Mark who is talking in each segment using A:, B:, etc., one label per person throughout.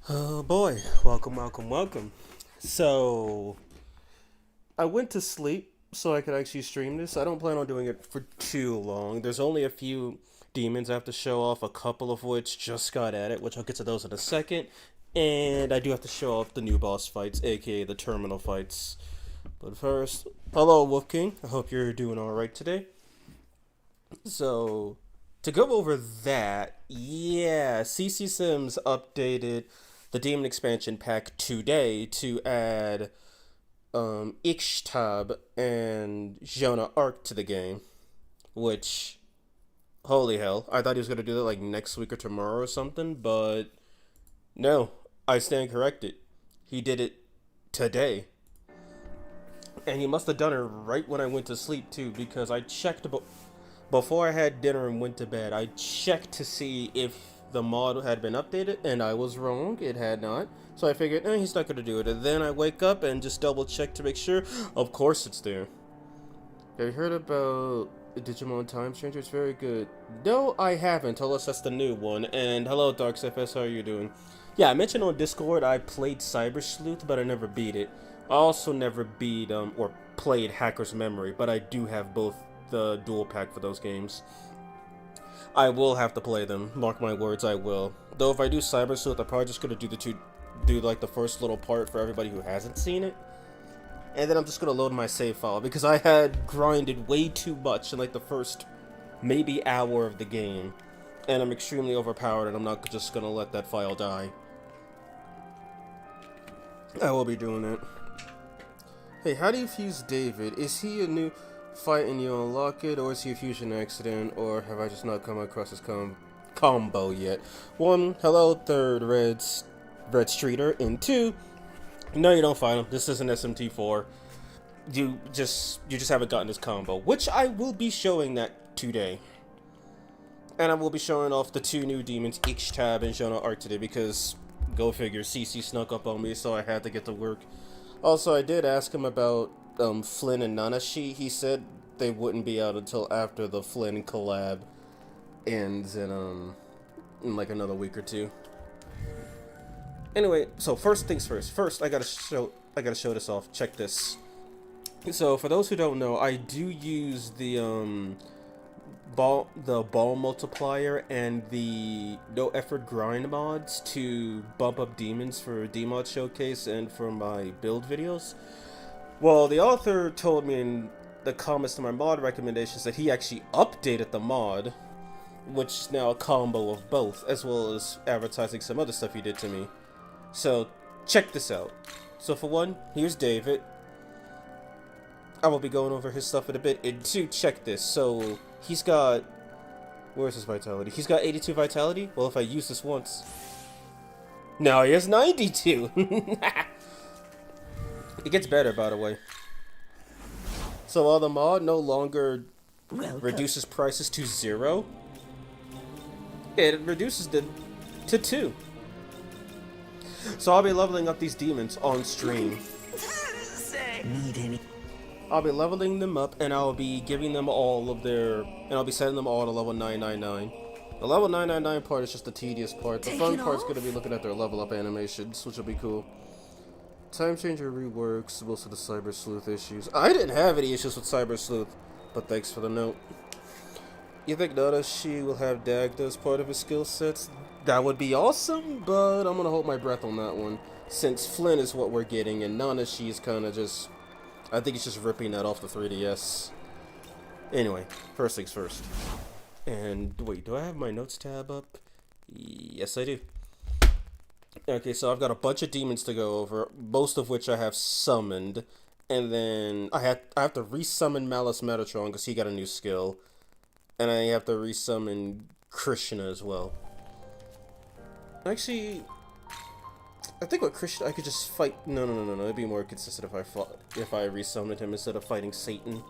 A: Oh boy, welcome. So, I went to sleep so I could actually stream this. I don't plan on doing it for too long. There's only a few demons I have to show off, a couple of which just got added, which I'll get to those in a second. And I do have to show off the new boss fights, aka the terminal fights. But first, hello Wolfking. I hope you're doing alright today. So, to go over that, yeah, CC Sims updated the Demon Expansion Pack today to add Ixtab and Jeanne to the game, which, holy hell, I thought he was going to do that like next week or tomorrow or something, but no, I stand corrected. He did it today. And he must have done it right when I went to sleep too, because I checked before I had dinner and went to bed. I checked to see if the mod had been updated, and I was wrong. It had not. So I figured, he's not going to do it. And then I wake up and just double check to make sure. Of course it's there. Have you heard about Digimon Time Stranger? It's very good. No, I haven't. Unless that's the new one. And hello, DarkSFS. How are you doing? Yeah, I mentioned on Discord I played Cyber Sleuth, but I never beat it. I also never beat, or played Hacker's Memory, but I do have both the dual pack for those games. I will have to play them. Mark my words, I will. Though if I do Cyber Sleuth, I'm probably just gonna do like the first little part for everybody who hasn't seen it, and then I'm just gonna load my save file because I had grinded way too much in like the first maybe hour of the game, and I'm extremely overpowered, and I'm not just gonna let that file die. I will be doing it. Hey, how do you fuse David? Is he a new fight and you unlock it, or is he a fusion accident, or have I just not come across his combo yet? 1, hello, third red streeter, and 2, no, you don't find him. This isn't SMT4. You just haven't gotten his combo, which I will be showing that today. And I will be showing off the 2 new demons, Ixtab and Jeanne today, because go figure, CC snuck up on me, so I had to get to work. Also, I did ask him about Flynn and Nanashi. He said they wouldn't be out until after the Flynn collab ends in like another week or 2. Anyway, so first things first. First, I gotta show this off. Check this. So for those who don't know, I do use the ball multiplier and the no effort grind mods to bump up demons for DMod showcase and for my build videos. Well, the author told me in the comments to my mod recommendations that he actually updated the mod, which is now a combo of both, as well as advertising some other stuff he did to me. So check this out. So for one, here's David. I will be going over his stuff in a bit. And 2, check this. So he's got, where's his vitality? He's got 82 vitality. Well, if I use this once, now he has 92. It gets better, by the way. So while the mod no longer reduces prices to 0, it reduces them to 2. So I'll be leveling up these demons on stream. I'll be leveling them up, and I'll be giving them all of their, and I'll be setting them all to level 999. The level 999 part is just the tedious part. The fun part's gonna be looking at their level up animations, which will be cool. Time Changer reworks most of the Cyber Sleuth issues. I didn't have any issues with Cyber Sleuth, but thanks for the note. You think Nanashi will have Dagda as part of his skill sets? That would be awesome, but I'm gonna hold my breath on that one, since Flynn is what we're getting, and Nanashi is kind of just, I think he's just ripping that off the 3DS. Anyway, first things first. And wait, do I have my notes tab up? Yes, I do. Okay, so I've got a bunch of demons to go over, most of which I have summoned, and then I have to resummon Malice Metatron because he got a new skill, and I have to resummon Krishna as well. Actually, I think with Krishna I could just fight. No. It'd be more consistent if I resummoned him instead of fighting Satan.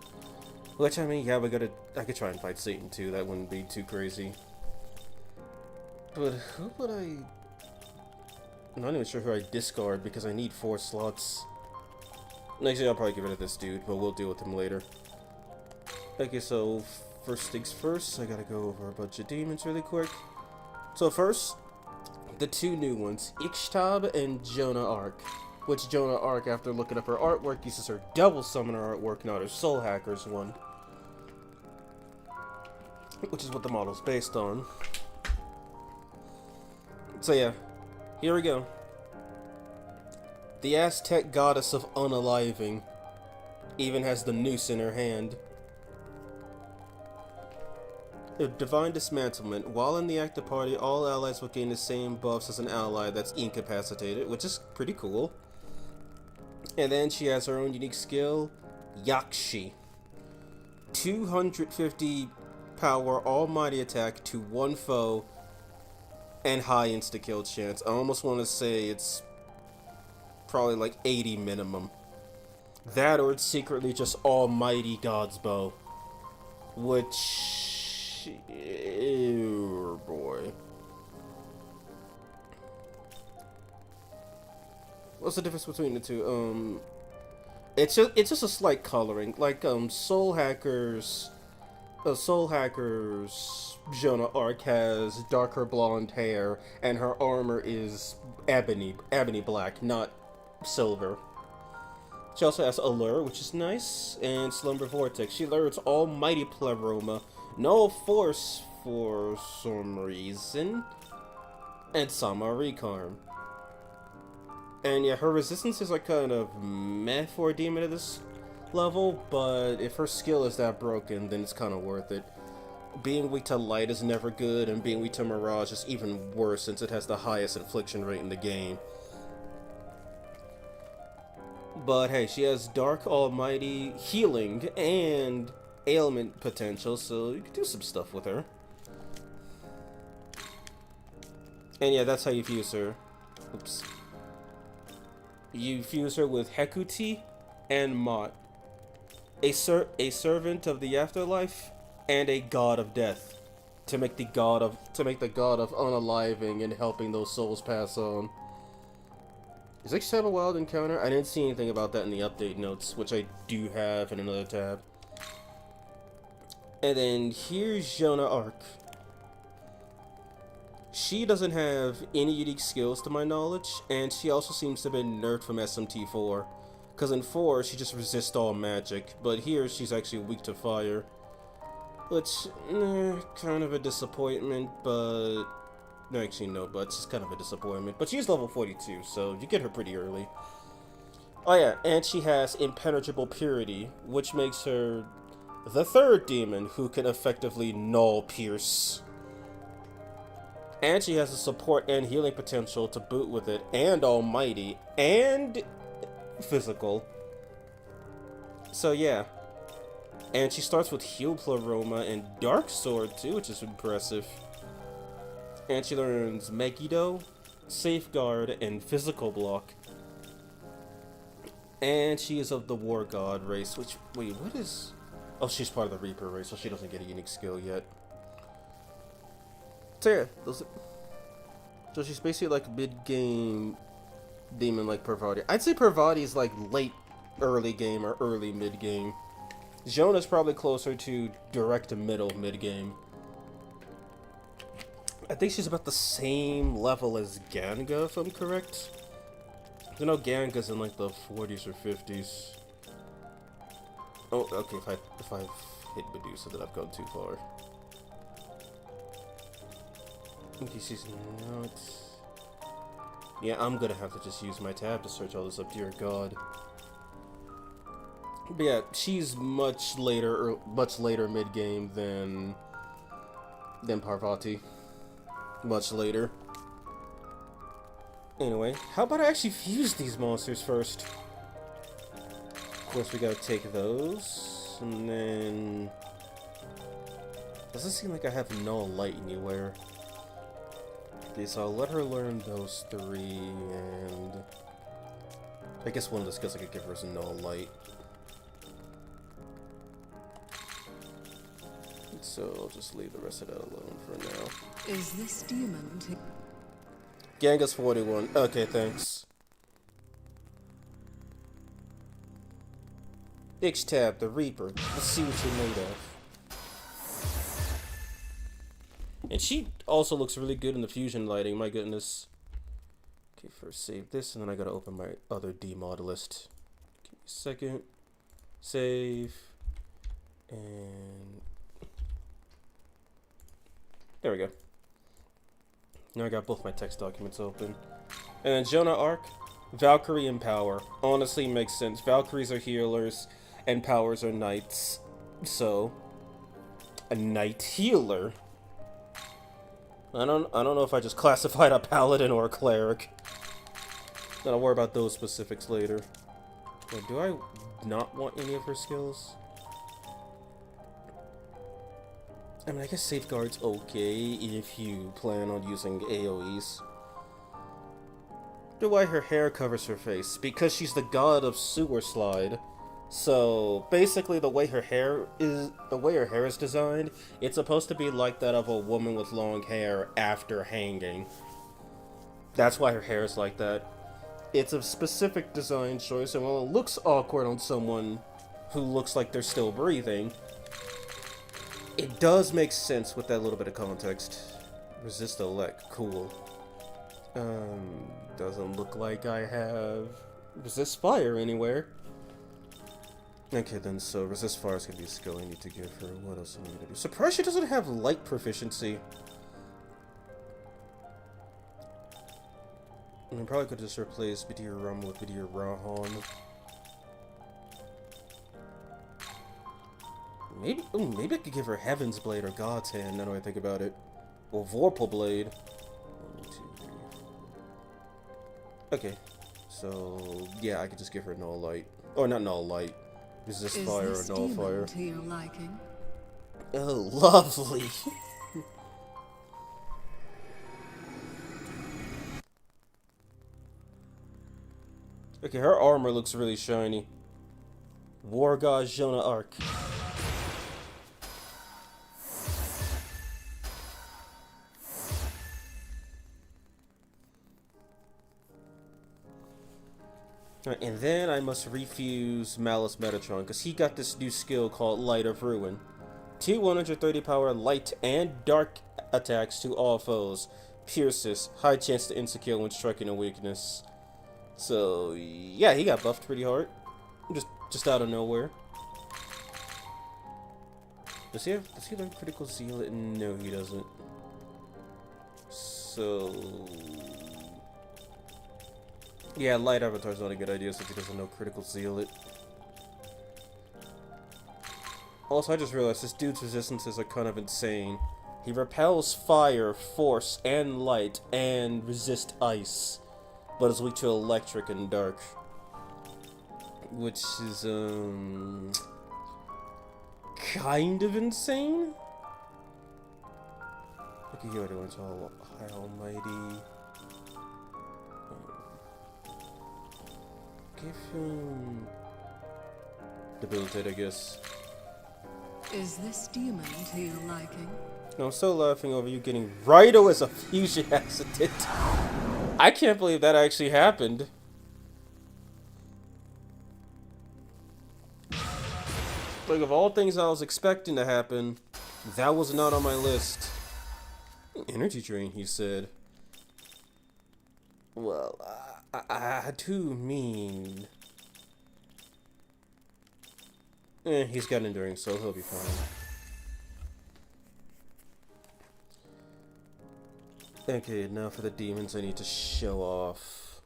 A: Which, I mean, yeah, I could try and fight Satan too. That wouldn't be too crazy. But who would I? I'm not even sure who I discard because I need 4 slots. Actually, I'll probably get rid of this dude, but we'll deal with him later. Okay, so first things first, I gotta go over a bunch of demons really quick. So first, the two new ones, Ixtab and Jonah Arc. Which Jonah Arc, after looking up her artwork, uses her Double Summoner artwork, not her Soul Hackers one. Which is what the model's based on. So yeah, here we go. The Aztec goddess of unaliving even has the noose in her hand. The Divine Dismantlement. While in the active party, all allies will gain the same buffs as an ally that's incapacitated, which is pretty cool. And then she has her own unique skill, Yakshi. 250 power almighty attack to one foe and high insta-kill chance. I almost want to say it's probably like 80 minimum. That or it's secretly just almighty God's bow. Which... oh boy. What's the difference between the two? It's just a slight coloring. Like, Soul Hackers Jonah Arc has darker blonde hair, and her armor is ebony black, not silver. She also has Allure, which is nice, and Slumber Vortex. She learns Almighty Pleroma, No Force for some reason, and Samarikarm. And yeah, her resistance is like kind of meh for a demon at this level, but if her skill is that broken, then it's kind of worth it. Being weak to light is never good, and being weak to mirage is even worse since it has the highest infliction rate in the game. But hey, she has Dark Almighty healing and ailment potential, so you can do some stuff with her. And yeah, that's how you fuse her. Oops. You fuse her with Hekuti and Mot, a servant of the afterlife and a god of death, to make the god of unaliving and helping those souls pass on. Is Ixtab a wild encounter? I didn't see anything about that in the update notes, which I do have in another tab. And then here's Jonah Arc. She doesn't have any unique skills to my knowledge, and she also seems to have been nerfed from SMT4. Because in 4, she just resists all magic, but here she's actually weak to fire. Which, kind of a disappointment, but... no, actually no, but it's kind of a disappointment. But she's level 42, so you get her pretty early. Oh yeah, and she has Impenetrable Purity, which makes her the third demon who can effectively null pierce. And she has a support and healing potential to boot with it, and almighty, and physical. So yeah. And she starts with Heal Pleroma and Dark Sword too, which is impressive. And she learns Megiddo, Safeguard, and Physical Block. And she is of the War God race, which, wait, what is... oh, she's part of the Reaper race, so she doesn't get a unique skill yet. So yeah, so she's basically like mid-game demon like Parvati. I'd say Parvati is like late early game or early mid-game. Jonah's probably closer to direct to middle mid-game. I think she's about the same level as Ganga, if I'm correct. You know, Ganga's in like the 40s or 50s. Oh, okay, if I've hit Medusa, then I've gone too far. Okay, she's not... yeah, I'm gonna have to just use my tab to search all this up, dear God. But yeah, she's much later mid-game than Parvati. Much later. Anyway, how about I actually fuse these monsters first? Of course, we gotta take those, and then... doesn't seem like I have null light anywhere. Okay, so I'll let her learn those three, and... I guess one of the skills I could give her is null light. So I'll just leave the rest of that alone for now.
B: Is this demon?
A: Ganga's 41. Okay, thanks. Ixtab, the Reaper. Let's see what you're made of. And she also looks really good in the fusion lighting, my goodness. Okay, first save this, and then I gotta open my other D-mod list. Give me a second. Save. And... there we go. Now I got both my text documents open. And then Jonah Arc, Valkyrie and Power. Honestly, makes sense. Valkyries are healers, and Powers are knights. So, a knight healer. I don't know if I just classified a paladin or a cleric. Then I'll worry about those specifics later. Wait, do I not want any of her skills? I mean, I guess Safeguard's okay if you plan on using AoEs. The way her hair covers her face, because she's the god of sewer slide. So basically, the way her hair is designed, it's supposed to be like that of a woman with long hair after hanging. That's why her hair is like that. It's a specific design choice, and while it looks awkward on someone who looks like they're still breathing, it does make sense with that little bit of context. Resist elect, cool. Doesn't look like I have resist fire anywhere. Okay then, so resist fire is gonna be a skill I need to give her. What else am I gonna do? Surprised she doesn't have light proficiency. I mean, probably could just replace Bidir Rum with Bidir Rahan. Maybe I could give her Heaven's Blade or God's Hand, now that I think about it. Or Vorpal Blade. 1, 2, 3, 4. Okay. So, yeah, I could just give her Null Light. Or not Null Light. Resist Fire or Null Fire.
B: To your liking?
A: Oh, lovely! Okay, her armor looks really shiny. War God Jonah Arc. Right, and then I must refuse Malice Metatron, because he got this new skill called Light of Ruin. 2 130 power light and dark attacks to all foes. Pierces, high chance to insta-kill when striking a weakness. So, yeah, he got buffed pretty hard. Just out of nowhere. Does he learn Critical Zealot? No, he doesn't. So... yeah, Light Avatar's not a good idea since he doesn't know Critical Zealot. Also, I just realized this dude's resistances are kind of insane. He repels fire, force, and light, and resist ice, but is weak to electric and dark. Which is, kind of insane? Okay, here it went all High Almighty. Give him Debilitate, I guess.
B: Is this demon to your liking?
A: No, I'm still laughing over you getting Rhino as a fusion accident. I can't believe that actually happened. Like, of all things I was expecting to happen, that was not on my list. Energy drain, he said. Well, I do mean... he's got Enduring Soul, he'll be fine. Okay, now for the demons I need to show off.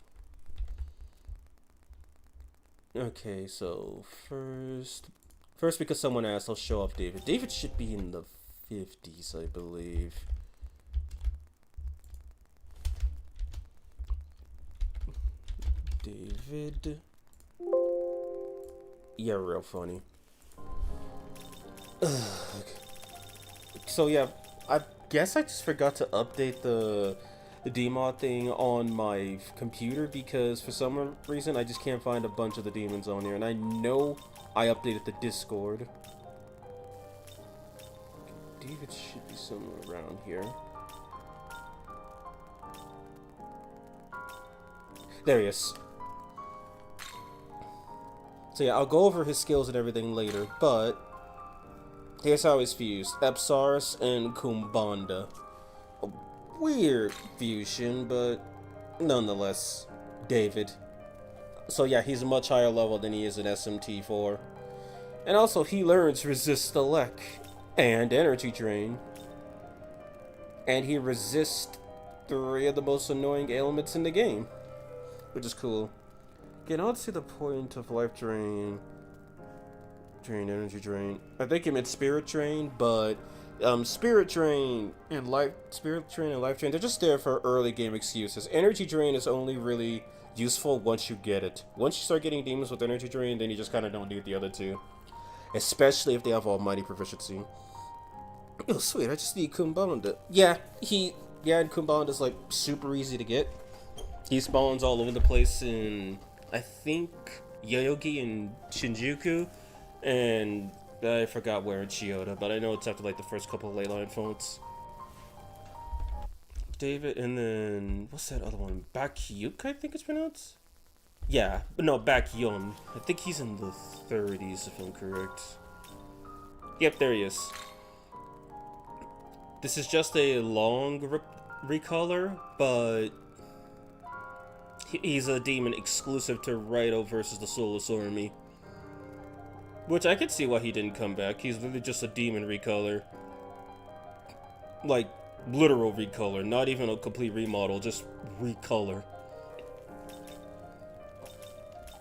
A: Okay, so first because someone asked, I'll show off David. David should be in the 50s, I believe. David. Yeah, real funny. Okay. So yeah, I guess I just forgot to update the DMod thing on my computer because for some reason I just can't find a bunch of the demons on here, and I know I updated the Discord. David should be somewhere around here. There he is. So yeah, I'll go over his skills and everything later, but here's how he's fused. Epsaris and Kumbanda. a weird fusion, but nonetheless, David. So yeah, he's a much higher level than he is in SMT4. And also, he learns Resist Elec and Energy Drain. And he resists 3 of the most annoying ailments in the game, which is cool. Okay, now let's see the point of Life Drain. Energy Drain. I think he meant Spirit Drain, but Spirit Drain and Life Drain, they're just there for early game excuses. Energy Drain is only really useful once you get it. Once you start getting demons with Energy Drain, then you just kind of don't need the other two. Especially if they have Almighty Proficiency. Oh, sweet, I just need Kumbanda. Yeah, and Kumbanda's like super easy to get. He spawns all over the place in, I think, Yoyogi and Shinjuku, and I forgot where in Chiyoda, but I know it's after like the first couple of ley line fonts. David, and then what's that other one? Bakyuk, I think it's pronounced. Yeah, but no, Bakyun. I think he's in the 30s if I'm correct. Yep, there he is. This is just a long recolor, but he's a demon exclusive to Raito versus the Soulless Army. Which I could see why he didn't come back. He's literally just a demon recolor. Like, literal recolor, not even a complete remodel, just recolor.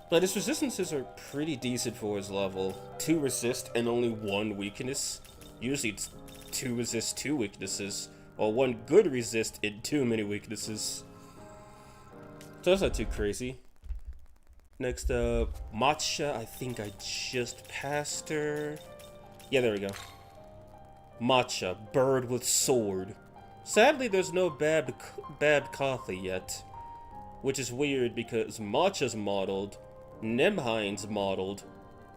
A: But his resistances are pretty decent for his level. 2 resist and only 1 weakness. Usually it's 2 resist, 2 weaknesses. Or 1 good resist and too many weaknesses. So that's not too crazy. Next up, Matcha. I think I just passed her. Yeah, there we go. Matcha, bird with sword. Sadly, there's no Bab Katha yet. Which is weird because Matcha's modeled, Nemhain's modeled,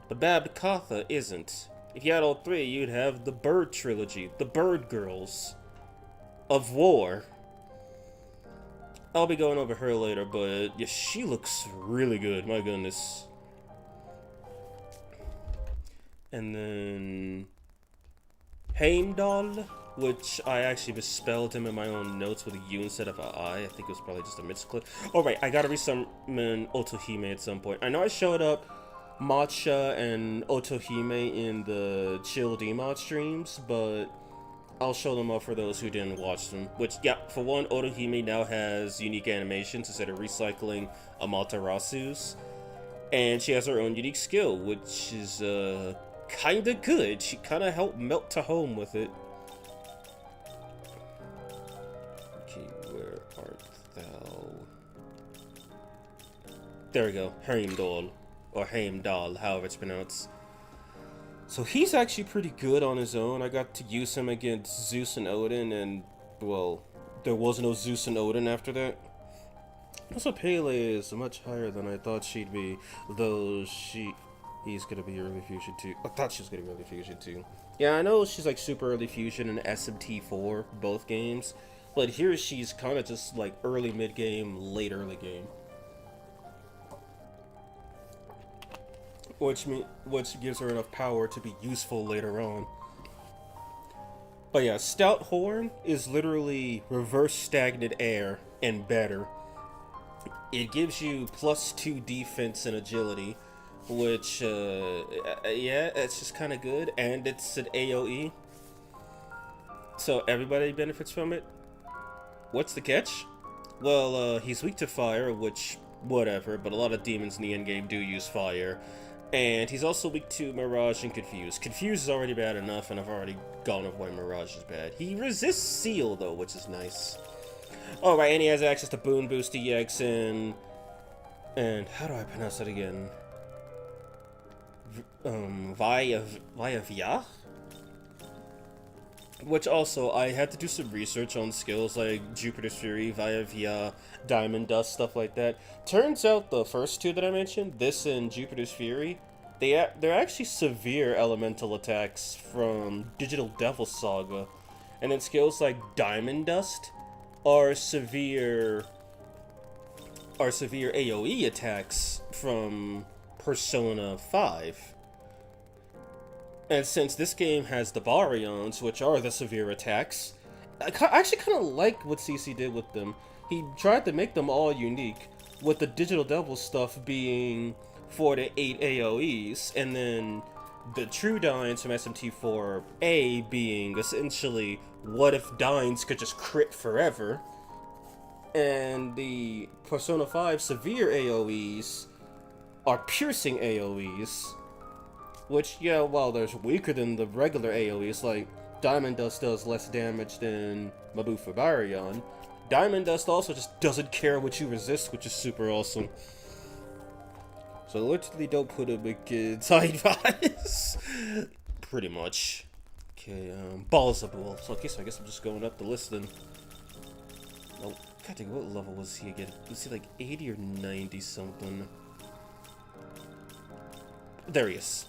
A: but Bab Katha isn't. If you had all 3, you'd have the Bird Trilogy, the Bird Girls of War. I'll be going over her later, but yeah, she looks really good, my goodness. And then Heimdall, which I actually misspelled him in my own notes with a U instead of an I. I think it was probably just a misclick. Oh right, I gotta resummon Otohime at some point. I know I showed up Matcha and Otohime in the Chill Demon streams, but I'll show them up for those who didn't watch them. Which, yeah, for one, Otohime now has unique animations instead of recycling Amaterasu's. And she has her own unique skill, which is kinda good. She kinda helped melt to home with it. Okay, where art thou? There we go, Heimdall. Or Heimdall, however it's pronounced. So he's actually pretty good on his own. I got to use him against Zeus and Odin, and, well, there was no Zeus and Odin after that. Also, Pele is much higher than I thought she'd be, though he's gonna be early fusion too. I thought she was gonna be early fusion too. Yeah, I know she's like super early fusion in SMT4, both games, but here she's kind of just like early mid game, late early game. Which gives her enough power to be useful later on. But yeah, Stout Horn is literally reverse stagnant air and better. It gives you +2 defense and agility, which, yeah, it's just kind of good, and it's an AoE. So everybody benefits from it. What's the catch? Well, he's weak to fire, which, whatever, but a lot of demons in the endgame do use fire. And he's also weak to Mirage and Confuse. Confuse is already bad enough, and I've already gone over why Mirage is bad. He resists Seal, though, which is nice. Oh, right, and he has access to Boon Boost EX and how do I pronounce that again? Via? Which also, I had to do some research on skills like Jupiter's Fury, Via, Diamond Dust, stuff like that. Turns out the first 2 that I mentioned, this and Jupiter's Fury, they're actually severe elemental attacks from Digital Devil Saga. And then skills like Diamond Dust are severe AoE attacks from Persona 5. And since this game has the Baryons, which are the severe attacks, I actually kind of like what CC did with them. He tried to make them all unique, with the Digital Devil stuff being 4 to 8 AoEs, and then the True Dines from SMT4A being essentially, what if Dines could just crit forever? And the Persona 5 Severe AoEs are piercing AoEs, which, yeah, while they're weaker than the regular AoEs, like Diamond Dust does less damage than Mabu Fabarion. Diamond Dust also just doesn't care what you resist, which is super awesome. So literally don't put him against Heidvise. Pretty much. Okay, Baal Zebul. So okay, so I guess I'm just going up the list then. Oh, God dang, what level was he again? Was he like 80 or 90 something? There he is.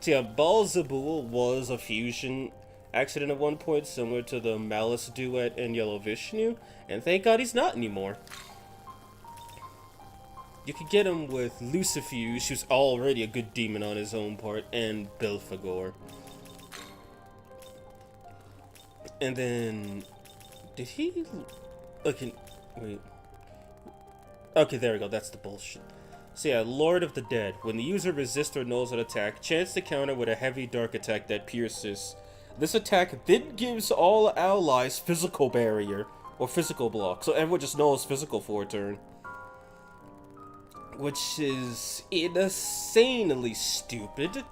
A: So yeah, Baal Zebul was a fusion accident at one point, similar to the Malice duet and Yellow Vishnu, and thank God he's not anymore. You could get him with Lucifuge, who's already a good demon on his own part, and Belphegor. And then... Did he... Okay, wait. Okay, there we go, that's the bullshit. So yeah, Lord of the Dead. When the user resists or nulls an attack, chance to counter with a heavy dark attack that pierces. This attack then gives all allies physical barrier, or physical block, so everyone just nulls physical for a turn. Which is insanely stupid.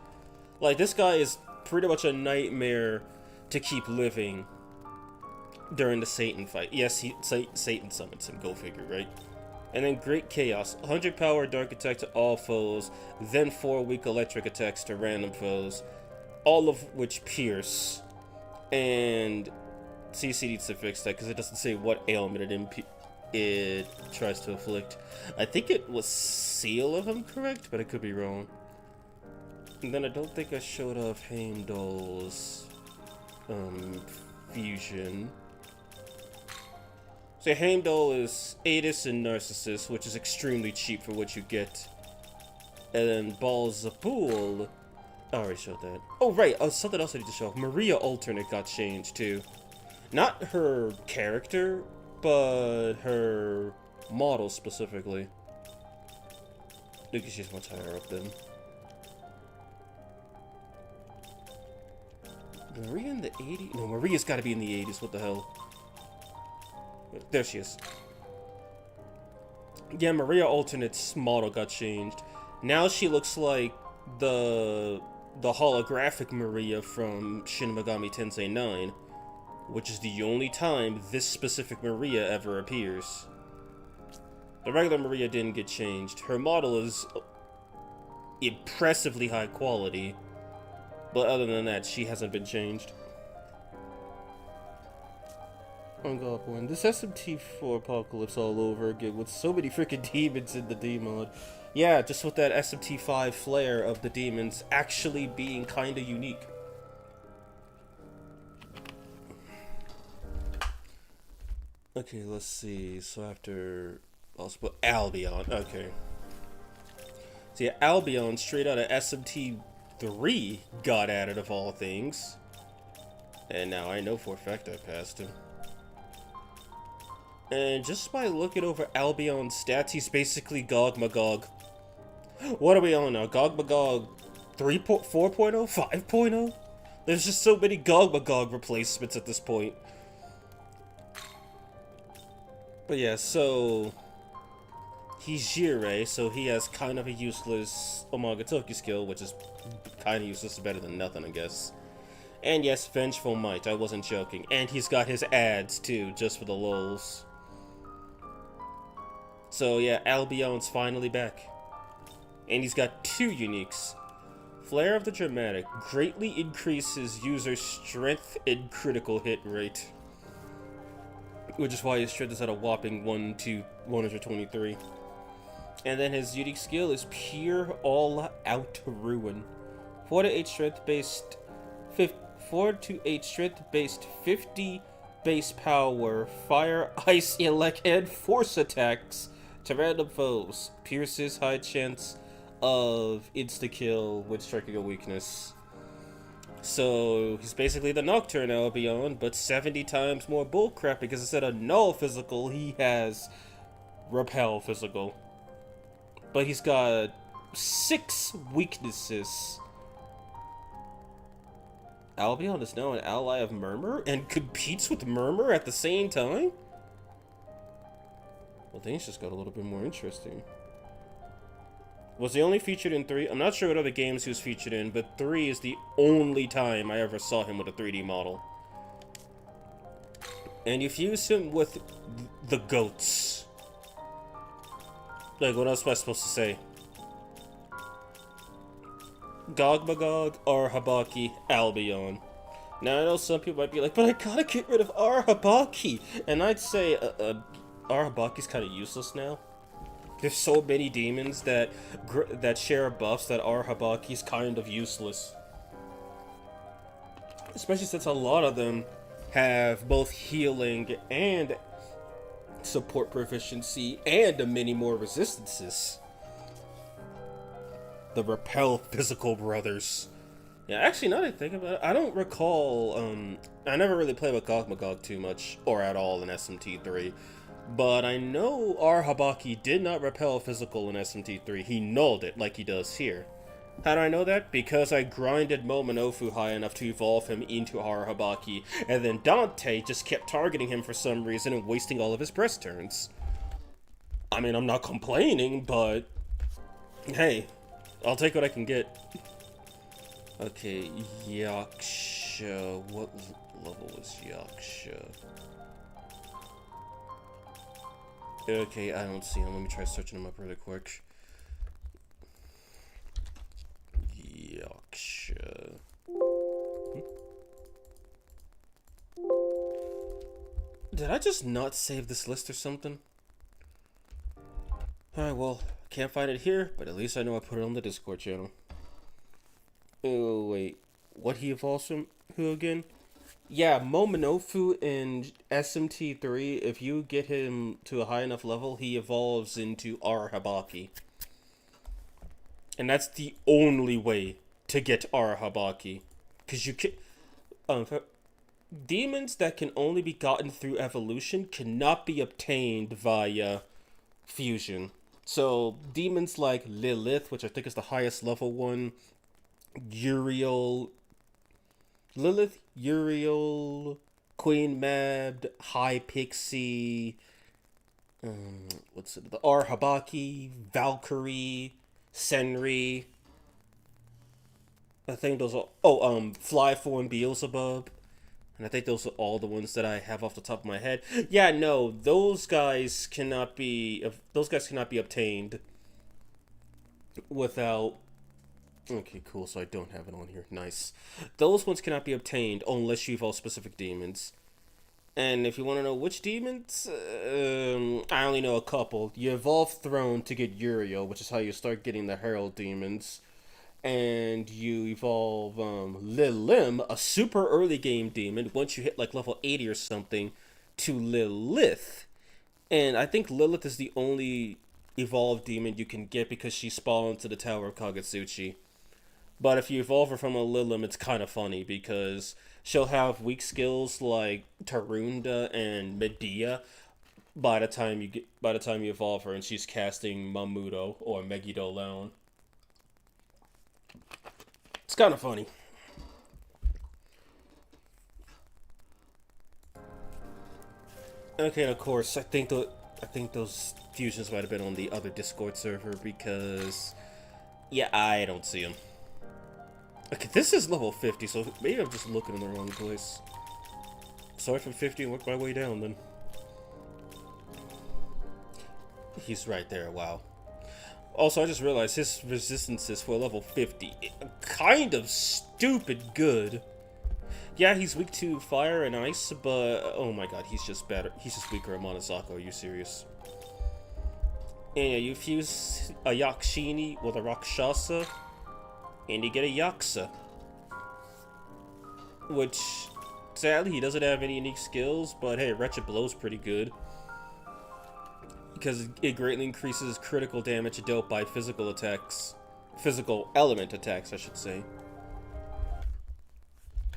A: Like, this guy is pretty much a nightmare to keep living during the Satan fight. Yes, Satan summons him, go figure, right? And then Great Chaos, 100 power dark attack to all foes, then 4 weak electric attacks to random foes, all of which pierce. And CC needs to fix that because it doesn't say what ailment it tries to afflict. I think it was Seal, if I'm correct, but I could be wrong. And then I don't think I showed off Heimdall's fusion. So Heimdall is Adis and Narcissus, which is extremely cheap for what you get. And then Baal Zebul, I already showed that. Oh right, something else I need to show. Maria Alternate got changed too. Not her character, but her model specifically. Because she's much higher up then. Maria in the 80s? No, Maria's gotta be in the 80s, what the hell? There she is. Yeah, Maria Alternate's model got changed. Now she looks like the holographic Maria from Shin Megami Tensei 9, which is the only time this specific Maria ever appears. The regular Maria didn't get changed. Her model is impressively high quality, but other than that, she hasn't been changed. Oh god, when this SMT4 apocalypse all over again with so many freaking demons in the D-mod. Yeah, just with that SMT5 flair of the demons actually being kinda unique. Okay, let's see. So after... Albion. Okay. So yeah, Albion, straight out of SMT3, got added of all things. And now I know for a fact I passed him. And just by looking over Albion's stats, he's basically Gog Magog. What are we on now? Gog Magog 4.0? 5.0? There's just so many Gog Magog replacements at this point. But yeah, so... he's Jirei, so he has kind of a useless Omagatoki skill, which is kind of useless, better than nothing, I guess. And yes, Vengeful Might, I wasn't joking. And he's got his ads, too, just for the lulz. So yeah, Albion's finally back. And he's got 2 uniques. Flare of the Dramatic greatly increases user strength and critical hit rate. Which is why his strength is at a whopping 1 to 123. And then his unique skill is Pure All-Out Ruin. 4 to 8 strength based 50 base power, fire, ice, elect, and force attacks to random foes. Pierces, high chance of insta-kill when striking a weakness. So he's basically the Nocturne Albion, but 70 times more bullcrap because instead of null physical, he has repel physical. But he's got 6 weaknesses. Albion is now an ally of Murmur and competes with Murmur at the same time? Well, things just got a little bit more interesting. Was he only featured in 3? I'm not sure what other games he was featured in, but 3 is the only time I ever saw him with a 3D model. And you fuse him with the goats. Like, what else am I supposed to say? Gog Magog, Arhabaki, Albion. Now, I know some people might be like, but I gotta get rid of Arhabaki! And I'd say, Arhabaki's kind of useless now. There's so many demons that share buffs that Arhabaki's kind of useless. Especially since a lot of them have both healing and support proficiency and many more resistances. The Repel Physical Brothers. Yeah, actually, now that I think about it, I don't recall, I never really played with Gog Magog too much, or at all in SMT3. But I know Arhabaki did not repel physical in SMT3. He nulled it like he does here. How do I know that? Because I grinded Mominofu high enough to evolve him into Arhabaki, and then Dante just kept targeting him for some reason and wasting all of his press turns. I mean, I'm not complaining, but hey, I'll take what I can get. Okay, Yaksha. What level was Yaksha? Okay, I don't see him. Let me try searching him up really quick. Yaksha. Did I just not save this list or something? Alright, well, can't find it here, but at least I know I put it on the Discord channel. Oh, wait. What he evolves from? Who again? Yeah, Mominofu in SMT3, if you get him to a high enough level, he evolves into Arhabaki. And that's the only way to get Arhabaki. Because you can... demons that can only be gotten through evolution cannot be obtained via fusion. So, demons like Lilith, which I think is the highest level one, Uriel... Lilith, Uriel, Queen Mab, High Pixie, what's it? The Arhabaki, Valkyrie, Senri. I think those are Flyform and Beelzebub. And I think those are all the ones that I have off the top of my head. Yeah, no, those guys cannot be obtained without. Okay, cool, so I don't have it on here. Nice. Those ones cannot be obtained unless you evolve specific demons. And if you want to know which demons, I only know a couple. You evolve Throne to get Uriel, which is how you start getting the Herald demons. And you evolve Lilim, a super early game demon, once you hit like level 80 or something, to Lilith. And I think Lilith is the only evolved demon you can get because she spawned to the Tower of Kagutsuchi. But if you evolve her from a Lilim, it's kind of funny because she'll have weak skills like Tarunda and Medea by the time you evolve her, and she's casting Mamudo or Megiddo Leon. It's kind of funny. Okay, and of course, I think those fusions might have been on the other Discord server because, yeah, I don't see them. Okay, this is level 50, so maybe I'm just looking in the wrong place. Start from 50 and work my way down, then. He's right there, wow. Also, I just realized his resistances for level 50, kind of stupid good. Yeah, he's weak to fire and ice, but oh my god, he's just better. He's just weaker at Monozako, are you serious? And yeah, you fuse a Yakshini with a Rakshasa, and you get a Yaksa. Which, sadly, he doesn't have any unique skills, but hey, Wretched Blow's pretty good. Because it greatly increases critical damage dealt by physical attacks. Physical element attacks, I should say.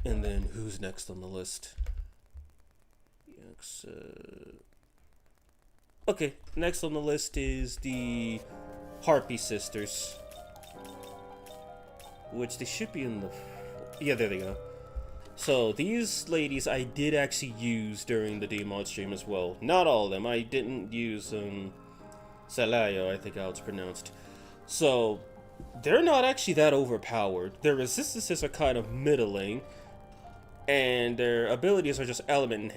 A: And then who's next on the list? Yaksa. Okay, next on the list is the Harpy Sisters. Which they should be in the... Yeah, there they go. So, these ladies I did actually use during the Demon stream as well. Not all of them. I didn't use, Celaeno, I think how it's pronounced. So, they're not actually that overpowered. Their resistances are kind of middling. And their abilities are just element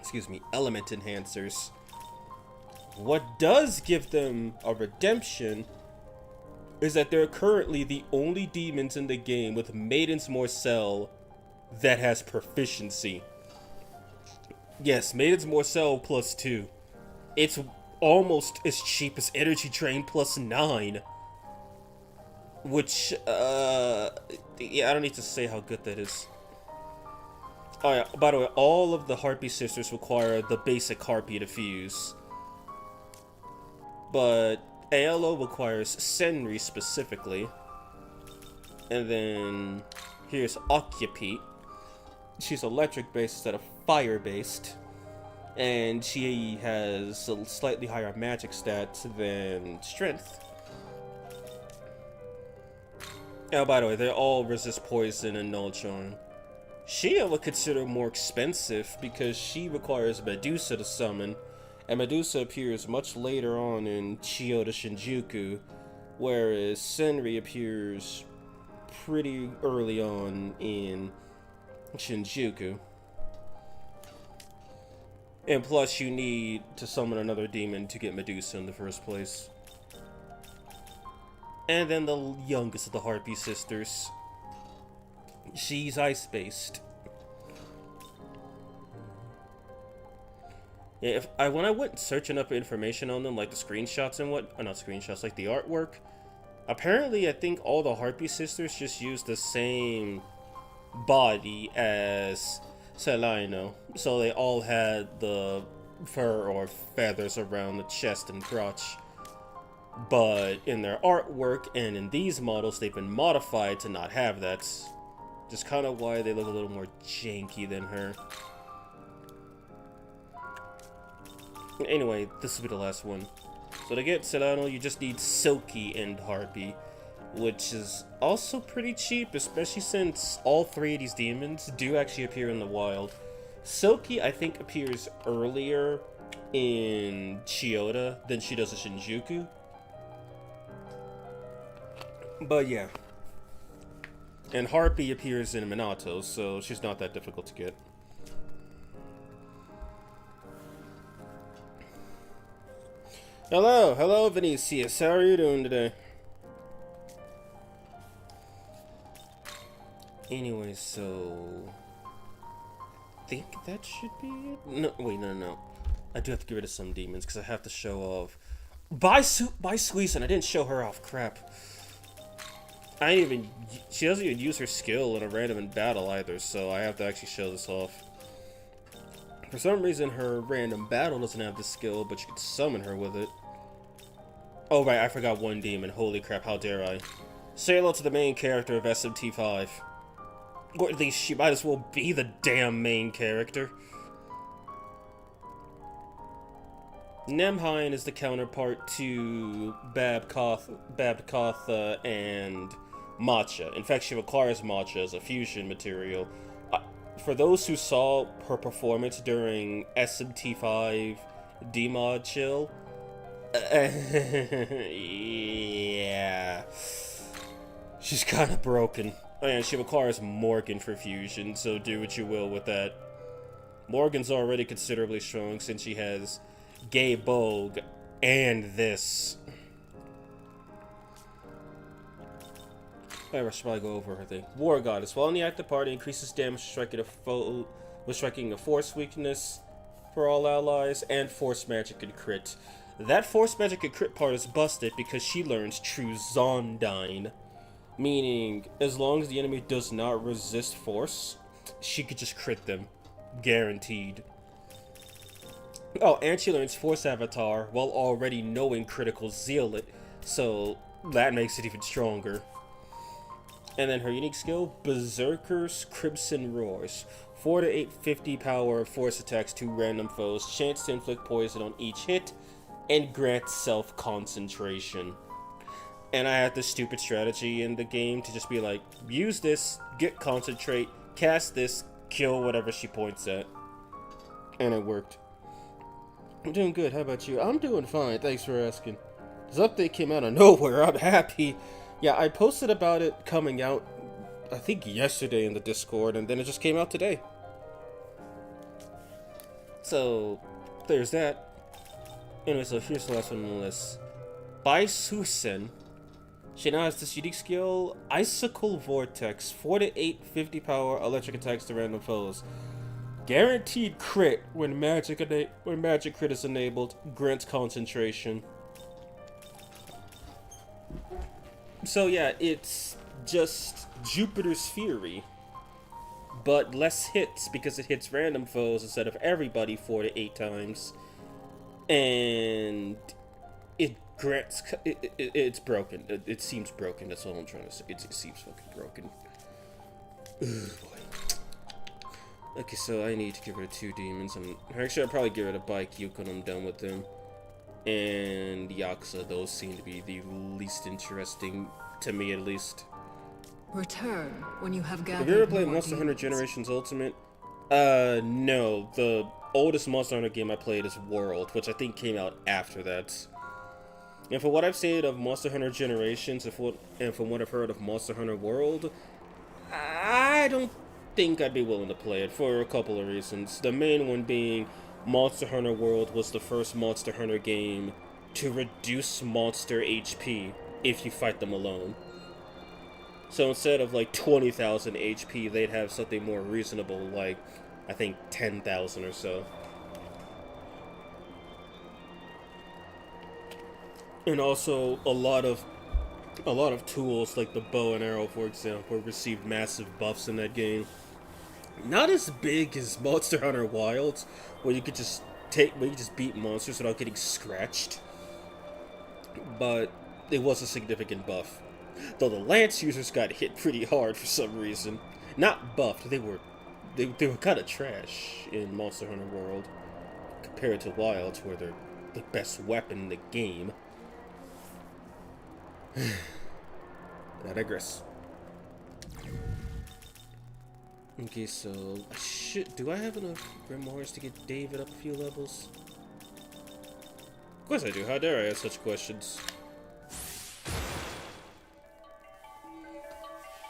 A: enhancers. What does give them a redemption is that they're currently the only demons in the game with Maiden's Morsel that has proficiency. Yes, Maiden's Morsel +2. It's almost as cheap as Energy Drain +9. Which, yeah, I don't need to say how good that is. Oh yeah, by the way, all of the Harpy Sisters require the basic Harpy to fuse. But Aello requires Senri specifically. And then here's Ocypete. She's electric-based instead of fire-based. And she has a slightly higher magic stats than strength. Oh, by the way, they all resist poison and null charm. She I would consider more expensive because she requires Medusa to summon, and Medusa appears much later on in Chiyoda Shinjuku, whereas Senri appears pretty early on in Shinjuku. And plus you need to summon another demon to get Medusa in the first place. And then the youngest of the Harpy Sisters. She's ice-based. Yeah, when I went searching up information on them, like the screenshots and not screenshots, like the artwork, apparently I think all the Harpy Sisters just use the same body as Celaeno. So they all had the fur or feathers around the chest and crotch. But in their artwork and in these models, they've been modified to not have that. Just kind of why they look a little more janky than her. Anyway, this will be the last one. So to get Celaeno, you just need Silky and Harpy, which is also pretty cheap, especially since all three of these demons do actually appear in the wild. Silky, I think, appears earlier in Chiyoda than she does in Shinjuku. But yeah. And Harpy appears in Minato, so she's not that difficult to get. Hello Vinicius, how are you doing today? Anyway, so... I think that should be it? No, wait, no. I do have to get rid of some demons, because I have to show off... By Squeeze, and I didn't show her off, crap. She doesn't even use her skill in a random in battle either, so I have to actually show this off. For some reason, her random battle doesn't have the skill, but you can summon her with it. Oh right, I forgot one demon. Holy crap, how dare I. Say hello to the main character of SMT5. Or at least she might as well be the damn main character. Nemhain is the counterpart to Babkotha and Matcha. In fact, she requires Matcha as a fusion material. For those who saw her performance during SMT5 Demod Chill, yeah, she's kind of broken. And she requires Morgan for fusion, so do what you will with that. Morgan's already considerably strong since she has Gay Bogue and this. I should probably go over her thing. War Goddess. While in the active party, increases damage striking a foe with striking a force weakness for all allies, and force magic and crit. That force magic and crit part is busted because she learns True Zondyne. Meaning, as long as the enemy does not resist force, she could just crit them. Guaranteed. Oh, and she learns Force Avatar while already knowing Critical Zealot, so that makes it even stronger. And then her unique skill, Berserker's Crimson Roars. 4 to 850 power, force attacks to random foes, chance to inflict poison on each hit, and grant self-concentration. And I had this stupid strategy in the game to just be like, use this, get concentrate, cast this, kill whatever she points at. And it worked. I'm doing good, how about you? I'm doing fine, thanks for asking. This update came out of nowhere, I'm happy. Yeah, I posted about it coming out, I think yesterday in the Discord, and then it just came out today. So, there's that. Anyway, so here's the last one on the list. Bai Susen. She now has this unique skill, Icicle Vortex. 4 to 850 power, electric attacks to random foes. Guaranteed crit when magic crit is enabled. Grants concentration. So yeah, it's just Jupiter's Fury, but less hits because it hits random foes instead of everybody 4 to 8 times. And it grants... It's broken. It seems broken, that's all I'm trying to say. It seems fucking broken. Ugh, boy. Okay, so I need to get rid of 2 demons. Actually, I'll probably get rid of Baikyu when I'm done with them. And Yaksa, those seem to be the least interesting, to me at least.
B: Return when you have gathered.
A: Have you ever played
B: more
A: Monster Hunter
B: demons.
A: Generations Ultimate? No. The oldest Monster Hunter game I played is World, which I think came out after that. And for what I've seen of Monster Hunter Generations, and from what I've heard of Monster Hunter World, I don't think I'd be willing to play it for a couple of reasons. The main one being, Monster Hunter World was the first Monster Hunter game to reduce monster HP if you fight them alone. So instead of like 20,000 HP, they'd have something more reasonable, like I think 10,000 or so. And also a lot of tools like the bow and arrow, for example, received massive buffs in that game. Not as big as Monster Hunter Wilds, where you could just beat monsters without getting scratched. But it was a significant buff. Though the Lance users got hit pretty hard for some reason. Not buffed, they were kind of trash in Monster Hunter World compared to Wilds, where they're the best weapon in the game. I digress. Okay, so do I have enough grimoires to get David up a few levels? Of course I do. How dare I ask such questions?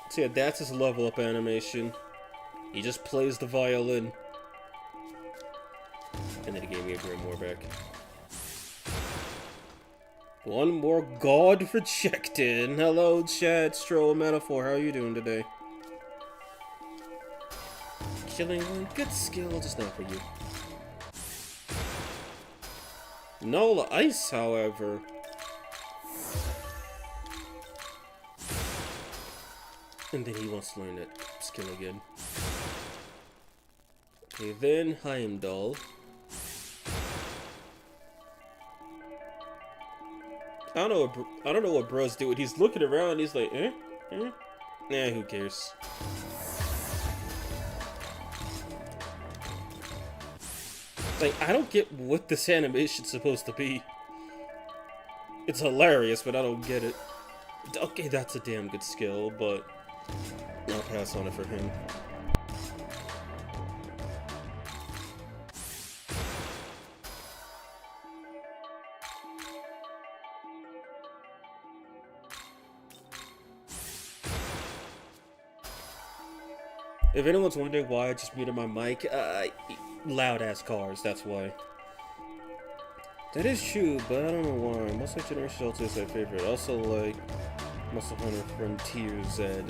A: So yeah, that's his level up animation. He just plays the violin. And then he gave me a grimoire back. One more god rejected. Hello, Chad, Stroll, Metaphor. How are you doing today? Killing one, good skill, just not for you. Nola Ice, however. And then he wants to learn that skill again. Okay, then Heimdall. I don't know what bro's doing. He's looking around. He's like, Nah, who cares? Like, I don't get what this animation's supposed to be. It's hilarious, but I don't get it. Okay, that's a damn good skill, but I'll pass on it for him. If anyone's wondering why I just muted my mic, loud-ass cars, that's why. That is true, but I don't know why. Monster Hunter Generations Ultimate is my favorite. I also like Monster Hunter Frontier Z.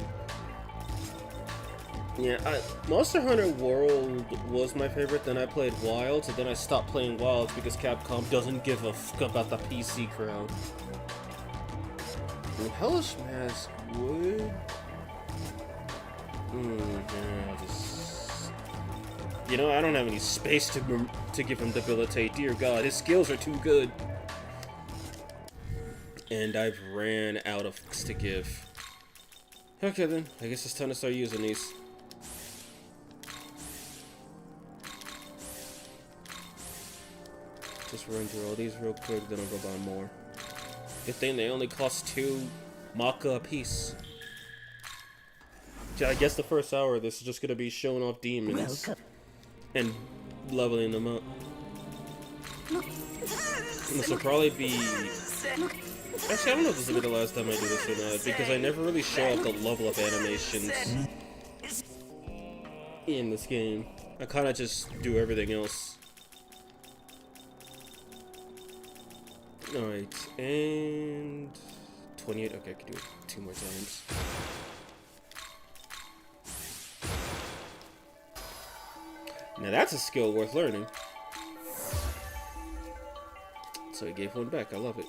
A: Yeah, Monster Hunter World was my favorite, then I played Wilds, and then I stopped playing Wilds because Capcom doesn't give a fuck about the PC crowd. And Hellish Mask would... You know, I don't have any space to give him Debilitate. Dear God, his skills are too good. And I've ran out of things to give. Okay then, I guess it's time to start using these. Just run through all these real quick, then I'll go buy more. Good thing they only cost 2 Maka a piece. I guess the first hour of this is just gonna be showing off demons and leveling them up. This will probably be... Actually, I don't know if this will be the last time I do this or not, because I never really show off the level up animations in this game. I kind of just do everything else. Alright, and... 28, okay, I can do it 2 more times. Now that's a skill worth learning. So he gave one back, I love it.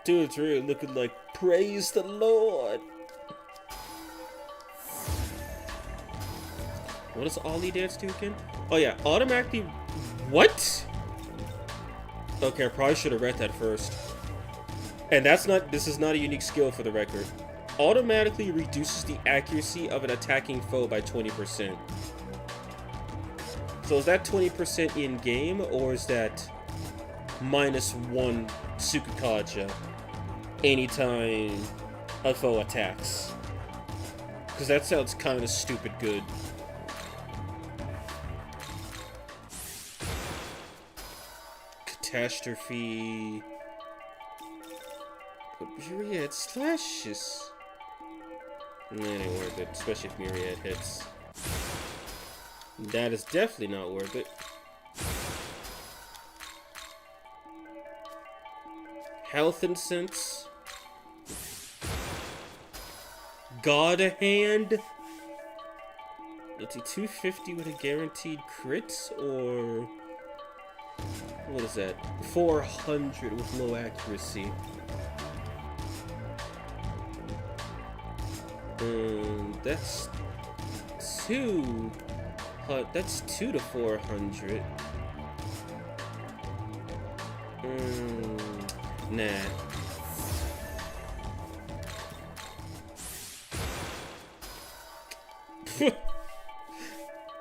A: Dude, it's really looking like praise the Lord. What does Ollie dance do again? Oh yeah, automatically... What? Okay, I probably should have read that first. And that's not... This is not a unique skill for the record. Automatically reduces the accuracy of an attacking foe by 20%. So is that 20% in-game, or is that -1 Tsukikaja anytime a foe attacks? Because that sounds kind of stupid good. Catastrophe. But Myriad slashes. That ain't worth it, especially if Myriad hits. That is definitely not worth it. Health Incense. God Hand. Let's see, 250 with a guaranteed crit, or... What is that? 400 with low accuracy. That's 2. That's 2 to 400. Nah.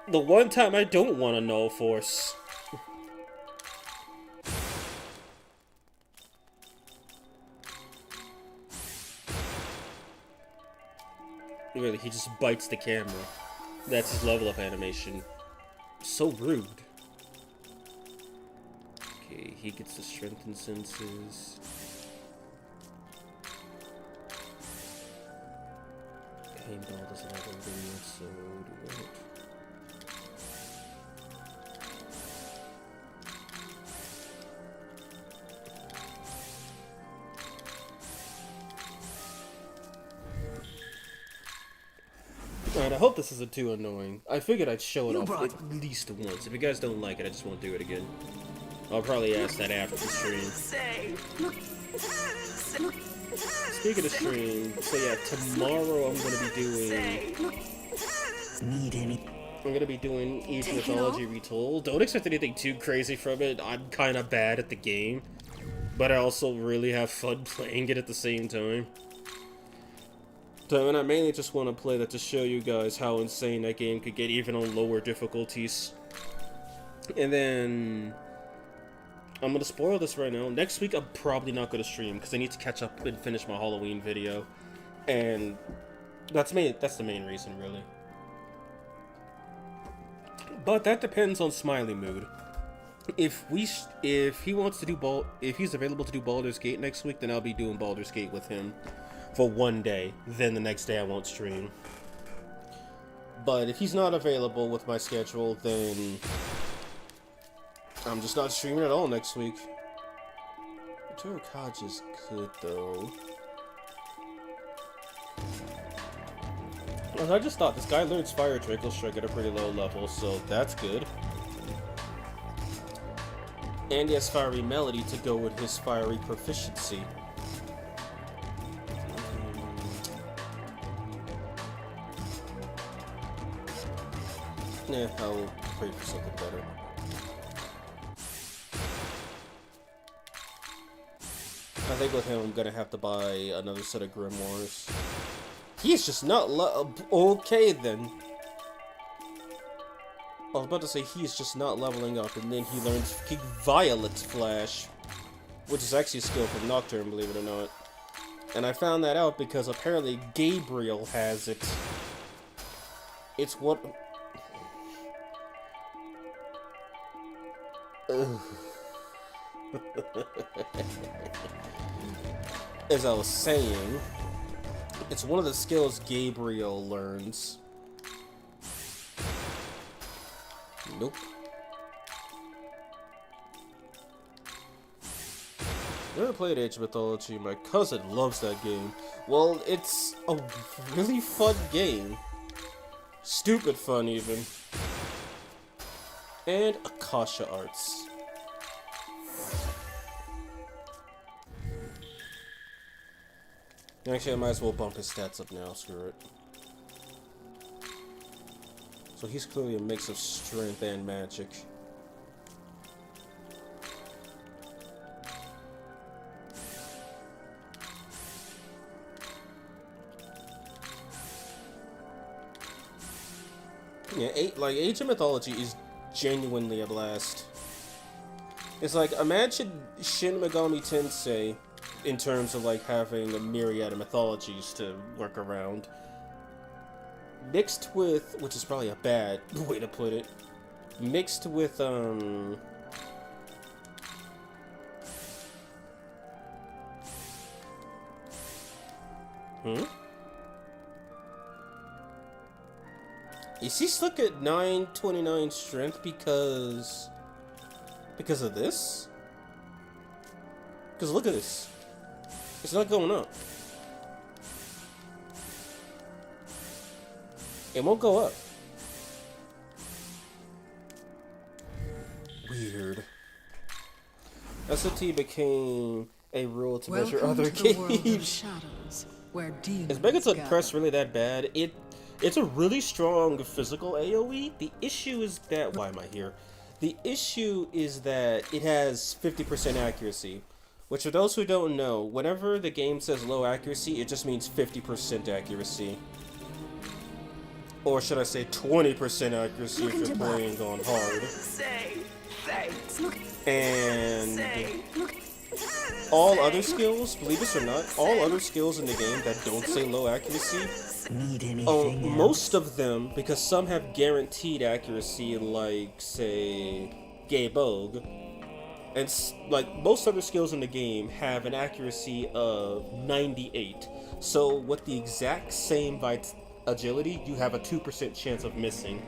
A: The one time I don't want a null force. Really, he just bites the camera. That's his level up animation. So rude. Okay, he gets the strength and senses. Heimdall doesn't have anything, so do it. Alright, I hope this isn't too annoying. I figured I'd show it off at least once. If you guys don't like it, I just won't do it again. I'll probably ask that after the stream. Speaking of stream, so yeah, tomorrow I'm gonna be doing Eve Mythology Retold. Don't expect anything too crazy from it. I'm kinda bad at the game, but I also really have fun playing it at the same time. So, and I mainly just want to play that to show you guys how insane that game could get even on lower difficulties. And then I'm going to spoil this right now. Next week I'm probably not going to stream because I need to catch up and finish my Halloween video. And that's the main reason, really. But that depends on Smiley mood. If he wants to do if he's available to do Baldur's Gate next week, then I'll be doing Baldur's Gate with him for one day. Then the next day I won't stream. But if he's not available with my schedule, then I'm just not streaming at all next week. Tarot Kaj is good though. I just thought this guy learns Fire Trickle Strike at a pretty low level, so that's good. And he has Fiery Melody to go with his Fiery Proficiency. I'll pray for something better. I think with him, I'm gonna have to buy another set of grimoires. He's just not okay then. I was about to say he's just not leveling up, and then he learns Violet Flash, which is actually a skill from Nocturne, believe it or not. And I found that out because apparently Gabriel has it. It's what... As I was saying, it's one of the skills Gabriel learns. Nope. Never played Age of Mythology. My cousin loves that game. Well, it's a really fun game. Stupid fun, even. And Akasha Arts. Actually, I might as well bump his stats up now. Screw it. So he's clearly a mix of strength and magic. Yeah, Age of Mythology is genuinely a blast. It's like, imagine Shin Megami Tensei in terms of like having a myriad of mythologies to work around. Mixed with, which is probably a bad way to put it, mixed with, Is he stuck at 929 strength because of this? Because look at this. It's not going up. It won't go up. Weird. SMT became a rule to measure other games. Is Megatron Press really that bad? It's a really strong physical AoE. The issue is that... Why am I here? The issue is that it has 50% accuracy. Which, for those who don't know, whenever the game says low accuracy, it just means 50% accuracy. Or should I say 20% accuracy if you're playing on hard. And all other skills, believe this or not, all other skills in the game that don't say low accuracy, most of them, because some have guaranteed accuracy, like, say, Gaebog, and like most other skills in the game have an accuracy of 98. So with the exact same agility, you have a 2% chance of missing.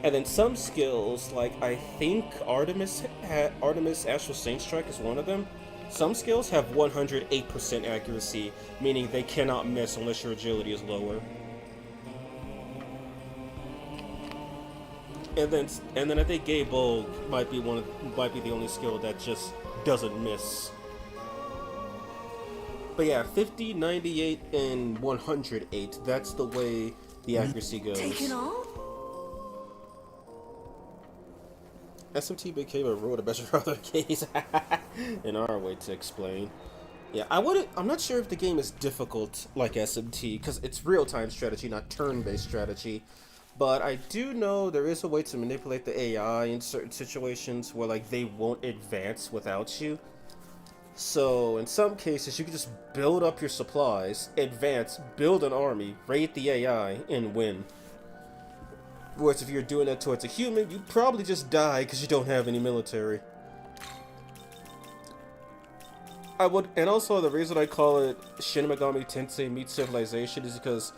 A: And then some skills, like I think Artemis Astral Saint Strike is one of them. Some skills have 108% accuracy, meaning they cannot miss unless your agility is lower. And then I think Gaebog might be the only skill that just doesn't miss. But yeah, 50, 98, and 108. That's the way the accuracy goes.
B: Take it all?
A: SMT became a rule to measure other games. In our way to explain. Yeah, I'm not sure if the game is difficult like SMT, because it's real-time strategy, not turn-based strategy. But I do know there is a way to manipulate the AI in certain situations where like they won't advance without you. So in some cases you can just build up your supplies, advance, build an army, raid the AI, and win. Whereas if you're doing that towards a human, you'd probably just die because you don't have any military. And also the reason I call it Shin Megami Tensei meets Civilization is because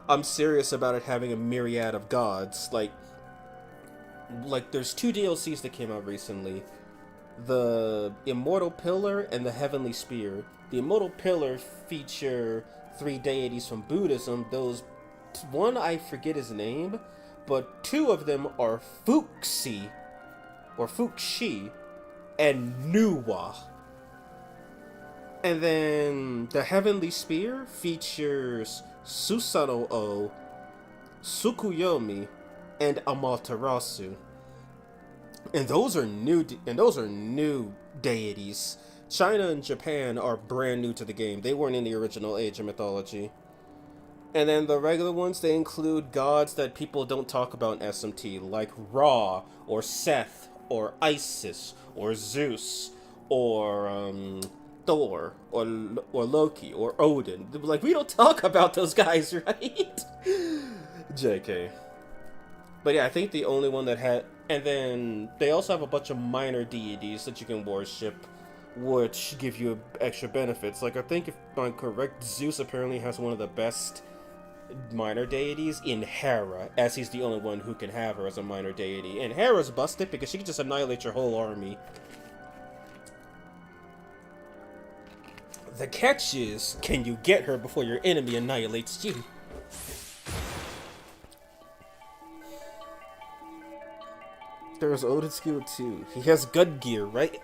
A: I'm serious about it having a myriad of gods. Like there's 2 DLCs that came out recently. The Immortal Pillar and the Heavenly Spear. The Immortal Pillar feature 3 deities from Buddhism. One I forget his name, but 2 of them are Fuxi, or Fuxi, and Nuwa. And then the Heavenly Spear features Susanoo, Tsukuyomi, and Amaterasu. And those are new deities. China and Japan are brand new to the game. They weren't in the original Age of Mythology. And then the regular ones, they include gods that people don't talk about in SMT, like Ra, or Seth, or Isis, or Zeus, or Thor, or Loki, or Odin. Like, we don't talk about those guys, right? JK. But yeah, I think the only one that had... And then they also have a bunch of minor deities that you can worship, which give you extra benefits. Like, I think if I'm correct, Zeus apparently has one of the best minor deities in Hera, as he's the only one who can have her as a minor deity. And Hera's busted because she can just annihilate your whole army. The catch is, can you get her before your enemy annihilates you? There's Odin's skill too. He has gun gear, right?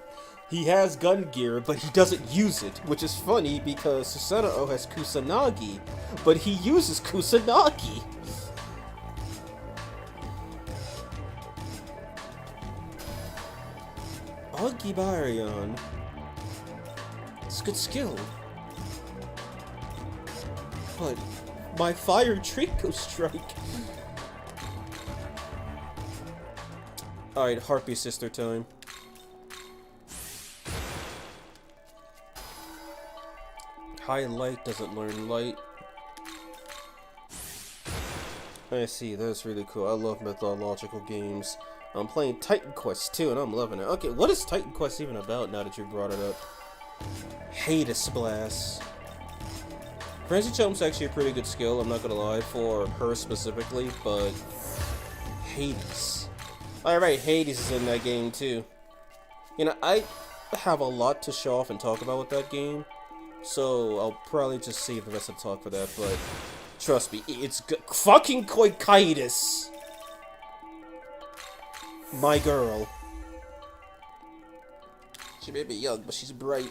A: He has gun gear, but he doesn't use it, which is funny because Celaeno has Kusanagi, but he uses Kusanagi. Agibarion. It's a good skill. But my fire Draco strike. Alright, Harpy Sister time. High light doesn't learn light. I see, that's really cool. I love mythological games. I'm playing Titan Quest 2 and I'm loving it. Okay, what is Titan Quest even about now that you brought it up? Hades Blast. Frenzy Jump's actually a pretty good skill, I'm not gonna lie, for her specifically, but Hades. Alright, Hades is in that game too. You know, I have a lot to show off and talk about with that game. So, I'll probably just save the rest of the talk for that, but trust me, it's fucking Koikaitis! My girl. She may be young, but she's bright.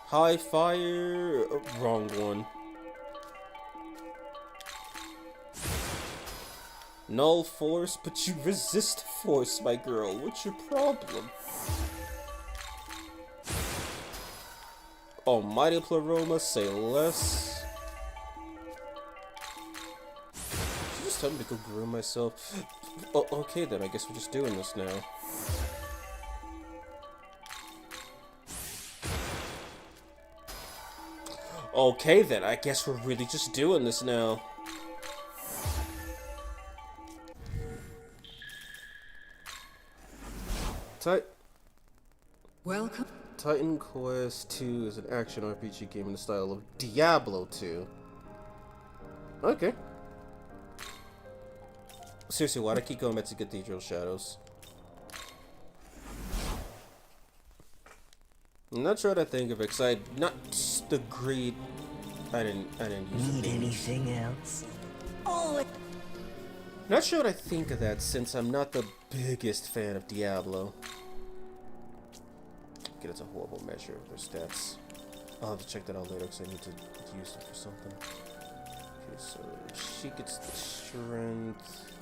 A: High fire... wrong one. Null force, but you resist force, my girl. What's your problem? Almighty Pleroma, say less. Did you just tell me to go groom myself? Oh, okay then, I guess we're just doing this now. Okay then, I guess we're really just doing this now.
B: Welcome.
A: Titan Quest 2 is an action RPG game in the style of Diablo 2. Okay. Seriously, why'd I keep going back to Cathedral Shadows? I'm not sure what I think of it, because I not the great... I didn't use it.
C: Need anything else?
B: Oh.
A: Not sure what I think of that, since I'm not the biggest fan of Diablo. Okay, that's a horrible measure of their stats. I'll have to check that out later because I need to use it for something. Okay, so she gets the strength.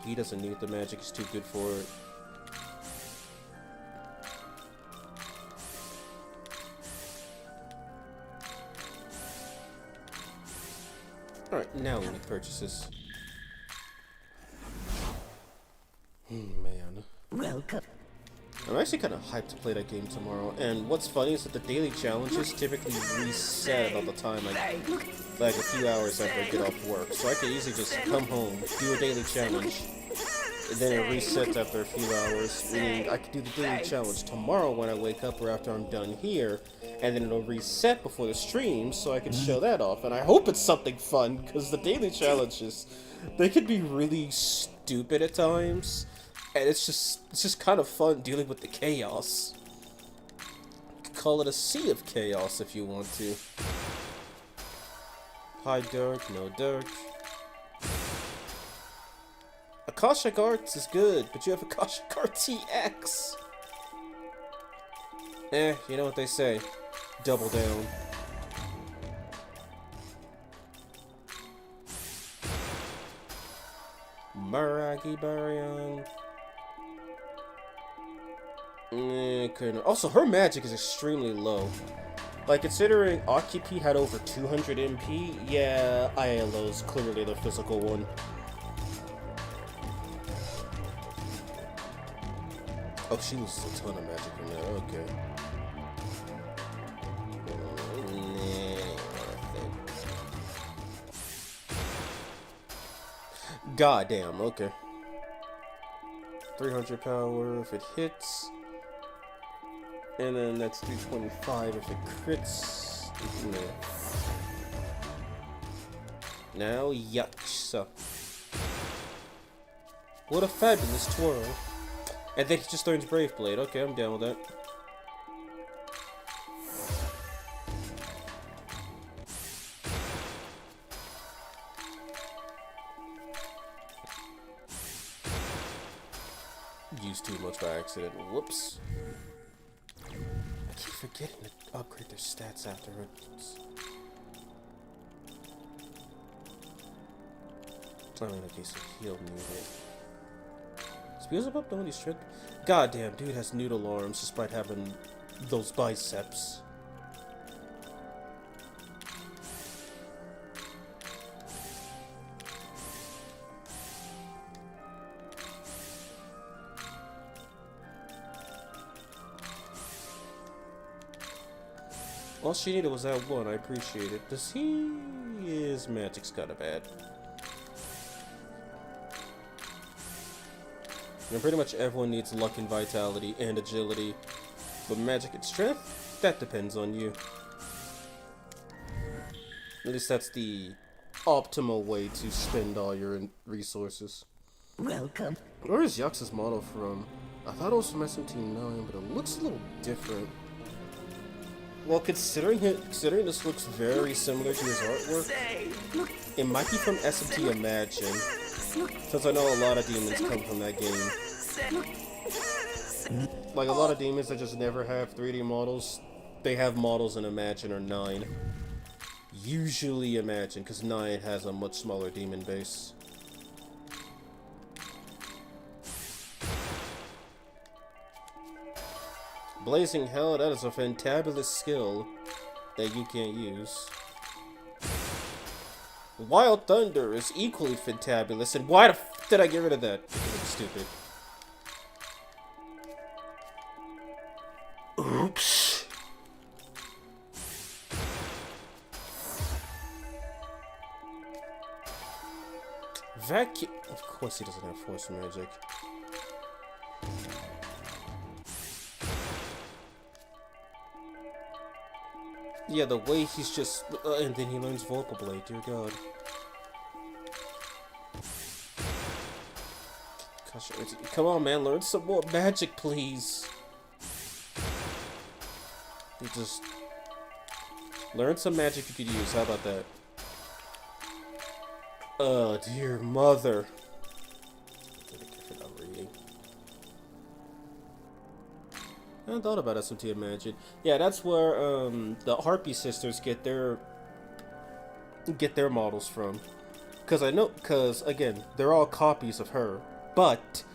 A: He doesn't need the magic, he's too good for it. Alright, now we need purchases. Man.
C: Welcome.
A: I'm actually kind of hyped to play that game tomorrow, and what's funny is that the daily challenges typically reset about the time like a few hours after I get off work, so I could easily just come home, do a daily challenge, and then it resets after a few hours, meaning I could do the daily challenge tomorrow when I wake up or after I'm done here, and then it'll reset before the stream, so I can show that off, and I hope it's something fun, because the daily challenges, they could be really stupid at times, and it's just kind of fun dealing with the chaos. You could call it a sea of chaos if you want to. High dark, no dark. Akashic Arts is good, but you have Akashic Arts EX. You know what they say. Double down. Maragi Baryon. Couldn't. Also, her magic is extremely low. Like, considering Ocypete had over 200 MP, yeah, Aello's clearly the physical one. Oh, she loses a ton of magic from that, okay. God damn, okay. 300 power if it hits. And then that's 325 if it crits. Now Yaksa. What a fabulous twirl. And then he just learns Brave Blade. Okay, I'm down with that. Used too much by accident. Whoops. I keep forgetting to upgrade their stats afterwards. I mean, okay, so heal needed. Spears up don't need strength. Goddamn, dude has noodle arms despite having those biceps. All she needed was that one. I appreciate it. Does he? His magic's kinda bad. And pretty much everyone needs luck and vitality and agility. But magic and strength? That depends on you. At least that's the optimal way to spend all your resources.
C: Welcome.
A: Where is Yaksa's model from? I thought it was from SMT9, but it looks a little different. Well, considering this looks very similar to his artwork, it might be from SMT Imagine, since I know a lot of demons come from that game. Like, a lot of demons that just never have 3D models, they have models in Imagine or 9. Usually Imagine, because 9 has a much smaller demon base. Blazing Hell, that is a fantabulous skill that you can't use. Wild Thunder is equally fantabulous, and why the f did I get rid of that? It's stupid. Oops. Vacuum. Of course he doesn't have force magic. Yeah, the way he's just... and then he learns Vocal Blade, dear god. Gosh, come on, man, learn some more magic, please. You just... learn some magic you could use, how about that? Oh, dear mother. I hadn't thought about SMT Imagine. Yeah, that's where the Harpy sisters get their models from. Cause again, they're all copies of her, but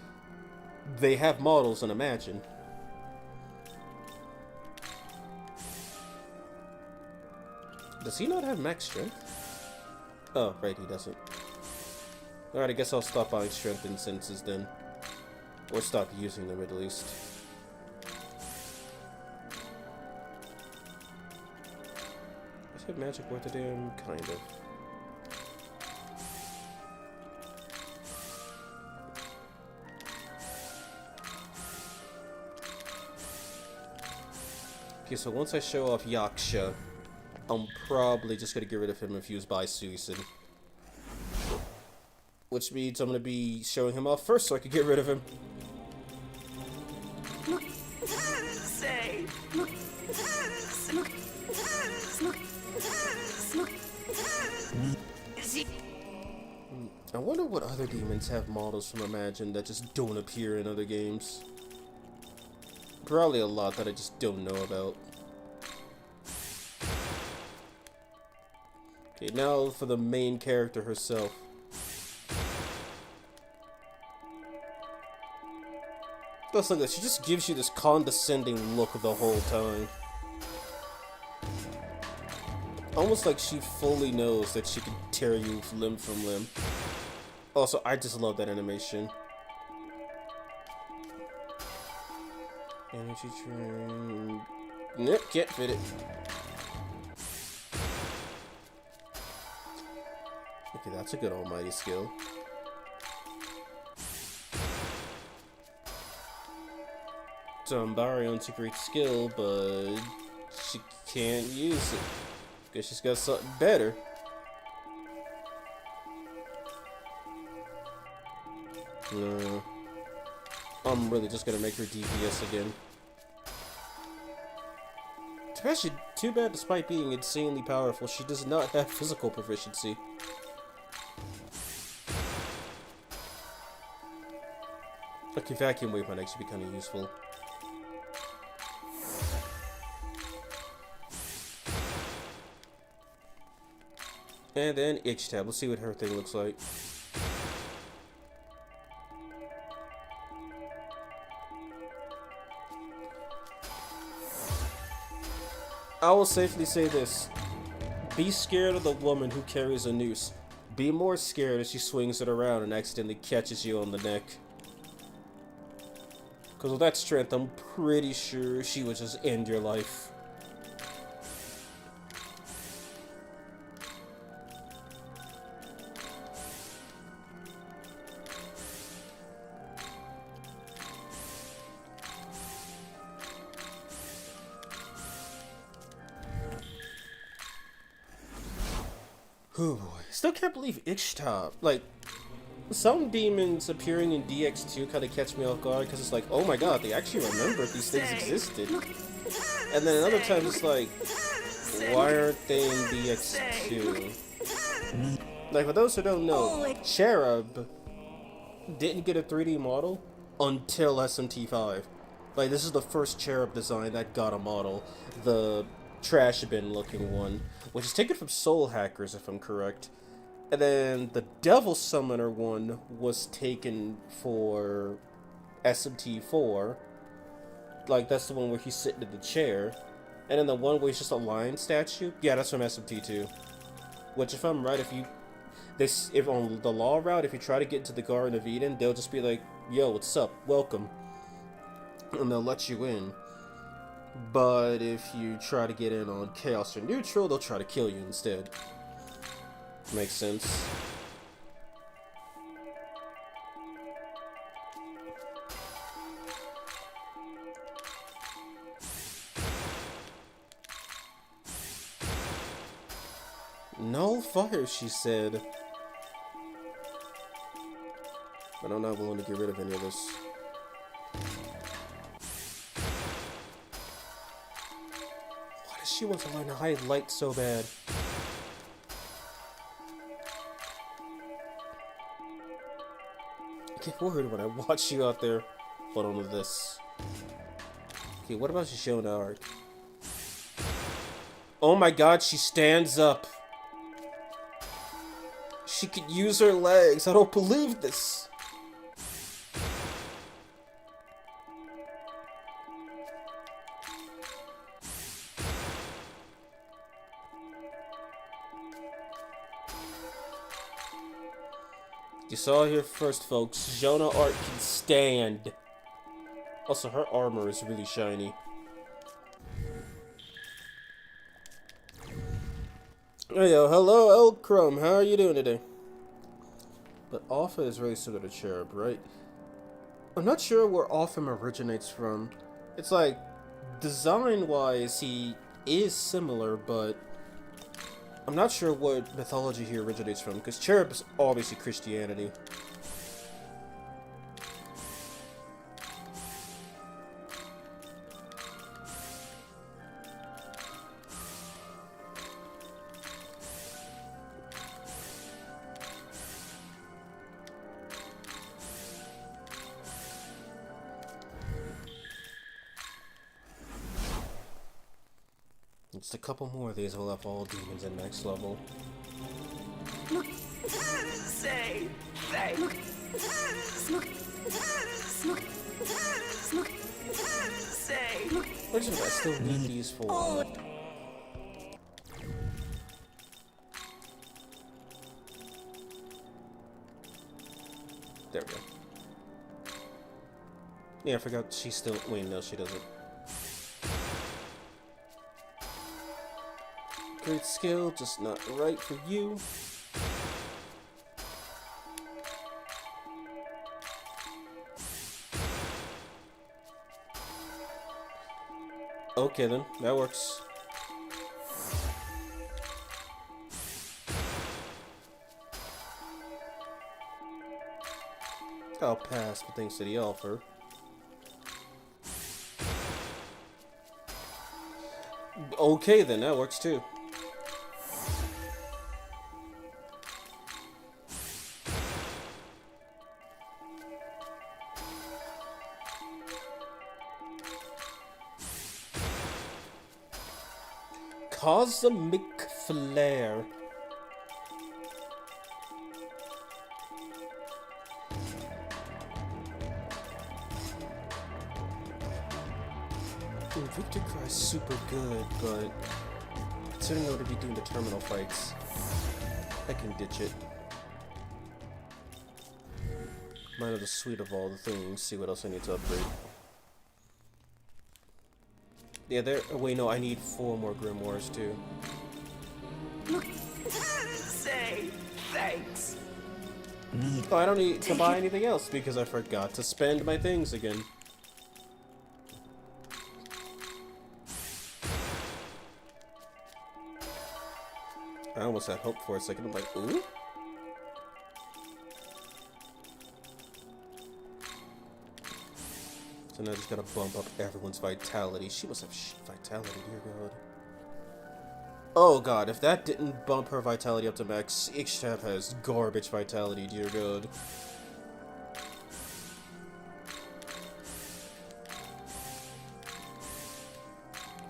A: they have models in Imagine. Does he not have max strength? Oh, right, he doesn't. Alright, I guess I'll stop buying strength incenses then. Or stop using them at least. Is magic worth a damn? Kind of. Okay, so once I show off Yaksa, I'm probably just gonna get rid of him if used by Susan. Which means I'm gonna be showing him off first so I can get rid of him. I wonder what other demons have models from Imagine that just don't appear in other games. Probably a lot that I just don't know about. Okay, now for the main character herself. Plus, look at this. She just gives you this condescending look the whole time. Almost like she fully knows that she can tear you limb from limb. Also, I just love that animation. Energy train. Nope, can't fit it. Okay, that's a good almighty skill. Barion's a great skill, but she can't use it. Guess she's got something better. No. I'm really just gonna make her DPS again. Too bad despite being insanely powerful, she does not have physical proficiency. Okay, vacuum wave might actually be kind of useful. And then Ixtab. Let's see what her thing looks like. I will safely say this. Be scared of the woman who carries a noose. Be more scared as she swings it around and accidentally catches you on the neck. Because with that strength, I'm pretty sure she would just end your life. Oh boy. Still can't believe Ixtab. Like, some demons appearing in DX2 kind of catch me off guard because it's like, oh my god, they actually remember these things existed. And then another time it's like, why aren't they in DX2? Like, for those who don't know, Cherub didn't get a 3D model until SMT5. Like, this is the first Cherub design that got a model. The trash bin looking one, which is taken from Soul Hackers if I'm correct. And then the Devil Summoner one was taken for SMT4. Like, that's the one where he's sitting in the chair. And then the one where he's just a lion statue, yeah, that's from SMT2. Which, if I'm right, if on the law route, if you try to get into the Garden of Eden, they'll just be like, yo, what's up, welcome. And they'll let you in. But if you try to get in on Chaos or Neutral, they'll try to kill you instead. Makes sense. No fire, she said. But I'm not willing to get rid of any of this. Why does she want to learn to hide light so bad? I get worried when I watch you out there. Hold on to this. Okay, what about Jeanne arc? Oh my god, she stands up. She could use her legs. I don't believe this. You saw it here first, folks. Jeanne arc can stand. Also, her armor is really shiny. Hey yo, hello Elcrum, how are you doing today? But Alpha is really similar to Cherub, right? I'm not sure where Alpham originates from. It's like, design-wise, he is similar, but I'm not sure what mythology he originates from, because Cherub is obviously Christianity. Just a couple more of these will have all demons at next level. Which is I still need these for. There we go. Yeah, I forgot she still. Wait, no, she doesn't. Great skill, just not right for you. Okay then, that works. I'll pass for thanks to the offer. Okay then, that works too. Cosmic Flare. Victor Cry is super good, but considering I'm going to be doing the terminal fights, I can ditch it. Mine are the sweet of all the things. See what else I need to upgrade. Yeah, there. Oh, wait, no, I need 4 more grimoires too.
C: Say thanks.
A: Oh, I don't need to buy anything else because I forgot to spend my things again. I almost had hope for a second. I'm like, ooh. So now I just gotta bump up everyone's vitality. She must have vitality, dear god. Oh god, if that didn't bump her vitality up to max, Ixtab has garbage vitality, dear god.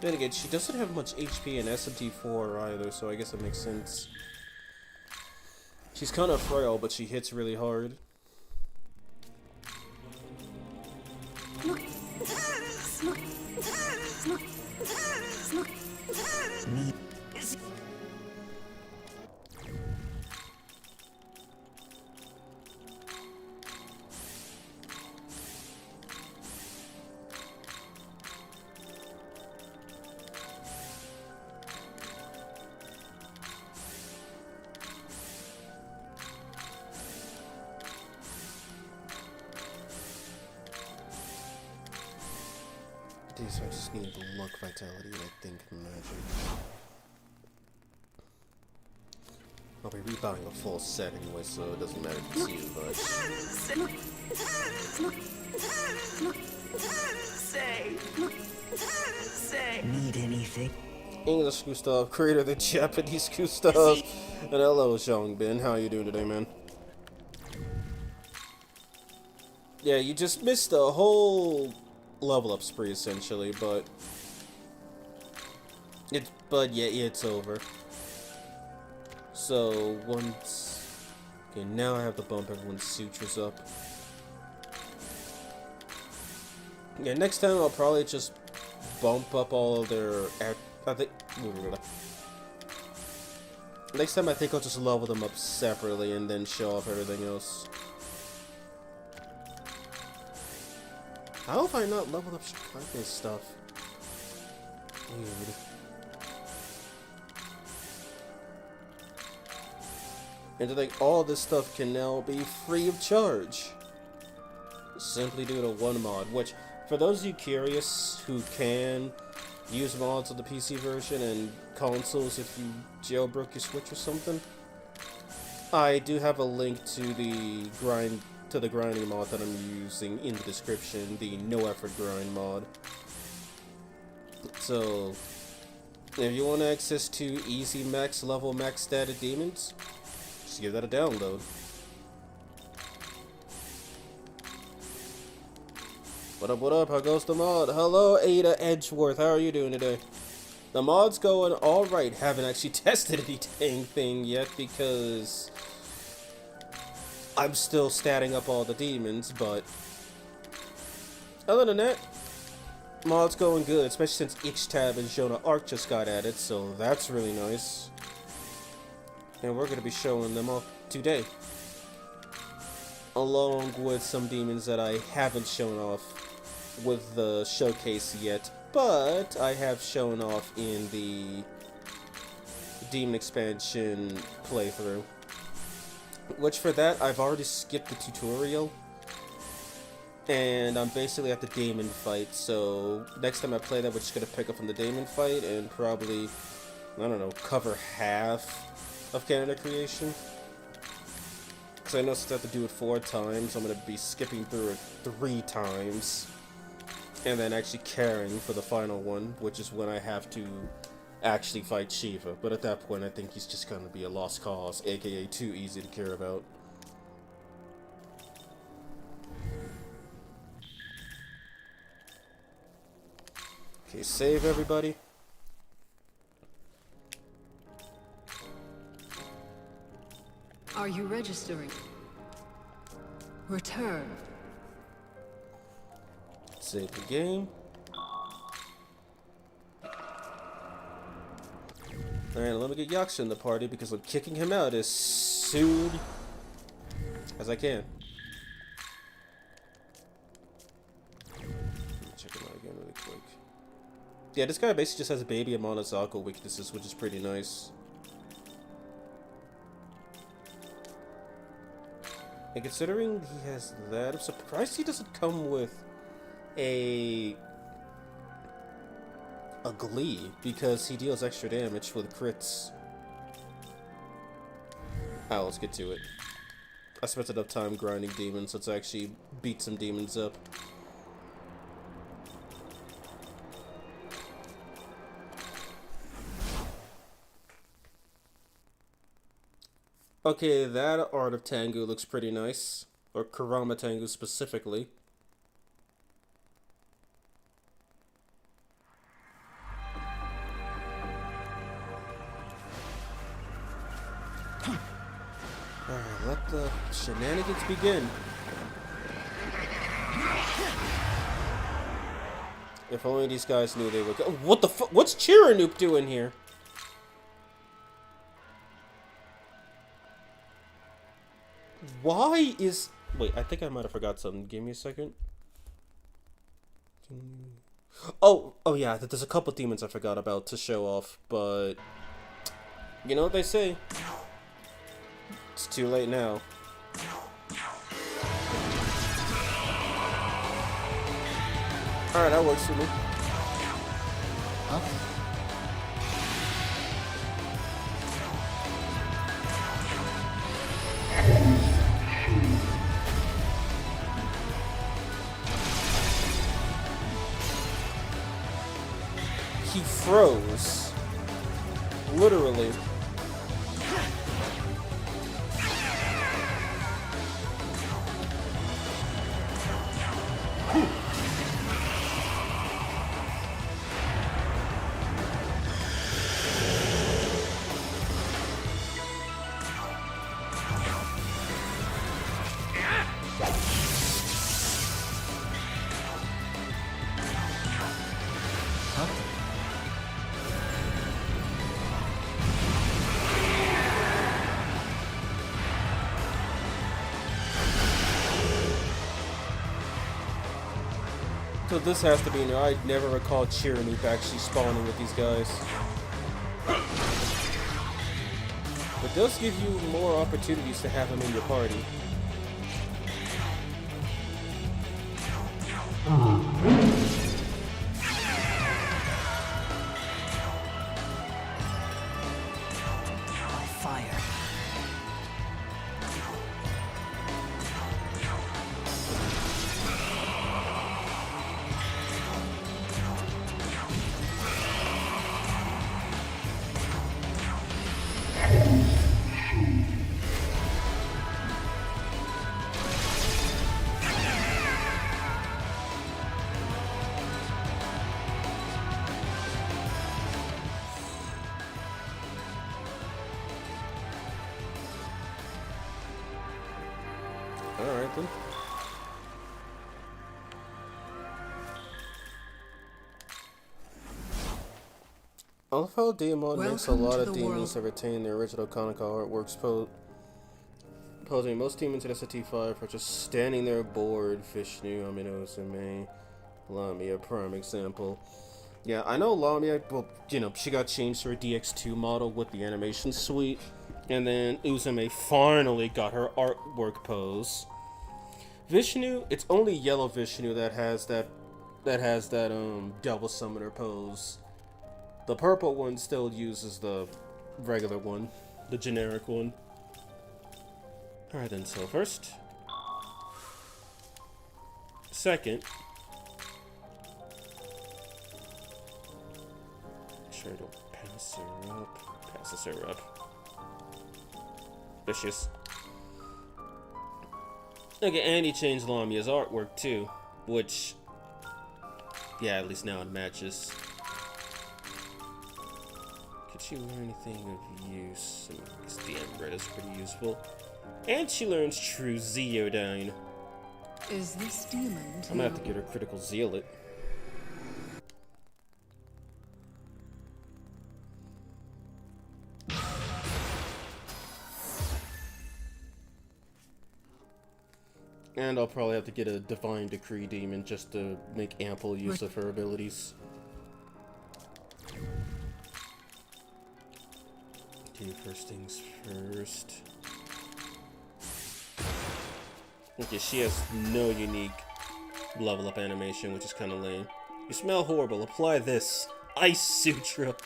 A: Then again, she doesn't have much HP in SMT4 either, so I guess it makes sense. She's kind of frail, but she hits really hard. So I just need the luck vitality, I think, magic. I'll be rebuying a full set anyway, so it doesn't matter if it's you, but...
C: Need anything?
A: English Gustav, creator of the Japanese Gustav. And hello, Jeanne. How you doing today, man? Yeah, you just missed a whole level up spree essentially, but yeah, it's over. So once, okay, now I have to bump everyone's sutures up. Yeah, next time I'll probably just bump up all of their. Next time I think I'll just level them up separately and then show off everything else. How have I not leveled up Chicago's stuff? Weird. And to think all this stuff can now be free of charge. Simply due to one mod, which, for those of you curious who can use mods on the PC version and consoles if you jailbroke your Switch or something, I do have a link to the grinding mod that I'm using in the description, the no effort grind mod. So if you want access to easy max level max status demons, just give that a download. What up, how goes the mod? Hello Ada Edgeworth, how are you doing today? The mod's going alright, haven't actually tested anything yet because I'm still statting up all the demons, but Other than that, mod's going good, especially since Ixtab and Jonah Arc just got added, so that's really nice. And we're going to be showing them off today, along with some demons that I haven't shown off with the showcase yet, but I have shown off in the demon expansion playthrough. Which for that, I've already skipped the tutorial, and I'm basically at the demon fight, so next time I play that, we're just going to pick up from the demon fight and probably, I don't know, cover half of Canada Creation. Because I know since I have to do it 4 times, I'm going to be skipping through it 3 times, and then actually caring for the final one, which is when I have to actually fight Shiva. But at that point, I think he's just going to be a lost cause, aka too easy to care about. Okay, save everybody.
B: Are you registering? Return.
A: Save the game. Alright, let me get Yaksa in the party because I'm kicking him out as soon as I can. Let me check him out again really quick. Yeah, this guy basically just has baby and Monozako weaknesses, which is pretty nice. And considering he has that, I'm surprised he doesn't come with a Glee, because he deals extra damage with crits. Ah, let's get to it. I spent enough time grinding demons, let's actually beat some demons up. Okay, that Art of Tengu looks pretty nice. Or Kurama Tengu specifically. Alright, let the shenanigans begin. If only these guys knew they would go. What the fuck? What's Chiranoop doing here? Why is... Wait, I think I might have forgot something. Give me a second. Oh yeah, there's a couple demons I forgot about to show off, but... You know what they say? It's too late now. Alright, that works for me.
D: Huh?
A: He froze. Literally. So this has to be new. I never recall Chiranoop actually spawning with these guys. It does give you more opportunities to have him in your party.
C: Fire.
A: Alright then. I love how Demon makes a
B: Welcome
A: lot
B: to
A: of
B: the
A: demons that
B: world.
A: retain their original Kanaka artworks posing most demons in SMTVV are just standing there bored. Vishnu, Nemhain, Lamia, prime example. Yeah, I know Lamia, well, you know, she got changed to her DX2 model with the animation suite, and then Uzume finally got her artwork pose. Vishnu, it's only yellow Vishnu that has that double summoner pose. The purple one still uses the regular one, the generic one. Alright then, so first. Second. Make sure I don't pass her up. Passes her up. Vicious. Okay, and he changed Lamia's artwork too, which, yeah, at least now it matches. Could she learn anything of use? I mean, I guess the Emerald is pretty useful. And she learns True Zeodyne.
B: Is this demon to
A: I'm gonna have to get her Critical Zealot. And I'll probably have to get a Divine Decree Demon just to make ample use of her abilities. Okay, first things first. Okay, she has no unique level up animation, which is kind of lame. You smell horrible. Apply this. Ice Sutra.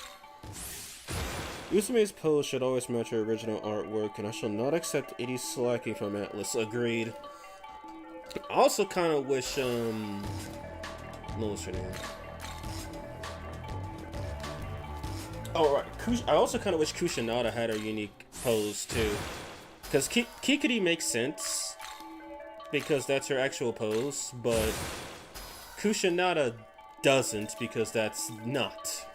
A: Uzume's pose should always match her original artwork, and I shall not accept any slacking from Atlas. Agreed. I also kind of wish, what was her name? Oh, right. I also kind of wish Kushinada had her unique pose, too. Because Kikuri makes sense, because that's her actual pose, but Kushinada doesn't, because that's not.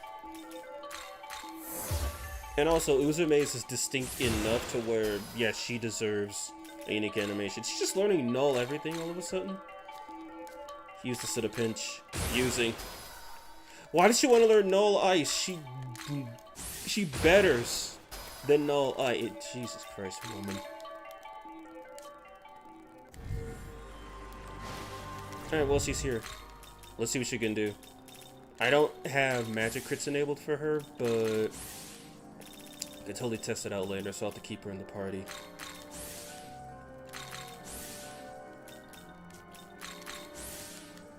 A: And also, Uzume's is distinct enough to where, yeah, she deserves a unique animation. She's just learning null everything all of a sudden. Use this at a pinch. Using. Why does she want to learn null ice? She betters than null ice. Jesus Christ, woman. Alright, well, she's here. Let's see what she can do. I don't have magic crits enabled for her, but I can totally test it out later, so I'll have to keep her in the party.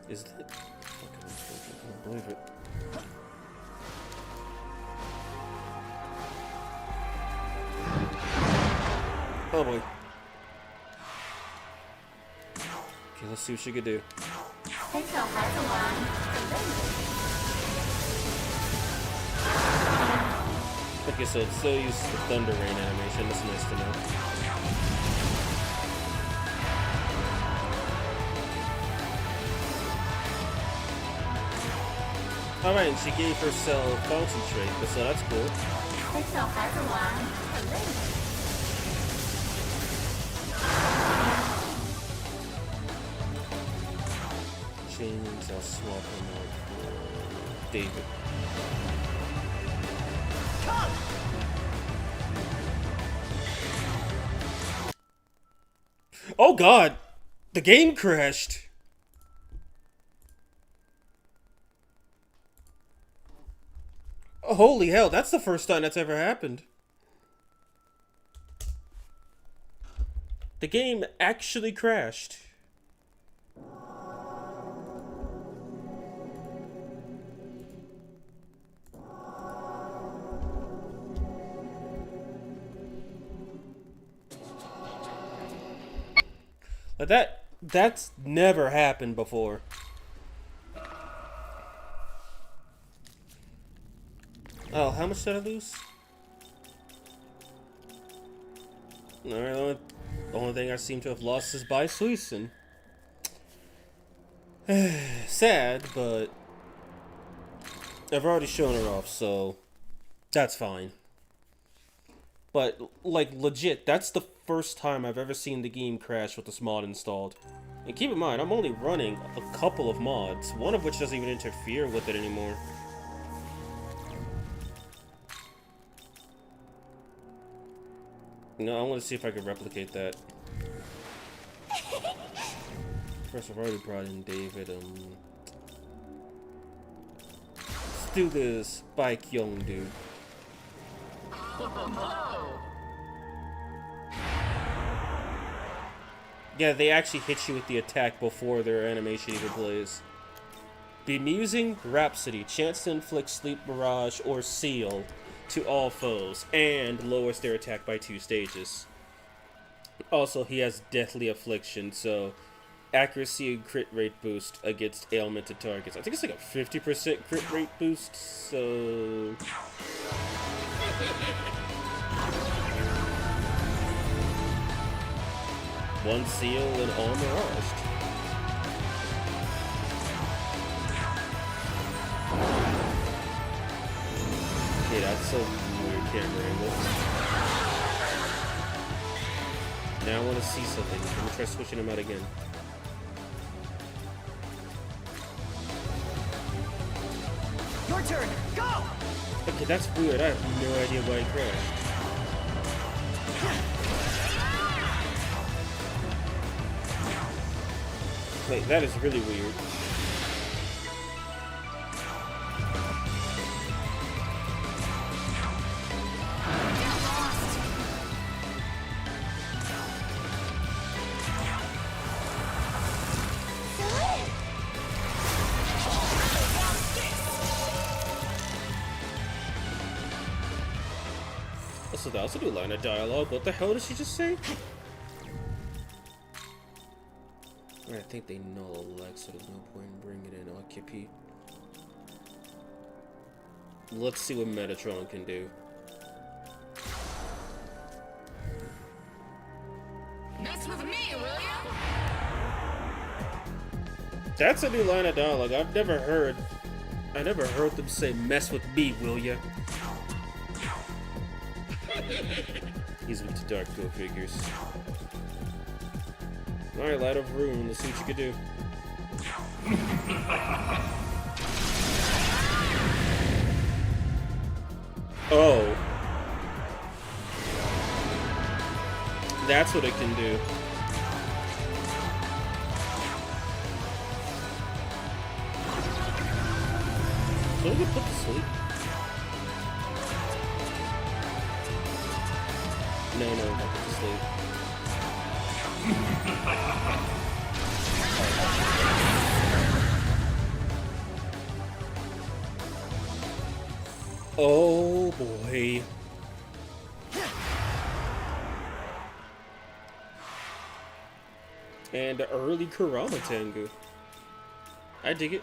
A: Is that... Fucking I can't believe it. Oh boy. Okay, let's see what she could do. Okay, so it still uses the Thunder Rain animation. That's nice to know. Alright, and she gave herself Concentrate, so that's cool. Chains, I'll swap him out for David. Oh god! The game crashed! Oh, holy hell, that's the first time that's ever happened. The game actually crashed. That's never happened before. Oh, how much did I lose? Alright, the only thing I seem to have lost is by Suisen. Sad, but I've already shown her off, so that's fine. But, like, legit, that's the first time I've ever seen the game crash with this mod installed. And keep in mind, I'm only running a couple of mods, one of which doesn't even interfere with it anymore. No, I want to see if I can replicate that. First, I've already brought in David. Let's do this Spike Young dude. Yeah, they actually hit you with the attack before their animation even plays. Bemusing Rhapsody. Chance to inflict Sleep Mirage or Seal to all foes, and lowers their attack by 2 stages. Also, he has Deathly Affliction, so accuracy and crit rate boost against ailmented targets. I think it's like a 50% crit rate boost, so... One seal and all miraged. Okay, that's so weird camera angle. Now I want to see something. I'm gonna try switching them out again.
C: Your turn. Go.
A: Okay, that's weird. I have no idea why it crashed. Wait, that is really weird. So that was a new line of dialogue. What the hell did she just say? I think they know Alex, so there's no point in bringing in Ocypete. Let's see what Metatron can do.
B: Mess with me, will ya?
A: That's a new line of dialogue. I never heard them say "mess with me, will ya?" He's with the dark go figures. Alright, Light of Rune, let's see what you can do. Oh. That's what it can do. So we can put to sleep. No, not put to sleep. Oh boy. And early Kurama Tengu. I dig it.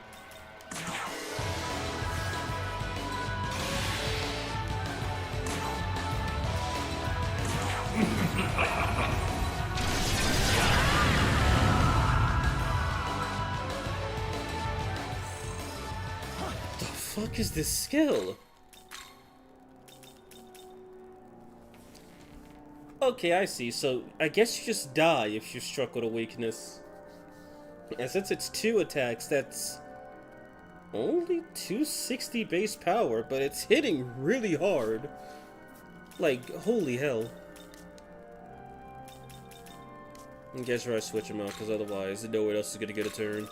A: What the fuck is this skill? Okay, I see. So, I guess you just die if you're struck with a weakness. And since it's 2 attacks, that's only 260 base power, but it's hitting really hard. Like, holy hell. I guess I switch him out, because otherwise, no one else is gonna get a turn.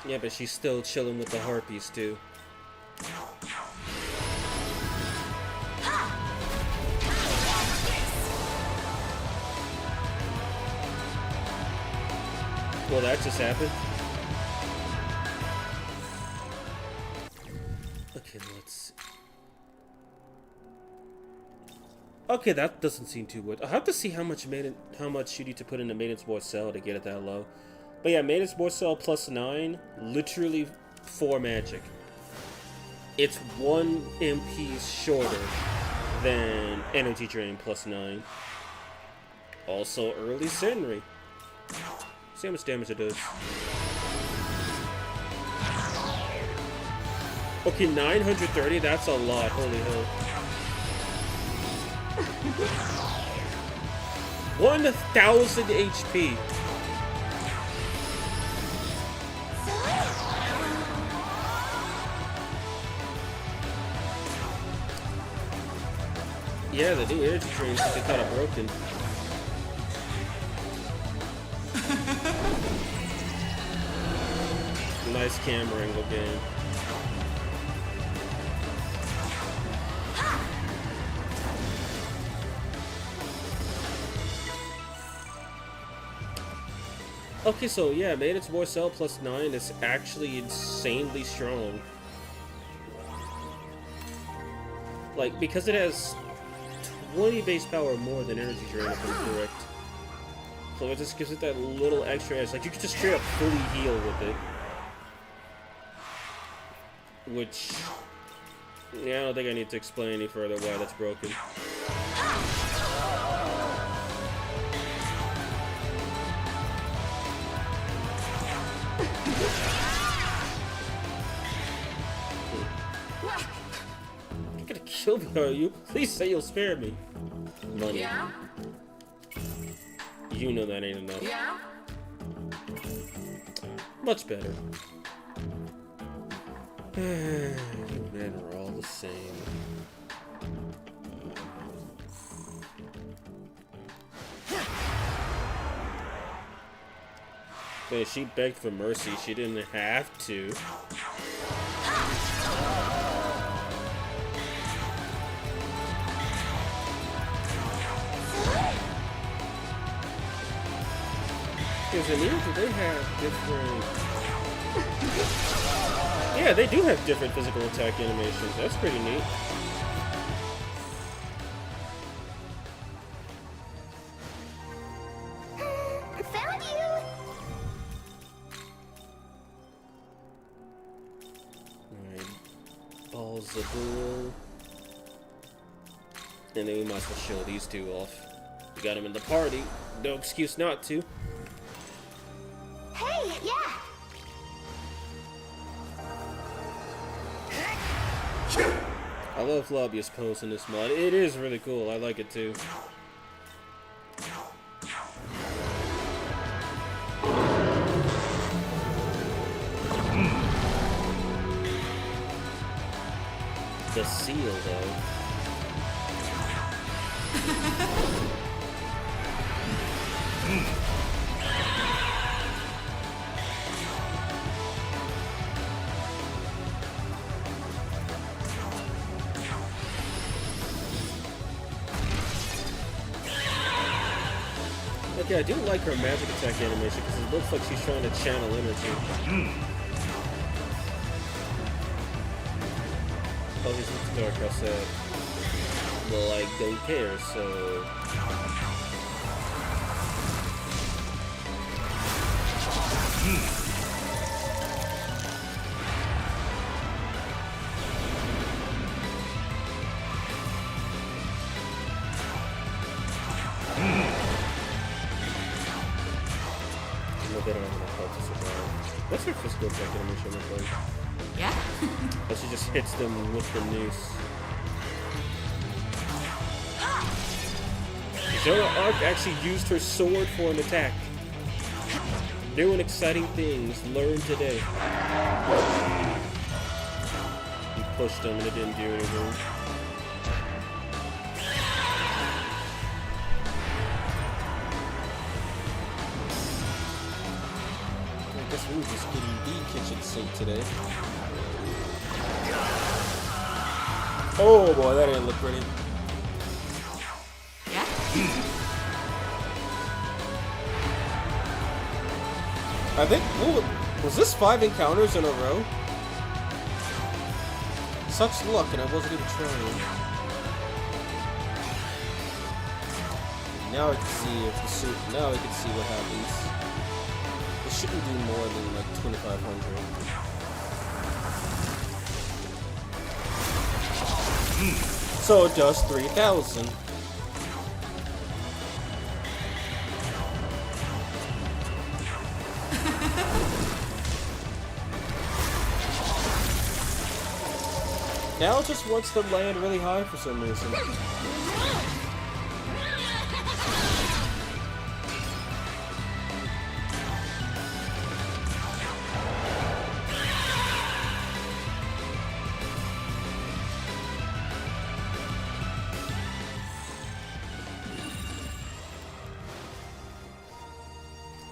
A: Yeah, but she's still chilling with the harpies, too. Well, that just happened. Okay, let's see. Okay, that doesn't seem too good. I'll have to see how much you need to put in the Maiden's War Cell to get it that low. But yeah, Maiden's War Cell plus 9, literally 4 magic. It's 1 MP shorter than Energy Drain plus 9. Also early Senri. See how much damage it does. Okay, 930, that's a lot, holy hell. 1000 HP. Yeah, the new energy trains are kind of broken. Nice camera angle game. Okay, so yeah, made its more cell plus 9 is actually insanely strong. Like, because it has 20 base power more than energy drain if I'm correct. So it just gives it that little extra edge. Like, you could just straight up fully heal with it. Which, yeah, I don't think I need to explain any further why that's broken. You're gonna kill me, are you? Please say you'll spare me. Money.
B: Yeah?
A: You know that ain't enough.
B: Yeah?
A: Much better. You men are all the same. Man, she begged for mercy. She didn't have to. Because in Egypt, they have different... Yeah, they do have different physical attack animations. That's pretty neat.
E: Found you!
A: Alright. Baal Zebul. And then we might as well show these two off. We got them in the party. No excuse not to.
E: Hey, yeah!
A: I love Lobbyi's pose in this mod. It is really cool. I like it too. The seal, though. Yeah, I do like her magic attack animation because it looks like she's trying to channel energy. Oh, he's with the dark, I said. Well, I don't care, so... What's her physical attack animation look like?
B: Yeah?
A: Oh, she just hits them with the noose. Jonah Arc actually used her sword for an attack. New and exciting things learned today. He pushed them and it didn't do anything. I guess we were just getting the kitchen sink today. Oh boy, that didn't look pretty.
B: Yeah?
A: I think, was this 5 encounters in a row? Such luck, and I wasn't even trying. Now I can see if the suit. Now I can see what happens. It shouldn't do more than like 2,500. So it does 3,000. Now just wants to land really high for some reason.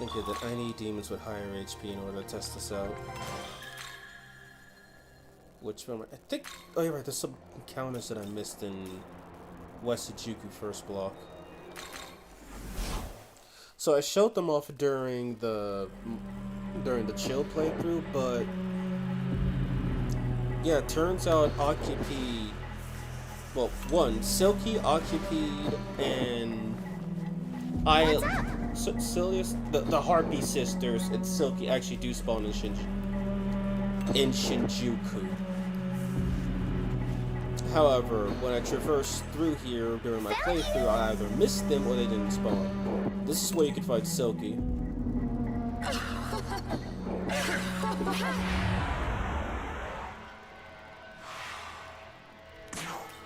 A: Okay, then I need demons with higher HP in order to test this out. Which one? I think. Oh, you're right. There's some encounters that I missed in West Ijuku first block. So I showed them off during the chill playthrough, but yeah, it turns out Ocypete. Well, one Silky, Ocypete, and Silius, the Harpy sisters, and Silky actually do spawn in Shinjuku. However, when I traversed through here during my playthrough, I either missed them or they didn't spawn. This is where you can fight Silky.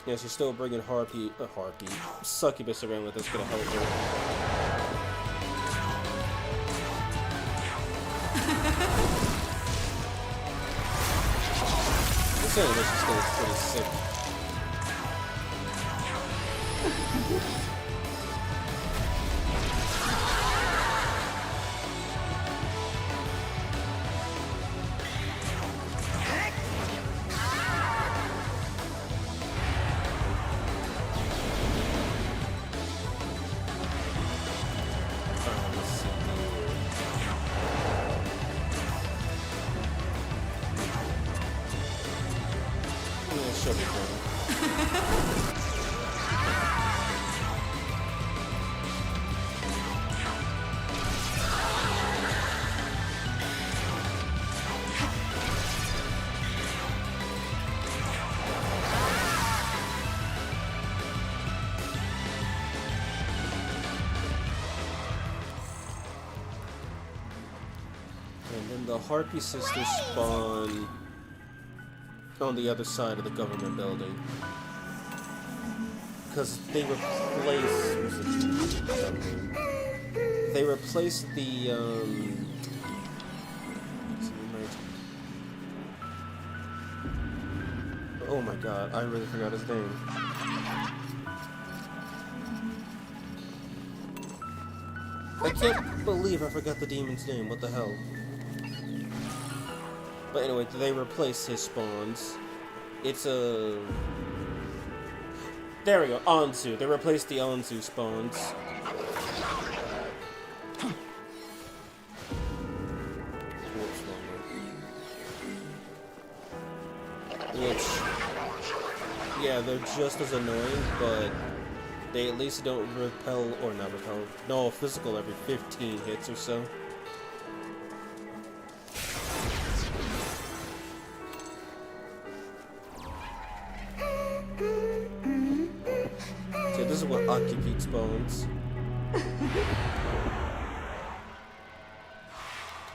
A: Yeah, she's still bringing Succubus around with us, gonna help her. This animation still is pretty sick. The Harpy sisters spawn on the other side of the government building because they replaced the oh my god, I really forgot his name. I can't believe I forgot the demon's name. What the hell? But anyway, they replace his spawns. It's a... There we go, Anzu. They replaced the Anzu spawns. Which... Yeah, they're just as annoying, but they at least don't repel, or not repel, no, physical every 15 hits or so. This is what Ocypete spawns.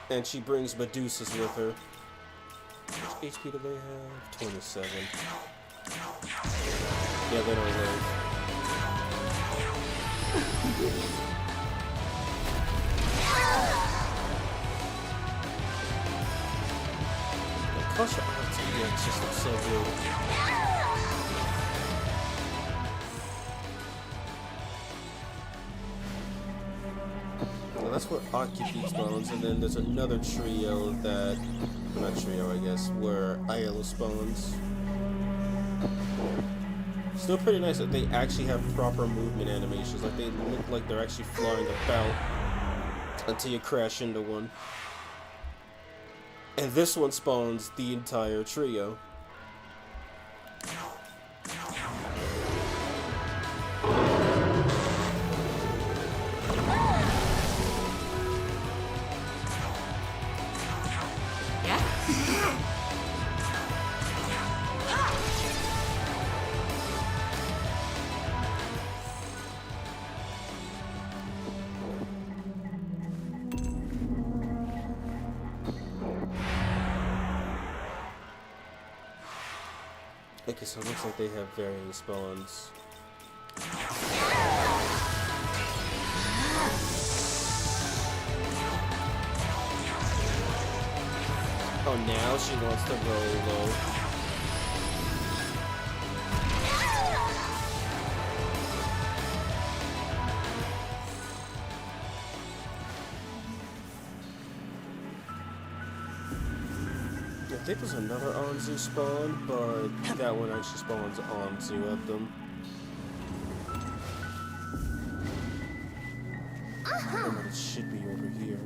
A: And she brings Medusas with her. Which HP do they have? 27. Yeah, they don't live. Gosh, yeah, it's just so good. That's where Ocypete spawns, and then there's another trio that, well, not trio I guess, where Aello spawns. Still pretty nice that they actually have proper movement animations, like they look like they're actually flying about until you crash into one. And this one spawns the entire trio. Okay, so it looks like they have varying spawns. Oh, now she wants to roll low. I think there's another Anzu spawn, but that one actually spawns Anzu at them. Oh, but it should be over here.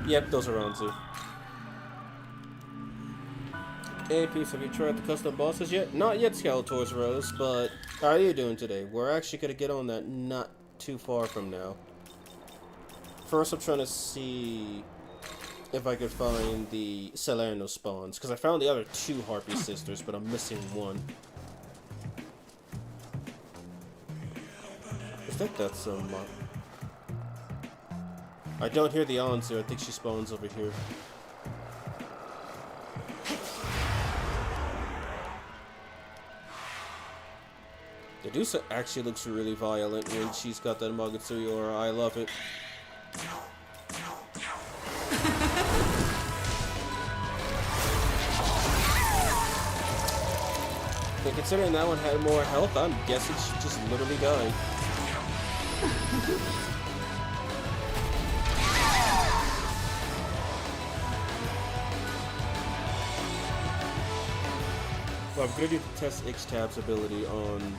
A: Yep, those are Anzu. Hey, Peace, have you tried the custom bosses yet? Not yet, Skeletor's Rose, but how are you doing today? We're actually going to get on that not too far from now. First, I'm trying to see if I could find the Celaeno spawns, because I found the other 2 Harpy Sisters, but I'm missing one. I think that's I don't hear the Anzu. I think she spawns over here. Medusa actually looks really violent when she's got that Magatsuyo aura. I love it. And considering that one had more health, I'm guessing she just literally died. Well, I'm gonna do to test Ixtab's ability on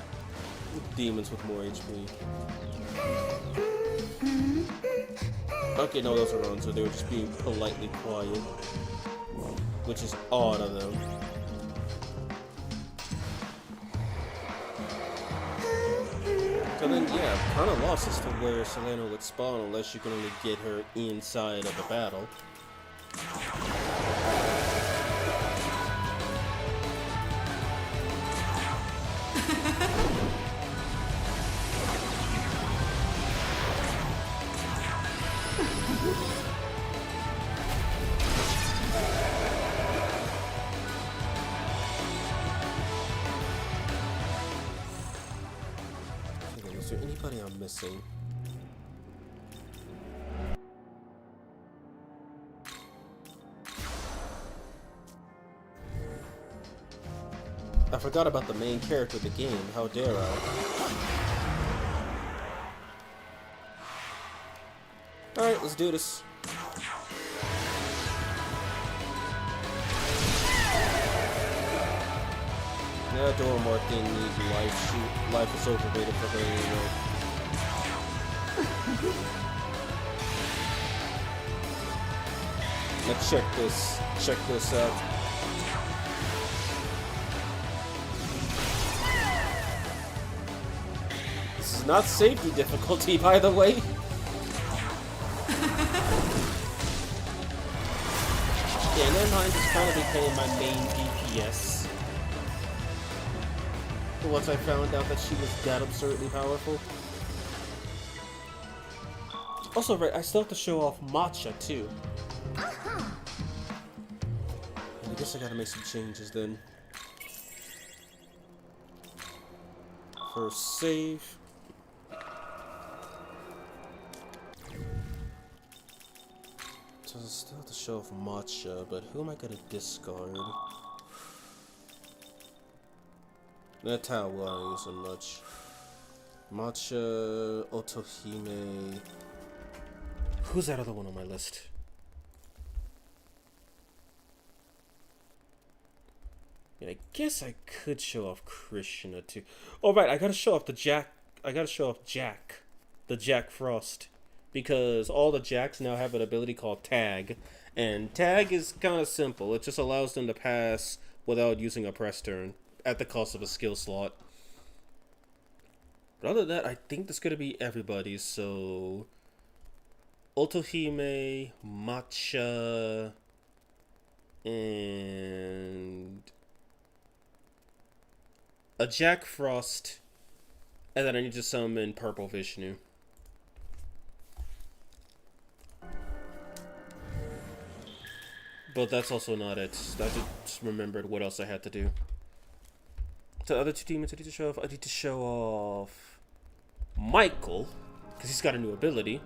A: demons with more HP. Okay, no, those are wrong, so they were just being politely quiet, which is odd of them. So then, yeah, I'm kind of lost as to where Celaeno would spawn unless you can only get her inside of a battle. Is there anybody I'm missing? I forgot about the main character of the game. How dare I? Alright, let's do this. Now Dormark didn't need life. Life is overrated for her anyway. Let's check this. Check this out. This is not safety difficulty, by the way. Yeah, Nemhain just kind of became my main DPS. Once I found out that she was that absurdly powerful. Also, right, I still have to show off Matcha too. I guess I gotta make some changes then. First save. So I still have to show off Matcha, but who am I gonna discard? That's how I use so much. Matcha, Otohime. Who's that other one on my list? Yeah, I guess I could show off Krishna too. Oh right, I gotta show off the Jack. I gotta show off Jack, the Jack Frost, because all the Jacks now have an ability called Tag, and Tag is kind of simple. It just allows them to pass without using a press turn, at the cost of a skill slot. But other than that, I think that's gonna be everybody. So Otohime, Matcha, and a Jack Frost, and then I need to summon Purple Vishnu. But that's also not it. I just remembered what else I had to do. So the other two demons I need to show off. I need to show off Michael, because he's got a new ability.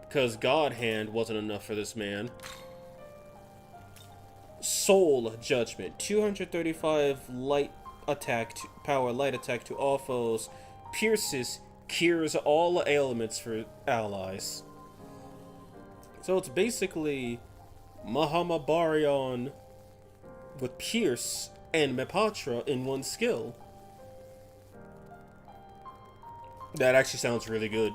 A: Because God Hand wasn't enough for this man. Soul Judgment. 235 light attack, power light attack to all foes. Pierces, cures all ailments for allies. So it's basically Mahamabarion with Pierce and Mepatra in one skill. That actually sounds really good.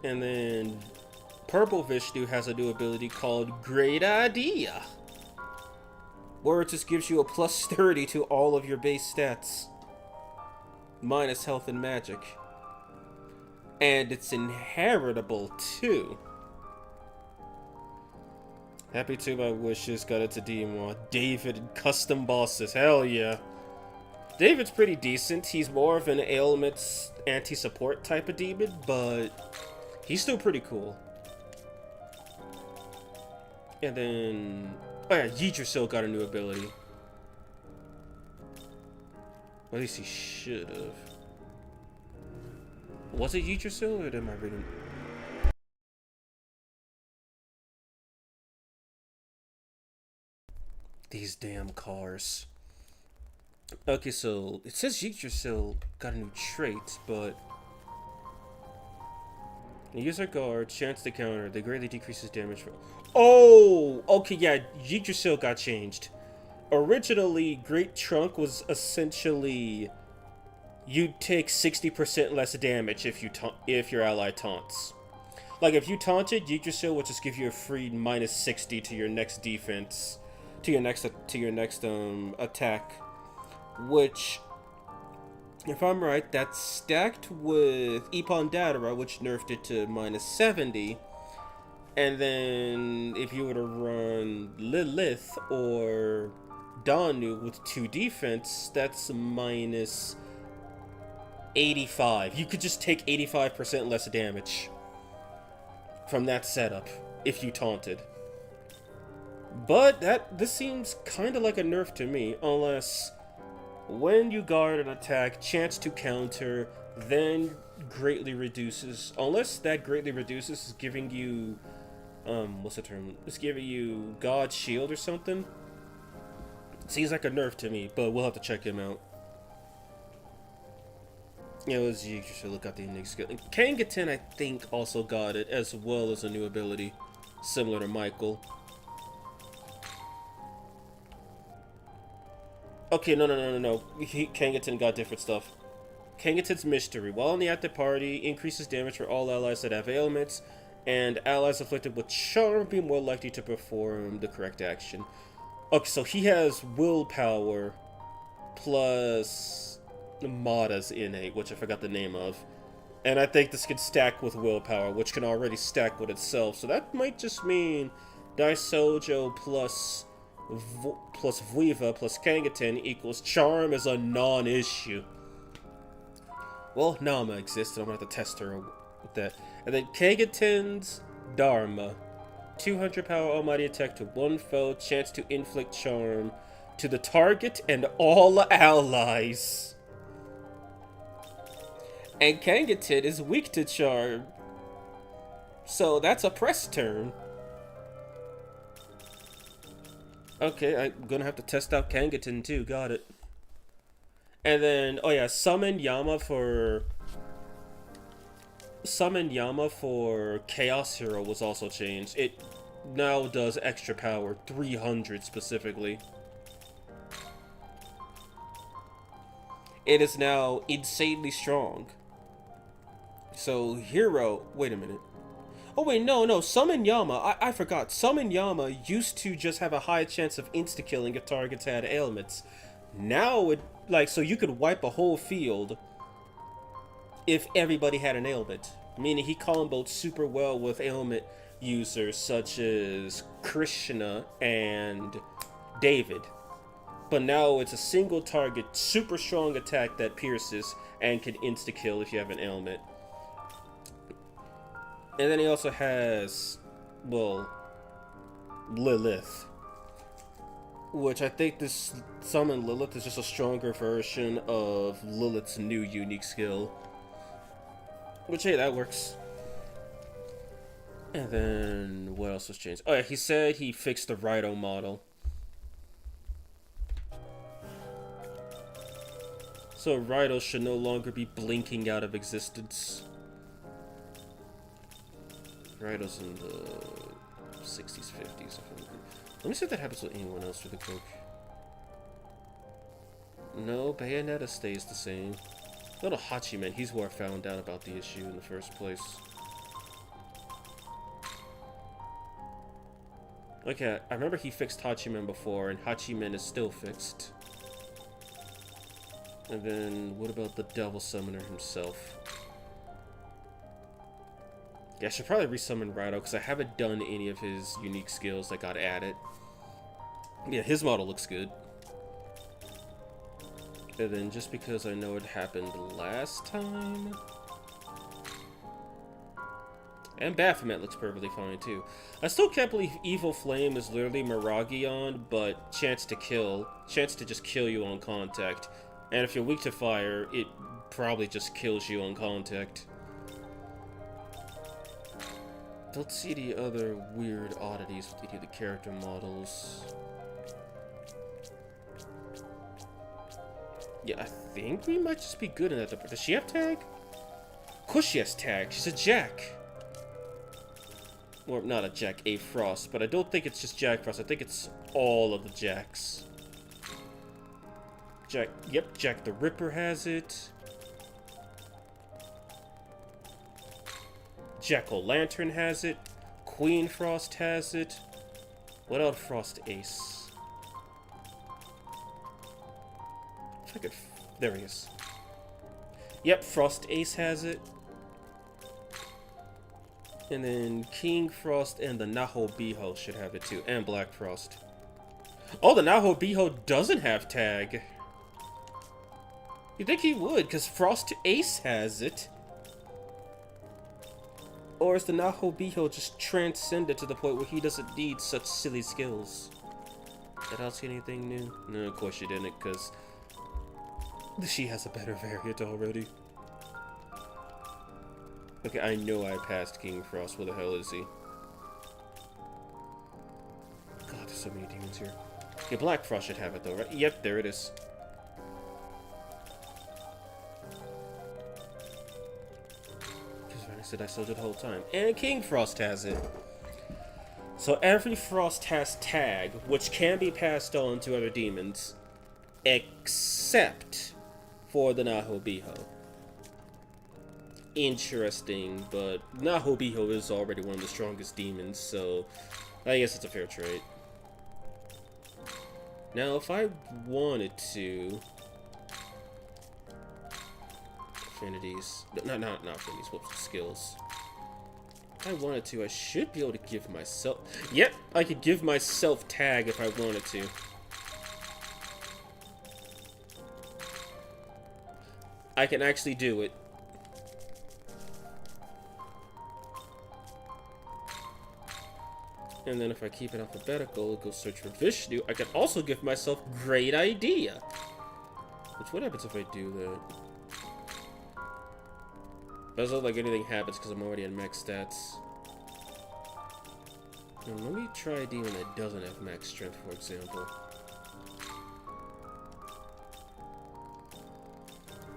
A: And then Purple Vishnu has a new ability called Great Idea, where it just gives you a plus 30 to all of your base stats, minus health and magic. And it's inheritable too. Happy to my wishes, got it to Demon. David and custom bosses, hell yeah. David's pretty decent. He's more of an ailments anti-support type of demon, but he's still pretty cool. And then, oh yeah, Yggdrasil got a new ability. Or at least he should have. Was it Yggdrasil or am I reading? These damn cars. Okay, so it says Yggdrasil got a new trait, but user guard, chance to counter, they greatly decreases damage for. Oh, okay, yeah, Yggdrasil got changed. Originally, Great Trunk was essentially you take 60% less damage if your ally taunts. Like if you taunted, Yggdrasil would just give you a free minus 60 to your next defense, to your next attack, which, if I'm right, that's stacked with Epon, which nerfed it to minus 70. And then if you were to run Lilith or Danu with 2 defense, that's minus 85. You could just take 85% less damage from that setup if you taunted. But this seems kind of like a nerf to me, unless when you guard an attack, chance to counter then greatly reduces. Unless that greatly reduces is giving you what's the term? It's giving you God's Shield or something. It seems like a nerf to me, but we'll have to check him out. Yeah, it was Yggdrasil, look at the unique skill. And Kangiten, I think, also got it, as well as a new ability, similar to Michael. Okay, no. Kangiten got different stuff. Kangiten's Mystery. While in the active party, increases damage for all allies that have ailments, and allies afflicted with charm be more likely to perform the correct action. Okay, so he has willpower plus Mada's innate, which I forgot the name of. And I think this can stack with willpower, which can already stack with itself. So that might just mean Daisojo plus Vuiva plus Kangiten equals charm is a non-issue. Well, Nama exists, and I'm gonna have to test her with that. And then Kangiten's Dharma. 200 power almighty attack to one foe, chance to inflict charm to the target and all allies. And Kangiten is weak to charm. So that's a press turn. Okay, I'm gonna have to test out Kangiten too, got it. And then, oh yeah, Summon Yama for Chaos Hero was also changed. It now does extra power, 300 specifically. It is now insanely strong. So Hero, wait a minute. Oh wait, no, Summon Yama, I forgot. Summon Yama used to just have a high chance of insta-killing if targets had ailments. Now it, so you could wipe a whole field if everybody had an ailment. Meaning he comboed super well with ailment users such as Krishna and David. But now it's a single target, super strong attack that pierces and can insta-kill if you have an ailment. And then he also has, well, Lilith. Which I think this summon Lilith is just a stronger version of Lilith's new unique skill. Which, hey, that works. And then, what else was changed? Oh yeah, he said he fixed the Rhino model. So Rhino should no longer be blinking out of existence. Rhino's in the 60s, 50s. Let me see if that happens with anyone else really quick. No, Bayonetta stays the same. Little Hachiman, he's who I found out about the issue in the first place. Okay, I remember he fixed Hachiman before, and Hachiman is still fixed. And then, what about the Devil Summoner himself? Yeah, I should probably resummon Rhino, because I haven't done any of his unique skills that got added. Yeah, his model looks good. And then, just because I know it happened last time... And Baphomet looks perfectly fine, too. I still can't believe Evil Flame is literally Miragion, but chance to kill. Chance to just kill you on contact. And if you're weak to fire, it probably just kills you on contact. Let's see the other weird oddities with any of the character models. Yeah, I think we might just be good in that department. Does she have tag? Of course she has tag. She's a Jack. Or not a Jack, a Frost. But I don't think it's just Jack Frost. I think it's all of the Jacks. Jack, yep, Jack the Ripper has it. Jack-o'-lantern has it. Queen Frost has it. What else? Frost Ace. If I could... There he is. Yep, Frost Ace has it. And then King Frost and the Naho-Biho should have it too. And Black Frost. Oh, the Naho-Biho doesn't have tag. You'd think he would, because Frost Ace has it. Or is the Naho-Biho just transcended to the point where he doesn't need such silly skills? Did I see anything new? No, of course you didn't, because she has a better variant already. Okay, I know I passed King Frost. Where the hell is he? God, there's so many demons here. Yeah, Black Frost should have it though, right? Yep, there it is. I said I sold it the whole time. And King Frost has it. So every Frost has tag, which can be passed on to other demons, except for the Naho-Biho. Interesting, but Naho-Biho is already one of the strongest demons, so I guess it's a fair trade. Now, if I wanted to... Affinities. No, not affinities, whoops, skills. If I wanted to, I should be able to give myself... Yep, I could give myself tag if I wanted to. I can actually do it. And then if I keep it alphabetical, go search for Vishnu. I can also give myself Great Idea. Which, what happens if I do that? Doesn't look like anything happens because I'm already in max stats. And let me try a demon that doesn't have max strength, for example.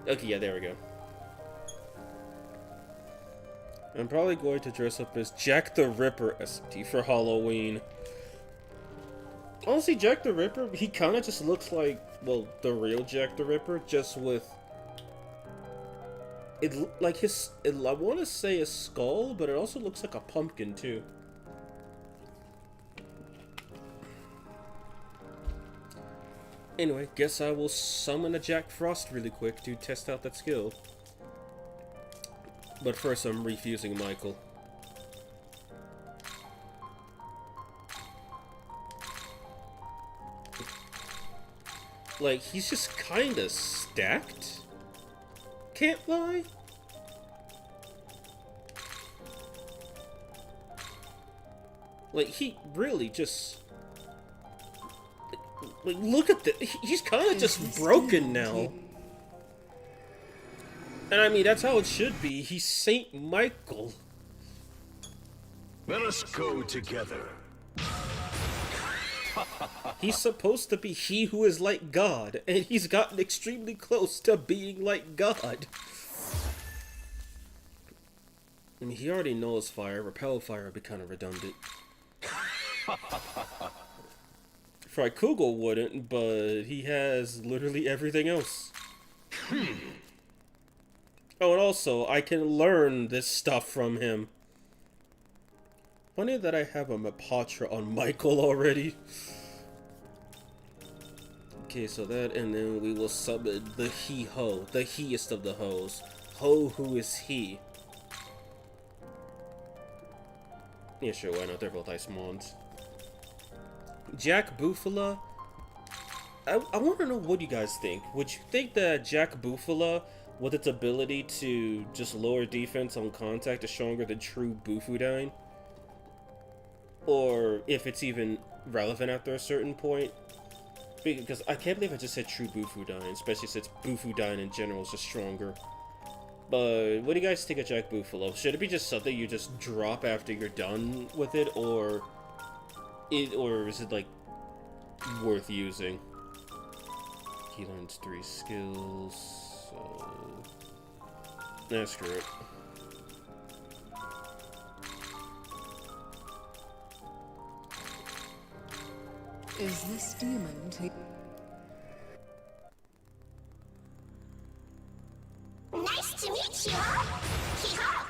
A: Okay, yeah, there we go. I'm probably going to dress up as Jack the Ripper SMT for Halloween. Honestly, Jack the Ripper, he kind of just looks like, well, the real Jack the Ripper, just with... like his... I want to say a skull, but it also looks like a pumpkin, too. Anyway, guess I will summon a Jack Frost really quick to test out that skill. But first, I'm refusing Michael. Like, he's just kinda stacked? Can't lie? Like, he really just... Like, look at this. He's kind of just broken now. And I mean, that's how it should be. He's Saint Michael.
F: Let us go together.
A: He's supposed to be he who is like God, and he's gotten extremely close to being like God. I mean, he already knows fire. Repel fire would be kind of redundant. Frykugel wouldn't, but he has literally everything else. Oh, and also, I can learn this stuff from him. Funny that I have a Mapatra on Michael already. Okay, so that, and then we will summon the He-Ho, the He-est of the Hoes. Ho, who is he? Yeah, sure, why not? They're both Ice Mons. Jack Bufala? I want to know what you guys think. Would you think that Jack Bufala, with its ability to just lower defense on contact, is stronger than true Bufudine? Or if it's even relevant after a certain point? Because I can't believe I just said true Bufudine, especially since Bufudine in general is just stronger. But what do you guys think of Jack Bufalo? Should it be just something you just drop after you're done with it, or is it like worth using? He learns 3 skills, so nah, screw it.
B: Is this demon to...
E: Nice to meet you. Hee-haw.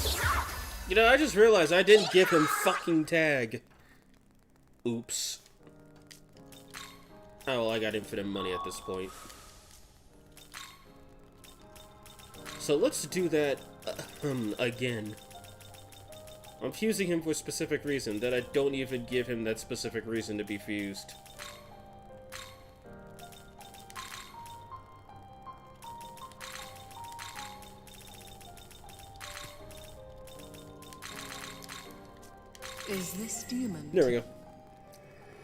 E: Hee-haw.
A: You know, I just realized I didn't give him fucking tag. Oops. Oh, well, I got infinite money at this point. So let's do that again. I'm fusing him for a specific reason that I don't even give him that specific reason to be fused.
B: Is this demon?
A: There we go.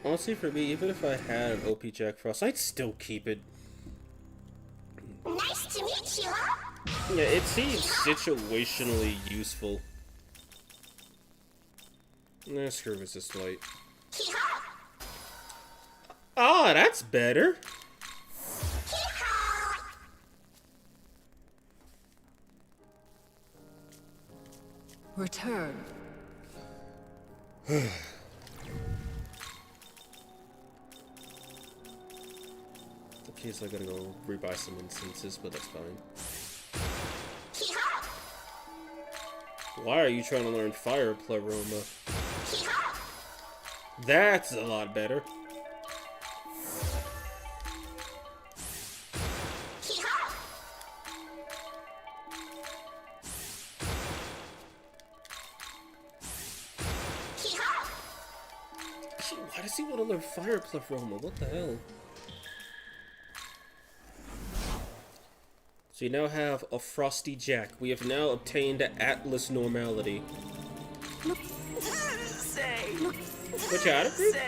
A: Honestly, for me, even if I had an OP Jack Frost, I'd still keep it.
E: Nice to meet you.
A: Yeah, it seems situationally useful. Nah, screw resist light.
E: Hee-haw.
A: Ah, that's better.
E: Hee-haw.
B: Return.
A: Okay, so I gotta go rebuy some incenses, but that's fine.
E: Hee-haw.
A: Why are you trying to learn Fire Pleroma?
E: Hee-haw.
A: That's a lot better.
E: Hee-haw. Hee-haw.
A: Actually, why does he want to learn Fire Pleroma? What the hell? So you now have a Frosty Jack. We have now obtained Atlas Normality.
C: Say.
A: Which I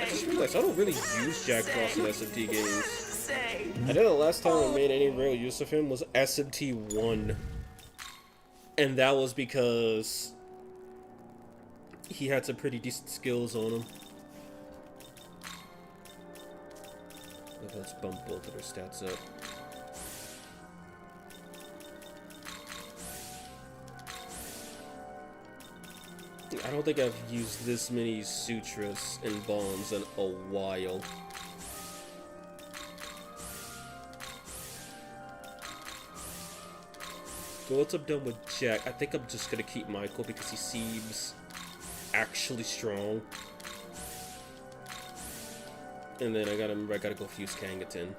A: just realized I don't really use Jack Frost in SMT games.
C: Say.
A: I know the last time I made any real use of him was SMT1. And that was because he had some pretty decent skills on him. Okay, let's bump both of their stats up. I don't think I've used this many sutras and bombs in a while. So once I'm done with Jack, I think I'm just gonna keep Michael because he seems actually strong. And then I gotta go fuse Kangiten.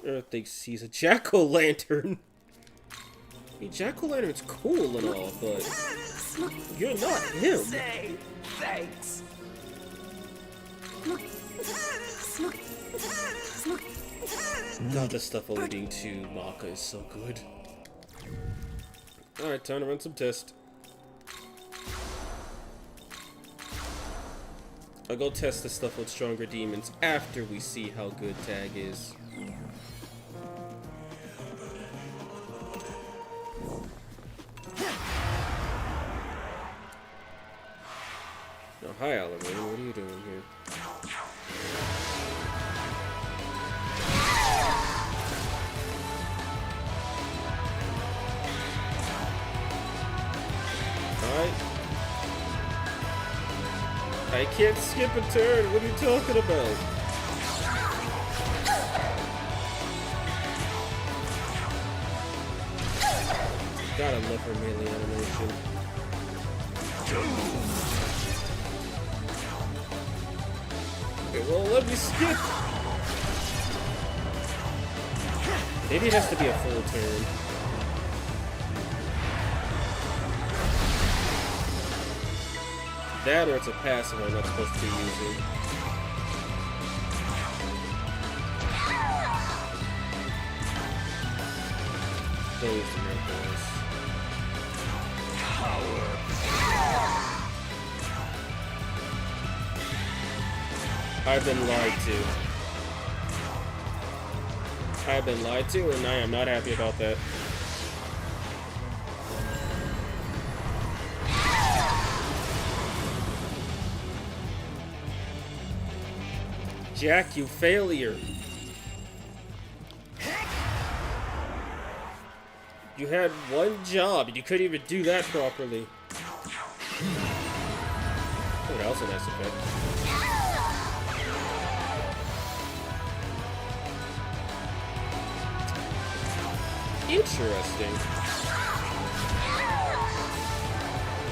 A: Earth thinks he's a jack-o'-lantern. I mean, jack-o'-lantern's cool and all, but you're not him.
C: Say. Thanks.
A: God, this stuff only being 2 Maka is so good. Alright, time to run some tests. I'll go test this stuff with stronger demons after we see how good tag is. Oh, hi, Albion. What are you doing here? Alright. I can't skip a turn. What are you talking about? Gotta love her melee animation. It won't let me skip. Maybe it has to be a full turn. That or it's a passive I'm not supposed to be using. Don't use the red boys. I've been lied to. I've been lied to, and I am not happy about that. Jack, you failure. You had one job and you couldn't even do that properly. Oh, that was a nice effect. Interesting.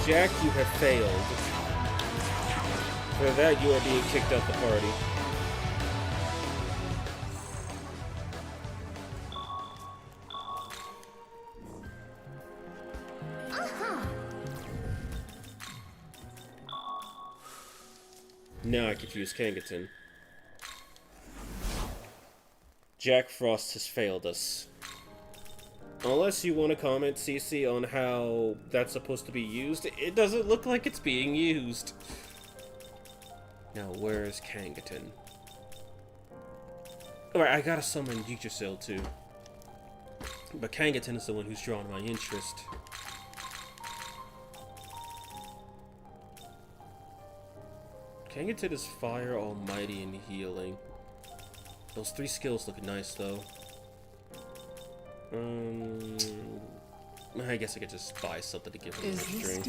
A: Jack, you have failed. For that, you are being kicked out the party. Now I confuse Kangiten. Jack Frost has failed us. Unless you want to comment, CC, on how that's supposed to be used, it doesn't look like it's being used. Now, where is Kangiten? Alright, I gotta summon Yggdrasil too. But Kangiten is the one who's drawn my interest. Kangiten is Fire, Almighty, and Healing. Those three skills look nice, though. I guess I could just buy something to give him an extra.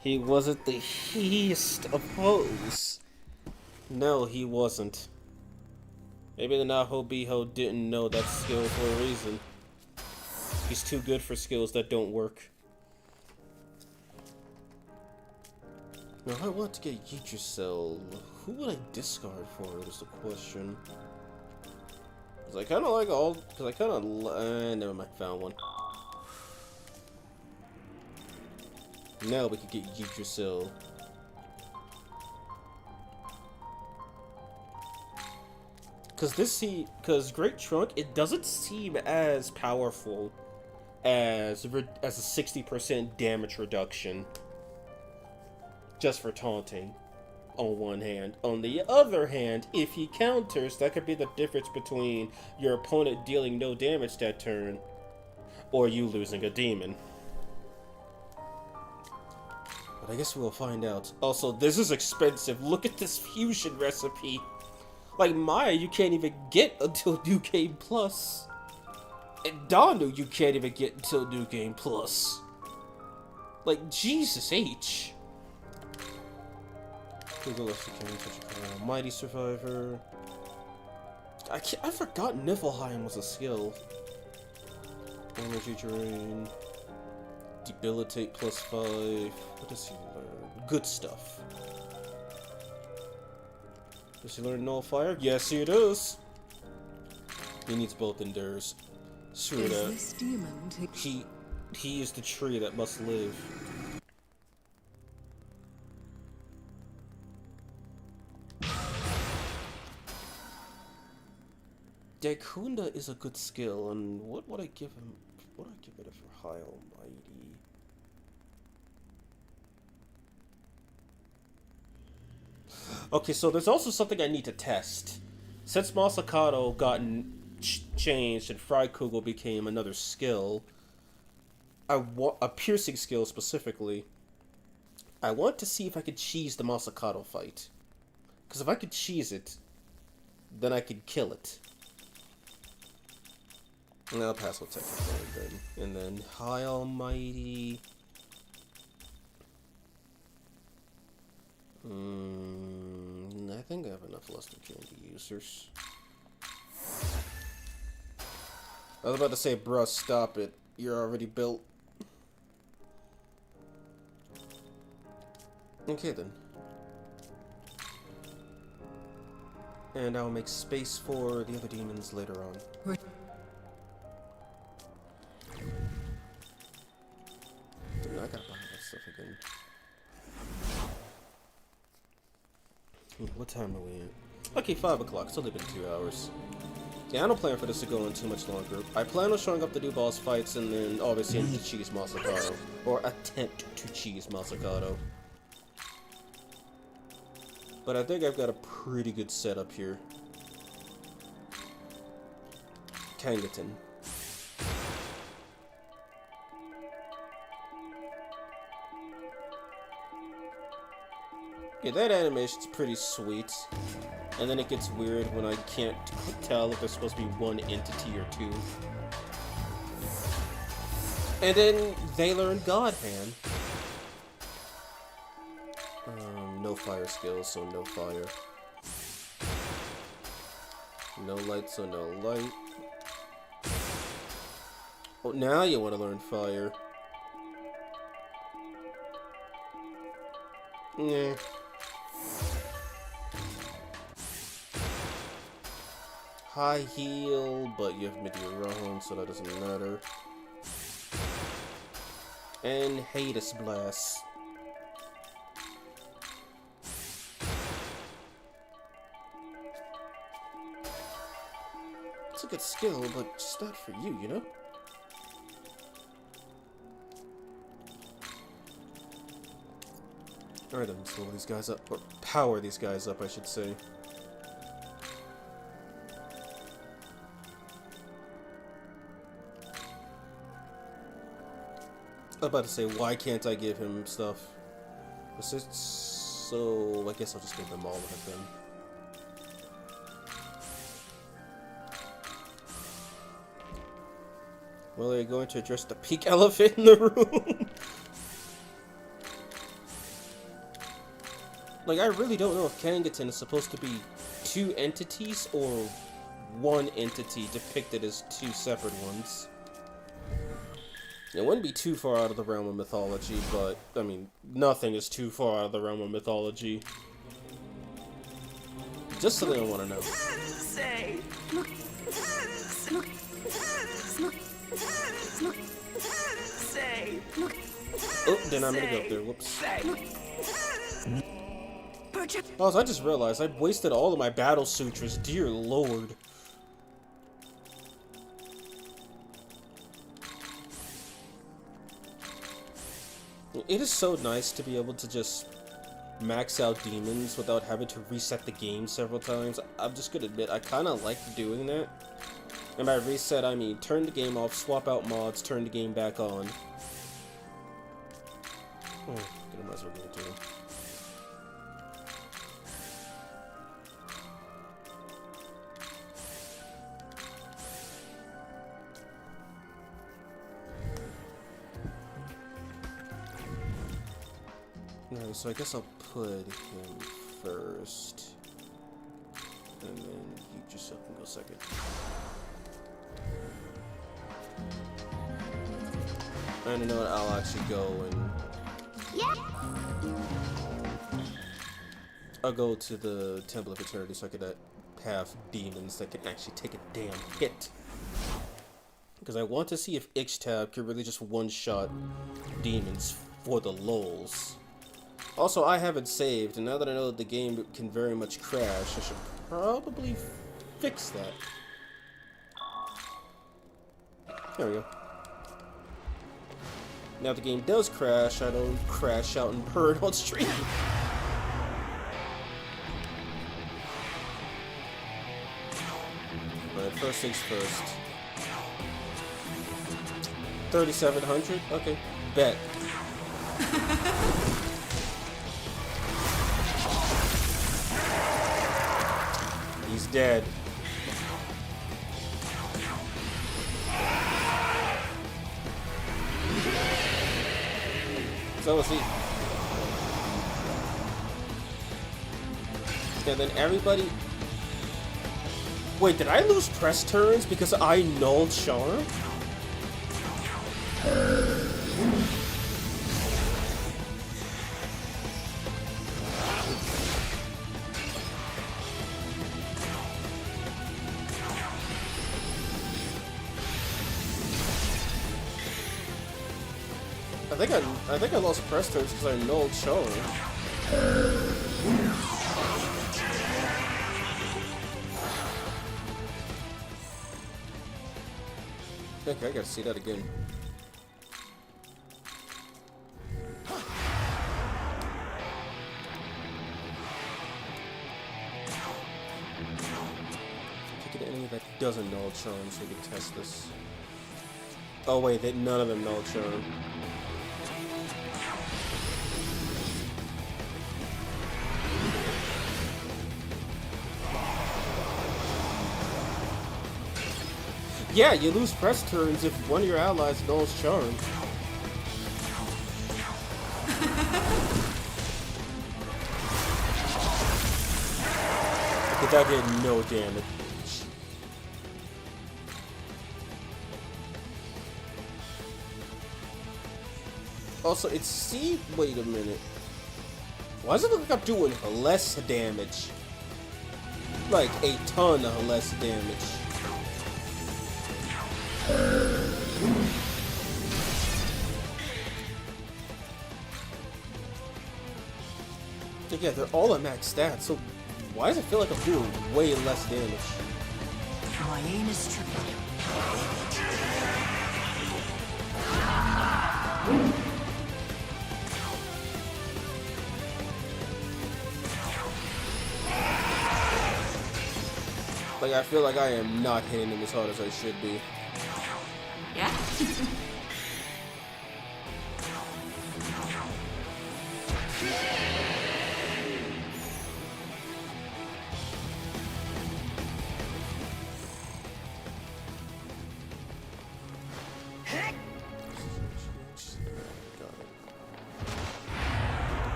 A: He wasn't the heest of hoes. No, he wasn't. Maybe the Naho Beho didn't know that skill for a reason. He's too good for skills that don't work. Now, if I want to get Yggdrasil, who would I discard for it is the question. Because I kind of like all... Because I kind of... never mind, found one. Now we can get Yggdrasil. Because Great Trunk, it doesn't seem as powerful as a 60% damage reduction. Just for taunting, on one hand. On the other hand, if he counters, that could be the difference between your opponent dealing no damage that turn, or you losing a demon. But I guess we'll find out. Also, this is expensive. Look at this fusion recipe. Like Maya, you can't even get until New Game Plus. And Danu, you can't even get until New Game Plus. Like, Jesus H. Google if you can touch a Almighty Survivor. I forgot Niflheim was a skill. Energy Drain. Debilitate +5. What does he learn? Good stuff. Does he learn Null Fire? Yes, he does. He needs both Endures. Screw that. He is the tree that must live. Dekunda is a good skill, and what would I give him? What do I give it for High Almighty? Okay, so there's also something I need to test. Since Masakado got changed and Freikugel became another skill, I want a piercing skill specifically. I want to see if I could cheese the Masakado fight. Because if I could cheese it, then I could kill it. And I'll pass with technical then. And then High Almighty. I think I have enough Luster Candy users. I was about to say, bruh, stop it. You're already built. Okay then. And I'll make space for the other demons later on. Dude, I gotta buy that stuff again. What time are we at? Okay, 5 o'clock. It's only been 2 hours. Yeah, I don't plan for this to go on too much longer. I plan on showing up to do boss fights and then obviously I need to cheese Masakado. Or attempt to cheese Masakado. But I think I've got a pretty good setup here. Kangiten. Yeah, that animation's pretty sweet. And then it gets weird when I can't tell if there's supposed to be one entity or two. And then they learn God Hand. No fire skills, so no fire. No light, so no light. Oh, now you want to learn fire. Yeah. High heal, but you have Meteoron, so that doesn't matter. And Hades Blast. It's a good skill, but just not for you, you know? Alright, then slow these guys up, or power these guys up, I should say. I was about to say, why can't I give him stuff? So, I guess I'll just give them all of them. Well, are you going to address the pink elephant in the room? Like, I really don't know if Kangiten is supposed to be two entities or one entity depicted as two separate ones. It wouldn't be too far out of the realm of mythology, but, I mean, nothing is too far out of the realm of mythology. Just something I want to know.
C: Say. Say.
A: Oh, then I'm gonna go up there. Whoops. Oh, I just realized I wasted all of my battle sutras. Dear Lord. It is so nice to be able to just max out demons without having to reset the game several times. I'm just gonna admit, I kind of like doing that. And by reset, I mean turn the game off, swap out mods, turn the game back on. Oh, I might as well give it to him. Alright, so I guess I'll put him first. And then you just can go second. And you know what, I'll actually go and...
E: Yeah.
A: I'll go to the Temple of Eternity so I could have demons that can actually take a damn hit. Because I want to see if Ixtab can really just one-shot demons for the lulz. Also, I haven't saved, and now that I know that the game can very much crash, I should probably fix that. There we go. Now if the game does crash, I don't crash out and burn on stream. Alright, first things first. 3,700? Okay, bet. He's dead. So let's see. And then everybody. Wait, did I lose press turns because I nulled Charm? I think I lost press turns because I nulled Charm. Okay, I gotta see that again. Take an enemy that doesn't null Charm so we can test this. Oh wait, none of them null Charm. Yeah, you lose press turns if one of your allies nulls Charm. But that did no damage. Also, it's see. Wait a minute. Why does it look like I'm doing less damage? Like a ton of less damage. Yeah, they're all at max stats, so why does it feel like I'm doing way less damage?
C: My aim is true.
A: Like, I feel like I am not hitting him as hard as I should be.
C: Yeah?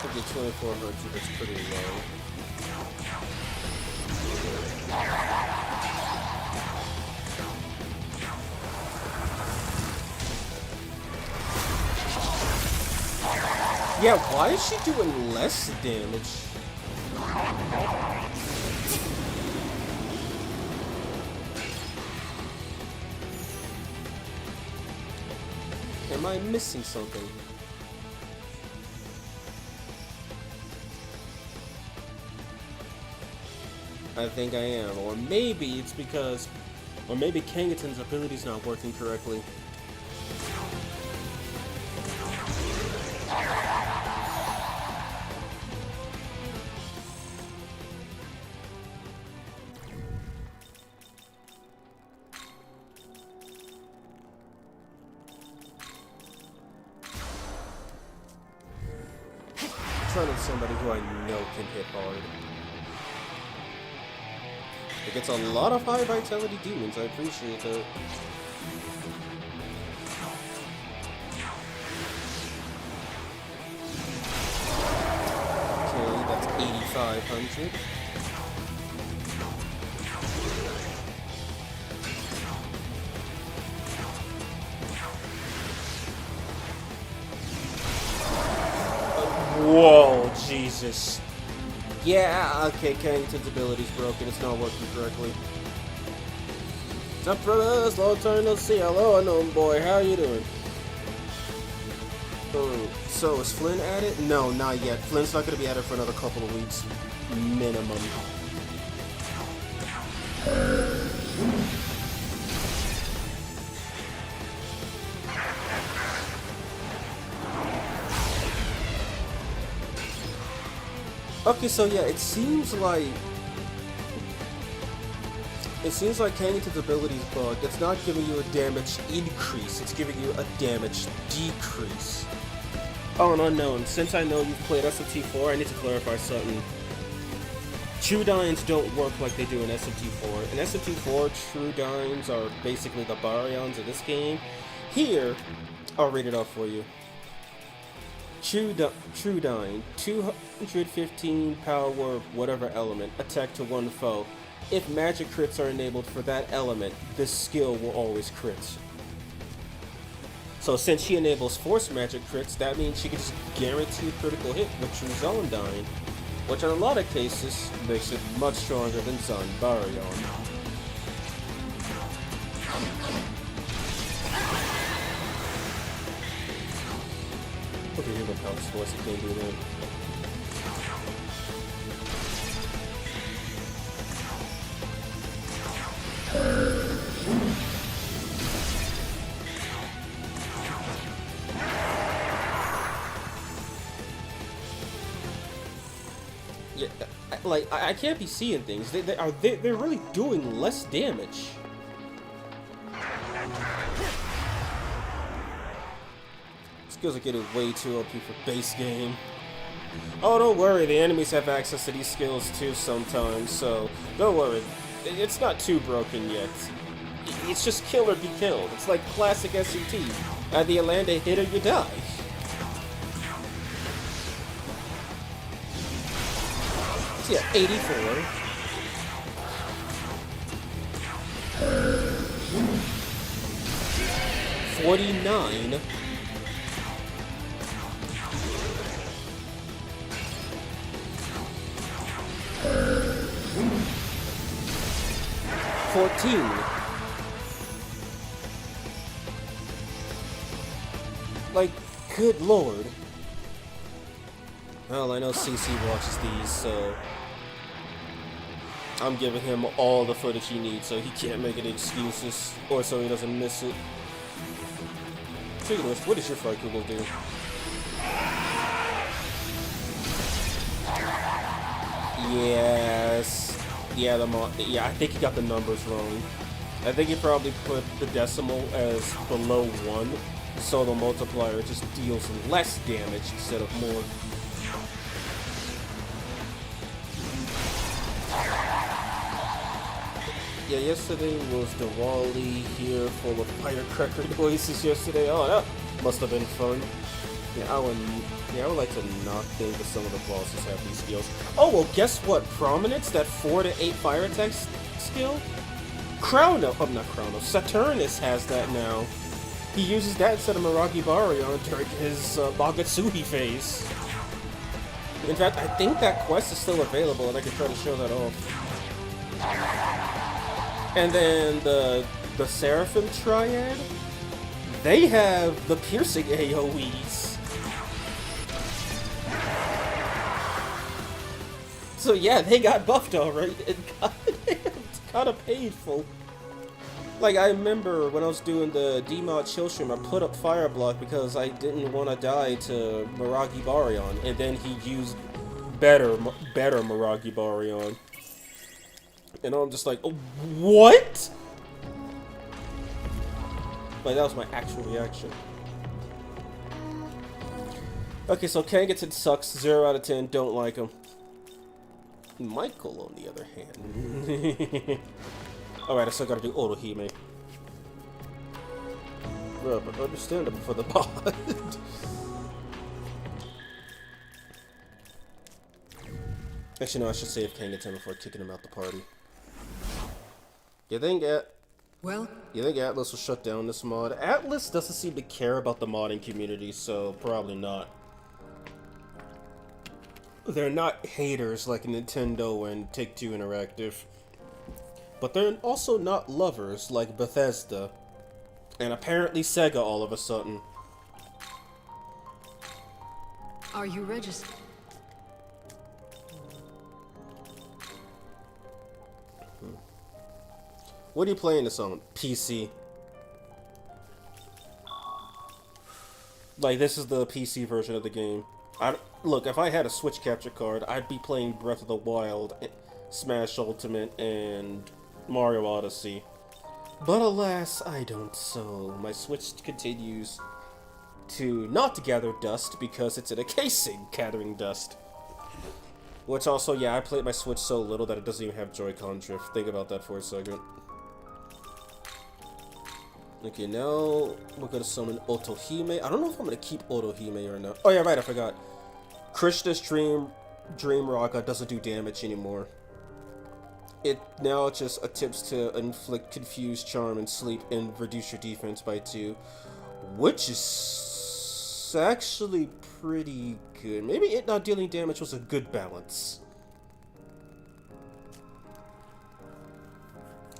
A: I think 2400, that's pretty low. Yeah, why is she doing less damage? Am I missing something? I think I am, or maybe it's because, or maybe Kangiten's ability's not working correctly. I'm trying with somebody who I know can hit hard. It gets a lot of high vitality demons, I appreciate that. Okay, that's 8,500. Whoa, Jesus. Yeah, okay, Kangiten's ability's broken. It's not working correctly. What's up, brothers? Long time no see. Hello, unknown boy. How you doing? So is Flynn added? No, not yet. Flynn's not going to be added for another couple of weeks, minimum. Okay, so yeah, it seems like Kangiten's ability is bugged. It's not giving you a damage increase, it's giving you a damage decrease. Oh, and unknown, since I know you've played SMT4, I need to clarify something. True Dynes don't work like they do in SMT4. In SMT4, True Dynes are basically the Baryons of this game. Here, I'll read it off for you. True Dyne, 215 power, whatever element, attack to one foe. If magic crits are enabled for that element, this skill will always crit. So since she enables force magic crits, that means she can just guarantee a critical hit with True Zone Dyne, which in a lot of cases makes it much stronger than Zon Baryon. Okay, here with Help's voice, I can't do that. Yeah, like I can't be seeing things. They're really doing less damage. Skills are getting way too OP for base game. Oh, don't worry, the enemies have access to these skills too sometimes, so don't worry. It's not too broken yet. It's just kill or be killed. It's like classic SCT. At the Alande hit or you die. So yeah, 84. $49. 14. Like, good lord. Well, I know CC watches these, so I'm giving him all the footage he needs so he can't make any excuses, or so he doesn't miss it. Speaking of which, what does your Fire Kugel do? Yes. Yeah, I think he got the numbers wrong. I think he probably put the decimal as below 1, so the multiplier just deals less damage instead of more. Yeah, yesterday was Diwali here, full of firecracker noises yesterday. Oh, that must have been fun. Yeah, I would like to not think that some of the bosses have these skills. Oh, well, guess what? Prominence, that 4 to 8 fire attack skill? Saturnus has that now. He uses that instead of Miragi Baryon during his Magatsuhi phase. In fact, I think that quest is still available and I can try to show that off. And then the Seraphim Triad, they have the piercing AoEs. So yeah, they got buffed alright. It's kind of painful. Like, I remember when I was doing the D-Mod chill stream, I put up Fire Block because I didn't want to die to Miragi Baryon, and then he used better Miragi Baryon. And I'm just like, oh, what? Like, that was my actual reaction. Okay, so Kangiten sucks. 0 out of 10. Don't like him. Michael, on the other hand. Alright, I still gotta do Otohime. Bro, but understandable for the bot. Actually, no, I should save Kangiten before kicking him out the party. You think Atlas will shut down this mod? Atlas doesn't seem to care about the modding community, so probably not. They're not haters like Nintendo and Take-Two Interactive. But they're also not lovers like Bethesda. And apparently Sega all of a sudden.
B: Are you registered?
A: What are you playing this on? PC. Like, this is the PC version of the game. Look, if I had a Switch capture card, I'd be playing Breath of the Wild, Smash Ultimate, and Mario Odyssey. But alas, I don't, so my Switch continues to not gather dust because it's in a casing gathering dust. Which also, yeah, I played my Switch so little that it doesn't even have Joy-Con drift. Think about that for a second. Okay, now we're gonna summon Otohime. I don't know if I'm gonna keep Otohime or not. Oh yeah, right, I forgot. Krishna's Dream Raga doesn't do damage anymore. It now just attempts to inflict Confuse, Charm, and Sleep and reduce your defense by 2. Which is actually pretty good. Maybe it not dealing damage was a good balance.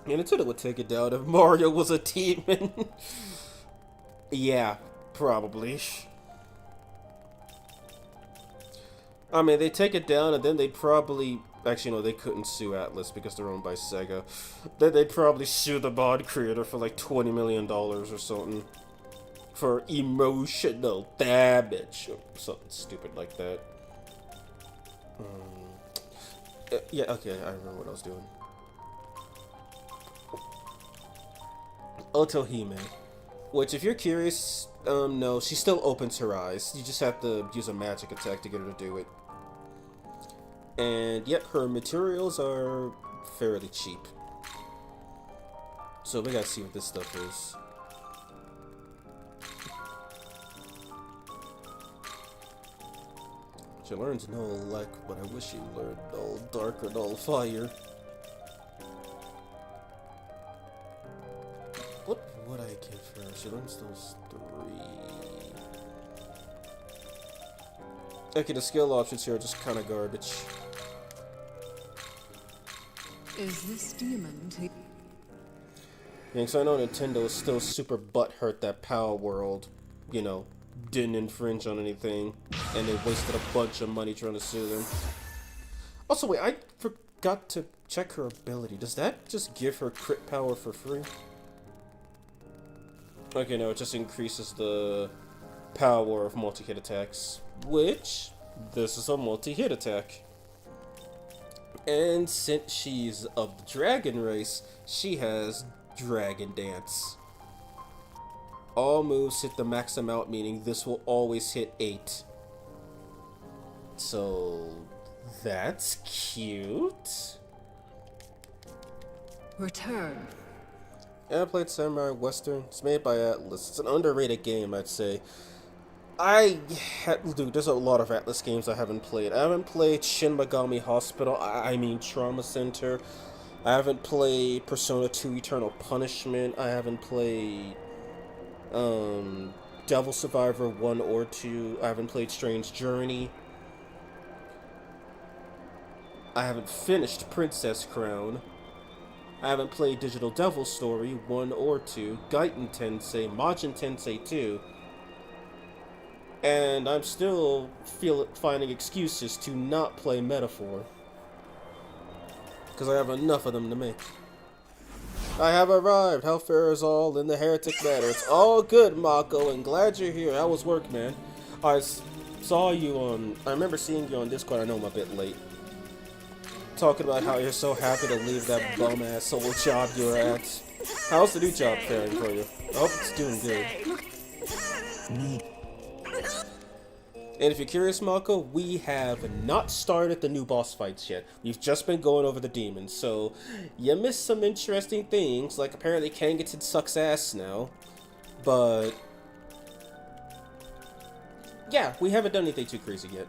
A: And it said it would take it down if Mario was a demon. Yeah, probably. I mean, they take it down and then they probably... Actually, no, they couldn't sue Atlas because they're owned by Sega. Then they'd probably sue the mod creator for like $20 million or something. For emotional damage or something stupid like that. Yeah, okay, I remember what I was doing. Otohime. Which, if you're curious, no, she still opens her eyes. You just have to use a magic attack to get her to do it. And, yep, her materials are fairly cheap. So we gotta see what this stuff is. She learns no elect, but I wish she learned all dark and all fire. What would I give her? She learns those 3. Okay, the skill options here are just kind of garbage.
B: Is this demon to...
A: Yeah, because I know Nintendo is still super butthurt that Power World, you know, didn't infringe on anything, and they wasted a bunch of money trying to sue them. Also, wait, I forgot to check her ability. Does that just give her crit power for free? Okay, no, it just increases the power of multi-hit attacks, which, this is a multi-hit attack. And since she's of the dragon race, she has Dragon Dance. All moves hit the max amount, meaning this will always hit 8. So, that's cute.
B: Return.
A: Yeah, I played Samurai Western. It's made by Atlas. It's an underrated game, I'd say. Dude, there's a lot of Atlas games I haven't played. I haven't played Shin Megami Hospital, I mean Trauma Center. I haven't played Persona 2 Eternal Punishment. I haven't played Devil Survivor 1 or 2. I haven't played Strange Journey. I haven't finished Princess Crown. I haven't played Digital Devil Story 1 or 2, Gaiten Tensei, Majin Tensei 2. And I'm still finding excuses to not play Metaphor. Because I have enough of them to make. I have arrived. How fair is all in the heretic matter? It's all good, Mako, and glad you're here. How was work, man? I saw you on... I remember seeing you on Discord. I know I'm a bit late. Talking about how you're so happy to leave that bum-ass old job you're at. How's the new job faring for you? I hope it's doing good. And if you're curious, Mako, we have not started the new boss fights yet. We've just been going over the demons, so you missed some interesting things, like apparently Kangiten sucks ass now. But yeah, we haven't done anything too crazy yet.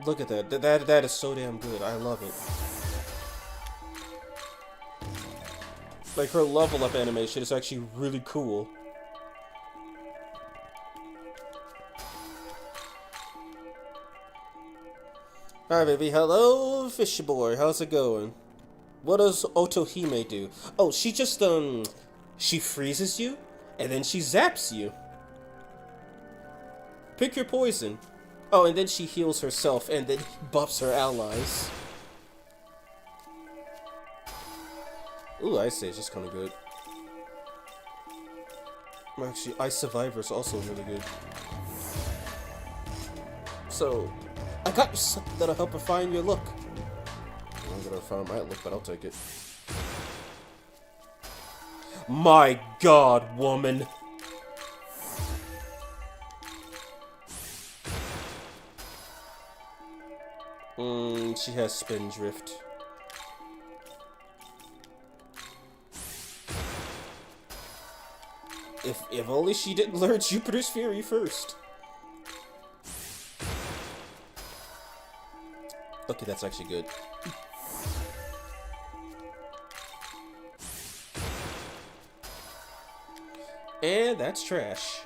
A: Look at that. That is so damn good. I love it. Like, her level up animation is actually really cool. Alright, baby. Hello, fishy boy. How's it going? What does Otohime do? Oh, she just, she freezes you, and then she zaps you. Pick your poison. Oh, and then she heals herself, and then buffs her allies. Ooh, Ice Age is kind of good. Actually, Ice Survivor is also really good. So, I got you something that'll help refine your look. I'm gonna refine my look, but I'll take it. My God, woman! She has Spindrift. If only she didn't learn Jupiter's Fury first. Okay, that's actually good. And that's trash.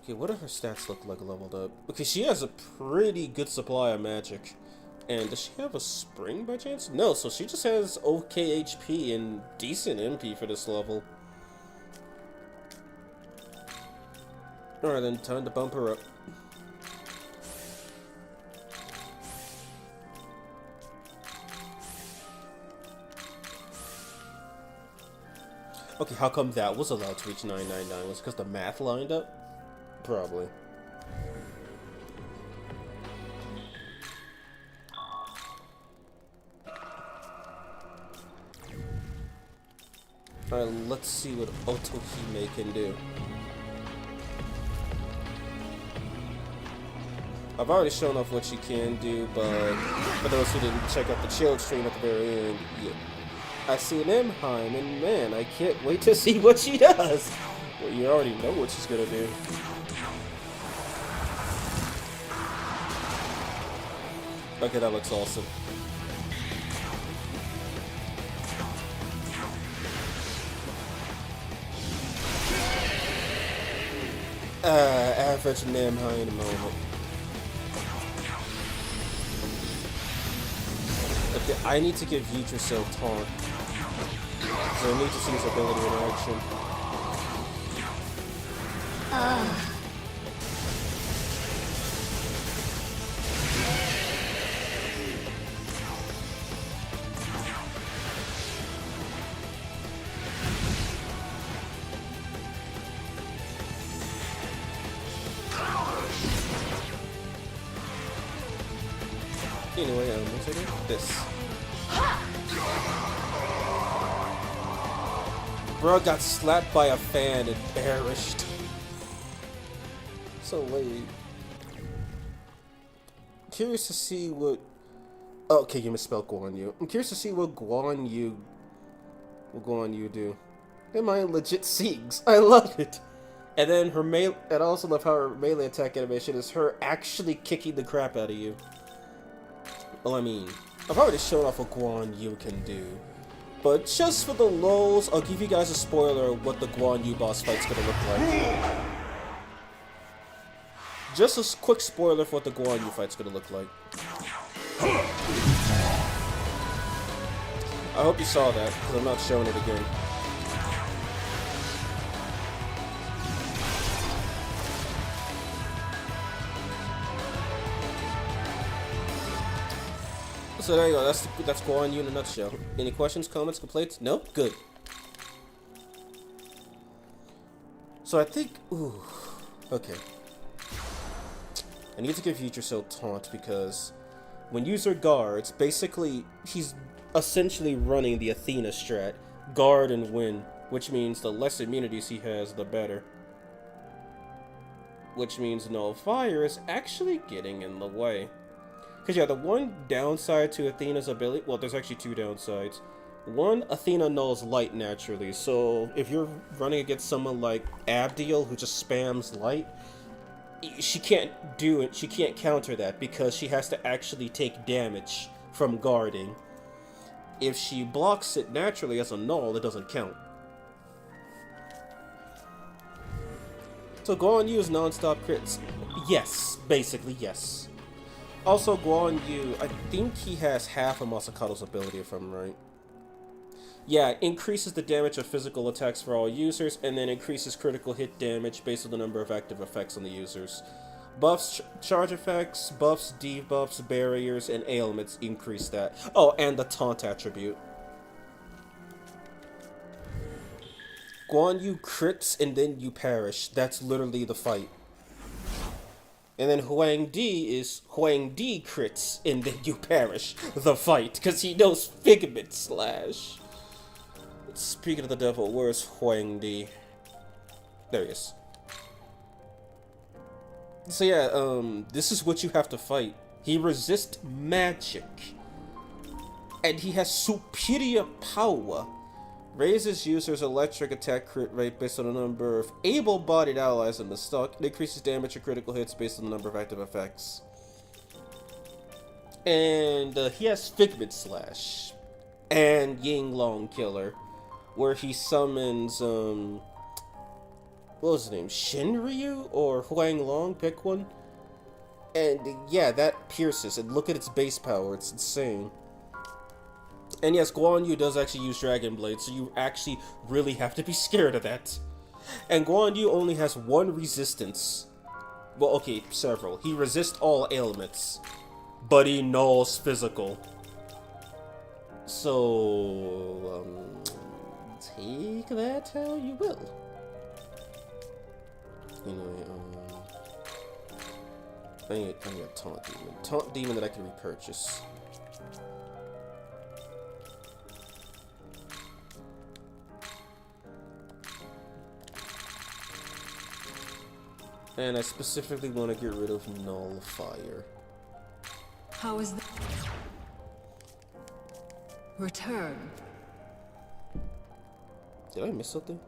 A: Okay, what do her stats look like leveled up? Okay, she has a pretty good supply of magic. And does she have a spring by chance? No, so she just has okay HP and decent MP for this level. Alright then, time to bump her up. Okay, how come that was allowed to reach 999? Was it because the math lined up? Probably. Alright, let's see what Otohime can do. I've already shown off what she can do, but for those who didn't check out the chill stream at the very end, yeah. I see Nemhain, and man, I can't wait to see what she does! Well, you already know what she's gonna do. Okay, that looks awesome. Average Nemhain in a moment. Okay, I need to give Yggdrasil taunt. So I need to see his ability in action. Anyway, what's it? This. Bro got slapped by a fan and perished. So late. Curious to see what. Oh, okay, you misspelled Guan Yu. I'm curious to see what Guan Yu do. Am I legit Siegs? I love it. And then her melee. And I also love how her melee attack animation is her actually kicking the crap out of you. Well, I mean, I've already shown off what Guan Yu can do. But just for the lulz, I'll give you guys a spoiler of what the Guan Yu boss fight's gonna look like. Just a quick spoiler for what the Guan Yu fight's gonna look like. I hope you saw that, because I'm not showing it again. So there you go, that's Guan Yu in a nutshell. Any questions, comments, complaints? No? Good. So I think, ooh, okay. I need to give Yggdrasil taunt because when user guards, basically he's essentially running the Athena strat, guard and win, which means the less immunities he has, the better. Which means no fire is actually getting in the way. Because yeah, the one downside to Athena's ability, well, there's actually two downsides. One, Athena nulls light naturally, so if you're running against someone like Abdiel who just spams light, she can't do it, she can't counter that because she has to actually take damage from guarding. If she blocks it naturally as a null, it doesn't count. So Guan Yu is non-stop crits. Yes, basically yes. Also, Guan Yu, I think he has half of Masakado's ability, if I'm right. Yeah, increases the damage of physical attacks for all users, and then increases critical hit damage based on the number of active effects on the users. Buffs, charge effects, buffs, debuffs, barriers, and ailments increase that. Oh, and the taunt attribute. Guan Yu crits and then you perish. That's literally the fight. And then Huang D is Huang D crits and then you perish. The fight, because he knows Figment Slash. Speaking of the devil, where's Huang D? There he is. So yeah, this is what you have to fight. He resists magic. And he has superior power. Raises users' electric attack crit rate based on the number of able-bodied allies in the stock. It increases damage and critical hits based on the number of active effects. And he has Figment Slash. And Ying Long Killer. Where he summons, what was his name? Shinryu or Huang Long? Pick one. And yeah, that pierces. And look at its base power. It's insane. And yes, Guan Yu does actually use Dragon Blade, so you actually really have to be scared of that. And Guan Yu only has one resistance. Well, okay, several. He resists all ailments, but he nulls physical. So, take that how you will. You know, I need a Taunt Demon. Taunt Demon that I can repurchase. And I specifically want to get rid of Nullifier.
B: How is that? Return.
A: Did I miss something?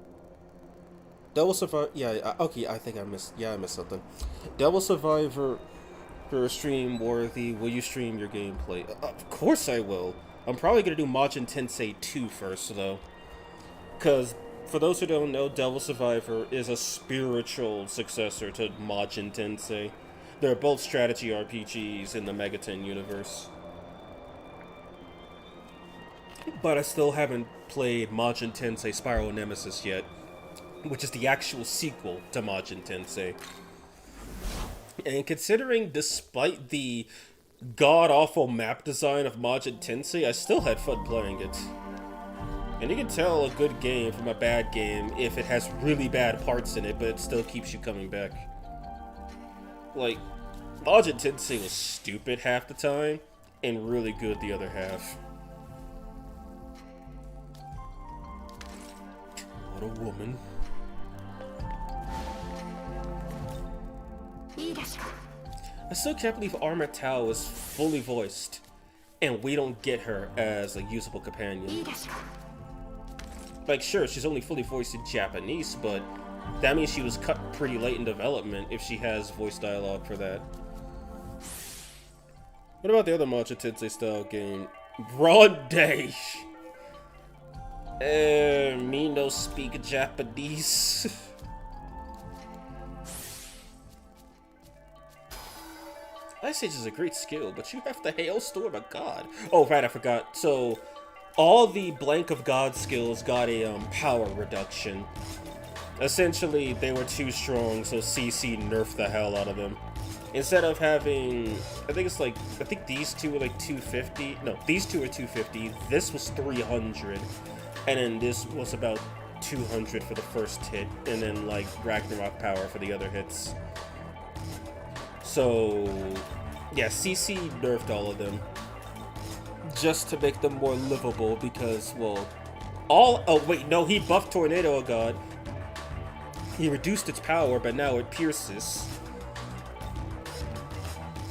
A: Devil Survivor. Yeah, okay, I think I missed. Yeah, I missed something. Devil Survivor for a stream worthy. Will you stream your gameplay? Of course I will. I'm probably gonna do Majin Tensei 2 first, though. Because, for those who don't know, Devil Survivor is a spiritual successor to Majin Tensei. They're both strategy RPGs in the Megaten universe. But I still haven't played Majin Tensei Spiral Nemesis yet, which is the actual sequel to Majin Tensei. And considering, despite the god-awful map design of Majin Tensei, I still had fun playing it. And you can tell a good game from a bad game if it has really bad parts in it, but it still keeps you coming back. Like, Majin Tensei was stupid half the time, and really good the other half. What a woman. I still can't believe Arma Tao is fully voiced, and we don't get her as a usable companion. Like, sure, she's only fully voiced in Japanese, but that means she was cut pretty late in development if she has voice dialogue for that. What about the other Majin Tensei style game? Broad Day! Me no speak Japanese. Ice Age is a great skill, but you have the Hailstorm of God. Oh, right, I forgot. So, all the Blank of God skills got a power reduction. Essentially, they were too strong, so CC nerfed the hell out of them. Instead of having, I think these two were like 250. No, these two were 250. This was 300, and then this was about 200 for the first hit, and then like Ragnarok power for the other hits. So, yeah, CC nerfed all of them. Just to make them more livable because, well, oh wait, no, he buffed Tornado of God. He reduced its power, but now it pierces.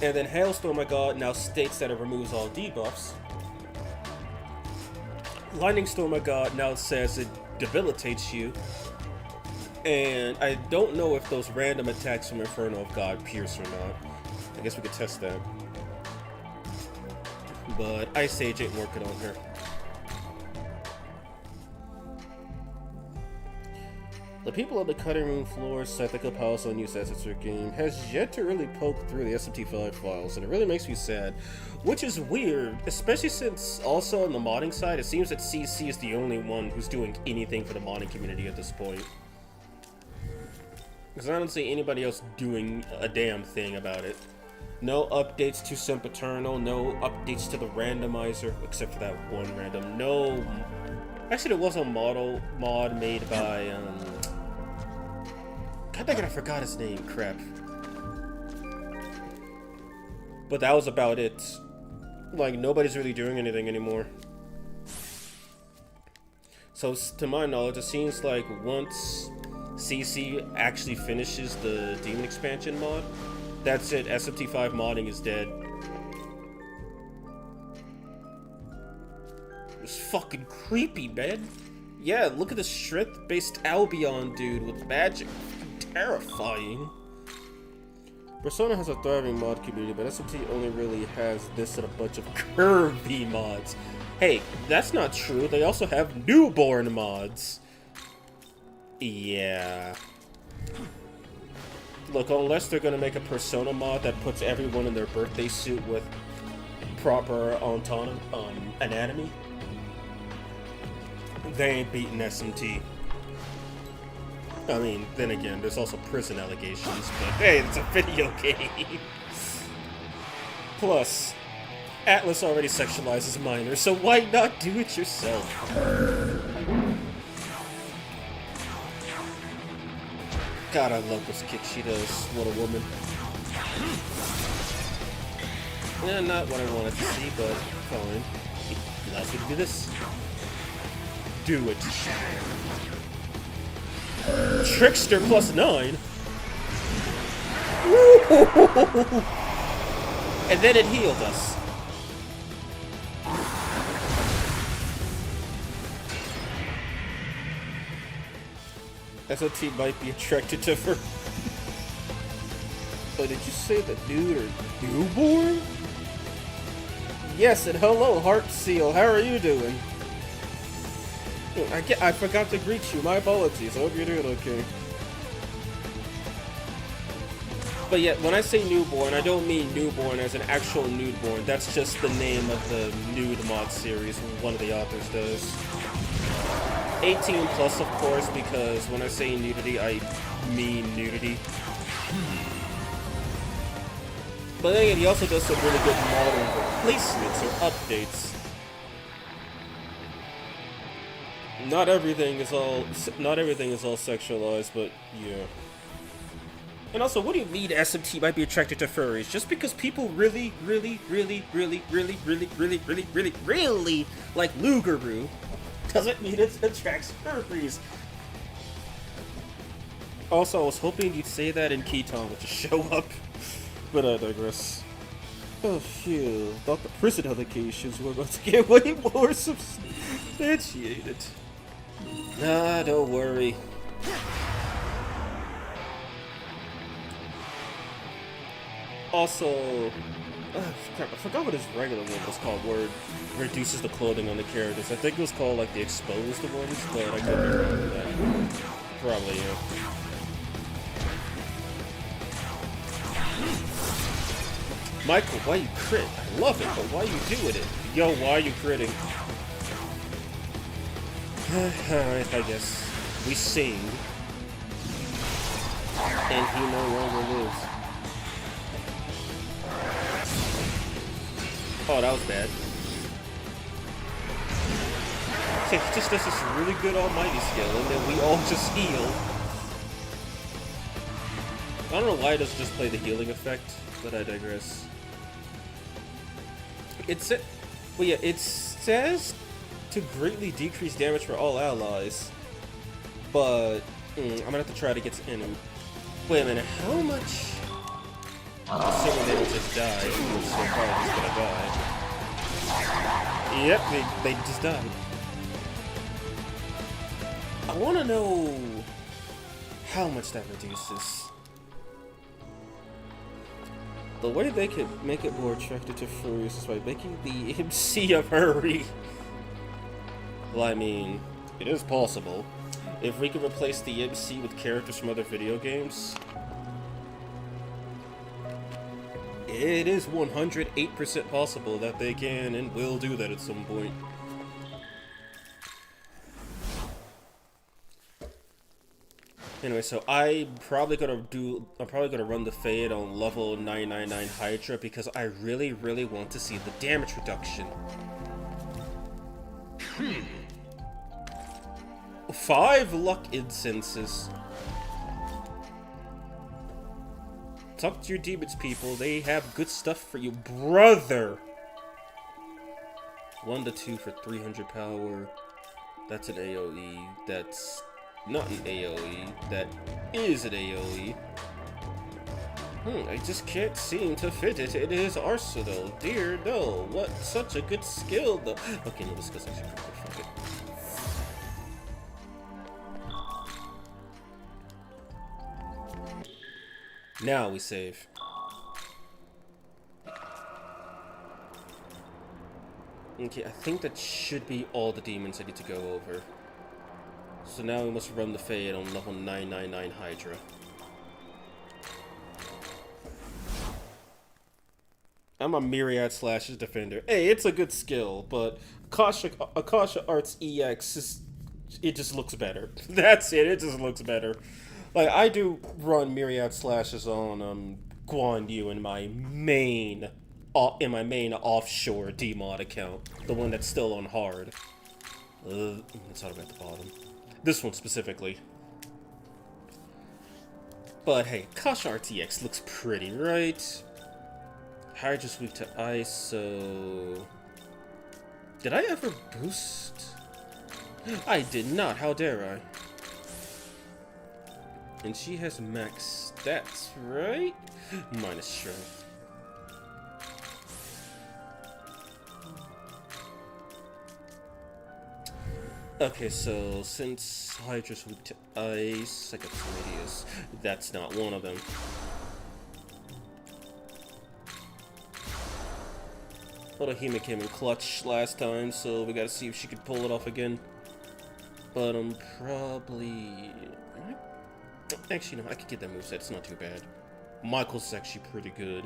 A: And then Hailstorm of God now states that it removes all debuffs. Lightning Storm of God now says it debilitates you. And I don't know if those random attacks from Inferno of God pierce or not. I guess we could test that. But Ice Age ain't working on her. The people on the cutting room floor said they could polish on use assets for game has yet to really poke through the SMT5 files, and it really makes me sad. Which is weird, especially since also on the modding side, it seems that CC is the only one who's doing anything for the modding community at this point. Because I don't see anybody else doing a damn thing about it. No updates to Sempiternal, no updates to the randomizer, except for that one random. No... Actually, there was a mod made by, God dang it, I forgot his name, crap. But that was about it. Like, nobody's really doing anything anymore. So, to my knowledge, it seems like once CC actually finishes the Demon Expansion mod, that's it, SMT5 modding is dead. It's fucking creepy, man. Yeah, look at this strength-based Albion dude with magic. Terrifying. Persona has a thriving mod community, but SMT only really has this and a bunch of curvy mods. Hey, that's not true. They also have newborn mods. Yeah. Look, unless they're gonna make a Persona mod that puts everyone in their birthday suit with proper anatomy, they ain't beating SMT. I mean, then again, there's also prison allegations, but hey, it's a video game. Plus, Atlas already sexualizes minors, so why not do it yourself? God, I love this kick she does. What a woman. Yeah, not what I wanted to see, but fine. He allows me to do this. Do it. Trickster +9. And then it healed us. SOT might be attracted to her. Oh, did you say the dude or newborn? Yes, and hello, Heart Seal. How are you doing? I forgot to greet you. My apologies. I hope you're doing okay. But yeah, when I say newborn, I don't mean newborn as an actual nudeborn. That's just the name of the nude mod series one of the authors does. 18 plus, of course, because when I say nudity, I mean nudity. But then again, he also does some really good model replacements or updates. Not everything is all sexualized, but yeah. And also, what do you mean SMT might be attracted to furries? Just because people really like Lugaroo doesn't mean it attracts furries. Also, I was hoping you'd say that in Keaton would just show up, but I digress. Oh phew, thought the prison allegations were about to get way more substantiated. Nah, don't worry. Also, crap, I forgot what his regular one was called, where it reduces the clothing on the characters. I think it was called, like, the exposed ones, but I couldn't remember that. Probably, yeah. Michael, why you crit? I love it, but why you doing it? Yo, why are you critting? Alright, I guess. We sing. And he no longer lives. Oh, that was bad. He just does this really good almighty skill, and then we all just heal. I don't know why it doesn't just play the healing effect, but I digress. Well, yeah, it says to greatly decrease damage for all allies, but I'm gonna have to try to get to enemy. Wait a minute, how much? Assuming they don't just die, so they're probably just gonna die. Yep, they just died. I want to know how much that reduces. The way they could make it more attractive to furries is by making the MC a furry. Well, I mean, it is possible. if we could replace the MC with characters from other video games, it is 108% possible that they can and will do that at some point. Anyway, so I'm probably gonna run the Fade on level 999 Hydra because I really want to see the damage reduction. 5 luck incenses. Talk to your demons, people. They have good stuff for you, brother. 1 to 2 for 300 power. That's an AoE. That's not an AoE. That is an AoE. I just can't seem to fit it in his arsenal. Dear no, what such a good skill though. Okay, no, this skill's actually pretty good. Fuck it. Now we save. Okay, I think that should be all the demons I need to go over. So now we must run the Fade on level 999 Hydra. I'm a Myriad Slashes defender. Hey, it's a good skill, but Akasha Arts EX it just looks better. That's it. It just looks better. Like, I do run Myriad Slashes on Guan Yu in my main offshore DMod account, the one that's still on hard. It's not at the bottom. This one specifically. But hey, Akasha RTX looks pretty, right? Hydra's weak to ice, so... Did I ever boost? I did not, how dare I? And she has max stats, right? Minus strength. Okay, so since Hydra's weak to ice, I got Radius. That's not one of them. Hime came in clutch last time, so we gotta see if she could pull it off again. But I'm probably... Actually, no, I could get that moveset. It's not too bad. Michael's actually pretty good.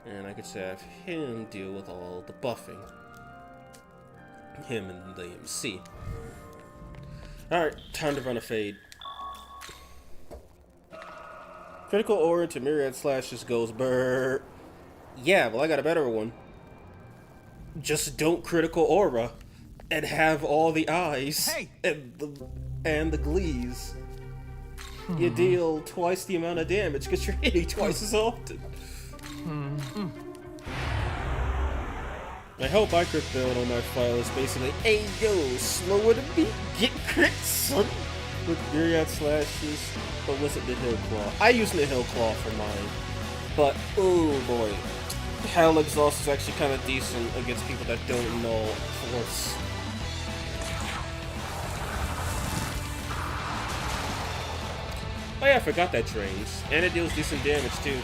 A: And I could just have him deal with all the buffing. Him and the MC. Alright, time to run a Fade. Critical Aura to Myriad Slashes goes brrr. Yeah, well I got a better one. Just don't Critical Aura. And have all the eyes. Hey. And the glees. You deal twice the amount of damage because you're hitting twice as often. I hope I crit build on my file is basically, hey yo, slower to beat, get crit, son. With Myriad Slashes, or was it the Hill Claw? I use the Hill Claw for mine. But, oh boy. Hell Exhaust is actually kind of decent against people that don't know Force. Oh yeah, I forgot that drains. And it deals decent damage too.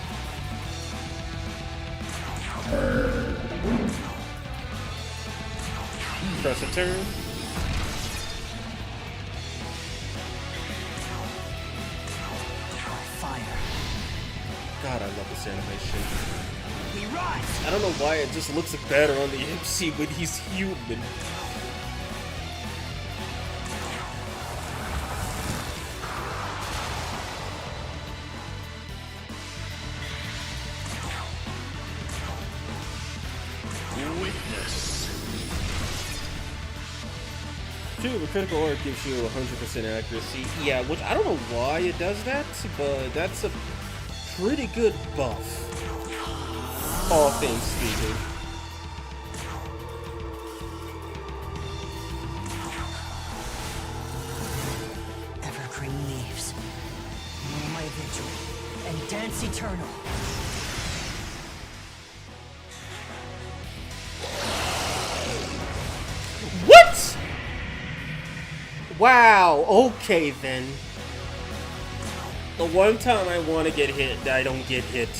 A: Press a turn.
C: Fire.
A: God, I love this animation.
C: We rise.
A: I don't know why it just looks better on the MC when he's human. The critical aura gives you 100% accuracy. Yeah, which I don't know why it does that, but that's a pretty good buff. All things speaking.
C: Evergreen leaves. Know my vigil and dance eternal.
A: What? Wow, okay then. The one time I want to get hit, I don't get hit.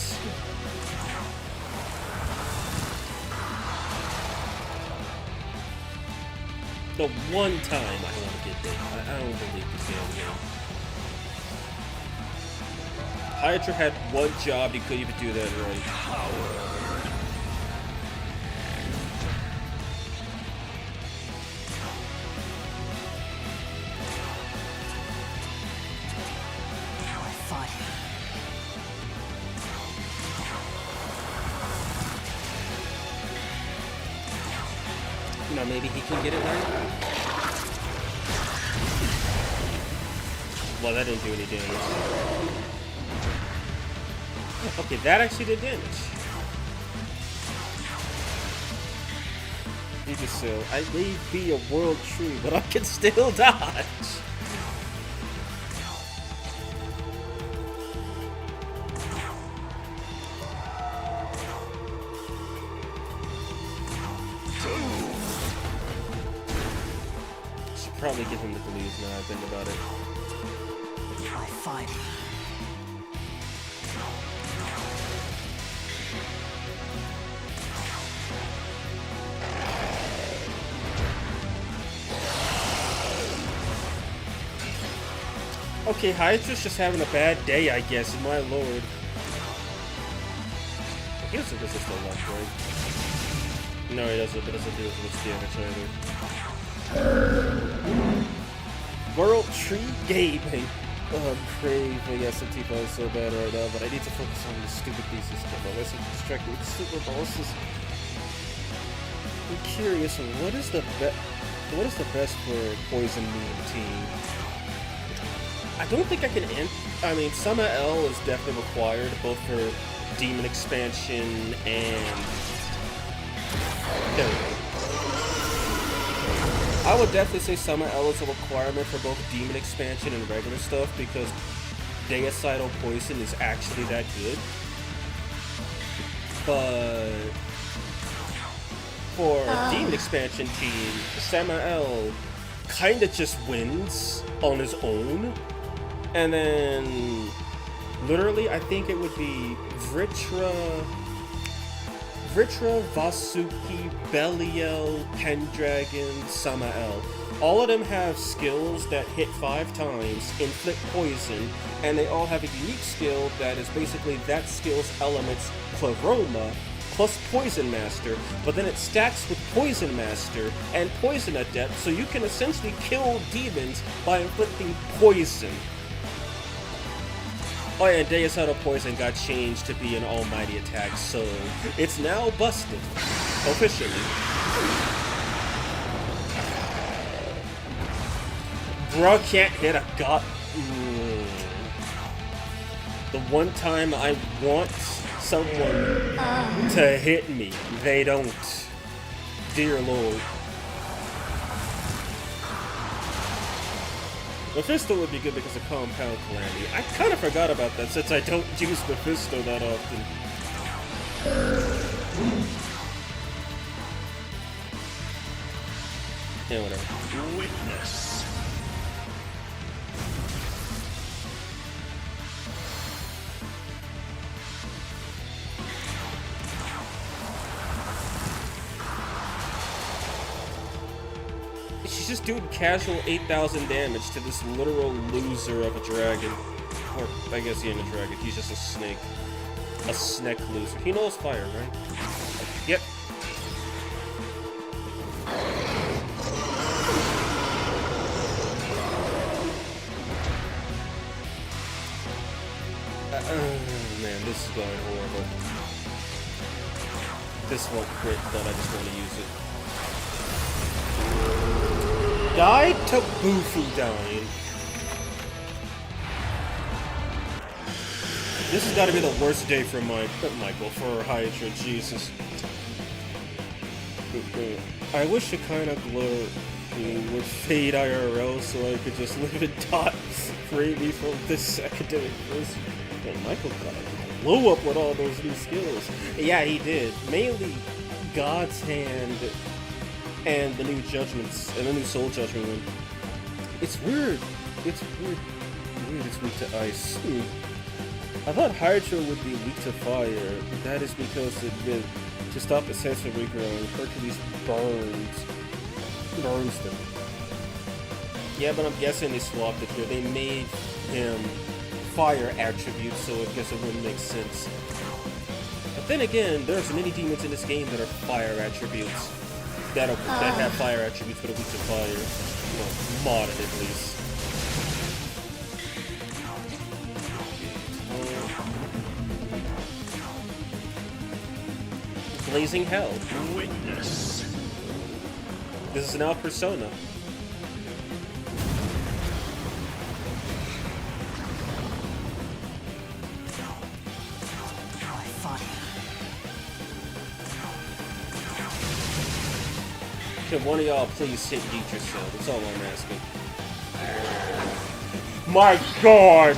A: The one time I want to get big. I don't believe this damn game. Hydra had one job, he couldn't even do that right. Now maybe he can get it right? Well, that didn't do any damage. Okay, that actually did damage. Yggdrasil, I may be a world tree, but I can still dodge. Should probably give him the blues now I think about it.
C: I find
A: Okay, Hydra's just having a bad day, I guess, my lord. He doesn't resist the left, right? No, he doesn't, but it doesn't do as much damage either. World Tree Gaming. Oh, I'm craving SMTVV so bad right now, but I need to focus on this stupid thesis stuff. I'm so distracted with super bosses. I'm curious, what is the best for Poison Meme team? I don't think I can I mean, Samael is definitely required, both for Demon Expansion and... There we go. I would definitely say Samael is a requirement for both Demon Expansion and regular stuff, because Deicidal Poison is actually that good. But... for Demon Expansion team, Samael kinda just wins on his own. And then, literally, I think it would be Vritra, Vasuki, Belial, Pendragon, Samael. All of them have skills that hit 5 times, inflict poison, and they all have a unique skill that is basically that skill's elements Pleroma plus Poison Master, but then it stacks with Poison Master and Poison Adept, so you can essentially kill demons by inflicting poison. Oh yeah, Deicidal Poison got changed to be an almighty attack, so it's now busted. Officially. Bro can't hit a god. The one time I want someone to hit me, they don't. Dear Lord. Mephisto would be good because of Compound Calamity. I kind of forgot about that since I don't use Mephisto that often. Yeah, whatever.
F: Witness.
A: She's just doing casual 8,000 damage to this literal loser of a dragon. Or, I guess he ain't a dragon, he's just a snake. A snake loser. He knows fire, right? Yep. Man, this is going horrible. This won't crit, but I just want to use it. Died to Boofy dying. This has got to be the worst day for Michael, for Hydra, Jesus. I wish it kind of glowed with Fade IRL so I could just live in dot free me from this academic prison. And Michael got a glow up with all those new skills. Yeah, he did. Mainly God's Hand and the new Judgments, and the new Soul Judgment one. It's weird. It's weird. It's weak to ice. I thought Hydra would be weak to fire, but that is because it did to stop the sense of regrowing. Hercules burns. burns them. Yeah, but I'm guessing they swapped it here. They made him fire attributes, so I guess it wouldn't make sense. But then again, there's many demons in this game that are fire attributes. That have fire attributes but are weak to fire. Well, modded at least. Blazing Hell.
F: Witness.
A: This is now Persona. Can one of y'all please hit Yggdrasil? That's all I'm asking. My God!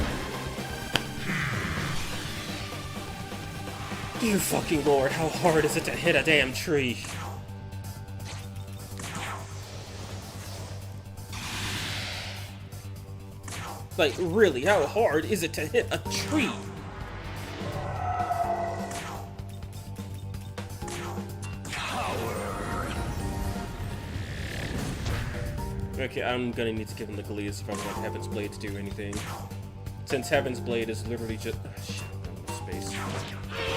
A: Dear fucking Lord, how hard is it to hit a damn tree? Like, really, how hard is it to hit a tree? Okay, I'm gonna need to give him the Glees if I want Heaven's Blade to do anything. Since Heaven's Blade is literally just... Oh, shit, I'm in space.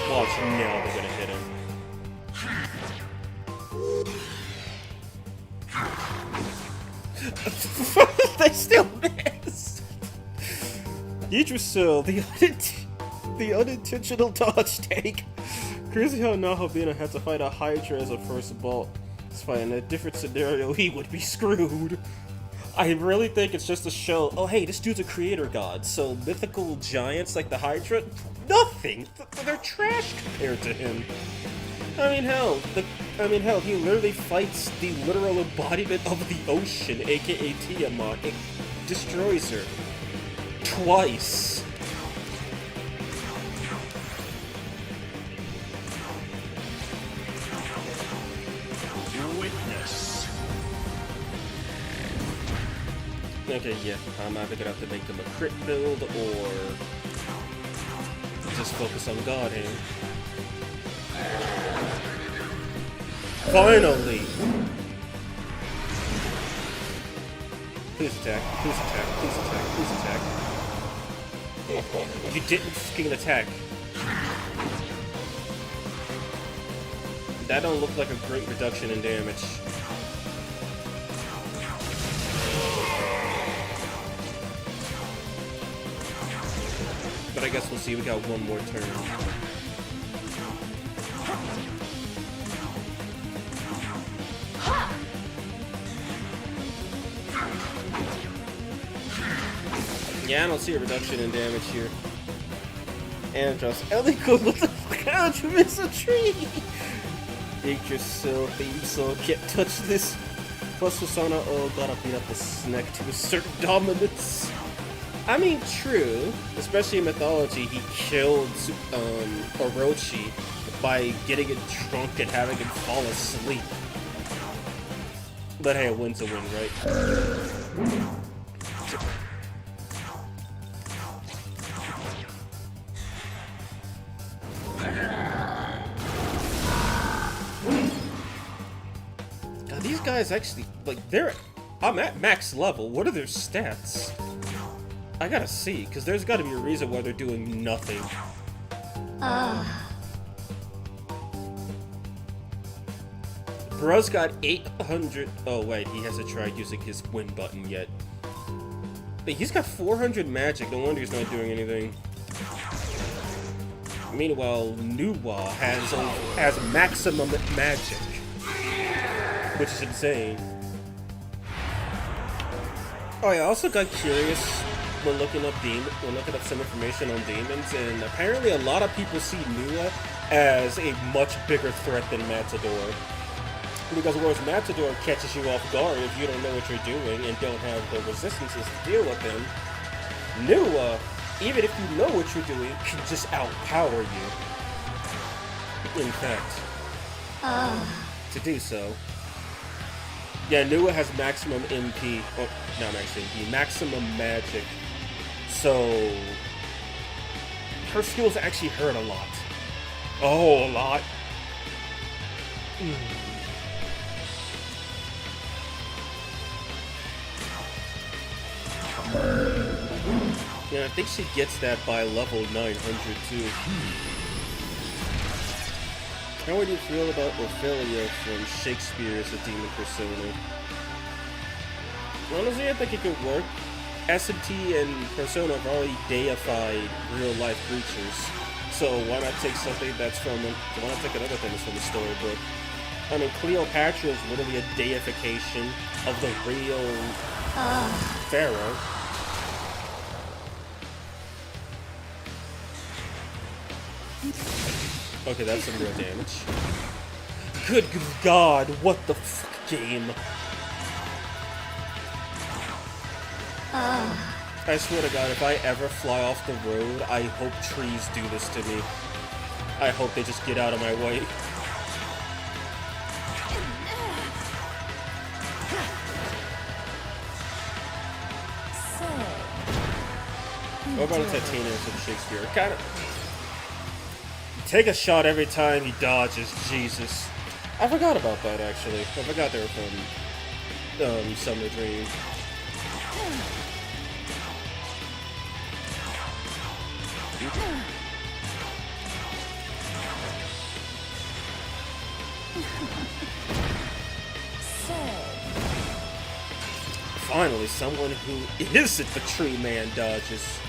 A: Watch, now they're gonna hit him. They still missed! Yggdrasil, the unintentional dodge take. Crazy how Nahabina had to fight a Hydra as a first boss fight. In a different scenario, he would be screwed. I really think it's just a show. Oh, hey, this dude's a creator god, so mythical giants like the Hydra, nothing. They're trash compared to him. I mean, hell, he literally fights the literal embodiment of the ocean, aka Tiamat. It destroys her twice.
F: Witness.
A: Okay, yeah, I'm either gonna have to make him a crit build or just focus on God Hand. Finally! Please attack, please attack, please attack, please attack. You didn't fucking attack. That don't look like a great reduction in damage. But I guess we'll see, we got one more turn. Yeah, I don't see a reduction in damage here. Andros, Ellie-kun, what the fuck? How'd you miss a tree? Yggdrasil, theme song, can't touch this. Plus Persona, oh god, I beat up the snack to assert dominance. I mean, true. Especially in mythology, he killed Orochi by getting it drunk and having him fall asleep. But hey, a win's a win, right? God, these guys actually, like, I'm at max level. What are their stats? I gotta see, because there's gotta be a reason why they're doing nothing. Bro's got 800... Oh, wait, he hasn't tried using his win button yet. But he's got 400 magic, no wonder he's not doing anything. Meanwhile, Nuwa has maximum magic. Which is insane. Oh, yeah, I also got curious when looking up some information on demons, and apparently a lot of people see Nuwa as a much bigger threat than Matador. Because whereas Matador catches you off guard if you don't know what you're doing and don't have the resistances to deal with him, Nuwa, even if you know what you're doing, can just outpower you. In fact, to do so. Yeah, Nuwa has maximum MP, or not max MP, maximum magic. So her skills actually hurt a lot. Oh, a lot. Yeah, I think she gets that by level 900 too. How would you feel about Ophelia from Shakespeare's A Demon Persona? Honestly, I think it could work. SMT and Persona have already deified real-life creatures, so why not take something that's from? Why not take another thing that's from the storybook? I mean, Cleopatra is literally a deification of the real pharaoh. Okay, that's some real damage. Good God, what the fuck, game? I swear to God, if I ever fly off the road, I hope trees do this to me. I hope they just get out of my way. What about a Titanium from Shakespeare? Kind of. Take a shot every time he dodges. Jesus. I forgot about that, actually. I forgot they were from Summer Dream. Finally, someone who isn't the tree man dodges.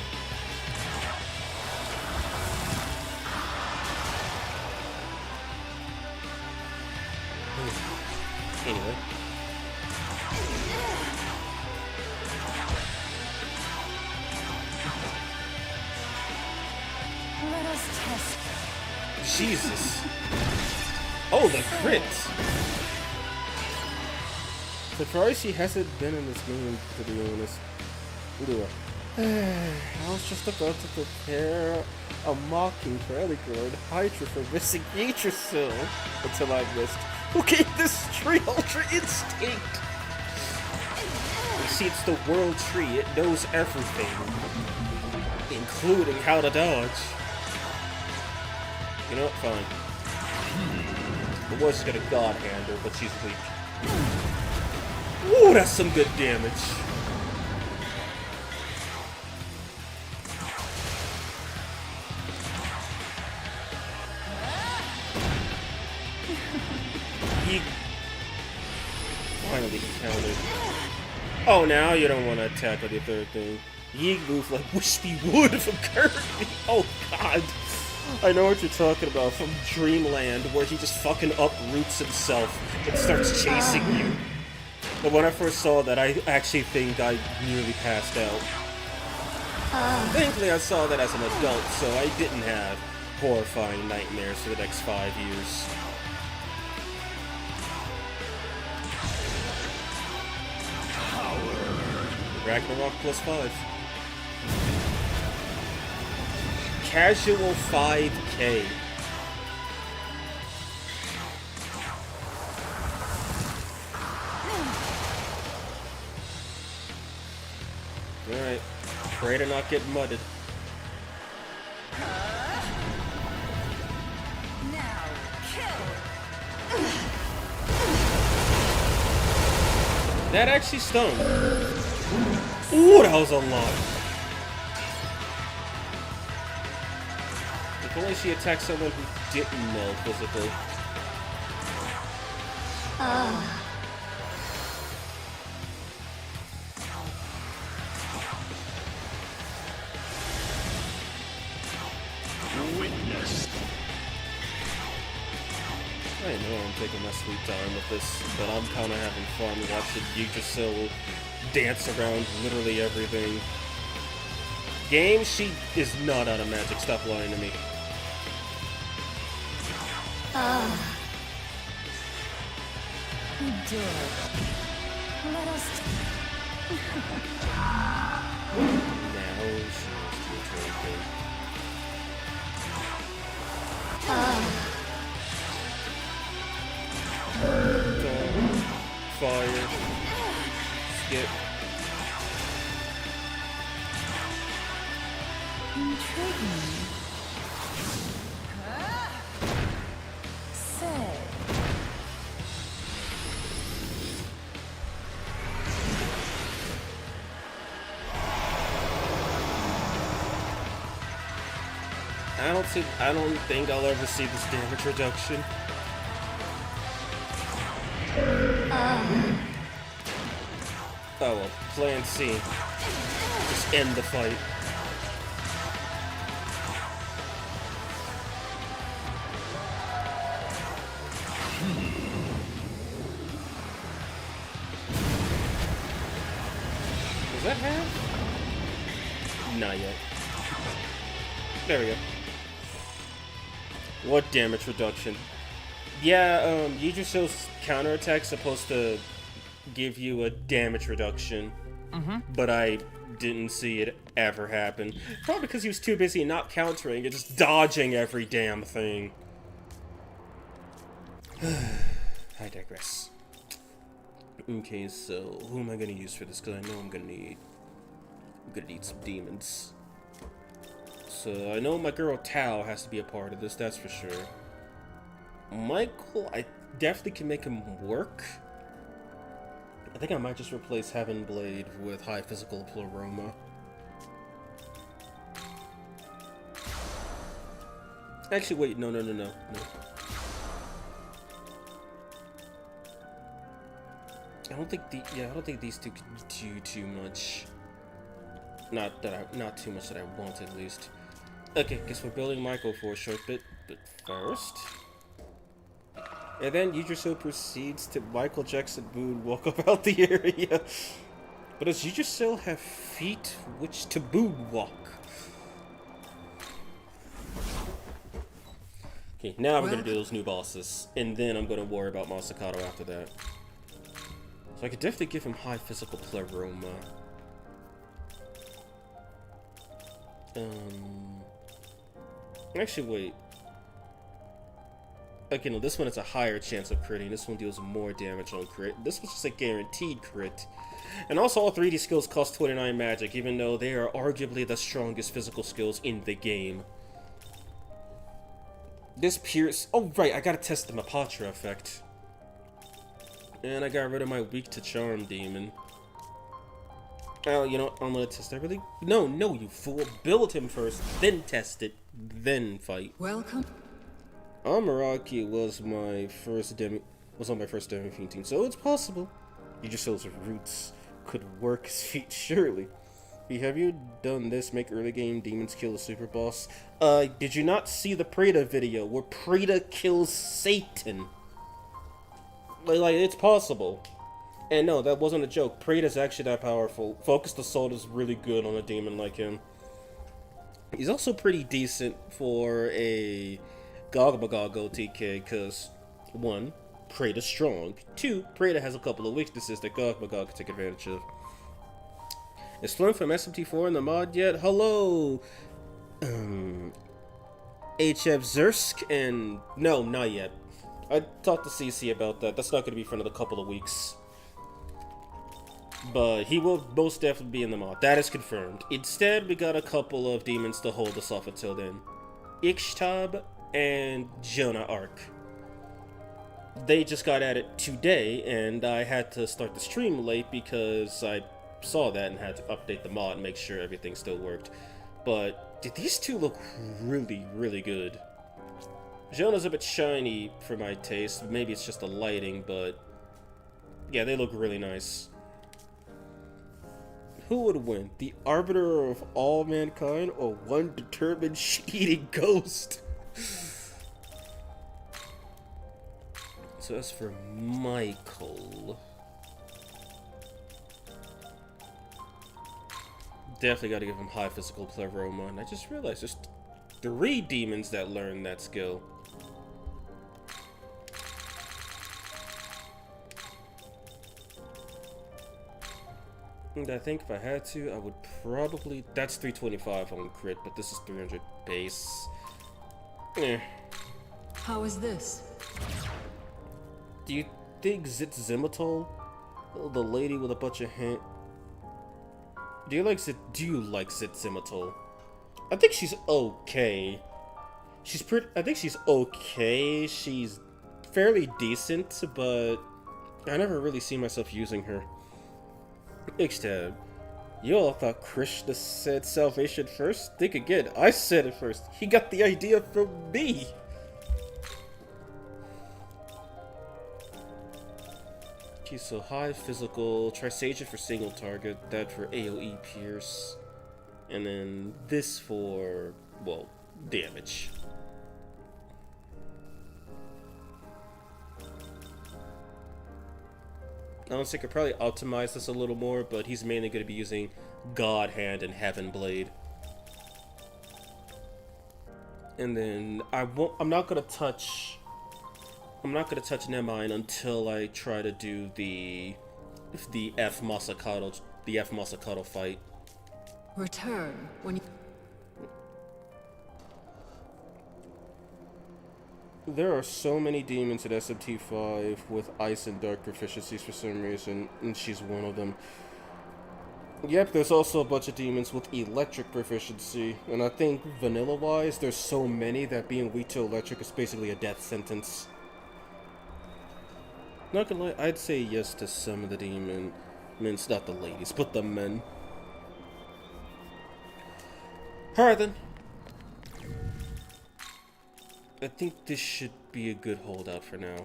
A: Anyway.
C: Let us test.
A: Jesus. Oh, the crit! Surprised he hasn't been in this game, to be honest. I was just about to prepare a mocking Prelicord Hydra for missing Yggdrasil until I missed. Who gave this tree Ultra Instinct? You see, it's the world tree. It knows everything, including how to dodge. You know what? Fine. The boy's got a God hand her, but she's weak. Ooh, that's some good damage. Finally countered. Oh, now you don't want to attack with your third thing. Yig move like Wispy Wood from Kirby. Oh God. I know what you're talking about from Dreamland, where he just fucking uproots himself and starts chasing you. But when I first saw that, I actually think I nearly passed out. Thankfully, I saw that as an adult, so I didn't have horrifying nightmares for the next 5 years. Ragnarok +5. Casual 5K. Alright. Pray to not get mudded.
C: Now, kill.
A: That actually stung. Ooh, that was a lot. If only she attacked someone who didn't know physically.
D: Witness.
A: I know I'm taking my sweet time with this, but I'm kind of having fun watching Yggdrasil dance around literally everything. Game, she is not out of magic. Stop lying to me.
C: You did. Let us.
A: Now she wants to return thing. Fire. Skip.
C: Intriguing. Say.
A: I don't think I'll ever see this damage reduction. Oh well, plan C. Just end the fight. Is that half? Not yet. There we go. What damage reduction? Yeah, Yggdrasil's counterattack's supposed to give you a damage reduction. But I didn't see it ever happen. Probably because he was too busy not countering and just dodging every damn thing. I digress. Okay, so who am I gonna use for this? Because I know I'm gonna need some demons. So I know my girl Tao has to be a part of this, that's for sure. Michael, I definitely can make him work. I think I might just replace Heaven Blade with High Physical Pleroma. Actually, wait, no. I don't think these two can do too much. Not too much that I want, at least. Okay, guess we're building Michael for a short bit, but first. And then Yggdrasil proceeds to Michael Jackson Boone walk about the area. But does Yggdrasil have feet which to Boone walk? Okay, now I'm gonna do those new bosses, and then I'm gonna worry about Masakado after that. So I could definitely give him High Physical Pleroma. Actually, wait. Okay, no, this one has a higher chance of critting. This one deals more damage on crit. This one's just a guaranteed crit. And also, all 3D skills cost 29 magic, even though they are arguably the strongest physical skills in the game. This Pierce... Oh, right, I gotta test the Mapatra effect. And I got rid of my weak to charm demon. Oh, you know what? I'm gonna test everything. No, you fool. Build him first, then test it, then fight.
B: Welcome.
A: Amaraki was on my first demi fiend team, so it's possible. Yggdrasil's roots could work his feet, surely. Have you done this? Make early game demons kill the super boss? Did you not see the Preda video where Preda kills Satan? Like, it's possible. And no, that wasn't a joke. Preda's actually that powerful. Focused Assault is really good on a demon like him. He's also pretty decent for a Gogmagog OTK, because 1, Preda's strong. 2, Preda has a couple of weaknesses that Gogmagog can take advantage of. Is Flynn from SMT4 in the mod yet? Hello! HF Zersk, and no, not yet. I talked to CC about that. That's not going to be for another couple of weeks. But he will most definitely be in the mod. That is confirmed. Instead, we got a couple of demons to hold us off until then. Ixtab and Jonah Arc. They just got added today, and I had to start the stream late because I saw that and had to update the mod and make sure everything still worked. But did these two look really, really good? Jonah's a bit shiny for my taste. Maybe it's just the lighting, but yeah, they look really nice. Who would win? The arbiter of all mankind or one determined shit-eating ghost? So as for Michael, definitely got to give him High Physical Pleroma, and I just realized there's 3 demons that learn that skill. And I think if I had to, I would probably... That's 325 on crit, but this is 300 base.
B: How is this?
A: Do you think Zitzimitol, the lady with a bunch of hand... Do you like Zitzimitol? I think she's okay. I think she's okay. She's fairly decent, but I never really see myself using her. Ixtab. You all thought Krishna said salvation first? Think again. I said it first. He got the idea from me. Okay, so high physical, Trisage for single target, that for AoE pierce, and then this for, well, damage. Honestly, I could probably optimize this a little more, but he's mainly going to be using God Hand and Heaven Blade. And then I'm not gonna touch Nemhain until I try to do the F Masakado fight.
B: Return when you...
A: There are so many demons in SMT5 with ice and dark proficiencies for some reason, and she's one of them. Yep, there's also a bunch of demons with electric proficiency, and I think vanilla-wise, there's so many that being weak to electric is basically a death sentence. Not gonna lie, I'd say yes to some of the demons, not the ladies, but the men. Alright then. I think this should be a good holdout for now.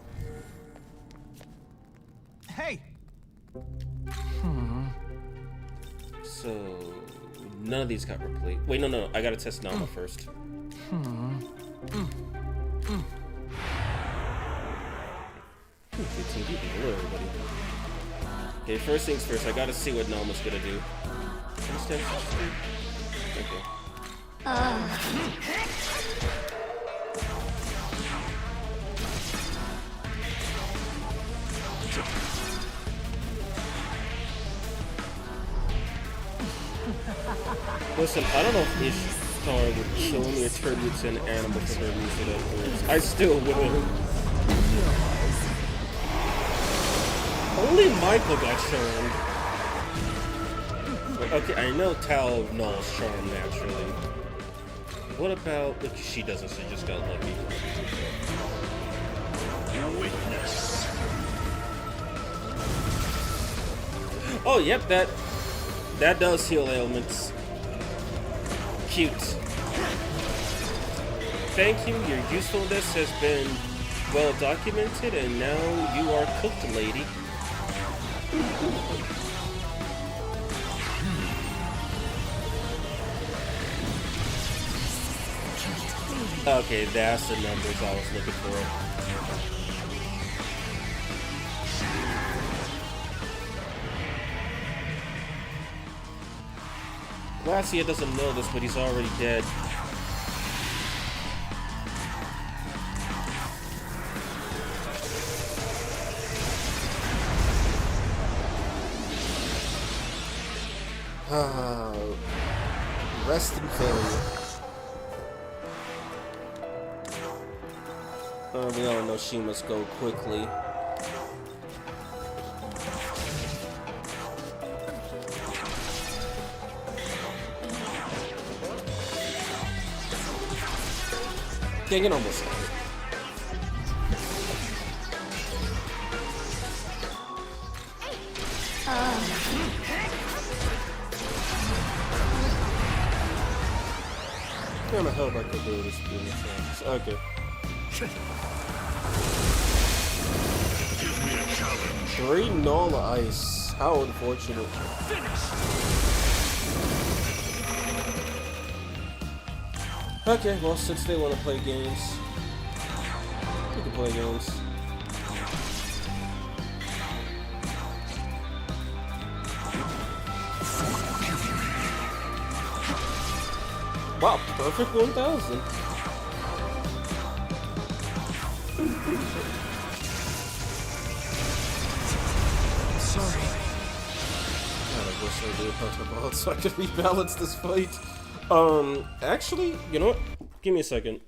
D: Hey!
A: So, none of these got replaced. Wait, no, I gotta test Nama first. 15 people, hello everybody. Okay, first things first, I gotta see what Nama's gonna do. Understand? Okay. Listen, I don't know if Ishtar would kill me or turn me to an animal for her reason afterwards. I still will. Only Michael got charmed. Okay, I know Tal Null's charmed naturally. What about... Look, she doesn't, she just got lucky. Witness. Oh, yep, that does heal ailments. Cute. Thank you, your usefulness has been well documented, and now you are cooked, lady. Okay, that's the numbers I was looking for. Glacia doesn't know this, but he's already dead. Rest in failure. We all know she must go quickly. Dang it, almost had it. What the hell I could do this business? Okay.
F: Give me a challenge.
A: 3 null ice. How unfortunate. Okay, well, since they want to play games, we can play games. Wow, perfect 1000.
B: Sorry.
A: God, I wish I did Pokeball so I could rebalance this fight. Actually, you know what? Give me a second.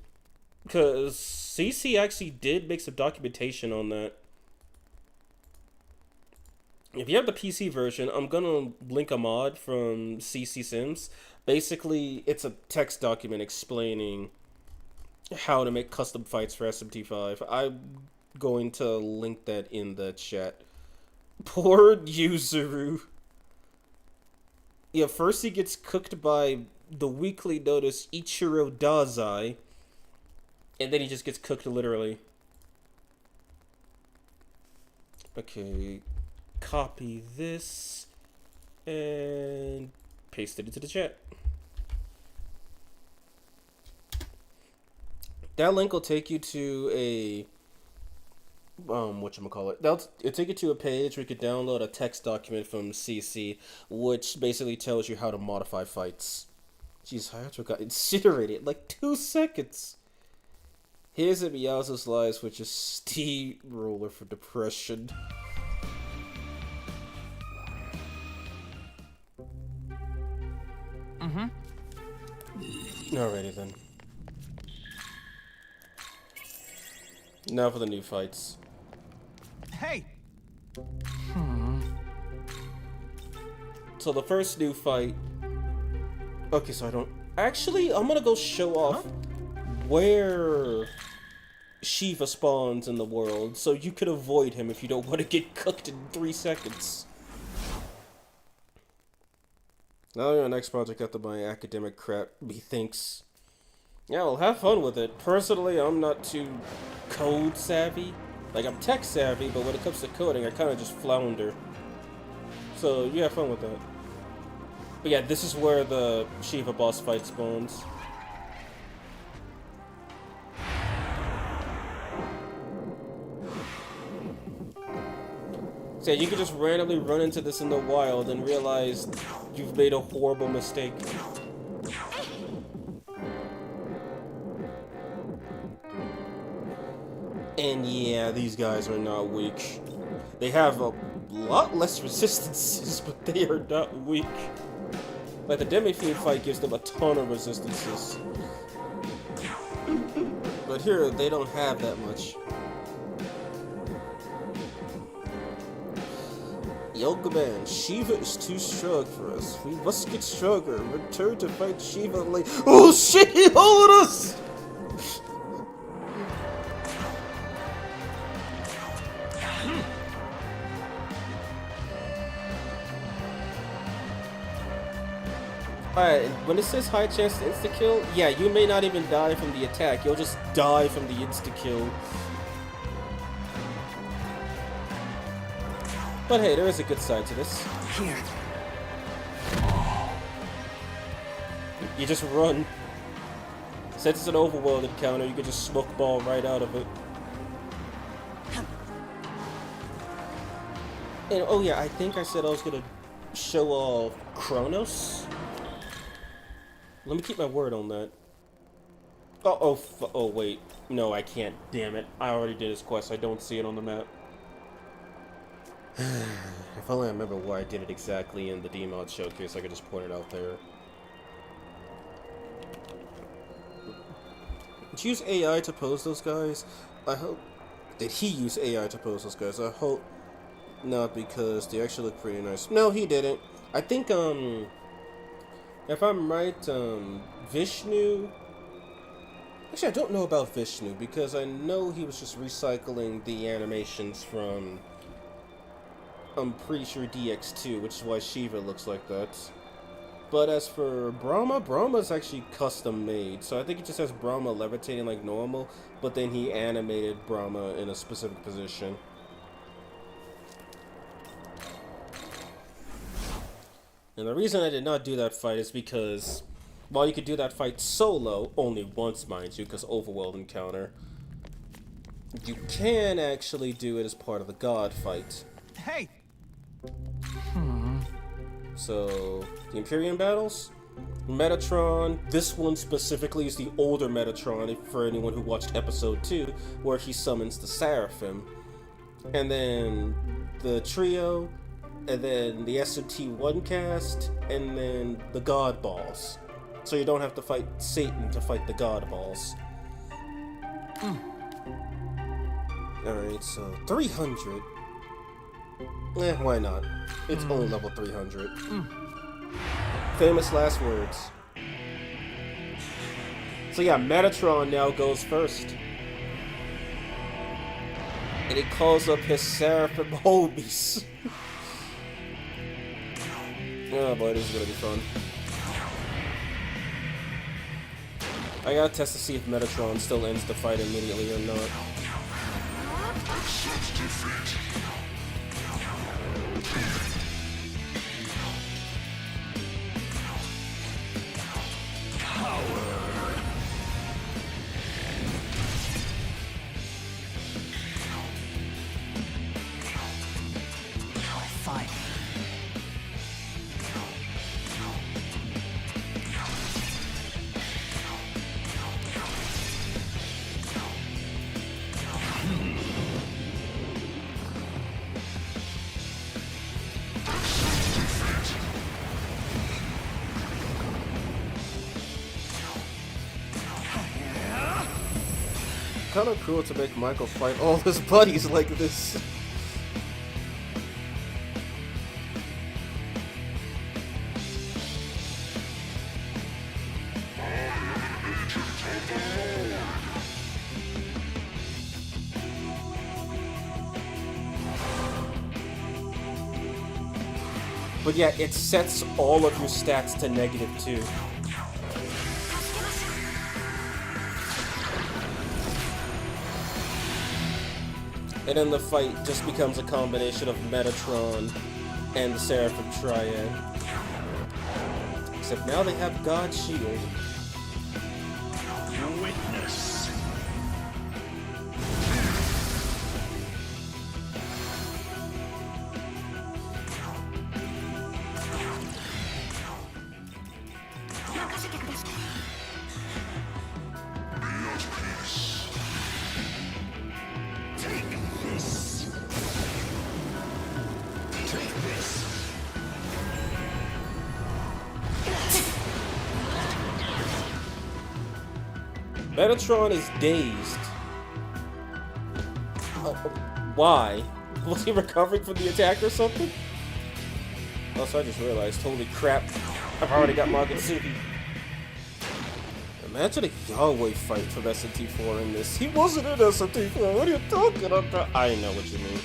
A: Because CC actually did make some documentation on that. If you have the PC version, I'm gonna link a mod from CC Sims. Basically, it's a text document explaining how to make custom fights for SMT5. I'm going to link that in the chat. Poor Yuzuru. Yeah, first he gets cooked by the weekly notice Ichiro Dazai, and then he just gets cooked literally. Okay, copy this and paste it into the chat. That link will take you to a whatchamacallit. It'll take you to a page where you can download a text document from CC, which basically tells you how to modify fights. Jeez, Hayato got incinerated in like 2 seconds. Here's a Miyazo's Lies, which is steamroller for depression. Alrighty then. Now for the new fights.
G: Hey!
A: So the first new fight... Okay, so I don't... Actually, I'm gonna go show off where Shiva spawns in the world, so you could avoid him if you don't want to get cooked in 3 seconds. Now your next project after my academic crap, methinks. Yeah, well, have fun with it. Personally, I'm not too code savvy. Like, I'm tech savvy, but when it comes to coding, I kind of just flounder. So, you have fun with that. But yeah, this is where the Shiva boss fight spawns. So yeah, you can just randomly run into this in the wild and realize you've made a horrible mistake. And yeah, these guys are not weak. They have a lot less resistances, but they are not weak. Like the Demi-Fiend fight gives them a ton of resistances. But here, they don't have that much. Yoga Man, Shiva is too strong for us. We must get stronger. Return to fight Shiva late. Oh shit, he hold us! Alright, when it says high chance to insta-kill, yeah, you may not even die from the attack. You'll just die from the insta-kill. But hey, there is a good side to this.
G: Here.
A: You just run. Since it's an overworld encounter, you can just smoke ball right out of it. And oh yeah, I think I said I was gonna show off Kronos. Let me keep my word on that. Oh wait. No, I can't. Damn it. I already did his quest. I don't see it on the map. If only I remember where I did it exactly in the D-Mod showcase, I could just point it out there. Did you use AI to pose those guys? I hope... Did he use AI to pose those guys? I hope not, because they actually look pretty nice. No, he didn't. I think, if I'm right, Vishnu... Actually, I don't know about Vishnu, because I know he was just recycling the animations from... I'm pretty sure DX2, which is why Shiva looks like that. But as for Brahma, Brahma's actually custom made, so I think it just has Brahma levitating like normal, but then he animated Brahma in a specific position. And the reason I did not do that fight is because, while you could do that fight solo, only once mind you, because overworld encounter, you can actually do it as part of the god fight.
G: Hey!
A: So, the Empyrean battles, Metatron, this one specifically is the older Metatron, for anyone who watched episode 2, where he summons the Seraphim. And then the trio, and then the SMT1 cast, and then the God Balls. So you don't have to fight Satan to fight the God Balls. Alright, so 300. Why not? It's only level 300. Famous last words. So yeah, Metatron now goes first. And he calls up his Seraphim homies. Oh boy, this is gonna be fun. I gotta test to see if Metatron still ends the fight immediately or not.
G: Fine.
A: Kinda cruel to make Michael fight all his buddies like this. But yeah, it sets all of your stats to -2. And then the fight just becomes a combination of Metatron and the Seraphim Triad. Except now they have God's Shield.
F: Witness.
A: Metatron is dazed. Why? Was he recovering from the attack or something? Also, I just realized, holy crap, I've already got Magatsuki. Imagine a Yahweh fight from SMT4 in this. He wasn't in SMT4, what are you talking about? I know what you mean.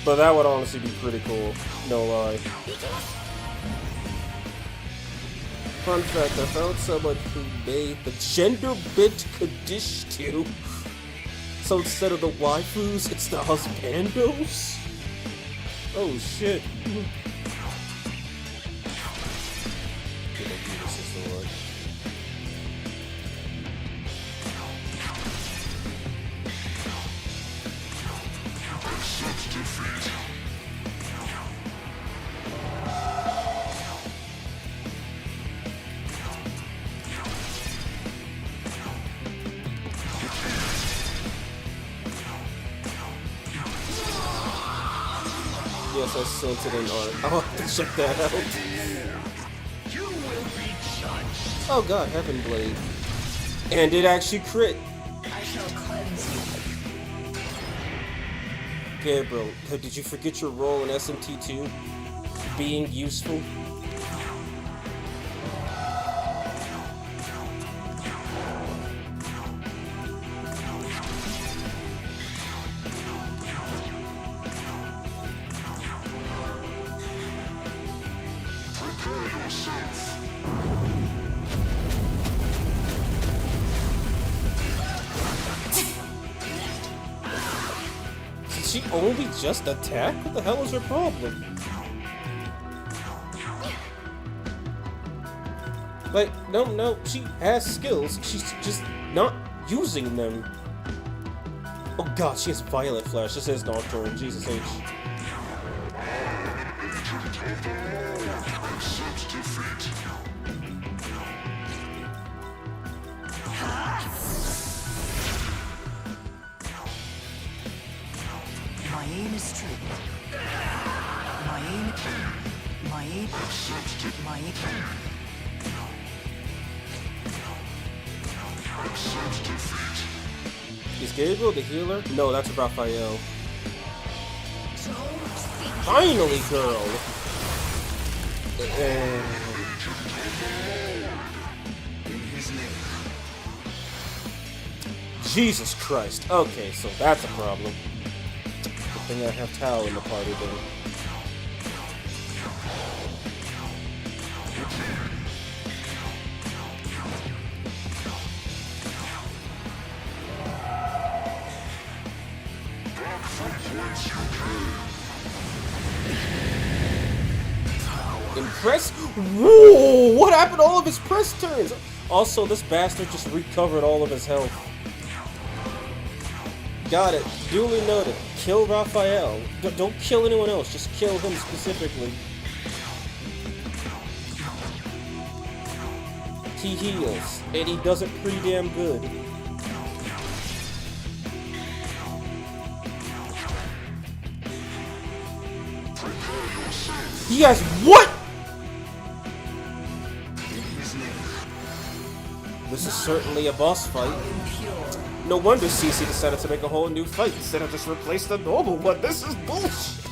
A: But that would honestly be pretty cool, no lie. Fun fact, I found someone who made the gender bent Kadishtu. So instead of the waifus, it's the husbandos? Oh shit. Yes, I sent it in art. I'll have to check that out.
F: You will be judged.
A: Oh god, Heaven Blade. And it actually crit.
C: I shall cleanse you.
A: Gabriel, did you forget your role in SMT2? Being useful? Did she only just attack? What the hell is her problem? Like, no, she has skills. She's just not using them. Oh god, she has Violet Flash. This is Nocturne. Jesus H.
G: My aim is straight. My aim.
A: Is Gabriel the healer? No, that's Raphael. Finally, girl! Jesus Christ. Okay, so that's a problem. Good thing I have Tao in the party then. Impress? Whoa! What happened to all of his press turns? Also, this bastard just recovered all of his health. Got it. Duly noted. Kill Raphael. Don't kill anyone else. Just kill him specifically. He heals, and he does it pretty damn good. He has what? This is certainly a boss fight. No wonder CC decided to make a whole new fight instead of just replace the normal one. This is bullshit.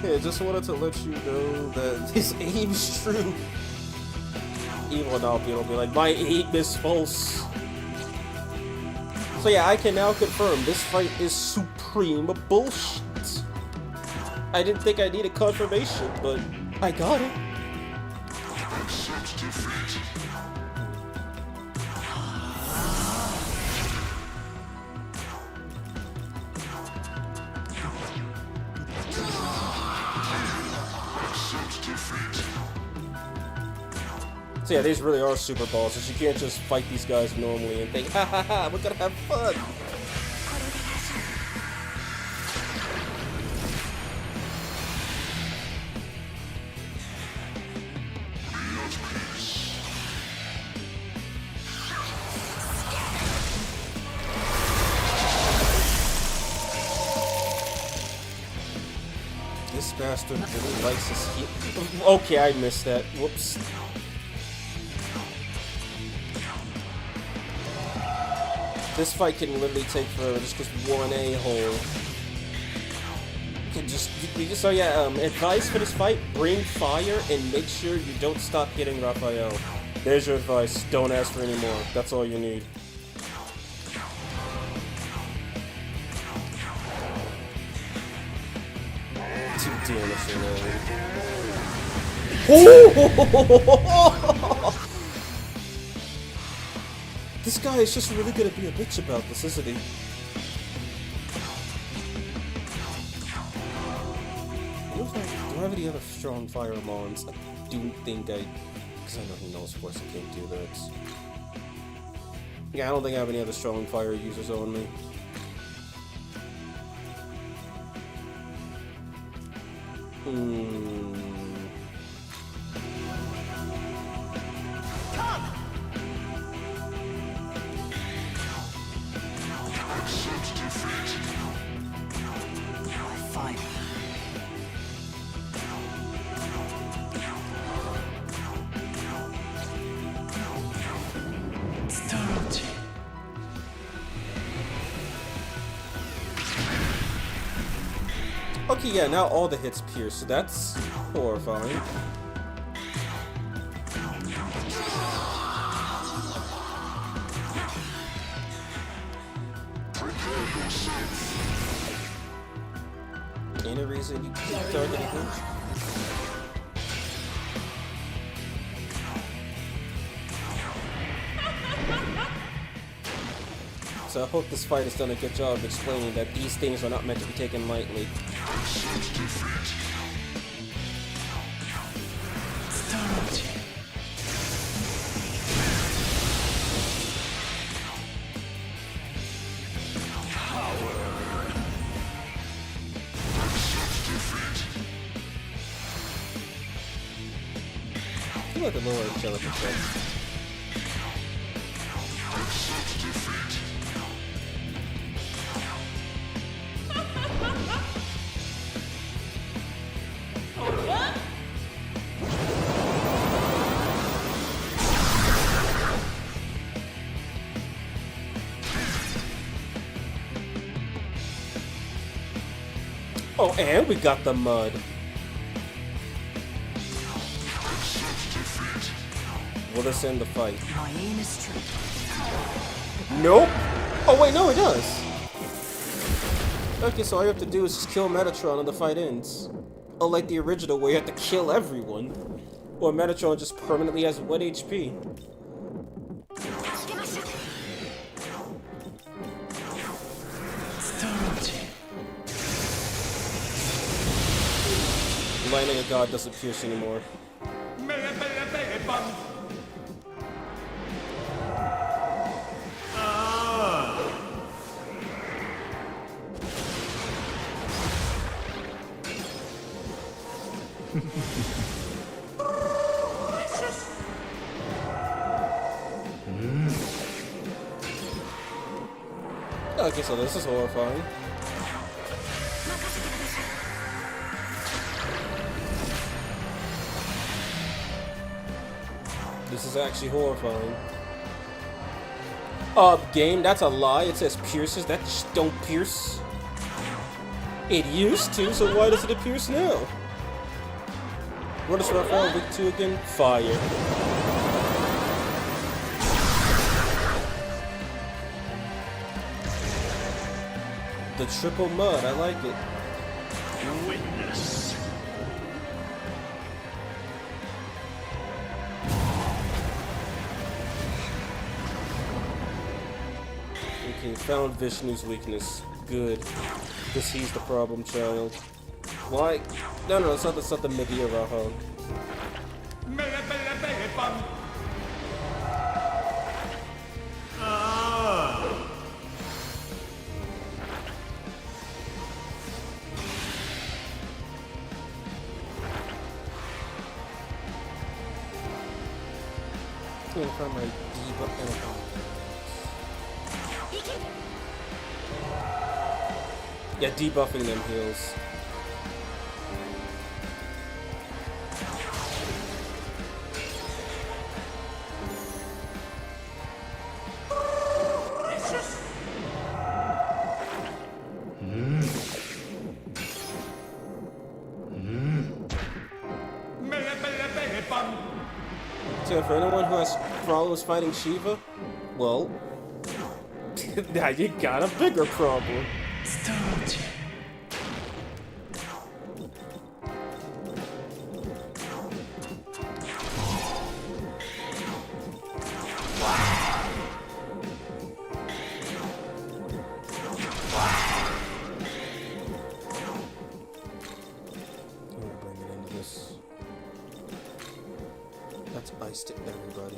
A: Yeah, just wanted to let you know that his aim's true. Even when Albion will be like, my aim is false. So yeah, I can now confirm this fight is supreme bullshit. I didn't think I needed confirmation, but I got it. So yeah, these really are super bosses. You can't just fight these guys normally and think, ha ha ha, we're gonna have fun. This bastard really likes his heat. Okay, I missed that. Whoops. This fight can literally take forever just because one a-hole can just. So yeah, advice for this fight: bring fire and make sure you don't stop hitting Raphael. There's your advice. Don't ask for any more. That's all you need. Too damage alone. This guy is just really gonna be a bitch about this, isn't he? Do I have any other strong fire mons? I do think I... Because I know he knows of course I can't do that. Yeah, I don't think I have any other strong fire users on me. Okay, yeah, now all the hits pierce, so that's horrifying. Any reason you keep targeting him? So I hope this fight has done a good job of explaining that these things are not meant to be taken lightly. I feel like the lower angelic effect. Oh, and we got the mud. Will this end the fight?
G: My aim is true.
A: Nope. Oh wait, no, it does. Okay, so all you have to do is just kill Metatron and the fight ends. Unlike the original where you have to kill everyone. Or Metatron just permanently has 1 HP. Lightning of God doesn't pierce anymore. Okay, so this is horrifying. This is actually horrifying. Game, that's a lie. It says pierces. That just don't pierce. It used to, so why does it pierce now? What is Raphael week 2 again? Fire. The triple mud, I like it.
F: Witness.
A: Okay, found Vishnu's weakness. Good. Because he's the problem child. Why? No, it's not the Mickey or Rahul. I found my debuff and yeah, debuffing them heals. So for anyone who has problems fighting Shiva, well, now you got a bigger problem. That's ice to everybody.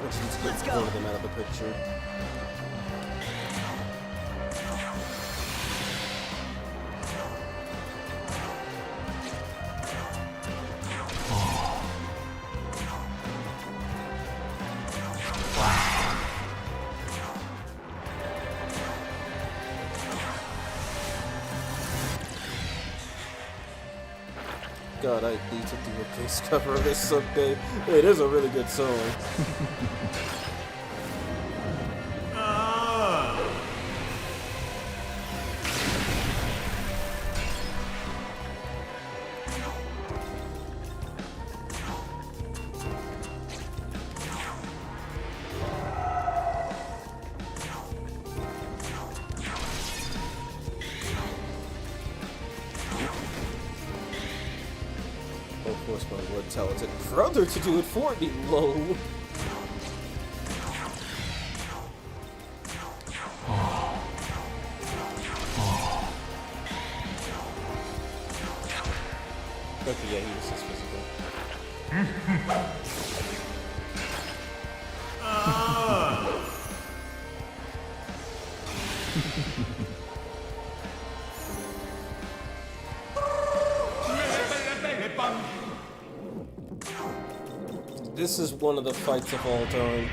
A: Which needs to get one of them out of the picture. God, I need to do a case cover of this someday. It is a really good song. Of course, my word talented brother to do it for me, lol. Okay, yeah, he was just physical. This is one of the fights of all time.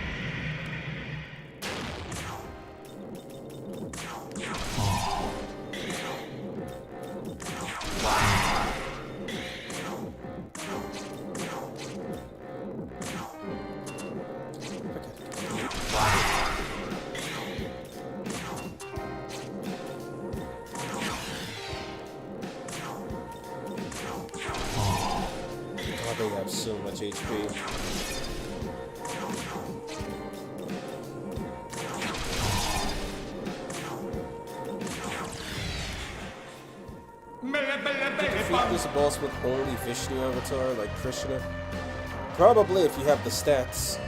A: God, they have so much HP. defeat this boss with only Vishnu avatar, like Krishna? Probably if you have the stats.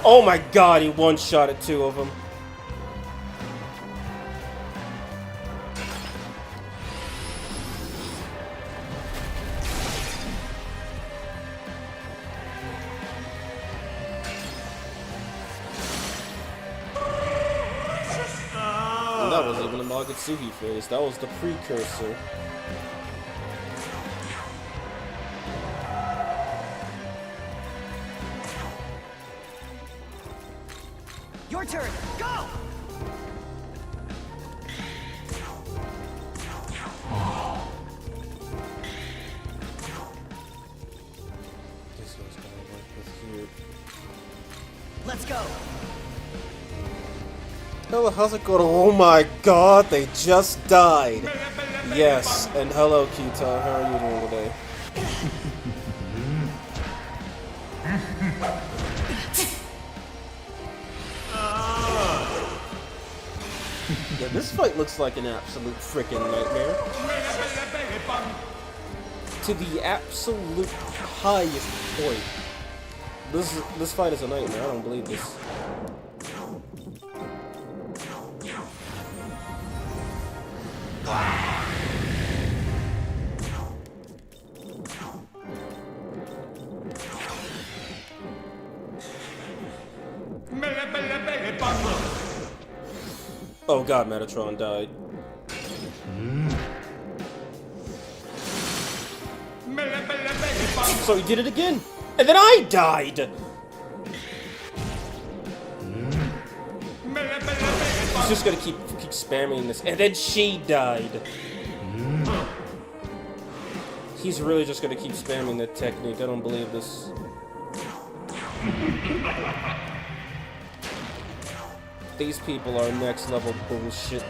A: Oh my god, he one-shotted two of them. And that wasn't even a Magatsugi phase, that was the precursor.
G: Your turn. Go.
A: This one's gonna work with here.
G: Let's go.
A: Hello, how's it going? Oh my god, they just died. Yes, and hello, Kita. How are you doing today? Yeah, this fight looks like an absolute freaking nightmare. To the absolute highest point. This fight is a nightmare. I don't believe this. Oh god, Metatron died. So he did it again! And then I died! He's just gonna keep spamming this. And then she died! He's really just gonna keep spamming that technique. I don't believe this. These people are next level bullshit.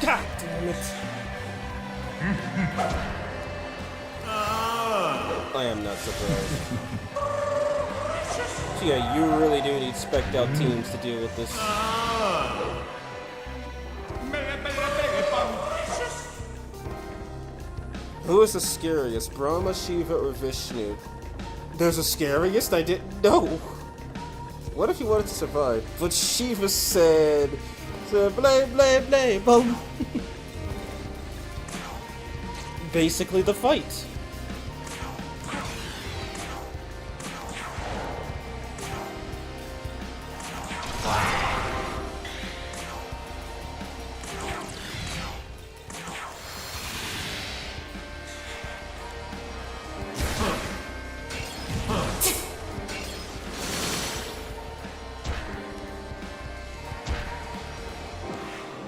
A: God damn it. I am not surprised. So yeah, you really do need spec'd out teams to deal with this. Who is the scariest, Brahma, Shiva, or Vishnu? There's a scariest? I didn't know. What if he wanted to survive? But Shiva said, blame, blame, blame, boom. Basically the fight.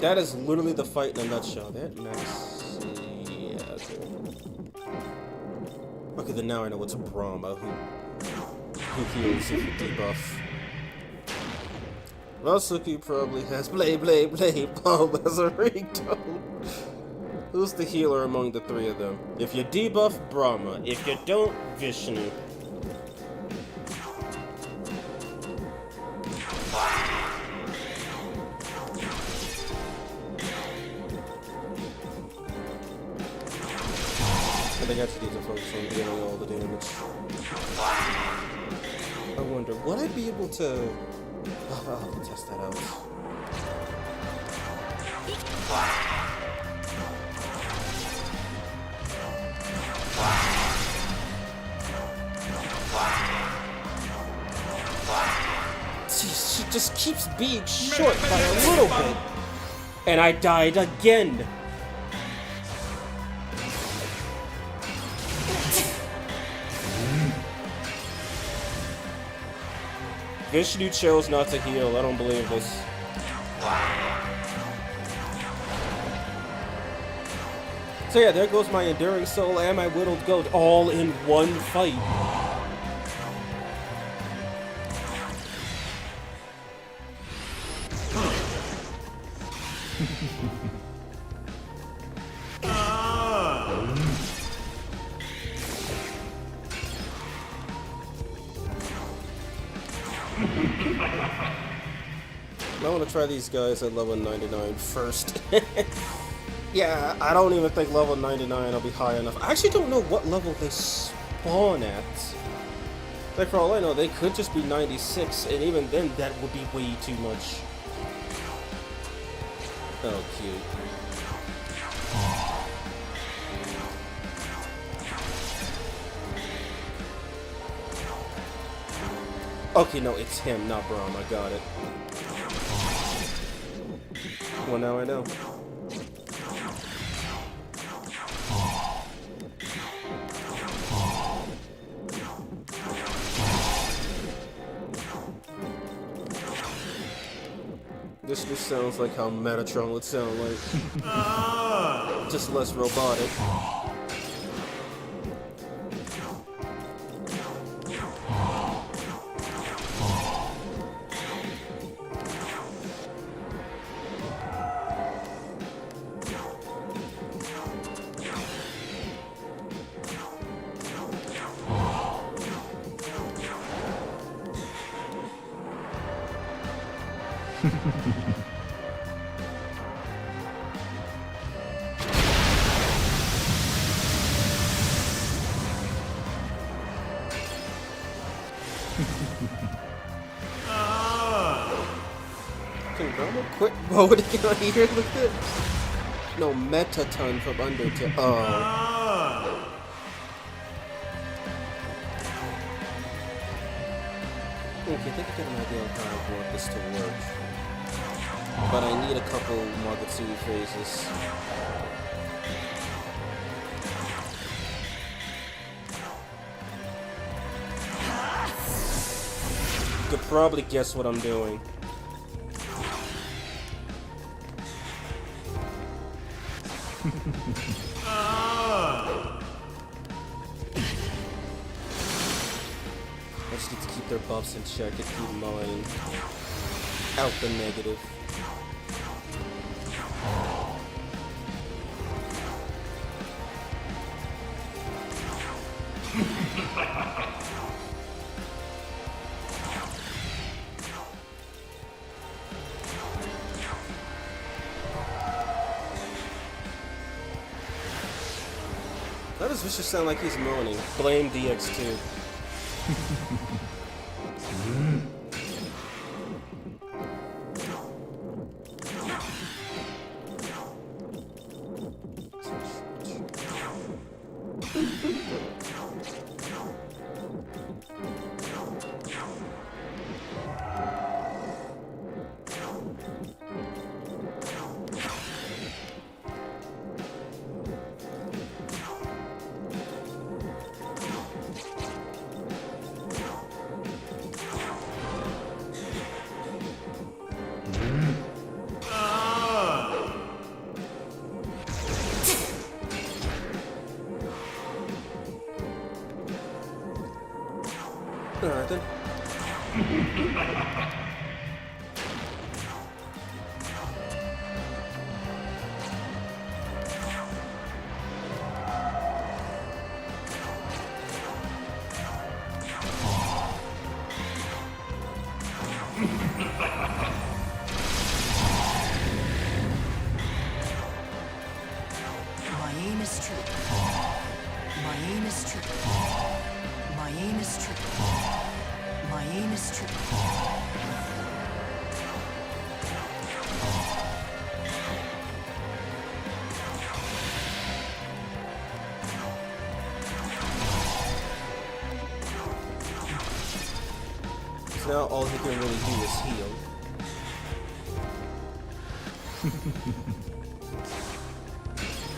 A: That is literally the fight in a nutshell. That nice. Yeah, okay. Okay, then now I know it's Brahma who heals if you debuff. Rasuki probably has blade, blade, blade, bomb as a ringtone. Who's the healer among the three of them? If you debuff, Brahma. If you don't, Vishnu. I think I just need to focus on dealing all the damage. I wonder, would I be able to... I'll have to test that out. She just keeps being short by a little bit. And I died again. Vishnu chose not to heal. I don't believe this. So yeah, there goes my enduring soul and my whittled goat all in one fight. I want to try these guys at level 99 first. Yeah, I don't even think level 99 will be high enough. I actually don't know what level they spawn at. Like, for all I know, they could just be 96, and even then, that would be way too much. Oh, cute. Okay, no, it's him, not Brahma. I got it. Well, now I know. This just sounds like how Metatron would sound like. Just less robotic. Can Brahma quit voting on here? Look at this. No, Metatron from Undertale. Oh. Okay, I think I get an idea of how I want this to work. But I need a couple Magatsu phases. You could probably guess what I'm doing. I just need to keep their buffs in check and keep mine out the negative. How does Vishnu sound like he's moaning? Blame DX2. Alright then.
G: My aim is true. My aim is true. My aim is true. My aim is true.
A: So now all he can really do is heal.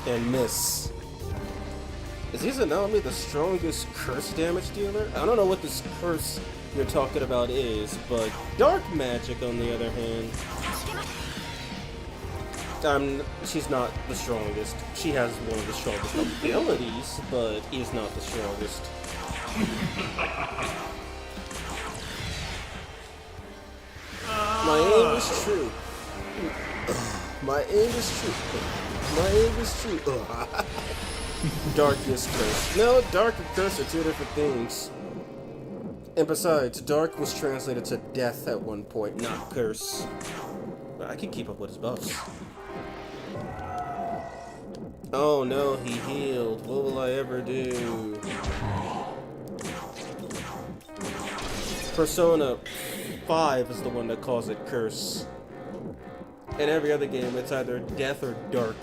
A: And miss. Is Izanami the strongest curse damage dealer? I don't know what this curse you're talking about is, but dark magic on the other hand. She's not the strongest. She has one of the strongest abilities, but is not the strongest. My aim is true. My aim is true. My aim is true. Darkness curse. No, dark and curse are two different things. And besides, dark was translated to death at one point, not curse. But I can keep up with his buffs. Oh no, he healed. What will I ever do? Persona 5 is the one that calls it curse. In every other game, it's either death or dark.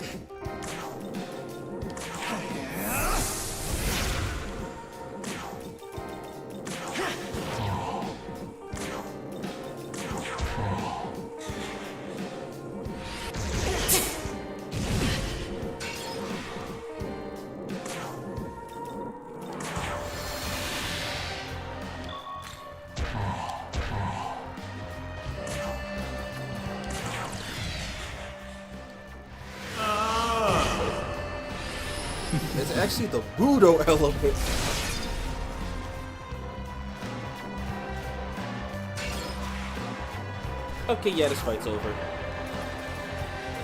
A: It's actually the Budo element. Okay, yeah, this fight's over.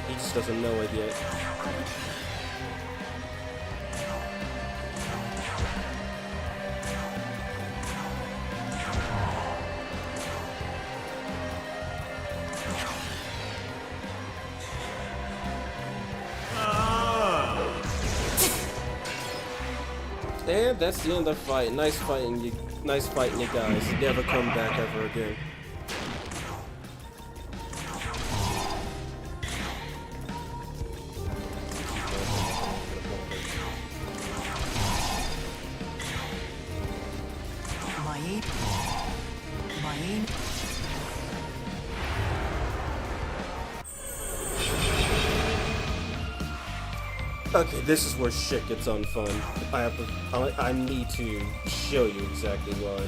A: He just doesn't know it yet. And that's the end of the fight. Nice fighting, you guys. Never come back ever again. Okay, this is where shit gets unfun. I need to show you exactly why.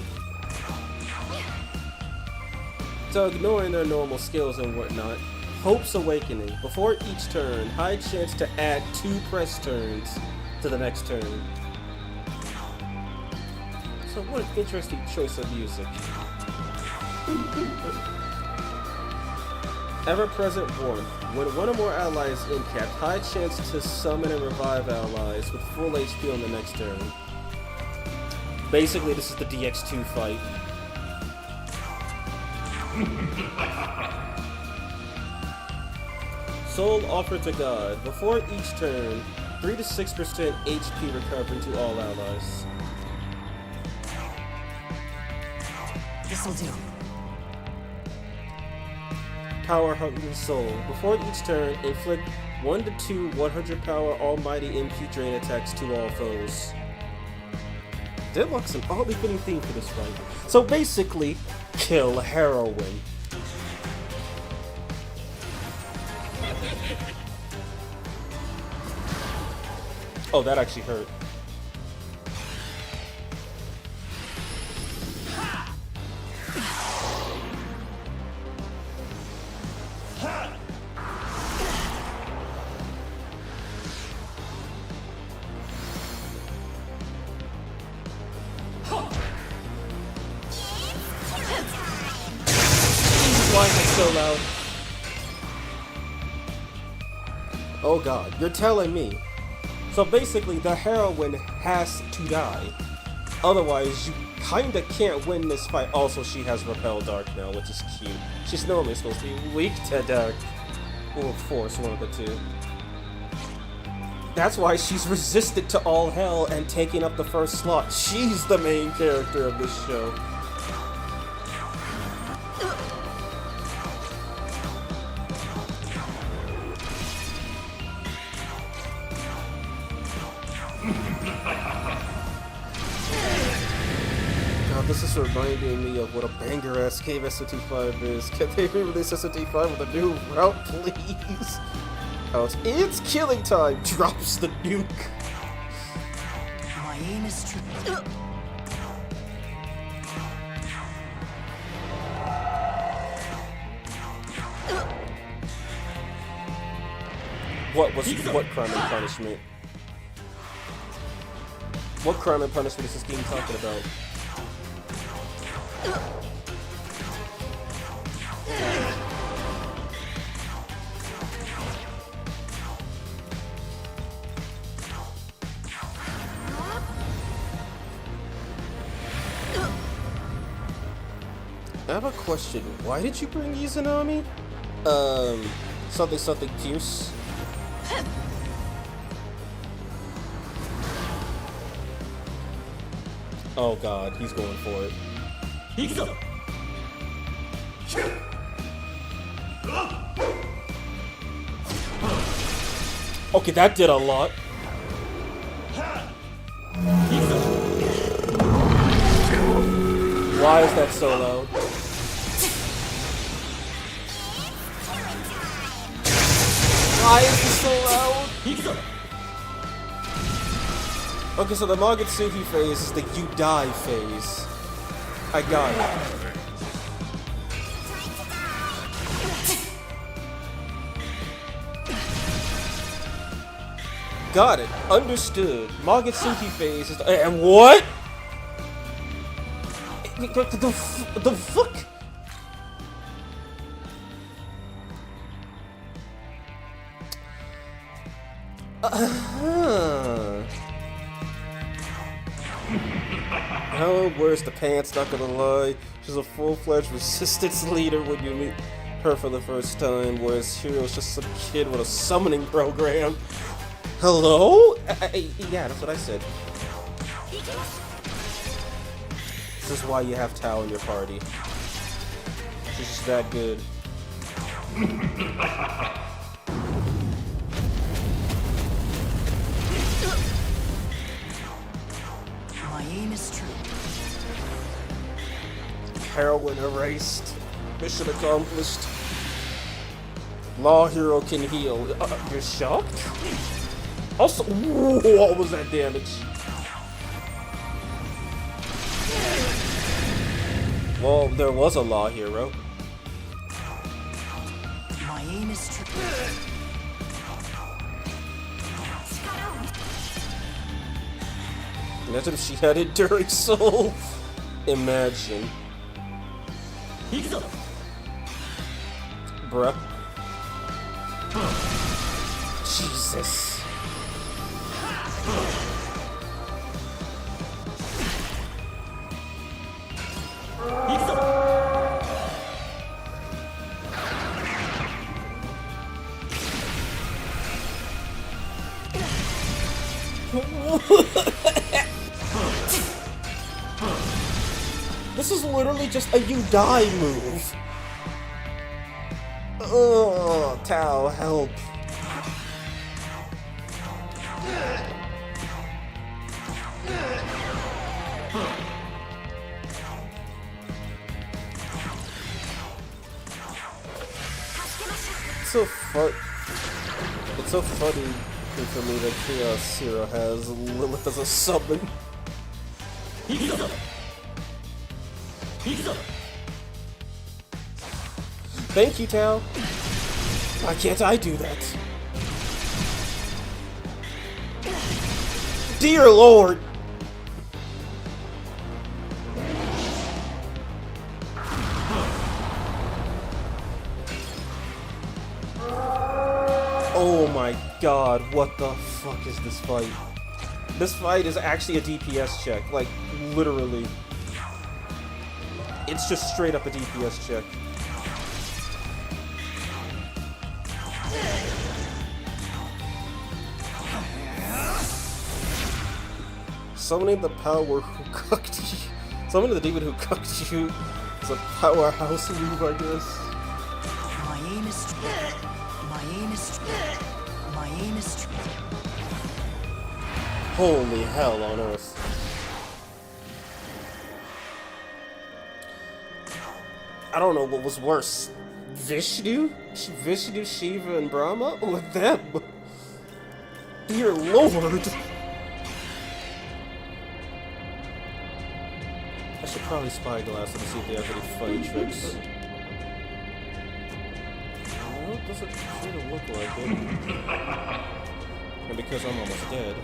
A: So ignoring their normal skills and whatnot, Hope's Awakening. Before each turn, high chance to add 2 press turns to the next turn. So what an interesting choice of music. Ever-present warmth. When one or more allies incapped, high chance to summon and revive allies with full HP on the next turn. Basically, this is the DX2 fight. Soul offered to God. Before each turn, 3 to 6% HP recovery to all allies.
G: This'll do.
A: Power Hungry Soul. Before each turn, inflict 1 to 2 100 power almighty MP drain attacks to all foes. Deadlock's an oddly fitting theme for this fight. So basically, kill Heroine. Oh, that actually hurt. Why is it so loud? Oh god, you're telling me. So basically, the heroine has to die. Otherwise, you kinda can't win this fight. Also, she has Repel Dark now, which is cute. She's normally supposed to be weak to Dark. Or Force, one of the two. That's why she's resistant to all hell and taking up the first slot. She's the main character of this show. This is reminding me of what a banger-ass game SMTVV is. Can they re-release SMTVV with a new route, please? Oh, it's killing time! Drops the nuke!
G: My aim is true.
A: what crime and punishment? What crime and punishment is this game talking about? I have a question. Why did you bring Izanami? Something Fierce. Oh god, he's going for it.
F: Ixtab.
A: Okay, that did a lot. Why is that so loud? Why is it so loud? Okay, so the Magatsuki phase is the you die phase. I got it. Got it. Understood. Magatsuki phase is and what? The fuck? Hello, where's the pants? Not gonna lie, she's a full-fledged resistance leader when you meet her for the first time, whereas Hero's just some kid with a summoning program. Hello? Yeah, that's what I said. This is why you have Tao in your party. She's just that good.
G: My aim is true.
A: Heroine erased. Mission accomplished. Law hero can heal. You're shocked? Also, what was that damage? Well, there was a law hero.
G: My aim is true.
A: Imagine if she had enduring soul. Imagine. Bruh. Jesus. This is literally just a you die move. Oh, Tao, help. It's so funny for me that Chaos Hero has Lilith as a summon. Thank you, Tao. Why can't I do that? Dear Lord! Oh my god, what the fuck is this fight? This fight is actually a DPS check, like, literally. It's just straight up a DPS check. Summoning the power who cooked you. Summoning the demon who cooked you is a powerhouse move, I guess.
G: My aim is true. My aim is true. My aim is true.
A: Holy hell on earth. I don't know what was worse. Vishnu, Shiva, and Brahma? Or them? Dear Lord! I should probably spyglass them to see if they have any funny tricks. does it sort of look like it? And because I'm almost dead.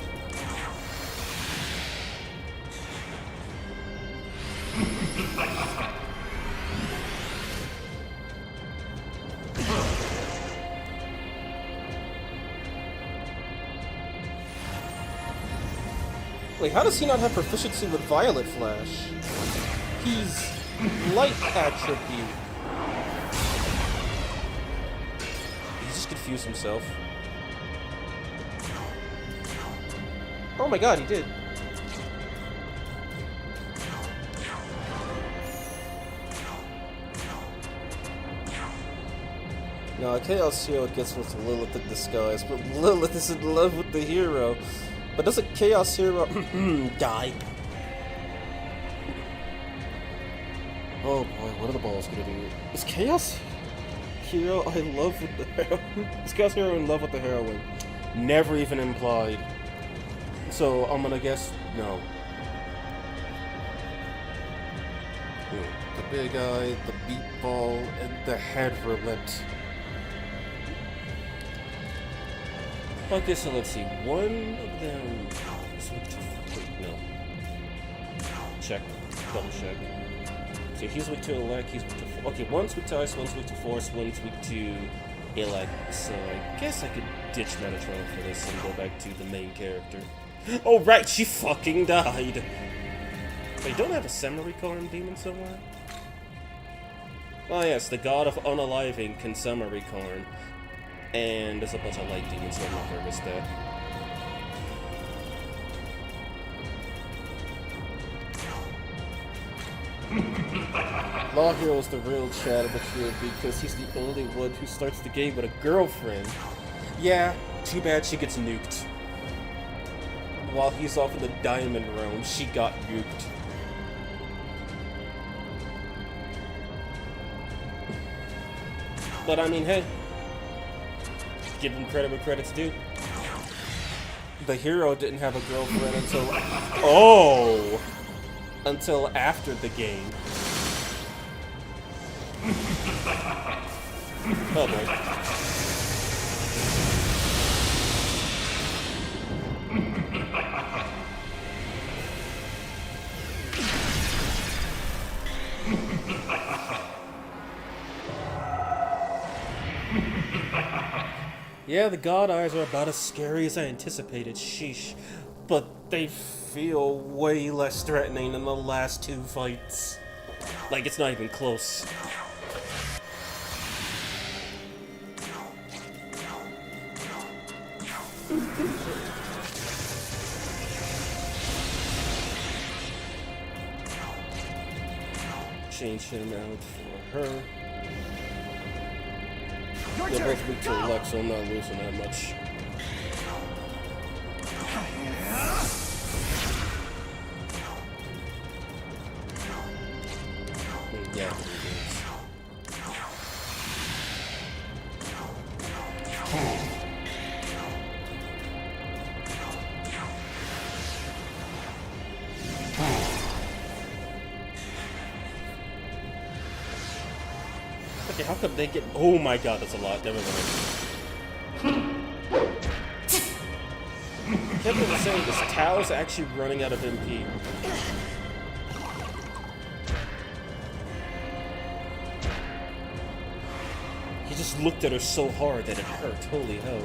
A: Wait, how does he not have proficiency with Violet Flash? He's light attribute. He just confused himself. Oh my god, he did. No, Chaos Hero gets with Lilith in disguise, but Lilith is in love with the hero. But doesn't Chaos Hero die? Oh boy, what are the balls gonna do? Is Chaos Hero in love with the heroine? Is Chaos Hero in love with the heroine? Never even implied. So I'm gonna guess no. The big eye, the beat ball, and the head roulette. Okay, so let's see. One of them is weak to... Wait, no. Check. Double check. So he's weak to elect, he's weak to... Okay, one's weak to ice, one's weak to force, one's weak to elect. So I guess I could ditch Metatron for this and go back to the main character. Oh right, she fucking died! Wait, don't I have a Semaricorn demon somewhere? Oh yes, the god of unaliving can Semaricorn. And there's a bunch of light demons, so I'm not gonna risk that. Law Hero is the real Chad of the trio because he's the only one who starts the game with a girlfriend. Yeah, too bad she gets nuked. While he's off in the Diamond Realm, she got nuked. But I mean, hey. Give him credit where credit's due. The hero didn't have a girlfriend until... Oh! Until after the game. Oh boy. Yeah, the god eyes are about as scary as I anticipated, sheesh. But they feel way less threatening than the last two fights. Like, it's not even close. Change him out for her. They're both weak to luck, so I'm not losing that much. Yeah. Okay, how come they get... Oh my god, that's a lot. Never mind. Kevin was saying this Tao's actually running out of MP. He just looked at her so hard that it hurt. Holy hell.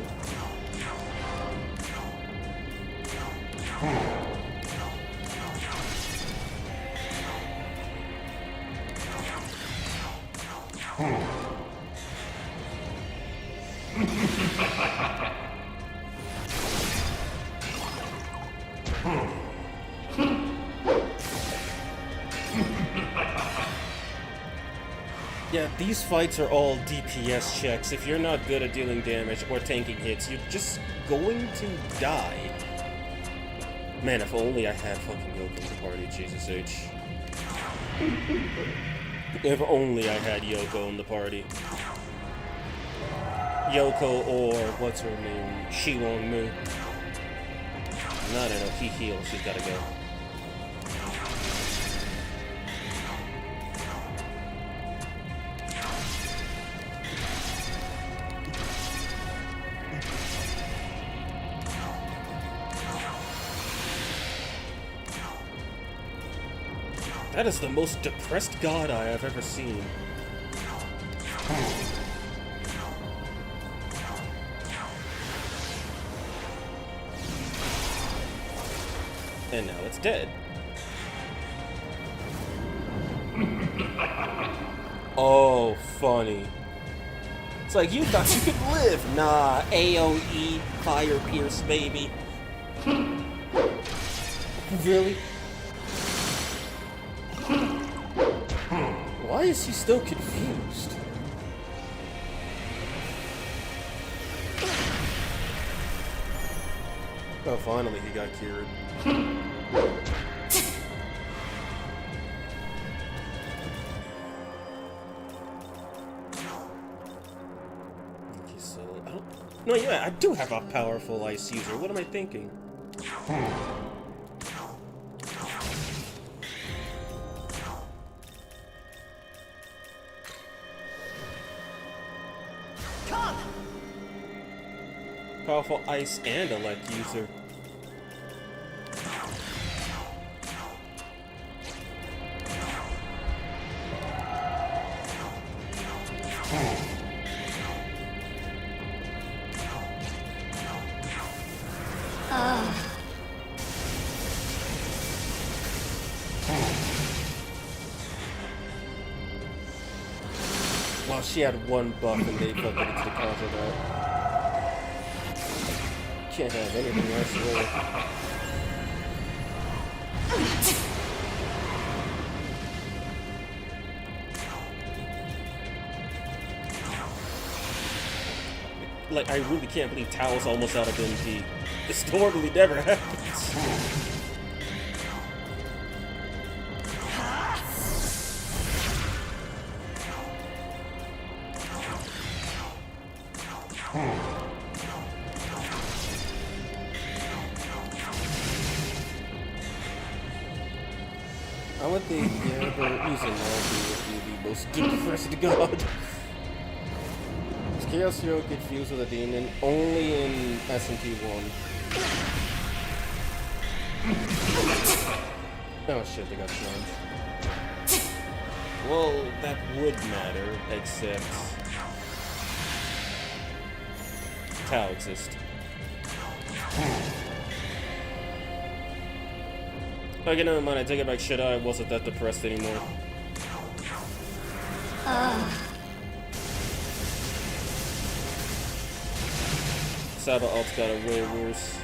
A: Yeah, these fights are all DPS checks. If you're not good at dealing damage or tanking hits, you're just going to die. Man, if only I had fucking Yoko in the party, Jesus H. If only I had Yoko in the party. Yoko or, what's her name, Shiwong Mu. No, he heals, she's gotta go. That is the most depressed god I have ever seen. And now it's dead. Oh, funny. It's like, you thought you could live. Nah, AoE, Fire Pierce, baby. Really? Why is he still confused? Oh, finally he got cured. Okay, so I don't. No, yeah, I do have a powerful ice user. What am I thinking? Powerful ice and elect user. Well, she had one buff and they fucking into the counter that. Can't have anything else really. Like, I really can't believe Tao's almost out of MP. This normally never happens. I would think, yeah, but using Albion would be the most depressed god. Is Chaos Hero confused with a demon? Only in SMT1. Oh shit, they got charged. Well, that would matter, except Tau exists. Okay, never mind, I take it back. Shit, I wasn't that depressed anymore. Saba Alt's got it way worse.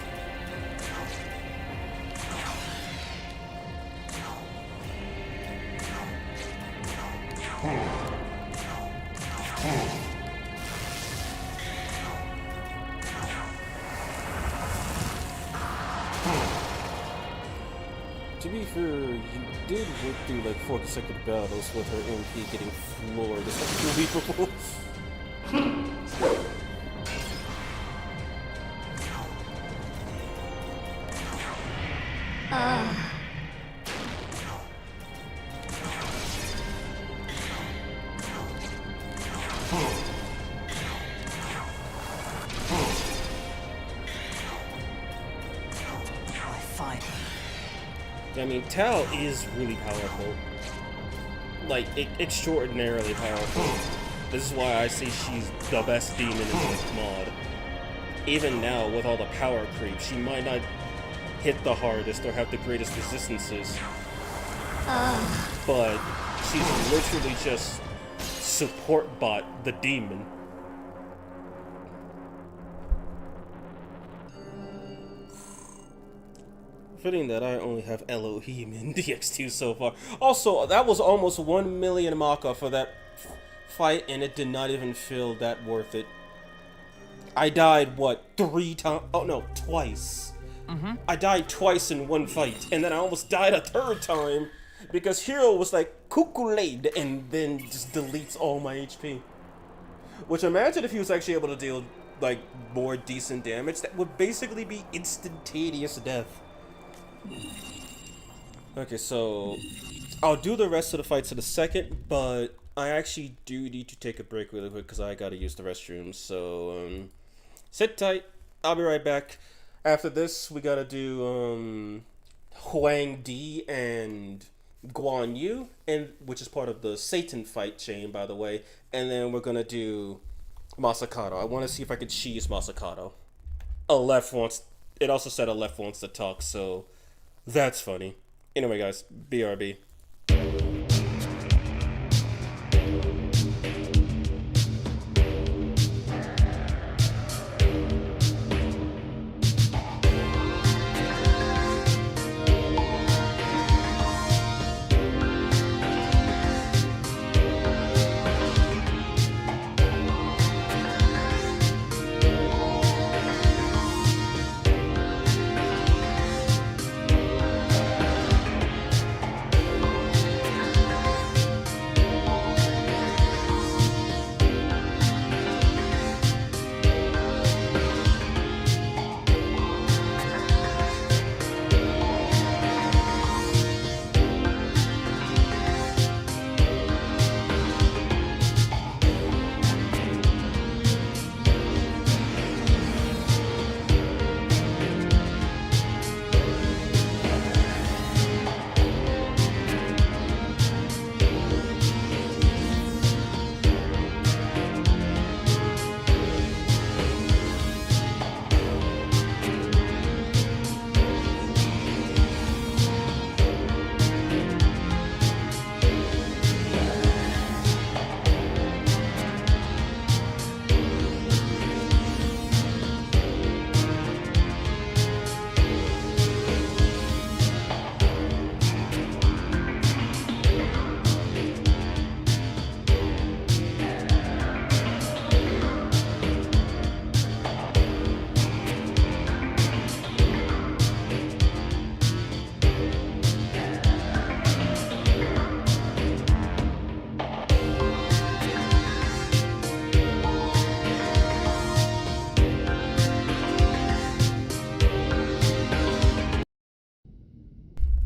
A: To be fair, you did work through like 4 consecutive battles with her MP getting floored. It's unbelievable. I mean, Tao is really powerful. Like, extraordinarily powerful. This is why I say she's the best demon in the mod. Even now, with all the power creep, she might not hit the hardest or have the greatest resistances. But she's literally just support bot the demon. Fitting that I only have Elohim in DX2 so far. Also, that was almost 1 million Maka for that fight, and it did not even feel that worth it. I died, what, 3 times? Oh no, twice. I died twice in one fight, and then I almost died a 3rd time because Hero was like, Kukulade, and then just deletes all my HP. Which, imagine if he was actually able to deal, like, more decent damage. That would basically be instantaneous death. Okay, so I'll do the rest of the fights in a second, but I actually do need to take a break really quick because I gotta use the restroom. So sit tight. I'll be right back. After this, we gotta do Huang D and Guan Yu, and which is part of the Satan fight chain, by the way. And then we're gonna do Masakado. I want to see if I could cheese Masakado. Aleph wants. It also said Aleph wants to talk, so that's funny. Anyway, guys, BRB.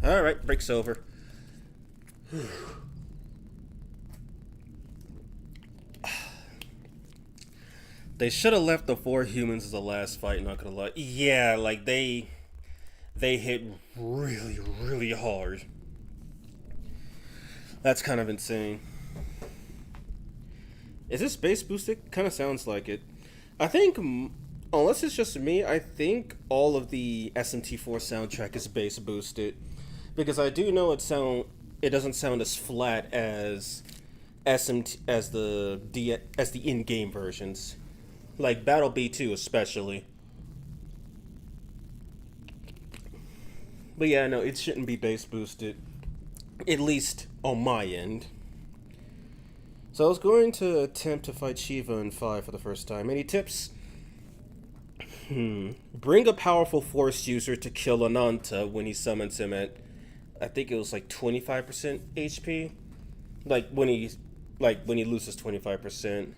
A: Alright, break's over. They should have left the 4 humans as the last fight, not gonna lie. Yeah, like they hit really, really hard. That's kind of insane. Is this base boosted? Kind of sounds like it. I think, unless it's just me, I think all of the SMT4 soundtrack is base boosted. Because I do know it doesn't sound as flat as the in-game versions, like Battle B2 especially. But yeah, no, it shouldn't be base boosted, at least on my end. So I was going to attempt to fight Shiva in 5 for the first time. Any tips? Bring a powerful force user to kill Ananta when he summons him at, I think it was like 25% HP. Like when he loses 25%.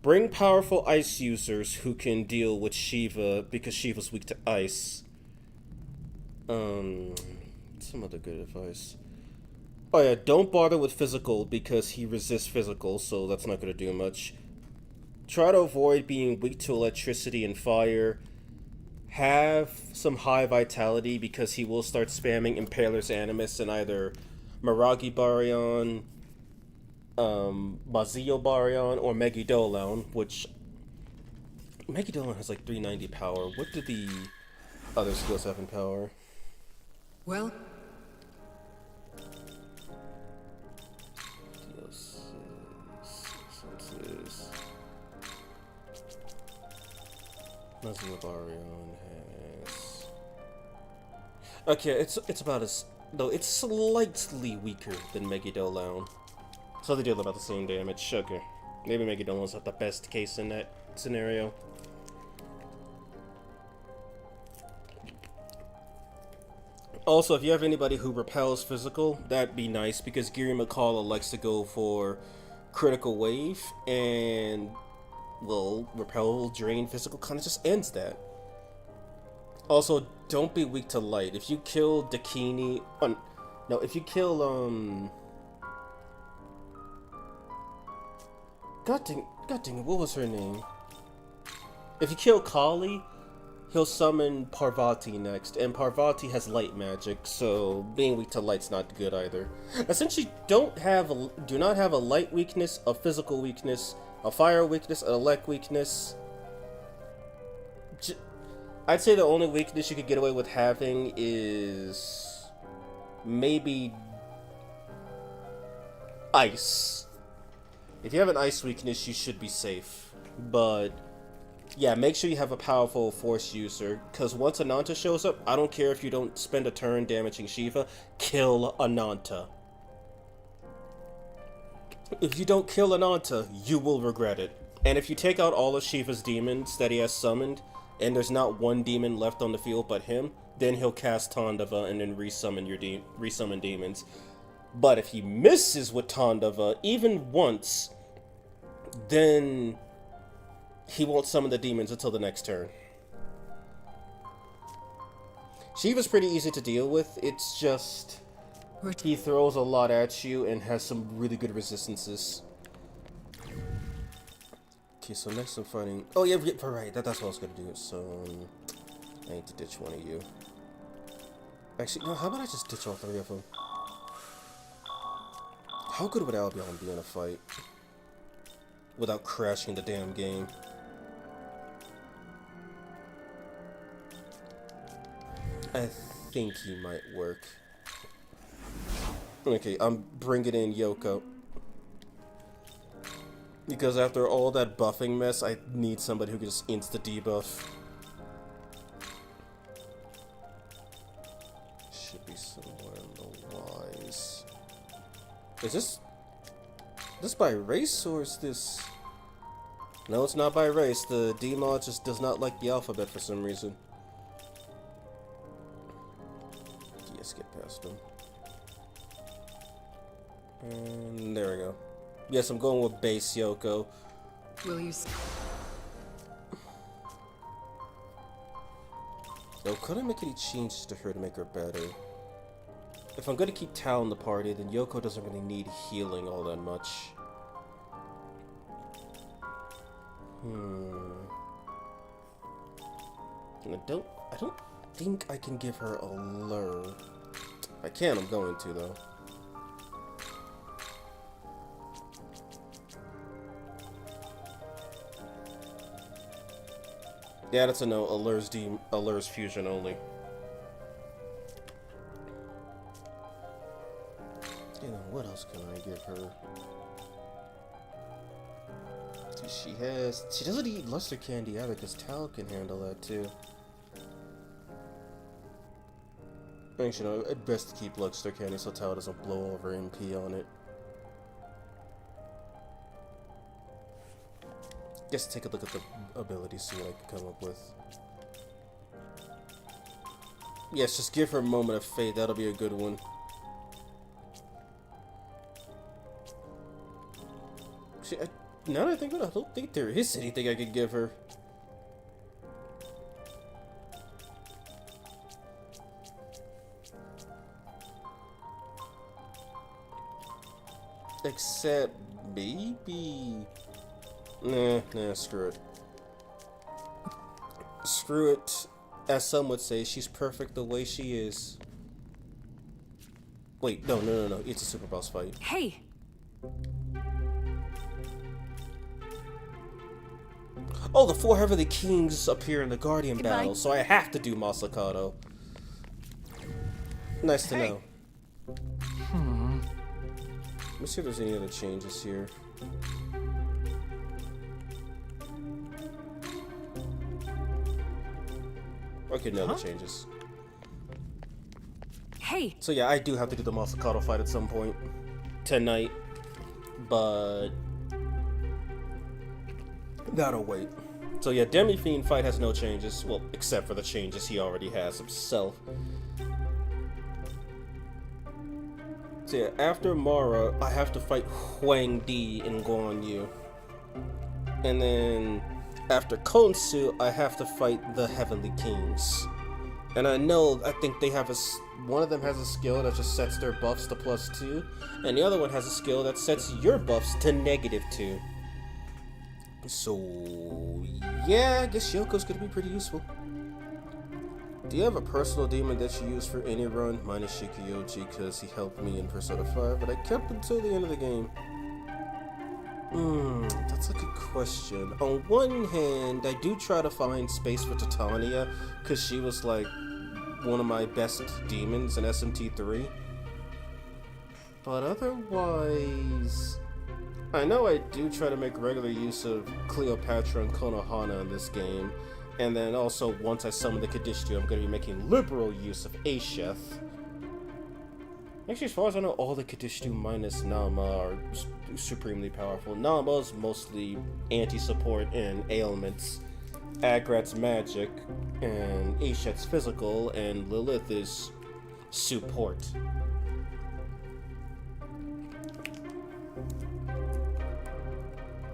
A: Bring powerful ice users who can deal with Shiva because Shiva's weak to ice. Some other good advice. Oh yeah, don't bother with physical because he resists physical, so that's not gonna do much. Try to avoid being weak to electricity and fire. Have some high vitality because he will start spamming Impaler's Animus in either Miragi Baryon, Mazio Baryon, or Megidolon, which Megidolon has like 390 power. What do the other skills have in power?
B: Well,
A: Mazio Baryon has... Okay, it's about as... Though it's slightly weaker than Megidolon. So they deal about the same damage. Okay. Maybe Megidolon's not the best case in that scenario. Also, if you have anybody who repels physical, that'd be nice, because Giri McCullough likes to go for critical wave, and, well, repel, drain, physical kind of just ends that. Also, don't be weak to light. If you kill Dakini... no, if you kill, God dang it, what was her name? If you kill Kali, he'll summon Parvati next, and Parvati has light magic, so being weak to light's not good either. Essentially, do not have a light weakness, a physical weakness, a fire weakness, an elect weakness. I'd say the only weakness you could get away with having is maybe ice. If you have an ice weakness, you should be safe. But yeah, make sure you have a powerful force user, because once Ananta shows up, I don't care if you don't spend a turn damaging Shiva, kill Ananta. If you don't kill Ananta, you will regret it. And if you take out all of Shiva's demons that he has summoned, and there's not one demon left on the field but him, then he'll cast Tandava and then resummon demons. But if he misses with Tandava even once, then he won't summon the demons until the next turn. Shiva's pretty easy to deal with. It's just he throws a lot at you and has some really good resistances. Okay, so next I'm fighting... Oh yeah, right, that's what I was gonna do. So I need to ditch one of you. Actually, no, how about I just ditch all three of them? How good would Albion be in a fight without crashing the damn game? I think he might work. Okay, I'm bringing in Yoko. Because after all that buffing mess, I need somebody who can just insta-debuff. Should be somewhere in the wise. Is this by race, or is this... No, it's not by race. The D-mod just does not like the alphabet for some reason. Yes, get past him. And there we go. Yes, I'm going with base Yoko.
B: Will you?
A: Now, could I make any changes to her to make her better? If I'm gonna keep Tao in the party, then Yoko doesn't really need healing all that much. And I don't think I can give her a lure. I can, I'm going to though. Yeah, that's a no. Allures fusion only. You know, what else can I give her? She doesn't eat luster candy either, because Tal can handle that too. Actually, no, it's best to keep luster candy so Tal doesn't blow over MP on it. Guess take a look at the abilities, see what I can come up with. Yes, just give her a moment of fate, that'll be a good one. See, now that I think about it, I don't think there is anything I could give her. Except maybe... Nah, screw it. Screw it. As some would say, she's perfect the way she is. Wait, no. It's a super boss fight.
B: Hey!
A: Oh, the 4 Heavenly Kings appear in the Guardian
B: Goodbye.
A: battle, so I have to do Masakado. Nice to know. Let me see if there's any other changes here. Okay, no other changes.
B: Hey!
A: So yeah, I do have to do the Masakado fight at some point tonight, but that'll wait. So yeah, Demi-Fiend fight has no changes, well, except for the changes he already has himself. So yeah, after Mara, I have to fight Huang Di and Guan Yu. And then after Konsu, I have to fight the Heavenly Kings. And I think they have one of them has a skill that just sets their buffs to +2, and the other one has a skill that sets your buffs to -2. So yeah, I guess Yoko's gonna be pretty useful. Do you have a personal demon that you use for any run? Mine is Shikuyoji because he helped me in Persona 5, but I kept him till the end of the game. That's a good question. On one hand, I do try to find space for Titania because she was like one of my best demons in SMT3. But otherwise, I know I do try to make regular use of Cleopatra and Konohana in this game. And then also, once I summon the Kadishtu, I'm going to be making liberal use of Asheth. Actually, as far as I know, all the Kadishtu minus Nama are supremely powerful. Nama's mostly anti-support and ailments. Agrat's magic, and Asheth's physical, and Lilith is support.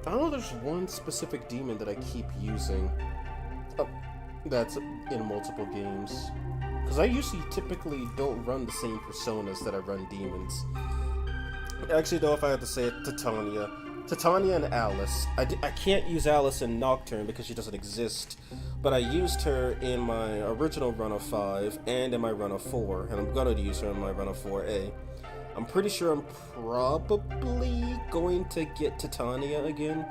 A: I don't know, there's one specific demon that I keep using. That's in multiple games. Because I usually typically don't run the same personas that I run demons. Actually, though, if I had to say it, Titania and Alice. I can't use Alice in Nocturne because she doesn't exist, but I used her in my original run of 5 and in my run of 4, and I'm gonna use her in my run of 4A. I'm pretty sure I'm probably going to get Titania again.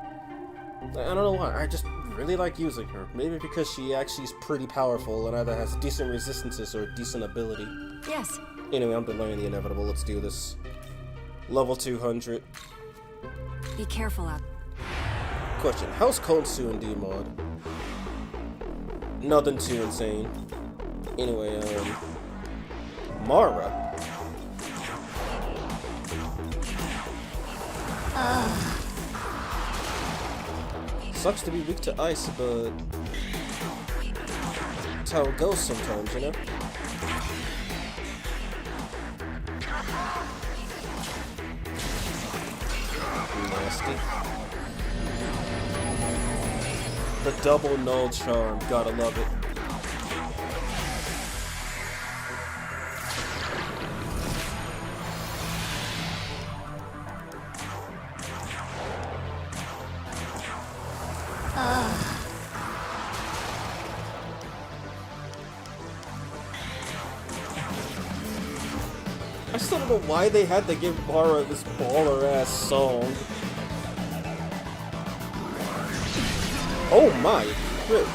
A: I don't know why, I just really like using her. Maybe because she actually is pretty powerful and either has decent resistances or decent ability.
B: Yes.
A: Anyway, I'm delaying the inevitable, let's do this. Level 200.
B: Be careful out.
A: Question, how's Konsu in D-Mod? Nothing too insane. Anyway, Mara. Sucks to be weak to ice, but that's how it goes sometimes, you know? Nasty. The double null charm, gotta love it. I still don't know why they had to give Mara this baller-ass song. Oh my! Rip.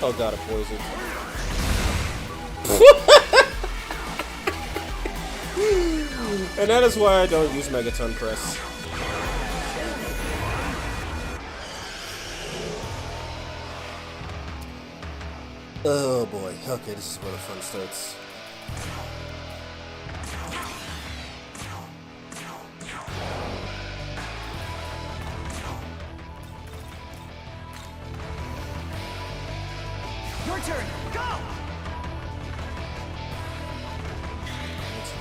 A: Oh god, a poison. And that is why I don't use Megaton Press. Oh boy. Okay, this is where the fun starts.
F: Your turn. Go.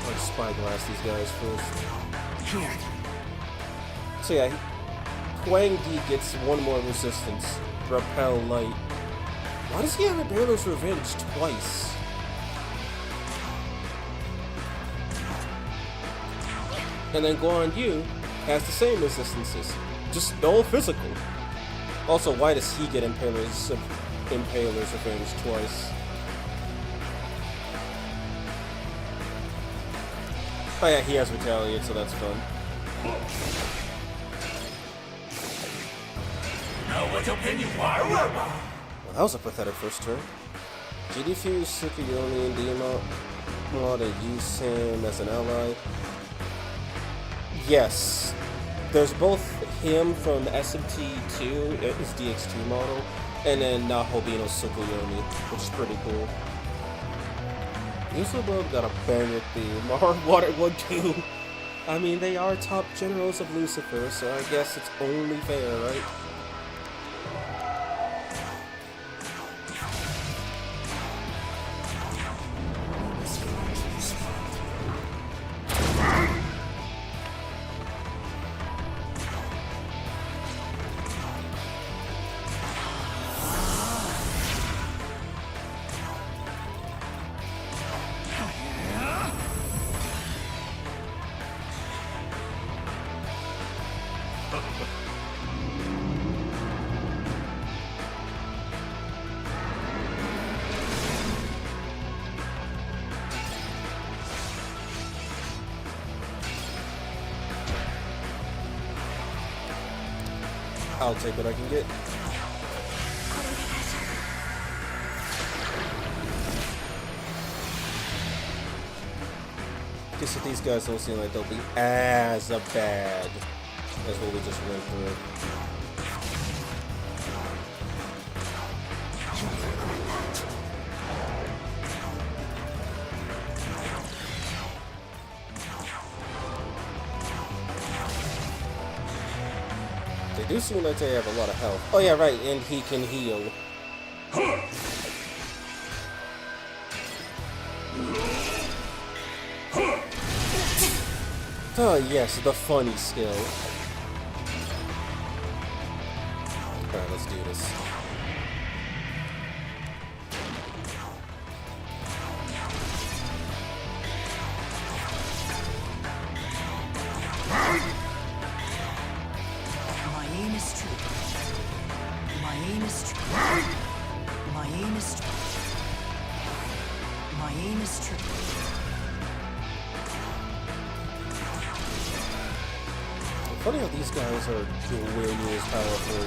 A: Let's spyglass these guys first.
F: Here.
A: So yeah, Huang gets one more resistance. Repel Light. Why does he have Impaler's Revenge twice? And then Guan Yu has the same resistances, just no physical. Also, why does he get Impaler's Revenge twice? Oh yeah, he has Retaliate, so that's fun. Well, that was a pathetic first turn. GD Fuse Tsukuyomi and Dima to use him as an ally. Yes, there's both him from the SMT2, his DX2 model, and then Nahobino Tsukuyomi, which is pretty cool. Yusubo got a banger theme. Hard Water 1-2. I mean, they are top generals of Lucifer, so I guess it's only fair, right? I'll take what I can get. Guess that these guys don't seem like they'll be as bad as what we just went through. They do seem like they have a lot of health. Oh yeah, right, and he can heal. Oh yes, the funny skill. Alright, let's do this.
G: My aim is true. My aim is true. My aim is true. My aim is true.
A: Funny how these guys are nowhere near as powerful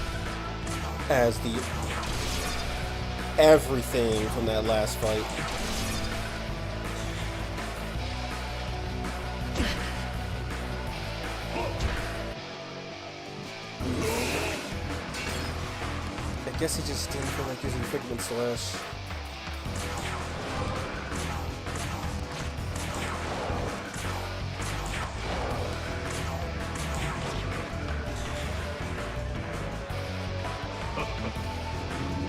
A: as the everything from that last fight. I guess he just didn't feel like using Figment Slash.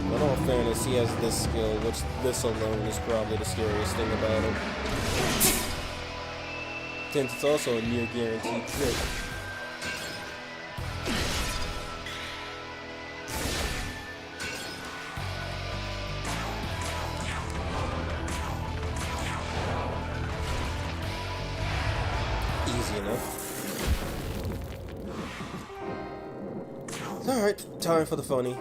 A: In all fairness, he has this skill, which this alone is probably the scariest thing about him. Since it's also a near guaranteed crit. Easy enough. Alright, time for the funny.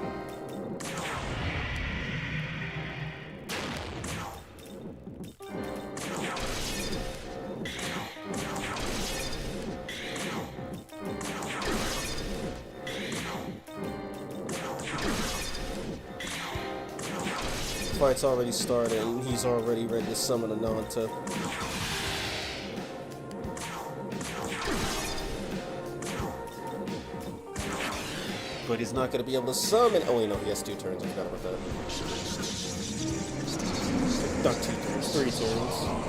A: Fight's already started and he's already ready to summon a Nanta. But he's not going to be able to summon. Oh wait, no, he has 2 turns. I forgot about that. Not 2 turns, 3 turns.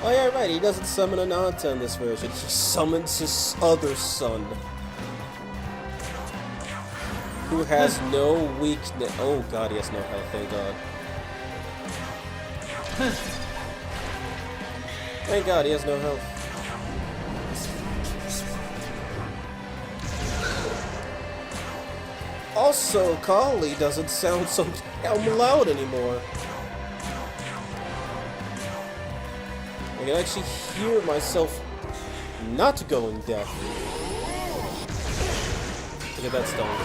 A: Oh yeah, right, he doesn't summon a Nanta in this version, he summons his other son. Who has no weakness. Oh god, he has no health, thank god. Thank god, he has no health. Also, Kali doesn't sound so damn loud anymore. I can actually hear myself not going deaf. Look at that stone.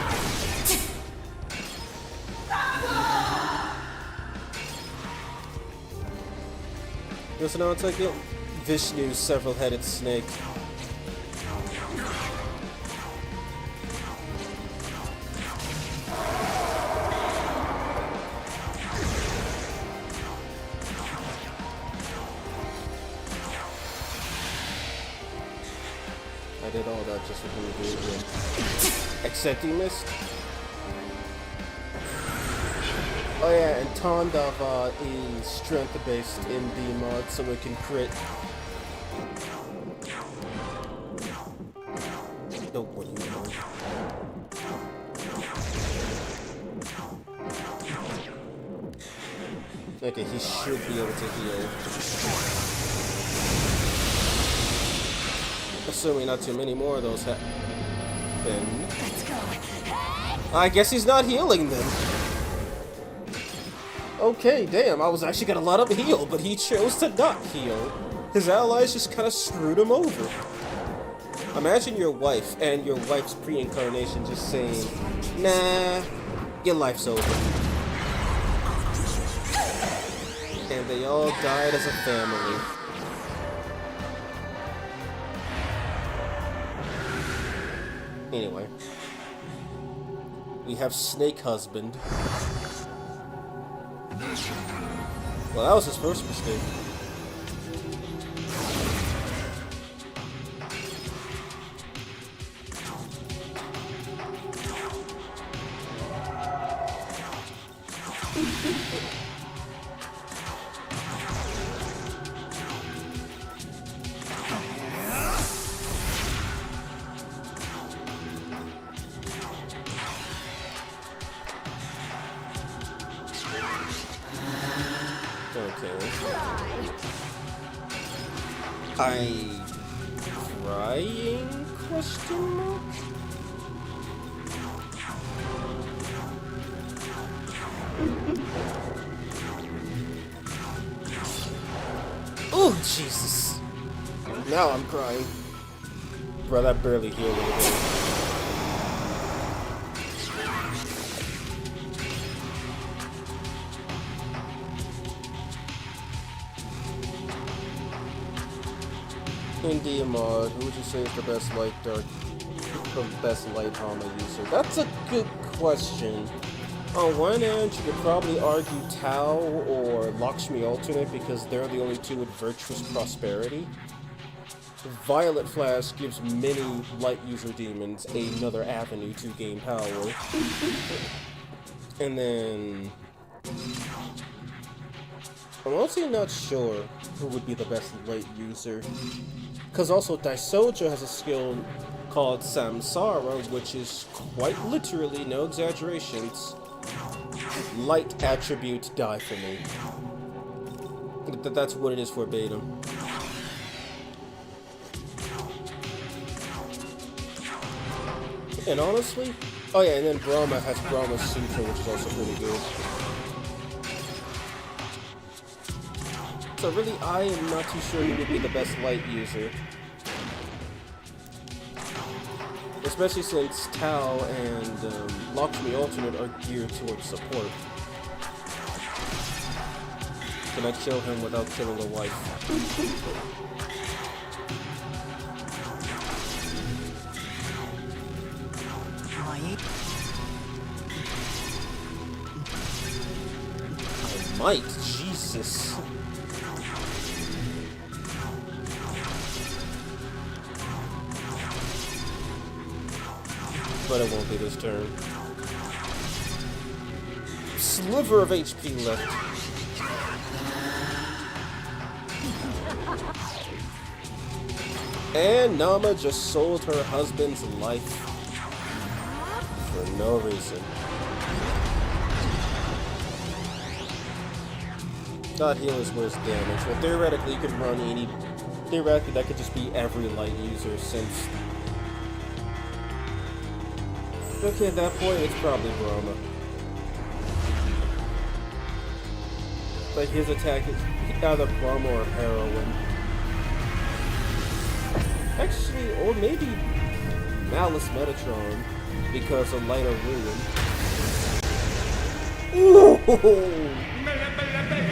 A: Listen, now it's like it. Vishnu's several-headed snake. I did all that just for him to do it again. Except he missed. Oh yeah, and Tandava is strength-based in the mod, so it can crit. Nope, what are you doing? Okay, he should be able to heal. Assuming not too many more of those happen.
G: Let's go.
A: I guess he's not healing then. Okay, damn, I was actually gonna let him heal, but he chose to not heal. His allies just kind of screwed him over. Imagine your wife and your wife's pre-incarnation just saying, nah, your life's over. And they all died as a family. Anyway. We have Snake Husband. Well, that was his first mistake. Crying? Question mark? Oh Jesus! Now I'm crying. Bro, that barely healed anything. Indie mod, who would you say is the best light armor user? That's a good question. On one hand, you could probably argue Tao or Lakshmi Alternate because they're the only two with virtuous prosperity. Violet Flash gives many light user demons another avenue to gain power. And then I'm also not sure who would be the best light user. Because also Daisojo has a skill called Samsara, which is quite literally, no exaggerations, light attribute die for me. That's what it is for Beta. And honestly, oh yeah, and then Brahma has Brahma Sutra, which is also pretty good. So really, I am not too sure who would be the best light user. Especially since Tao and Lakshmi Alternate are geared towards support. Can I kill him without killing a wife? I might, Jesus. But it won't be this turn. Sliver of HP left. And Nama just sold her husband's life for no reason. God healers worse damage. Well, theoretically, you could run any. Theoretically, that could just be every light user since. Okay, at that point, it's probably Brahma. Like, his attack is either Brahma or Heroine. Actually, or maybe Malice Metatron, because of Light of Ruin. Ooh!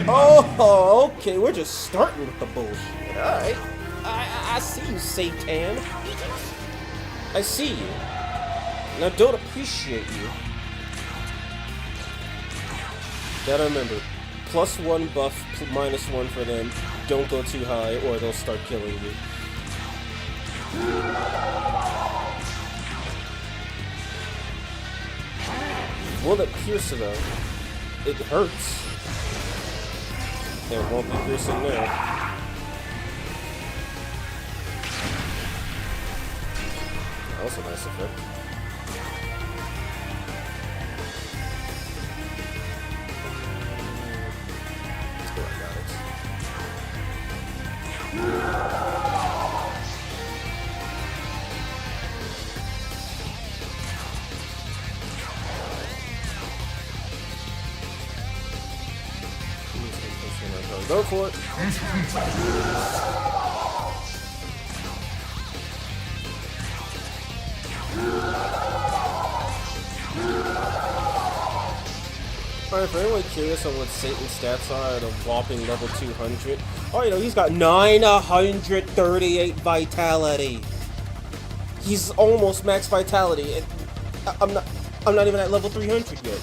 A: Oh, okay, we're just starting with the bullshit. Alright. I see you, Satan. I see you. And I don't appreciate you. Gotta remember, +1 buff, -1 for them. Don't go too high or they'll start killing you. Will it pierce though? It hurts. There won't be piercing there. Also nice effect. Go for it. Alright, for anyone curious on what Satan's stats are at a whopping level 200, oh, you know, he's got 938 vitality. He's almost max vitality, and I'm not even at level 300 yet.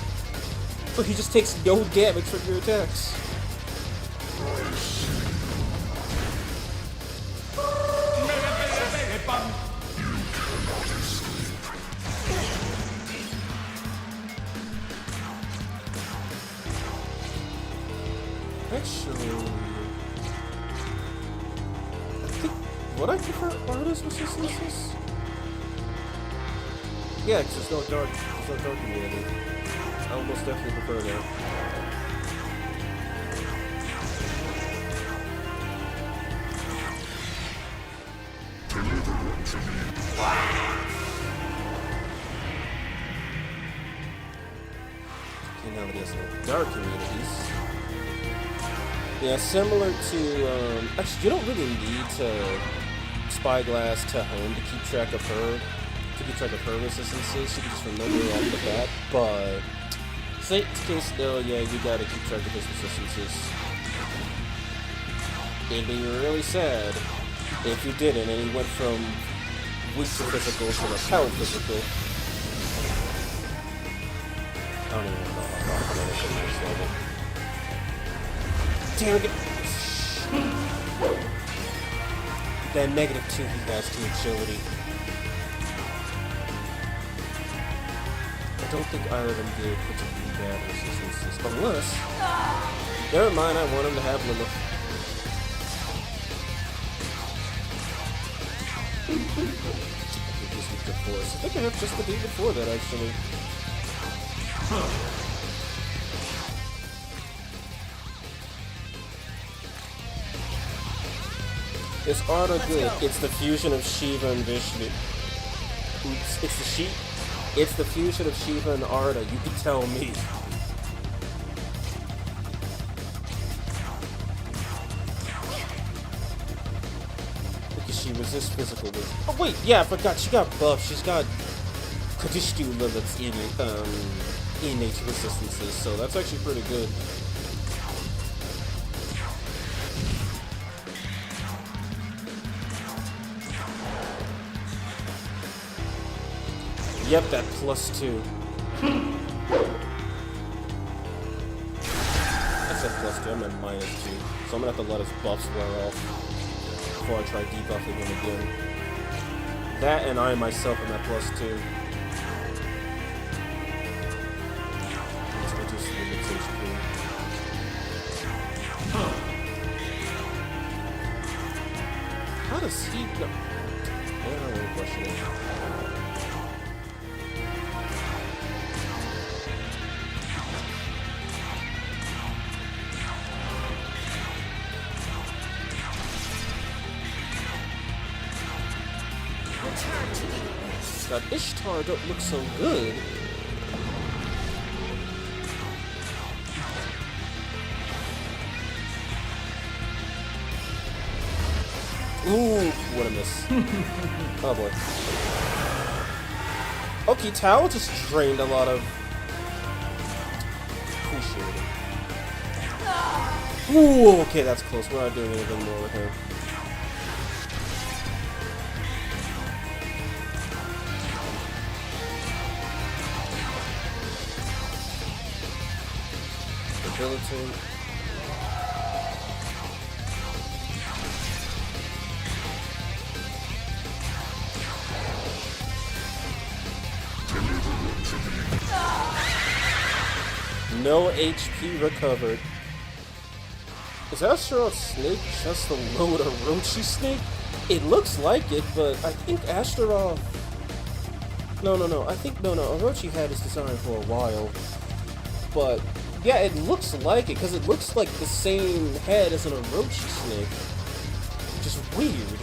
A: So he just takes no damage from your attacks. Actually, I think would I prefer artist resistances? Yeah, because there's no dark immunity. I would most definitely prefer that. Okay, now that he has no dark immunities. Yeah, similar to, actually, you don't really need to Spyglass to Home to keep track of her resistances. You can just remember it off the bat, but Satan's case, though, yeah, you gotta keep track of his resistances. It'd be really sad if you didn't, and he went from weak to physical to repel physical. I don't even know how to this level. Damn it! That -2 he has to agility. I don't think either of them did particularly bad resistances. Unless... Never mind, I want him to have Lilith. I think I have just the day before that, actually. Is Arda good? It's the fusion of Shiva and Vishnu. Oops, it's the fusion of Shiva and Arda, you can tell me. Because she resists physical with. Oh wait, yeah, I forgot, she got buffed. She's got Kadishtu Lilith's innate resistances, so that's actually pretty good. Yep, that +2. That's a +2, I'm at -2. So I'm gonna have to let his buffs wear off before I try debuffing him again. That and I myself am at +2. Let's reduce the HP. How does he go? I don't know what question is. God, Ishtar don't look so good. Ooh, what a miss. Oh boy. Okay, Tao just drained a lot of... Appreciate it. Ooh, okay, that's close. We're not doing anything more with him. Ability. No HP recovered. Is Astaroth's snake just a load of Rochi snake? It looks like it, but I think Astaroth... No. Orochi had his design for a while. But, yeah, it looks like it, because it looks like the same head as an Orochi snake. Which is weird.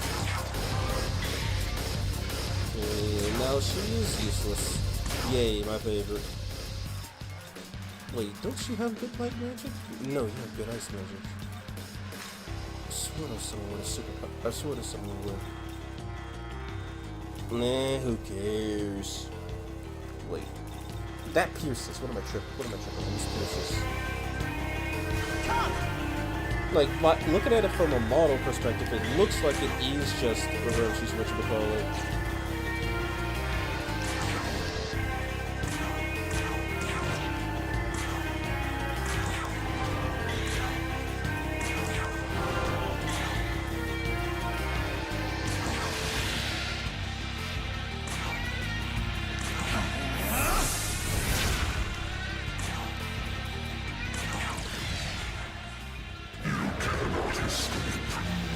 A: Okay, now she is useless. Yay, my favorite. Wait, don't you have good light magic? No, you have good ice magic. I swear to someone would. Nah, who cares? Wait. That pierces. What am I tripping? These pierces. Like, looking at it from a model perspective, it looks like it is just Hiroshi's whatchamacallit.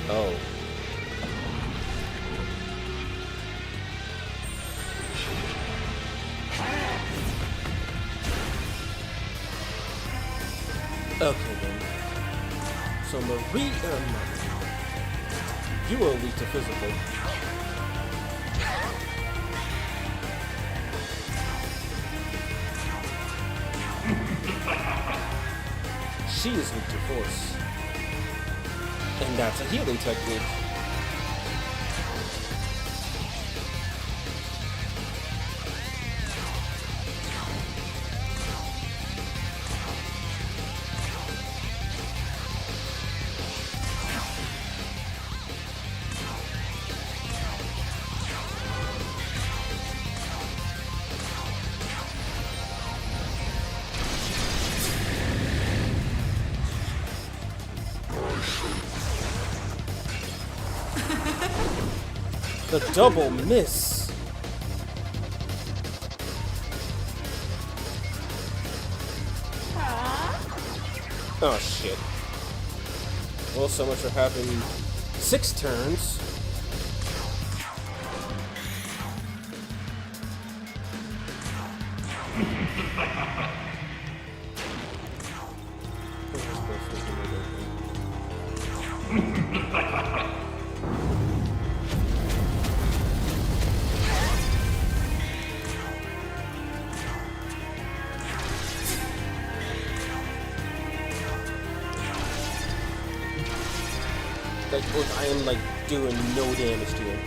A: Oh. Okay then. So Marie, you are weak to physical. She is weak to force. And that's a healing technique. The double miss. Oh shit. Well, so much for having 6 turns. Like, I am like doing no damage to him.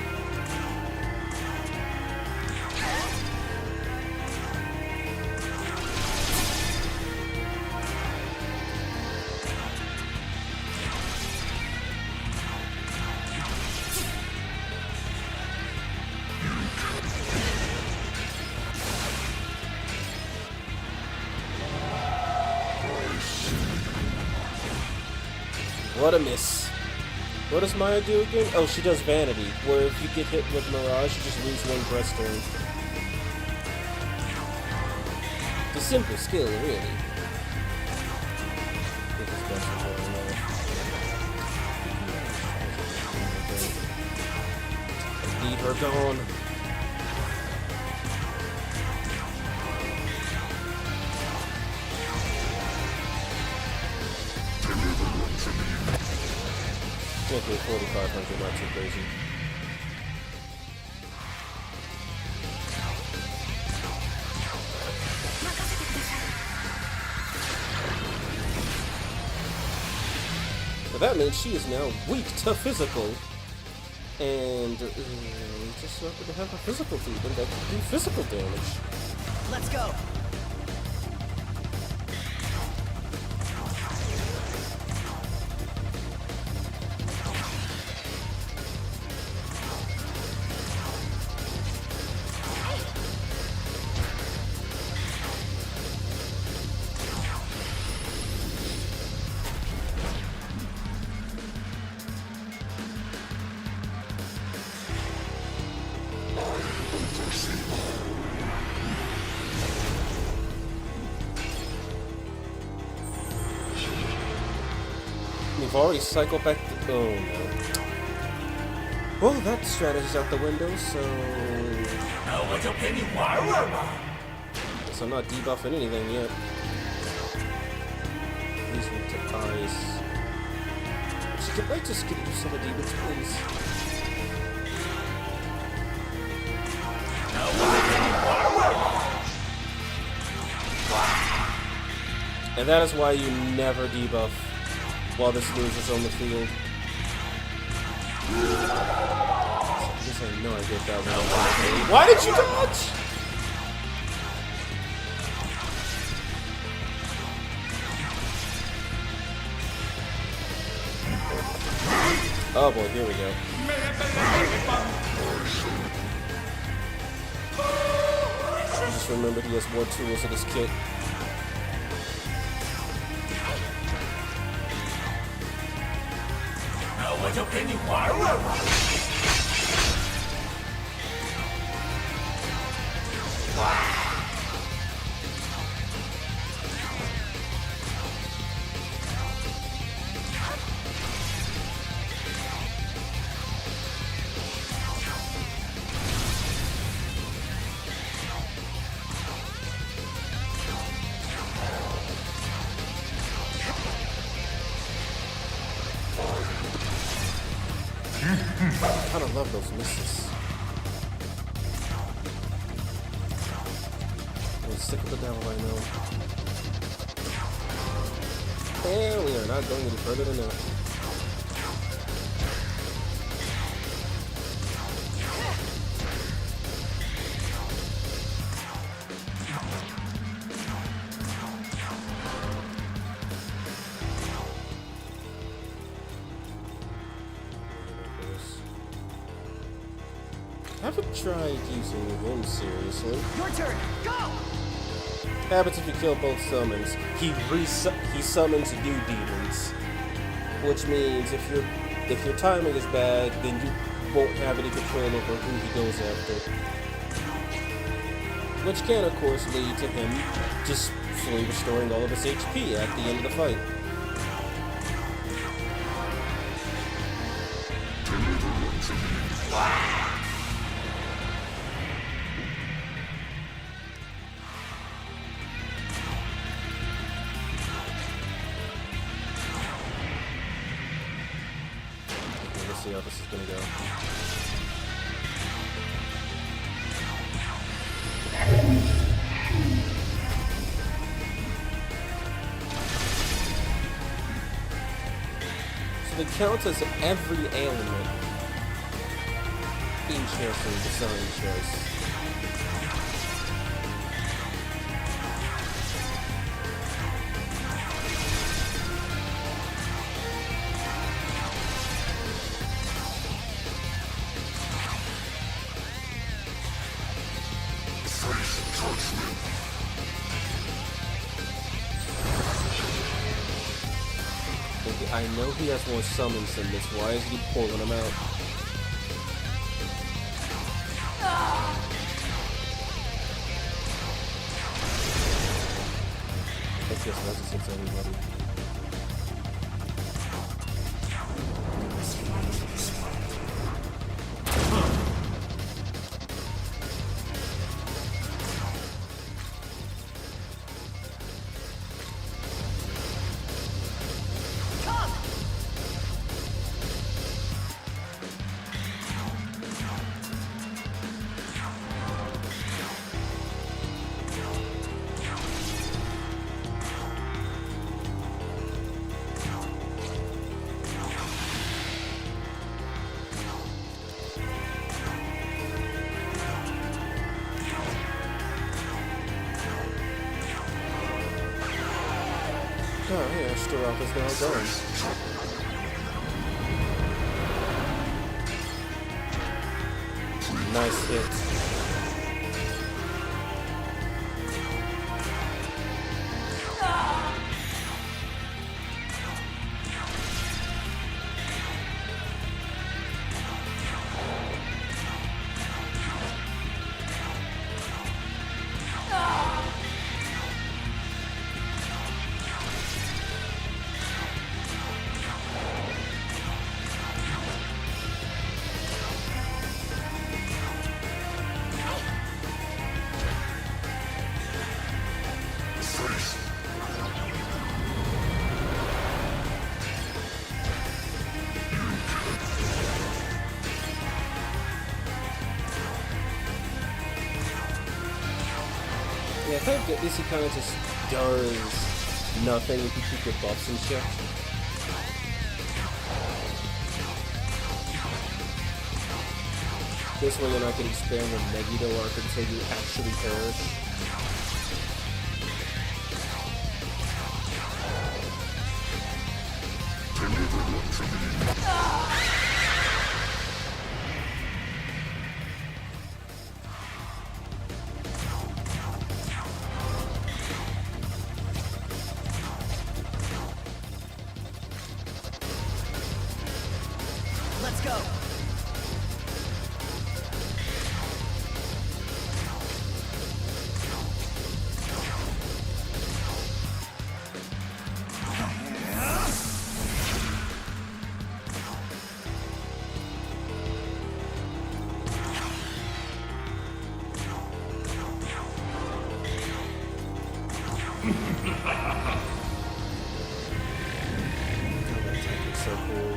A: What a miss. What does Maya do again? Oh, she does Vanity, where if you get hit with Mirage, you just lose 1 breast turn. It's a simple skill, really. Leave her gone. Okay, 4,500, not too crazy. But that means she is now weak to physical. And just so happen to have a physical demon that can do physical damage.
G: Let's go.
A: We've already cycled back to... Oh, no. Well, that strategy's out the window, so... Guess I'm not debuffing anything yet. Please went to ice. Could I just get you some of demons, please? And that is why you never debuff while this loser's on the field. I guess I know I did that one. Why did you dodge? Oh boy, here we go. Just remembered he has more tools in his kit. I kind of love those misses. I'm sick of the devil, I know. And we are not going any further than that. I haven't tried using him seriously.
G: Your turn. Go.
A: Happens if you kill both summons. He summons new demons, which means if your timing is bad, then you won't have any control over who he goes after. Which can, of course, lead to him just fully restoring all of his HP at the end of the fight. Let's see how this is gonna go. So it counts as every ailment. Interesting design choice. I know he has more summons than this. Why is he pulling them out? I guess that's since everybody. Oh yeah, Starok is now gone. Nice hit. Yeah, thank goodness he kind of just does nothing if you keep your buffs in check. This way you're not getting spammed with Megiddo arc until you actually perish. that attack is so cool.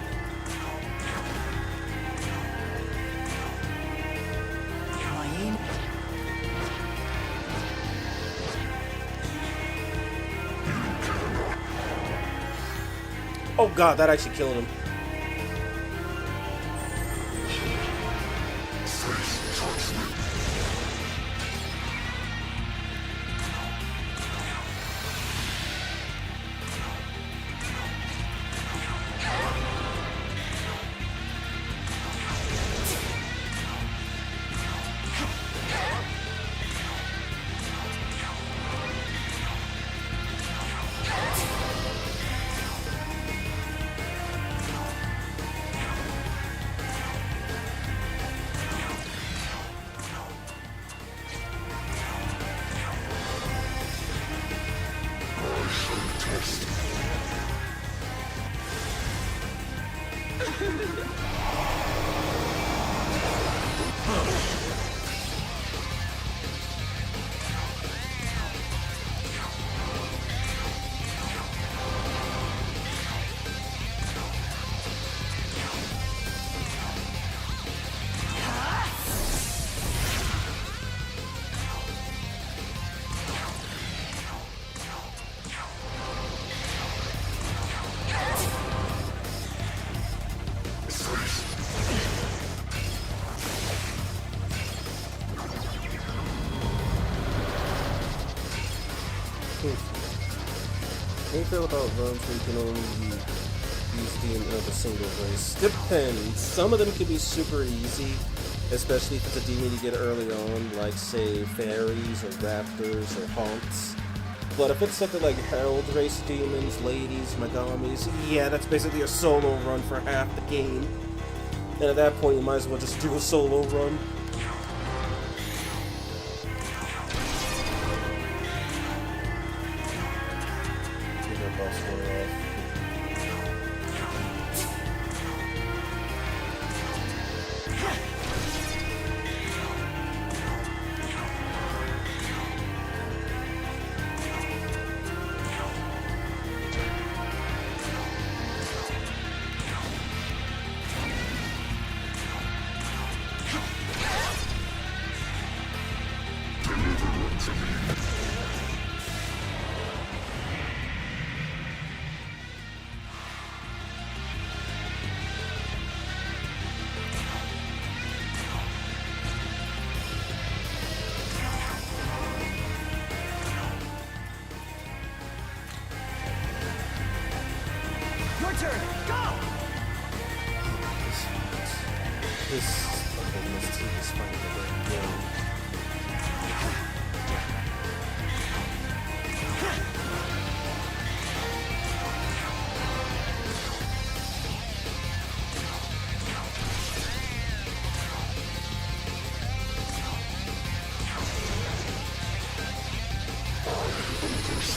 G: My aim.
A: Oh god, that actually killed him. How do you feel about runs where you can only use demon of a single race? Depends. Some of them can be super easy, especially if it's a demon you get early on, like say fairies or raptors or haunts. But if it's something like herald race demons, ladies, Megamis, yeah, that's basically a solo run for half the game. And at that point, you might as well just do a solo run.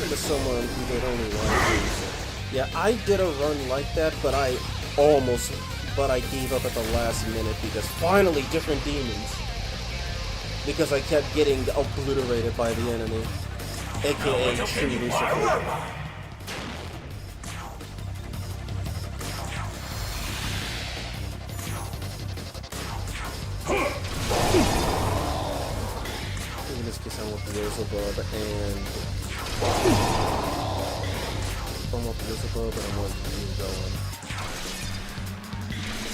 A: To someone who did only one. Yeah, I did a run like that, but I gave up at the last minute because finally different demons. Because I kept getting obliterated by the enemy, aka True Lucifer. In this case, I want the Beelzebub and. I want Beelzebub, but I want you going.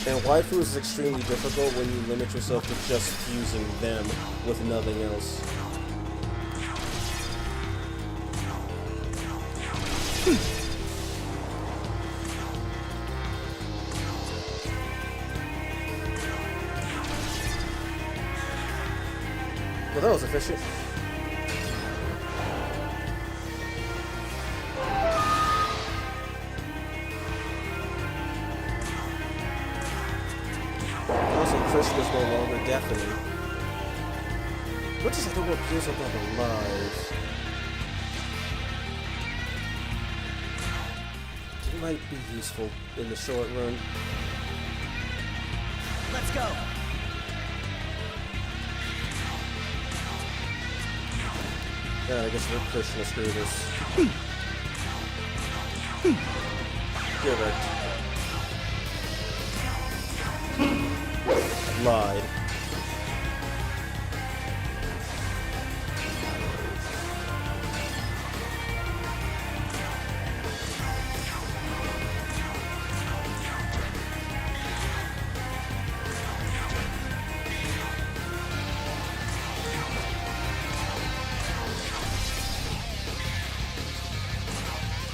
A: And waifu is extremely difficult when you limit yourself to just using them with nothing else. Well, that was efficient. Is no longer deafening. What does I do what appears above alive? It might be useful in the short run.
G: Let's go.
A: Yeah, I guess we're pushing us through this. Correct. Lied.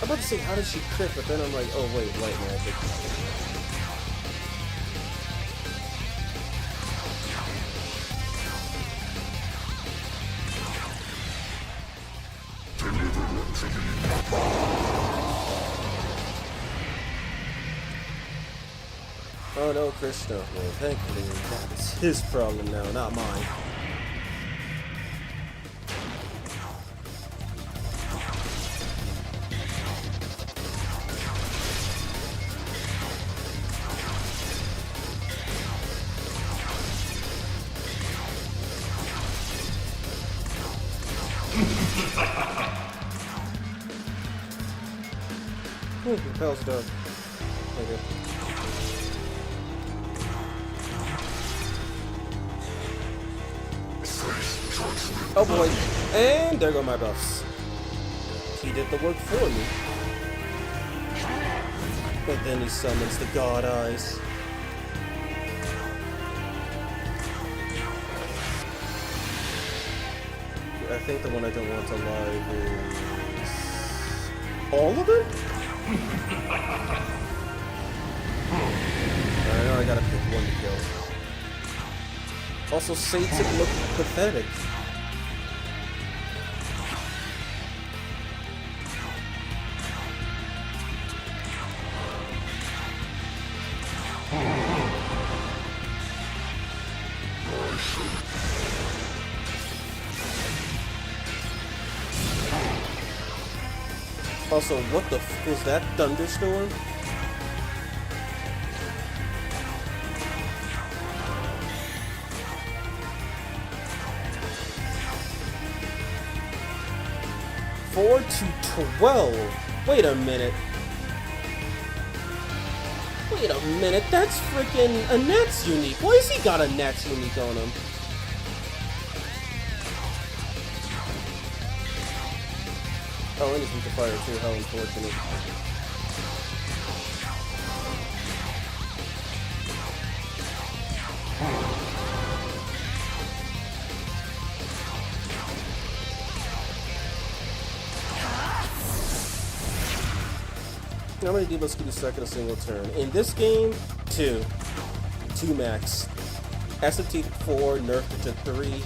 A: I'm about to say, how did she crit? But then I'm like, oh wait, light magic. Oh no, Krishna. Well, thankfully, that's his problem now, not mine. Repel's done. Okay. Oh boy. And there go my buffs. He did the work for me. But then he summons the God Eyes. I think the one I don't want alive is... all of them? I know I gotta pick one to kill. Also, Satan looked pathetic. Also, what the f was that thunderstorm? Four to 12. Wait a minute. Wait a minute. That's freaking a Nat's unique. Why has he got a Nat's unique on him? Oh, and he's weak to fire too, how unfortunate. How many debuffs can you stack in a single turn? In this game, 2. 2 max. SMT4 nerfed it to 3.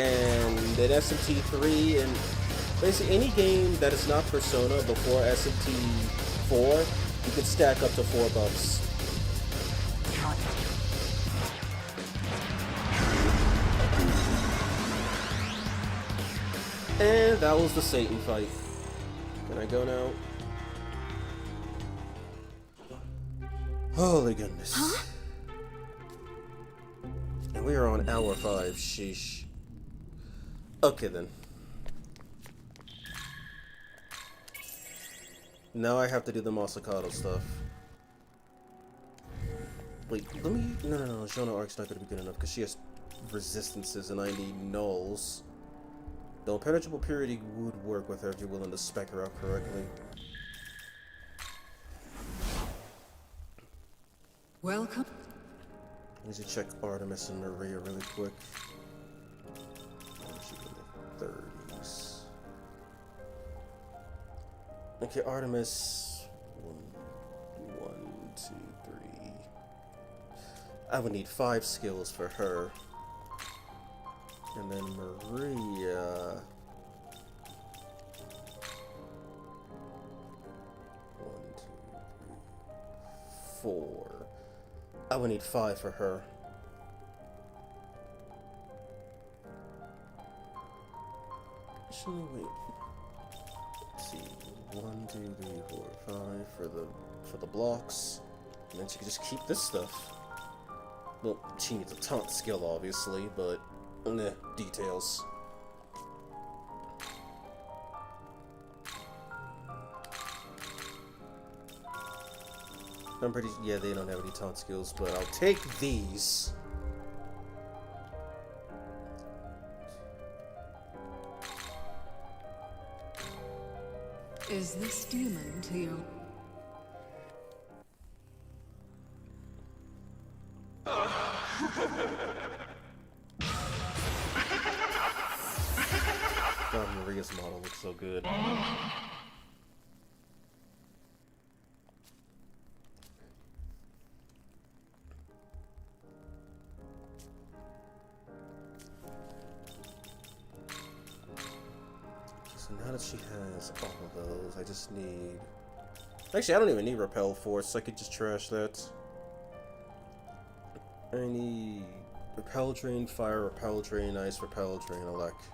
A: And then SMT3 and basically any game that is not Persona before SMT4, you can stack up to 4 buffs. And that was the Satan fight. Can I go now? Holy goodness.
B: Huh?
A: And we are on hour 5, sheesh. Okay then. Now I have to do the Masakado stuff. Wait, let me... No. Jeanne Arc's not going to be good enough because she has resistances and I need nulls. Though impenetrable purity would work with her if you're willing to spec her out correctly.
B: Welcome.
A: I need to check Artemis and Maria really quick. She's in the 30s. Okay, Artemis. 1, 2, 3. I would need 5 skills for her. And then Maria. 1, 2, 3, 4. I would need 5 for her. Actually, wait. Let's see. 1, 2, 3, 4, 5 for the blocks. And then she can just keep this stuff. Well, she needs a taunt skill, obviously, but details. I'm pretty... Yeah, they don't have any taunt skills, but I'll take these.
B: Is this demon to you?
A: God, Maria's model looks so good. So now that she has all of those, I just need... Actually, I don't even need Repel Force, so I could just trash that. I need Repel Drain, Fire, Repel Drain, Ice, Repel Drain, Elect.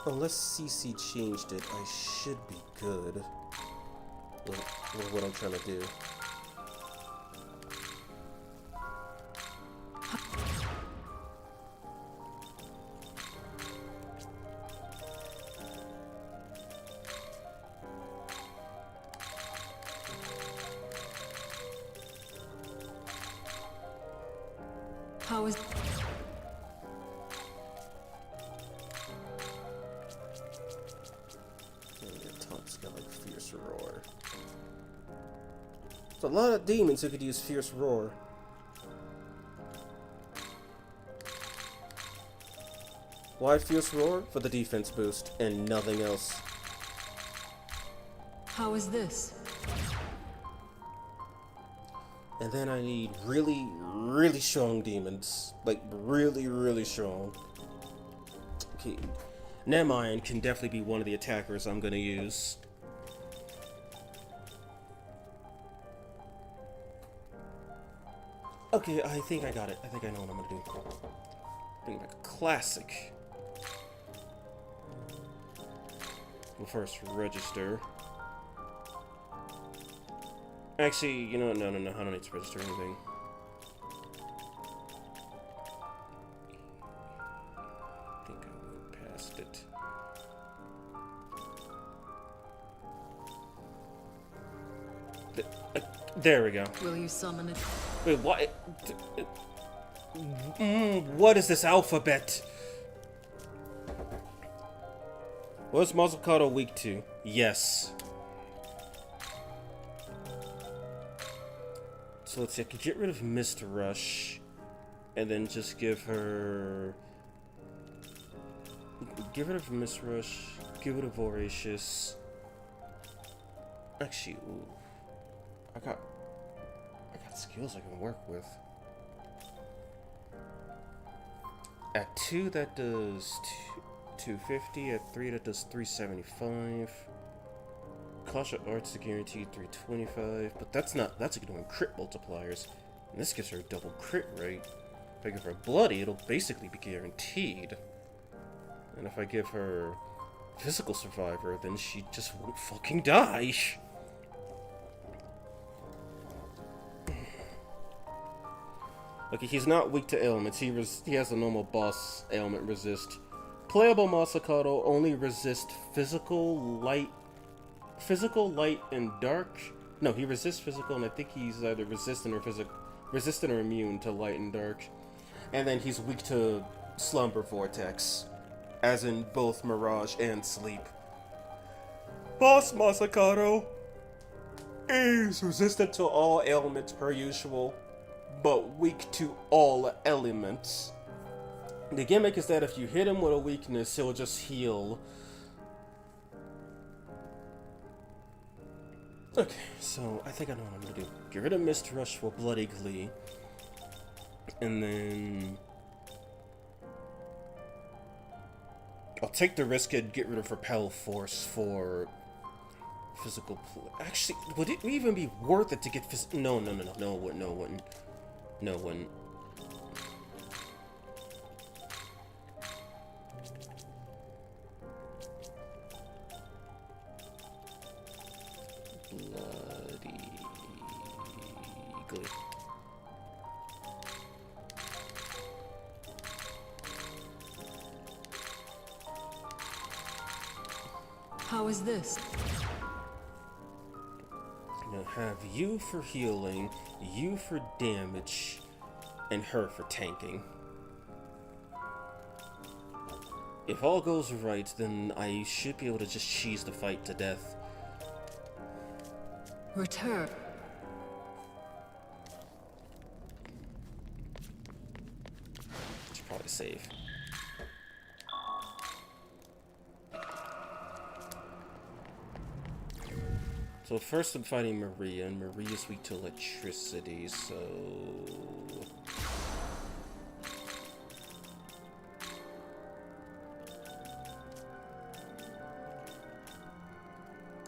A: Unless CC changed it, I should be good with what I'm trying to do.
B: How is... There's a lot of demons who could use Fierce Roar. Why Fierce Roar? For the defense boost and nothing else. How is this?
A: And then I need really, really strong demons. Like, really, really strong. Okay. Nemhain can definitely be one of the attackers I'm gonna use. Okay, I think I got it. I think I know what I'm gonna do. Bring back a classic. We'll first register. Actually, you know what? No. I don't need to register anything. I think I went past it. There we go.
B: Will you summon it?
A: Wait, what? What is this alphabet? What's Masakado weak to? Yes. So let's see, I could get rid of Mist Rush and then just give her... Get rid of Mist Rush, give it a Voracious. Actually, ooh. I got skills I can work with. At 2 that does 250, at 3 that does 375. Cautious Arts to guarantee 325, but that's ignoring crit multipliers. And this gives her a double crit rate. If I give her Bloody, it'll basically be guaranteed. And if I give her Physical Survivor, then she just won't fucking die. Okay, he's not weak to ailments. He has a normal boss ailment resist. Playable Masakado only resist physical, light, and dark. No, he resists physical, and I think he's either resistant or immune to light and dark. And then he's weak to Slumber Vortex, as in both Mirage and Sleep. Boss Masakado is resistant to all ailments per usual, but weak to all elements. The gimmick is that if you hit him with a weakness, he'll just heal. Okay, so I think I know what I'm gonna do. Get rid of Mist Rush for Bloody Glee. And then... I'll take the risk and get rid of Repel Force for... Physical... Actually, would it even be worth it to get No, it wouldn't. No one. Bloody good.
G: How is this?
A: Now have you for healing, you for damage, and her for tanking. If all goes right, then I should be able to just cheese the fight to death.
G: Return.
A: Should probably save. So first I'm fighting Maria, and Maria's weak to electricity, so...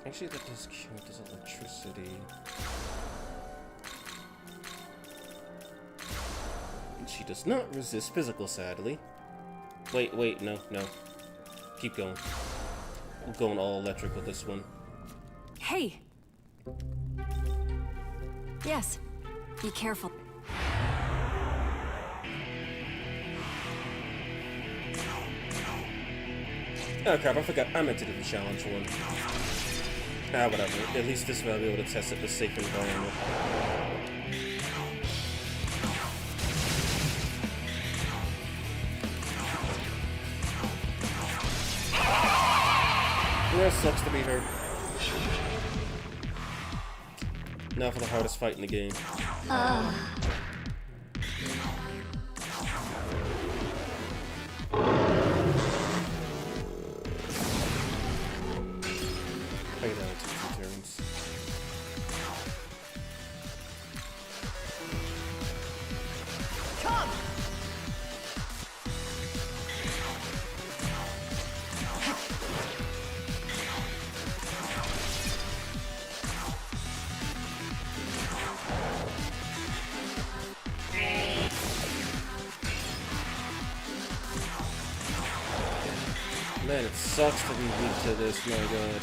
A: Actually, that does count as electricity. And she does not resist physical, sadly. Wait, no. Keep going. We're going all electric with this one.
G: Hey! Yes. Be careful.
A: Oh crap, I forgot. I meant to do the challenge one. Ah, whatever. At least this way I'll be able to test it in a safe environment. Yeah, sucks to be her. Now for the hardest fight in the game. Play that in 2 turns.
G: Come!
A: Man, it sucks to be weak to this, my god.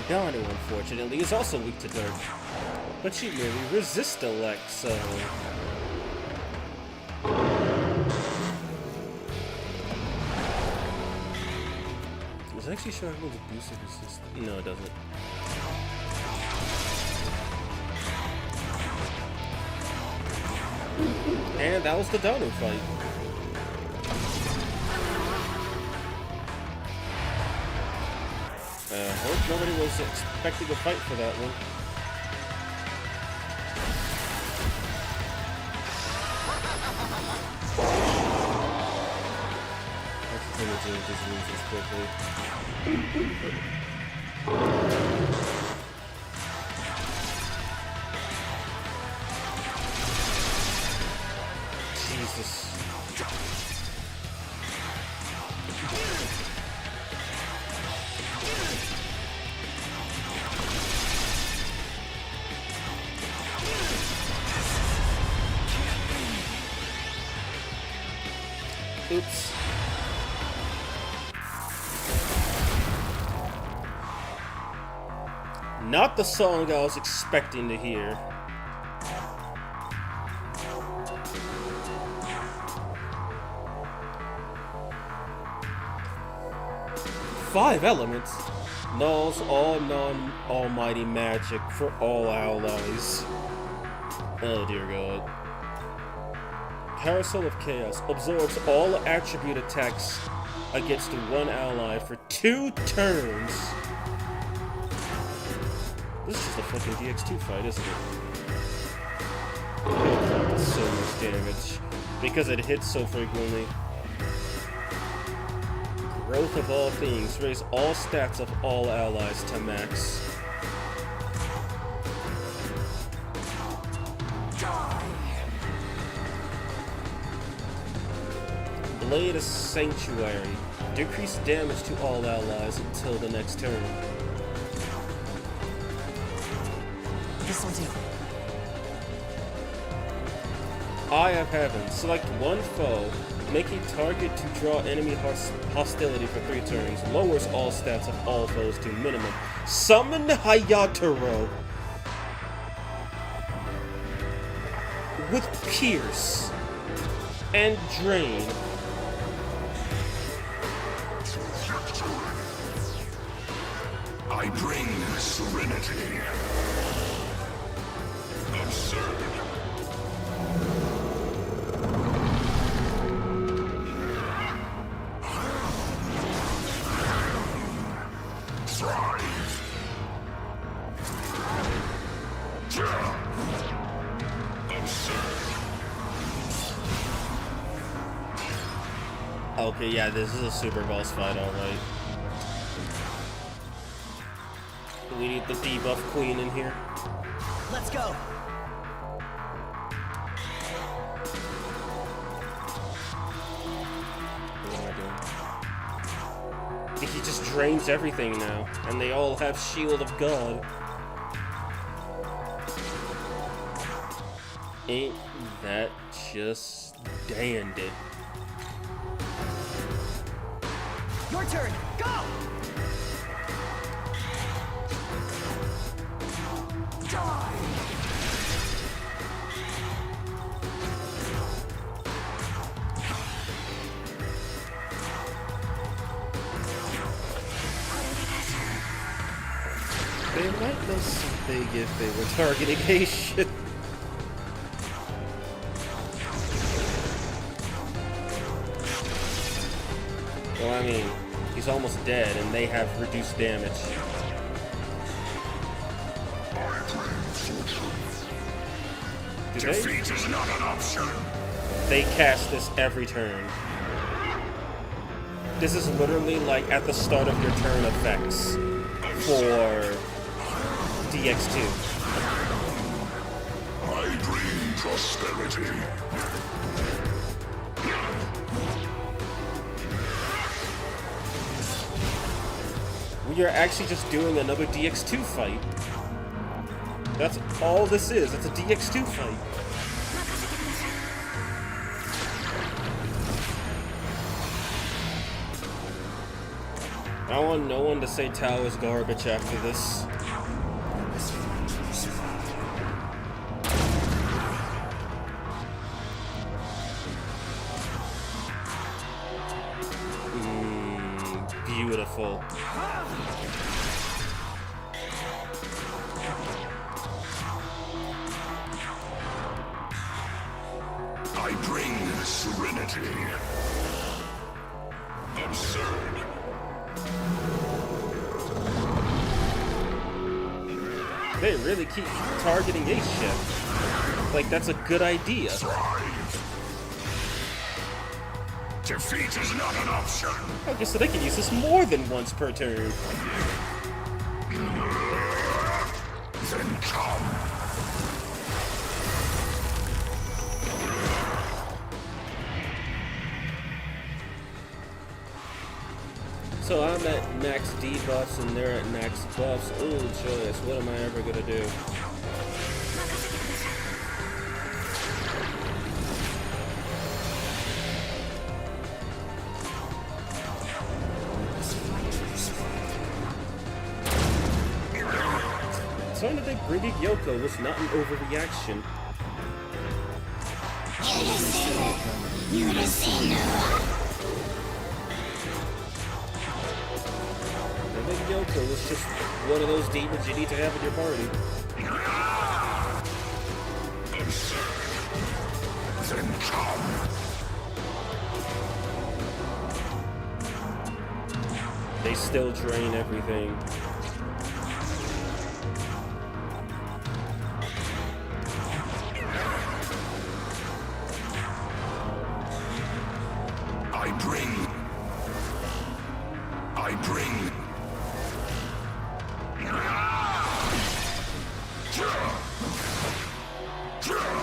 A: Donna, unfortunately, is also weak to dirt. But she merely resists elect, so... Does it actually show everyone's abusive resistance? No, it doesn't. And that was the Donu fight. I hope nobody was expecting a fight for that one. That's the thing with doing these losers quickly. Jesus. Oops. Not the song I was expecting to hear. Five elements. Nulls, all non-almighty magic for all allies. Oh dear god. Parasol of Chaos absorbs all attribute attacks against one ally for 2 turns. This is just a fucking DX2 fight, isn't it? Oh, that's so much damage. Because it hits so frequently. Growth of all things. Raise all stats of all allies to max. Blade of Sanctuary. Decrease damage to all allies until the next turn.
G: This'll do.
A: Eye of Heaven. Select one foe. Make a target to draw enemy hostility for 3 turns. Lowers all stats of all foes to minimum. Summon Hayataro with Pierce and Drain.
F: I bring serenity. Absurd.
A: Okay, yeah, this is a super boss fight, alright. We need the debuff queen in here.
G: Let's go.
A: What am I doing? He just drains everything now, and they all have Shield of God. Ain't that just dandy?
G: Your turn. Go. Die.
A: They might know something if they were targeting a shit. Well, I mean, he's almost dead, and they have reduced damage. Do they?
F: Defeat is not an option.
A: They cast this every turn. This is literally like at the start of your turn effects for DX2.
F: I bring prosperity.
A: We are actually just doing another DX2 fight. That's all this is. It's a DX2 fight. I want no one to say Tau is garbage after this. Beautiful.
F: I bring serenity. Absurd.
A: They really keep targeting a ship. Like, that's a good idea.
F: Defeat is not an option.
A: Okay, so they can use this more than once per turn.
F: Then come.
A: So I'm at max debuffs and they're at max buffs. Ooh, joyous. What am I ever gonna do? Son of a Brigid Yoko was not an overreaction. I think Yoko was just one of those demons you need to have in your party.
F: Then come.
A: They still drain everything.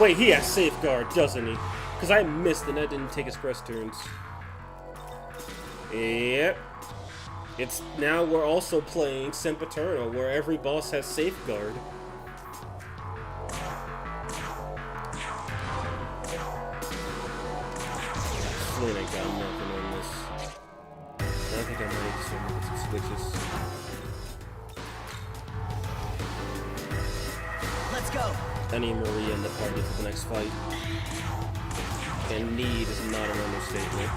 A: Wait, he has Safeguard, doesn't he? Because I missed and I didn't take his press turns. Yep. It's now we're also playing Sempiternal, where every boss has Safeguard. Flynn ain't got nothing on this. I think I might just remove some switches.
G: Let's go.
A: I need Maria in the party for the next fight. And need is not an understatement.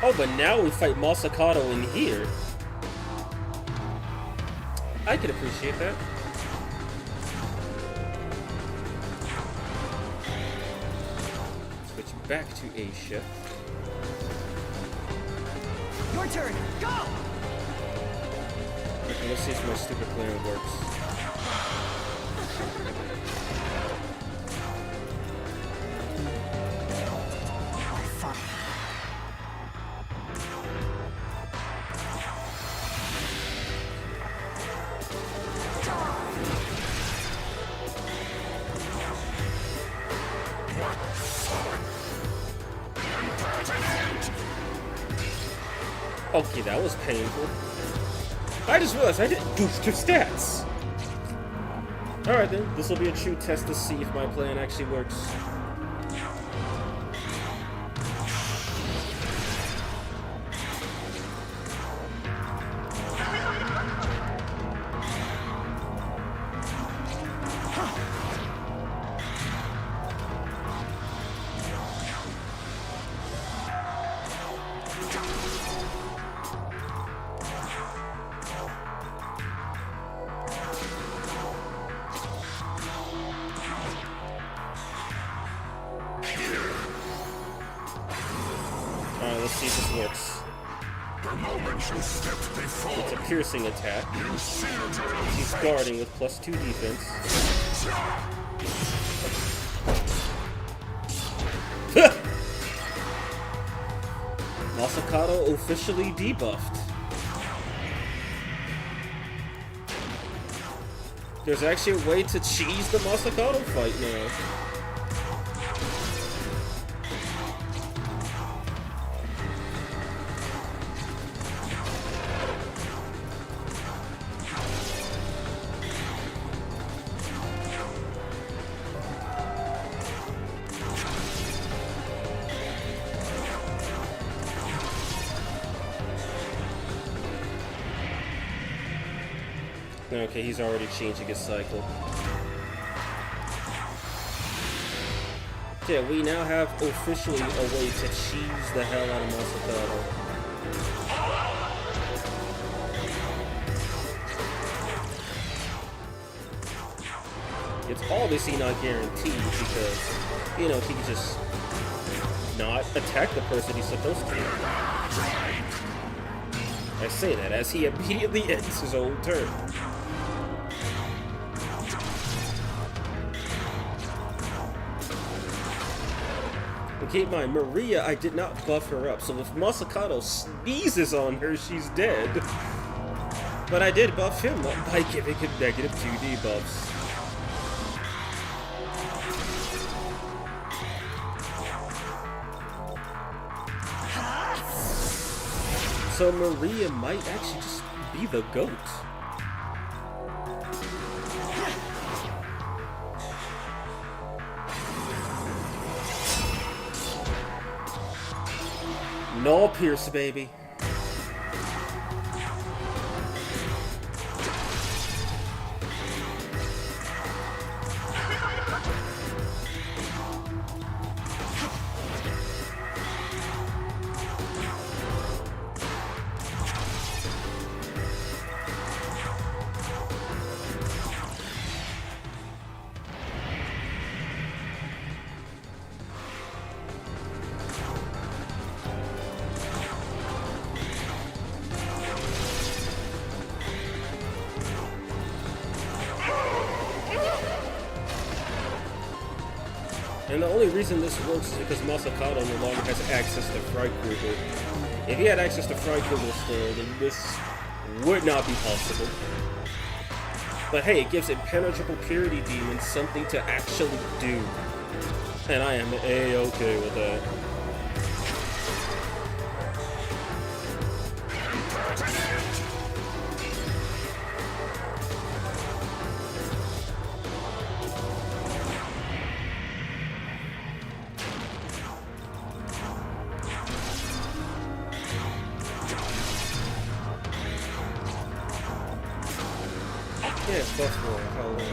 A: Oh, but now we fight Masakado in here. I can appreciate that. Switch back to A shift.
G: Your turn. Go.
A: Okay, let's see if my stupid plan works.
G: Fine.
A: Okay, that was painful. I just realized I didn't boost your stats. Alright then, this will be a true test to see if my plan actually works. Alright, let's see if this works.
F: The moment you stepped before,
A: It's a piercing attack.
F: you sealed your
A: He's guarding with +2 defense. Masakado officially debuffed. There's actually a way to cheese the Masakado fight now. Okay, he's already changing his cycle. Yeah, we now have officially a way to cheese the hell out of Masakado. It's obviously not guaranteed because, you know, he can just not attack the person he's supposed to. I say that as he immediately ends his own turn. And keep in mind, Maria, I did not buff her up, so if Masakado sneezes on her, she's dead. But I did buff him up by giving him -2 debuffs. So Maria might actually just be the GOAT. No pierce, baby. And the only reason this works is because Masakado no longer has access to Freikugel. If he had access to Freikugel still, then this would not be possible. But hey, it gives Impenetrable Purity Demon something to actually do. And I am A-okay with that. Yeah, it's Buffalo, Halloween.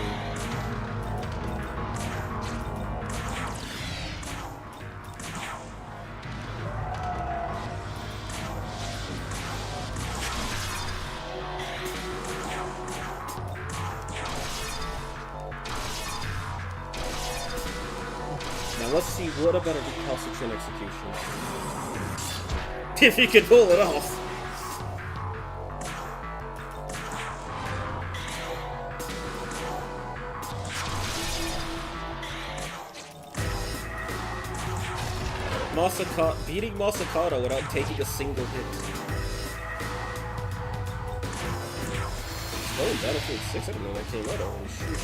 A: Now let's see what about a recalcitrant execution. If he can pull it off. Beating Masakado without taking a single hit. Oh, Battlefield 6, I didn't know that came out. Holy shoot.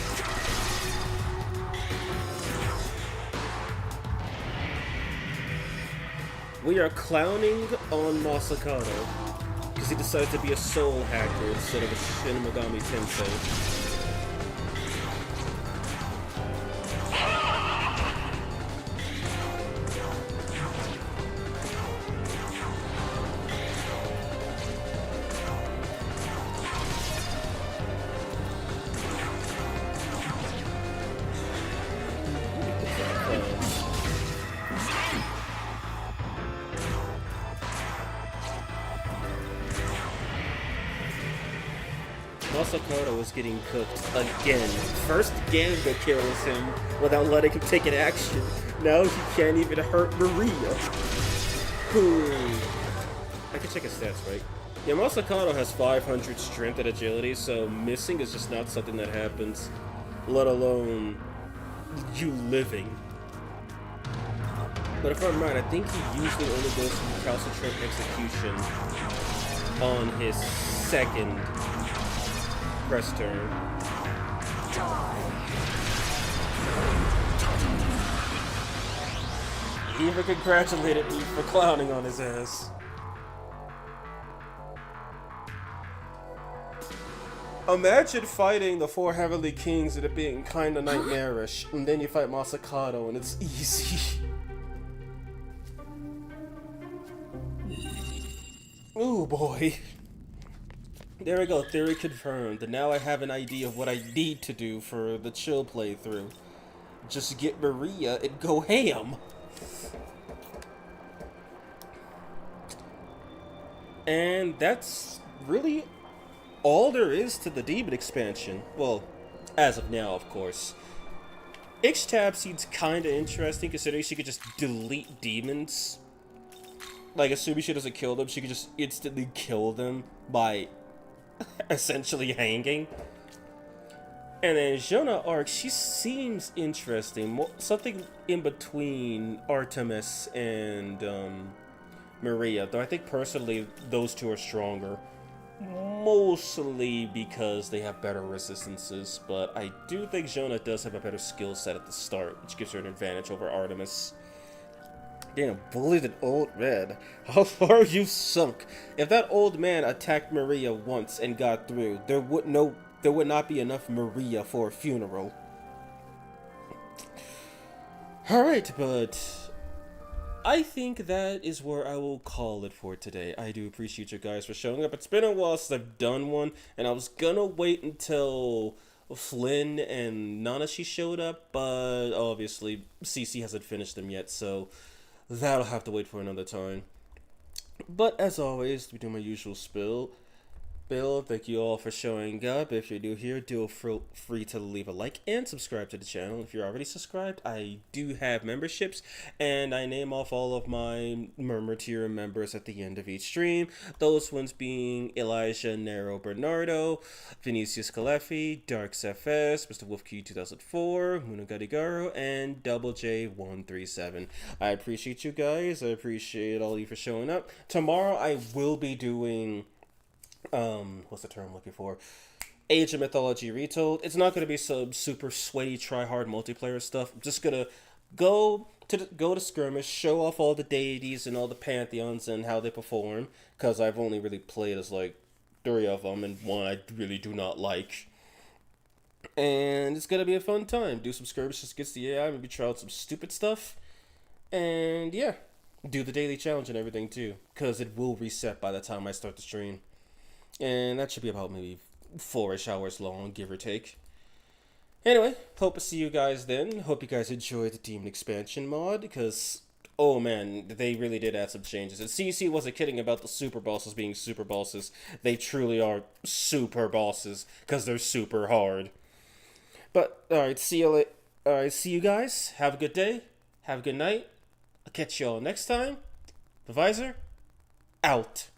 A: We are clowning on Masakado because he decided to be a soul hacker instead of a Shin Megami Tensei. Masakado was getting cooked again. First Ganga kills him without letting him take an action. Now he can't even hurt Maria. Who? I can check his stats, right? Yeah, Masakado has 500 strength and agility, so missing is just not something that happens, let alone you living. But if I'm right, I think he usually only goes for recalcitrant execution on his second press turn. He even congratulated me for clowning on his ass. Imagine fighting the 4 Heavenly Kings and it being kinda nightmarish, and then you fight Masakado and it's easy. Ooh boy. There we go, theory confirmed. And now I have an idea of what I need to do for the chill playthrough. Just get Maria and go ham. And that's really all there is to the demon expansion. Well, as of now, of course. Ixtab seems kinda interesting considering she could just delete demons. Like, assuming she doesn't kill them, she could just instantly kill them by essentially hanging. And then Jonah Arc, she seems interesting. Something in between Artemis and Maria. Though I think personally those two are stronger. Mostly because they have better resistances. But I do think Jonah does have a better skill set at the start, which gives her an advantage over Artemis. Damn, bullied an old man. How far you've sunk. If that old man attacked Maria once and got through, there would not be enough Maria for a funeral. Alright, but I think that is where I will call it for today. I do appreciate you guys for showing up. It's been a while since I've done one, and I was gonna wait until Flynn and Nanashi showed up, but obviously CC hasn't finished them yet, so that'll have to wait for another time. But as always, we do my usual spill. Bill, thank you all for showing up. If you're new here, feel free to leave a like and subscribe to the channel. If you're already subscribed, I do have memberships, and I name off all of my Murmur tier members at the end of each stream. Those ones being Elijah Nero Bernardo, Vinicius Calefi, Darks FS, Mr. Wolfkey 2004, Munagadigaru, and Double J137. I appreciate you guys. I appreciate all of you for showing up. Tomorrow I will be doing what's the term I'm looking for? Age of Mythology Retold. It's not going to be some super sweaty, try-hard multiplayer stuff. I'm just going to go to skirmish, show off all the deities and all the pantheons and how they perform. Because I've only really played as like 3 of them, and one I really do not like. And it's gonna be a fun time. Do some skirmishes against the AI, maybe try out some stupid stuff. And yeah, do the daily challenge and everything too. Because it will reset by the time I start the stream. And that should be about maybe 4-ish hours long, give or take. Anyway, hope to see you guys then. Hope you guys enjoyed the Demon Expansion mod, because, oh man, they really did add some changes. And CC wasn't kidding about the super bosses being super bosses. They truly are super bosses, because they're super hard. But, alright, see you guys. Have a good day. Have a good night. I'll catch you all next time. The Visor, out.